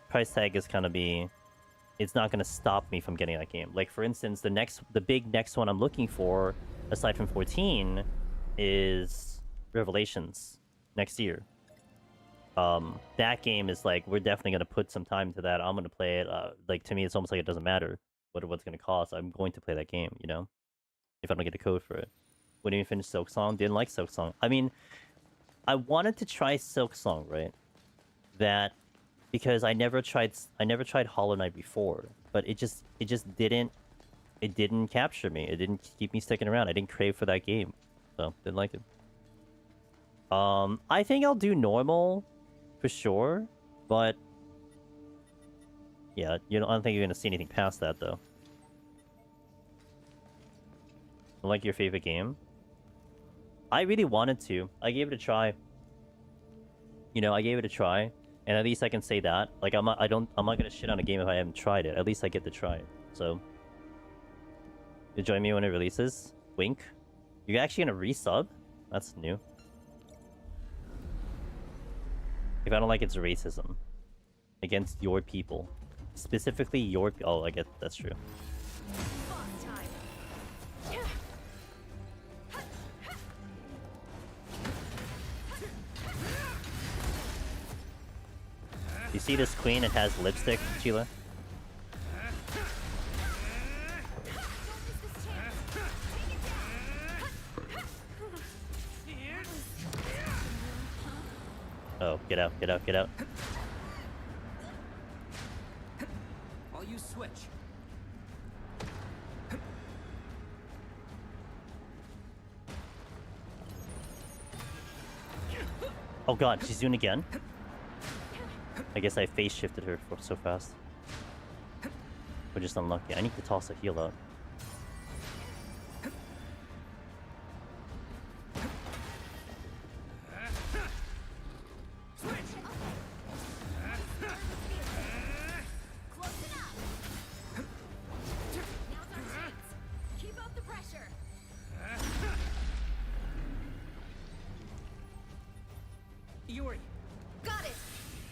price tag is gonna be... It's not gonna stop me from getting that game. Like, for instance, the big next one I'm looking for, aside from 14, is Revelations next year. That game is like, we're definitely gonna put some time into that. I'm gonna play it. Like, to me, it's almost like it doesn't matter what's gonna cost. I'm going to play that game, you know? If I don't get a code for it. Wouldn't even finish Silk Song. Didn't like Silk Song. I mean, I wanted to try Silk Song, right? That because I never tried Hollow Knight before, but it just didn't capture me. It didn't keep me sticking around. I didn't crave for that game, so didn't like it. I think I'll do normal for sure, but yeah, I don't think you're gonna see anything past that though. Like your favorite game? I really wanted to. I gave it a try. You know, I gave it a try, and at least I can say that. Like, I'm not gonna shit on a game if I haven't tried it. At least I get to try it. So, you join me when it releases. Wink. You're actually gonna resub? That's new. If I don't like it's racism against your people, specifically your. Oh, I get that's true. You see this queen? It has lipstick, Sheila. Oh, get out, get out, get out. I'll use switch. Oh god, she's doing it again? I guess I face shifted her for so fast. We're just unlucky. I need to toss a heal out.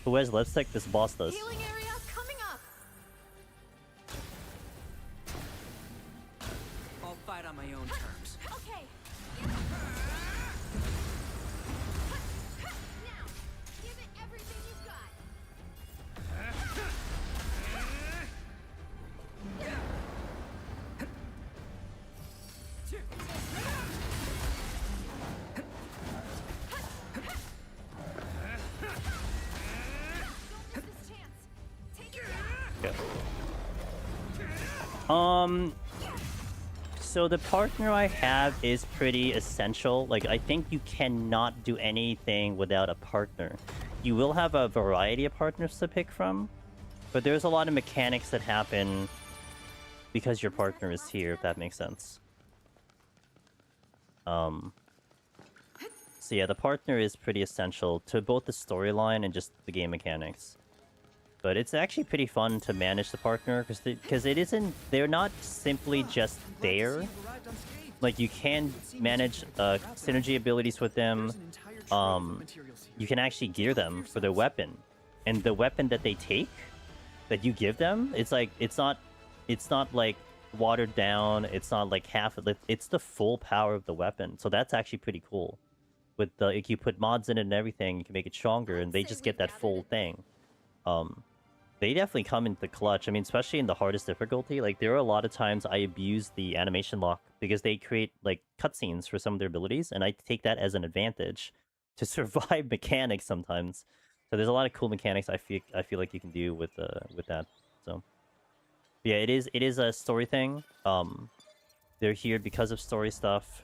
Who has lipstick? This boss does. Healing area coming up. I'll fight on my own terms. Okay. Now, give it everything you've got. So the partner I have is pretty essential. Like, I think you cannot do anything without a partner. You will have a variety of partners to pick from, but there's a lot of mechanics that happen because your partner is here, if that makes sense. So yeah, the partner is pretty essential to both the storyline and just the game mechanics. But it's actually pretty fun to manage the partner because it isn't. They're not simply just there. Like, you can manage synergy abilities with them. You can actually gear them for their weapon, and the weapon that they take, that you give them, it's like it's not like watered down. It's not like half of it. It's the full power of the weapon. So that's actually pretty cool. With the if you put mods in it and everything, you can make it stronger, and they just get that full thing. They definitely come into the clutch. I mean, especially in the hardest difficulty. Like, there are a lot of times I abuse the animation lock because they create, like, cutscenes for some of their abilities, and I take that as an advantage to survive mechanics sometimes. So there's a lot of cool mechanics I feel like you can do with that. So yeah, it is a story thing. They're here because of story stuff.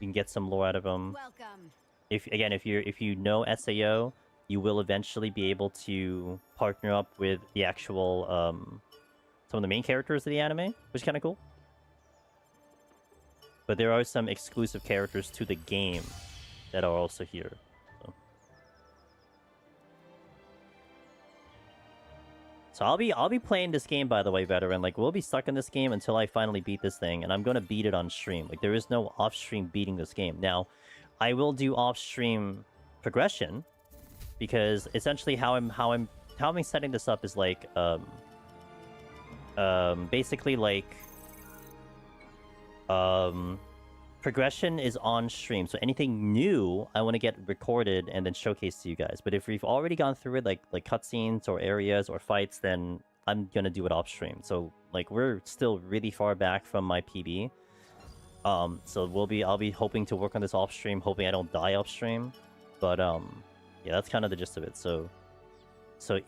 You can get some lore out of them. Welcome. If you know SAO, you will eventually be able to partner up with the actual some of the main characters of the anime, which is kind of cool. But there are some exclusive characters to the game that are also here. So I'll be playing this game, by the way, veteran. Like, we'll be stuck in this game until I finally beat this thing, and I'm gonna beat it on stream. Like, there is no off-stream beating this game. Now, I will do off-stream progression, because essentially how I'm setting this up is like basically like progression is on stream, so anything new I want to get recorded and then showcase to you guys. But if we've already gone through it, like cutscenes or areas or fights, then I'm gonna do it off stream. So like we're still really far back from my PB. So I'll be hoping to work on this off stream, hoping I don't die off stream. But yeah, that's kind of the gist of it. So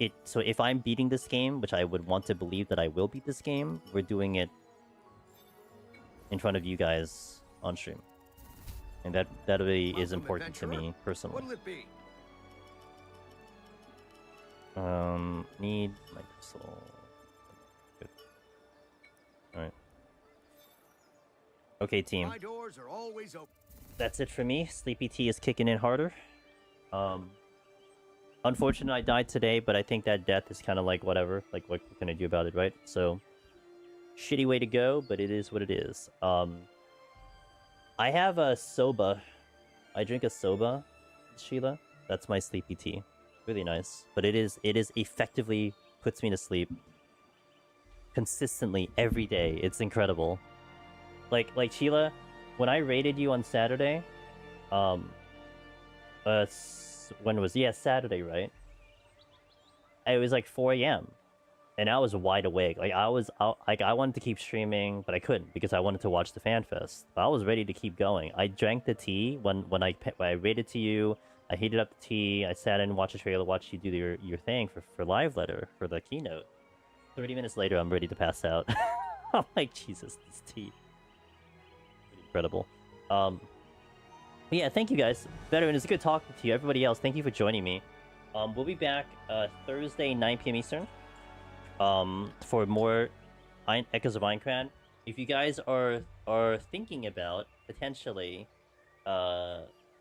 if I'm beating this game, which I would want to believe that I will beat this game, we're doing it in front of you guys on stream, and that really is important to me personally. What'll it be? Need my crystal. Good. All right. Okay, team. My doors are always open. That's it for me. Sleepy T is kicking in harder. Unfortunately, I died today, but I think that death is kind of like whatever. Like, what can I do about it, right? So, shitty way to go, but it is what it is. I have a soba. I drink a soba, Sheila. That's my sleepy tea. Really nice. But it is effectively puts me to sleep consistently every day. It's incredible. Like Sheila, when I raided you on Saturday, when was Saturday, right? It was like 4 a.m. and I was wide awake. Like I wanted to keep streaming, but I couldn't because I wanted to watch the fan fest. But I was ready to keep going. I drank the tea when I raided to you. I heated up the tea. I sat in and watched the trailer, watched you do your thing for live letter for the keynote. 30 minutes later, I'm ready to pass out. I'm like, Jesus, this tea. Incredible. Yeah, thank you guys. Veteran, it's good talking to you. Everybody else, thank you for joining me. We'll be back Thursday, 9 p.m. Eastern. For more Echoes of Aincrad. If you guys are thinking about potentially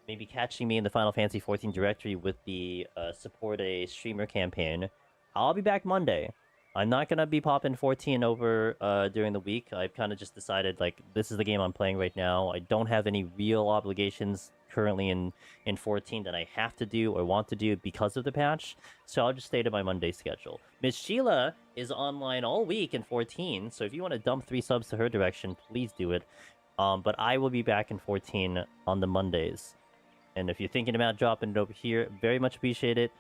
maybe catching me in the Final Fantasy XIV directory with the support a streamer campaign, I'll be back Monday. I'm not gonna be popping 14 over during the week. I've kind of just decided like this is the game I'm playing right now. I don't have any real obligations currently in 14 that I have to do or want to do because of the patch, so I'll just stay to my Monday schedule. Miss Sheila is online all week in 14, so if you want to dump 3 subs to her direction, please do it. But I will be back in 14 on the Mondays, and if you're thinking about dropping it over here, very much appreciate it.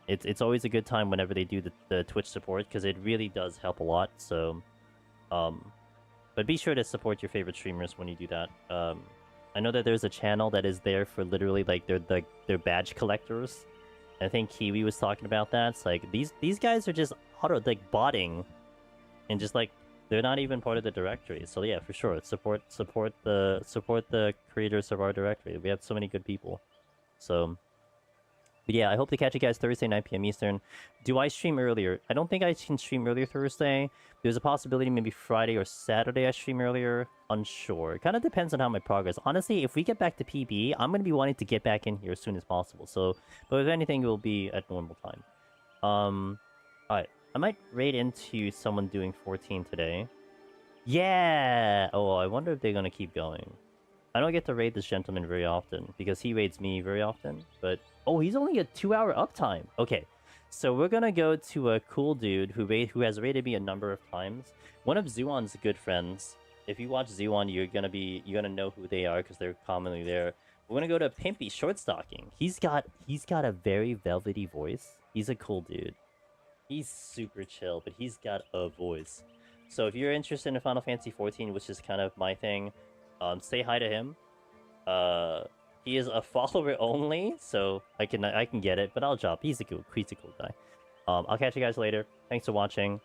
It's always a good time whenever they do the Twitch support, because it really does help a lot. So but be sure to support your favorite streamers when you do that. I know that there's a channel that is there for literally like their badge collectors. I think Kiwi was talking about that. It's like these guys are just botting, and just like they're not even part of the directory. So yeah, for sure, support the creators of our directory. We have so many good people. So, but yeah, I hope to catch you guys Thursday, 9 p.m. Eastern. Do I stream earlier? I don't think I can stream earlier Thursday. There's a possibility maybe Friday or Saturday I stream earlier. Unsure. It kind of depends on how my progress. Honestly, if we get back to PB, I'm going to be wanting to get back in here as soon as possible. So, but if anything, it will be at normal time. Alright. I might raid into someone doing 14 today. Yeah! Oh, I wonder if they're going to keep going. I don't get to raid this gentleman very often, because he raids me very often, but... Oh, he's only a 2-hour uptime! Okay, so we're gonna go to a cool dude who has raided me a number of times. One of Zuon's good friends. If you watch Zuon, you're gonna know who they are, because they're commonly there. We're gonna go to Pimpy Shortstocking. He's got a very velvety voice. He's a cool dude. He's super chill, but he's got a voice. So if you're interested in Final Fantasy XIV, which is kind of my thing, say hi to him. He is a follower only, so I can get it, but I'll drop. He's a cool guy. I'll catch you guys later. Thanks for watching.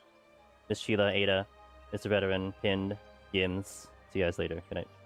Miss Sheila, Ada, Mr. Veteran, Pinned, Gims, See you guys later. Good night.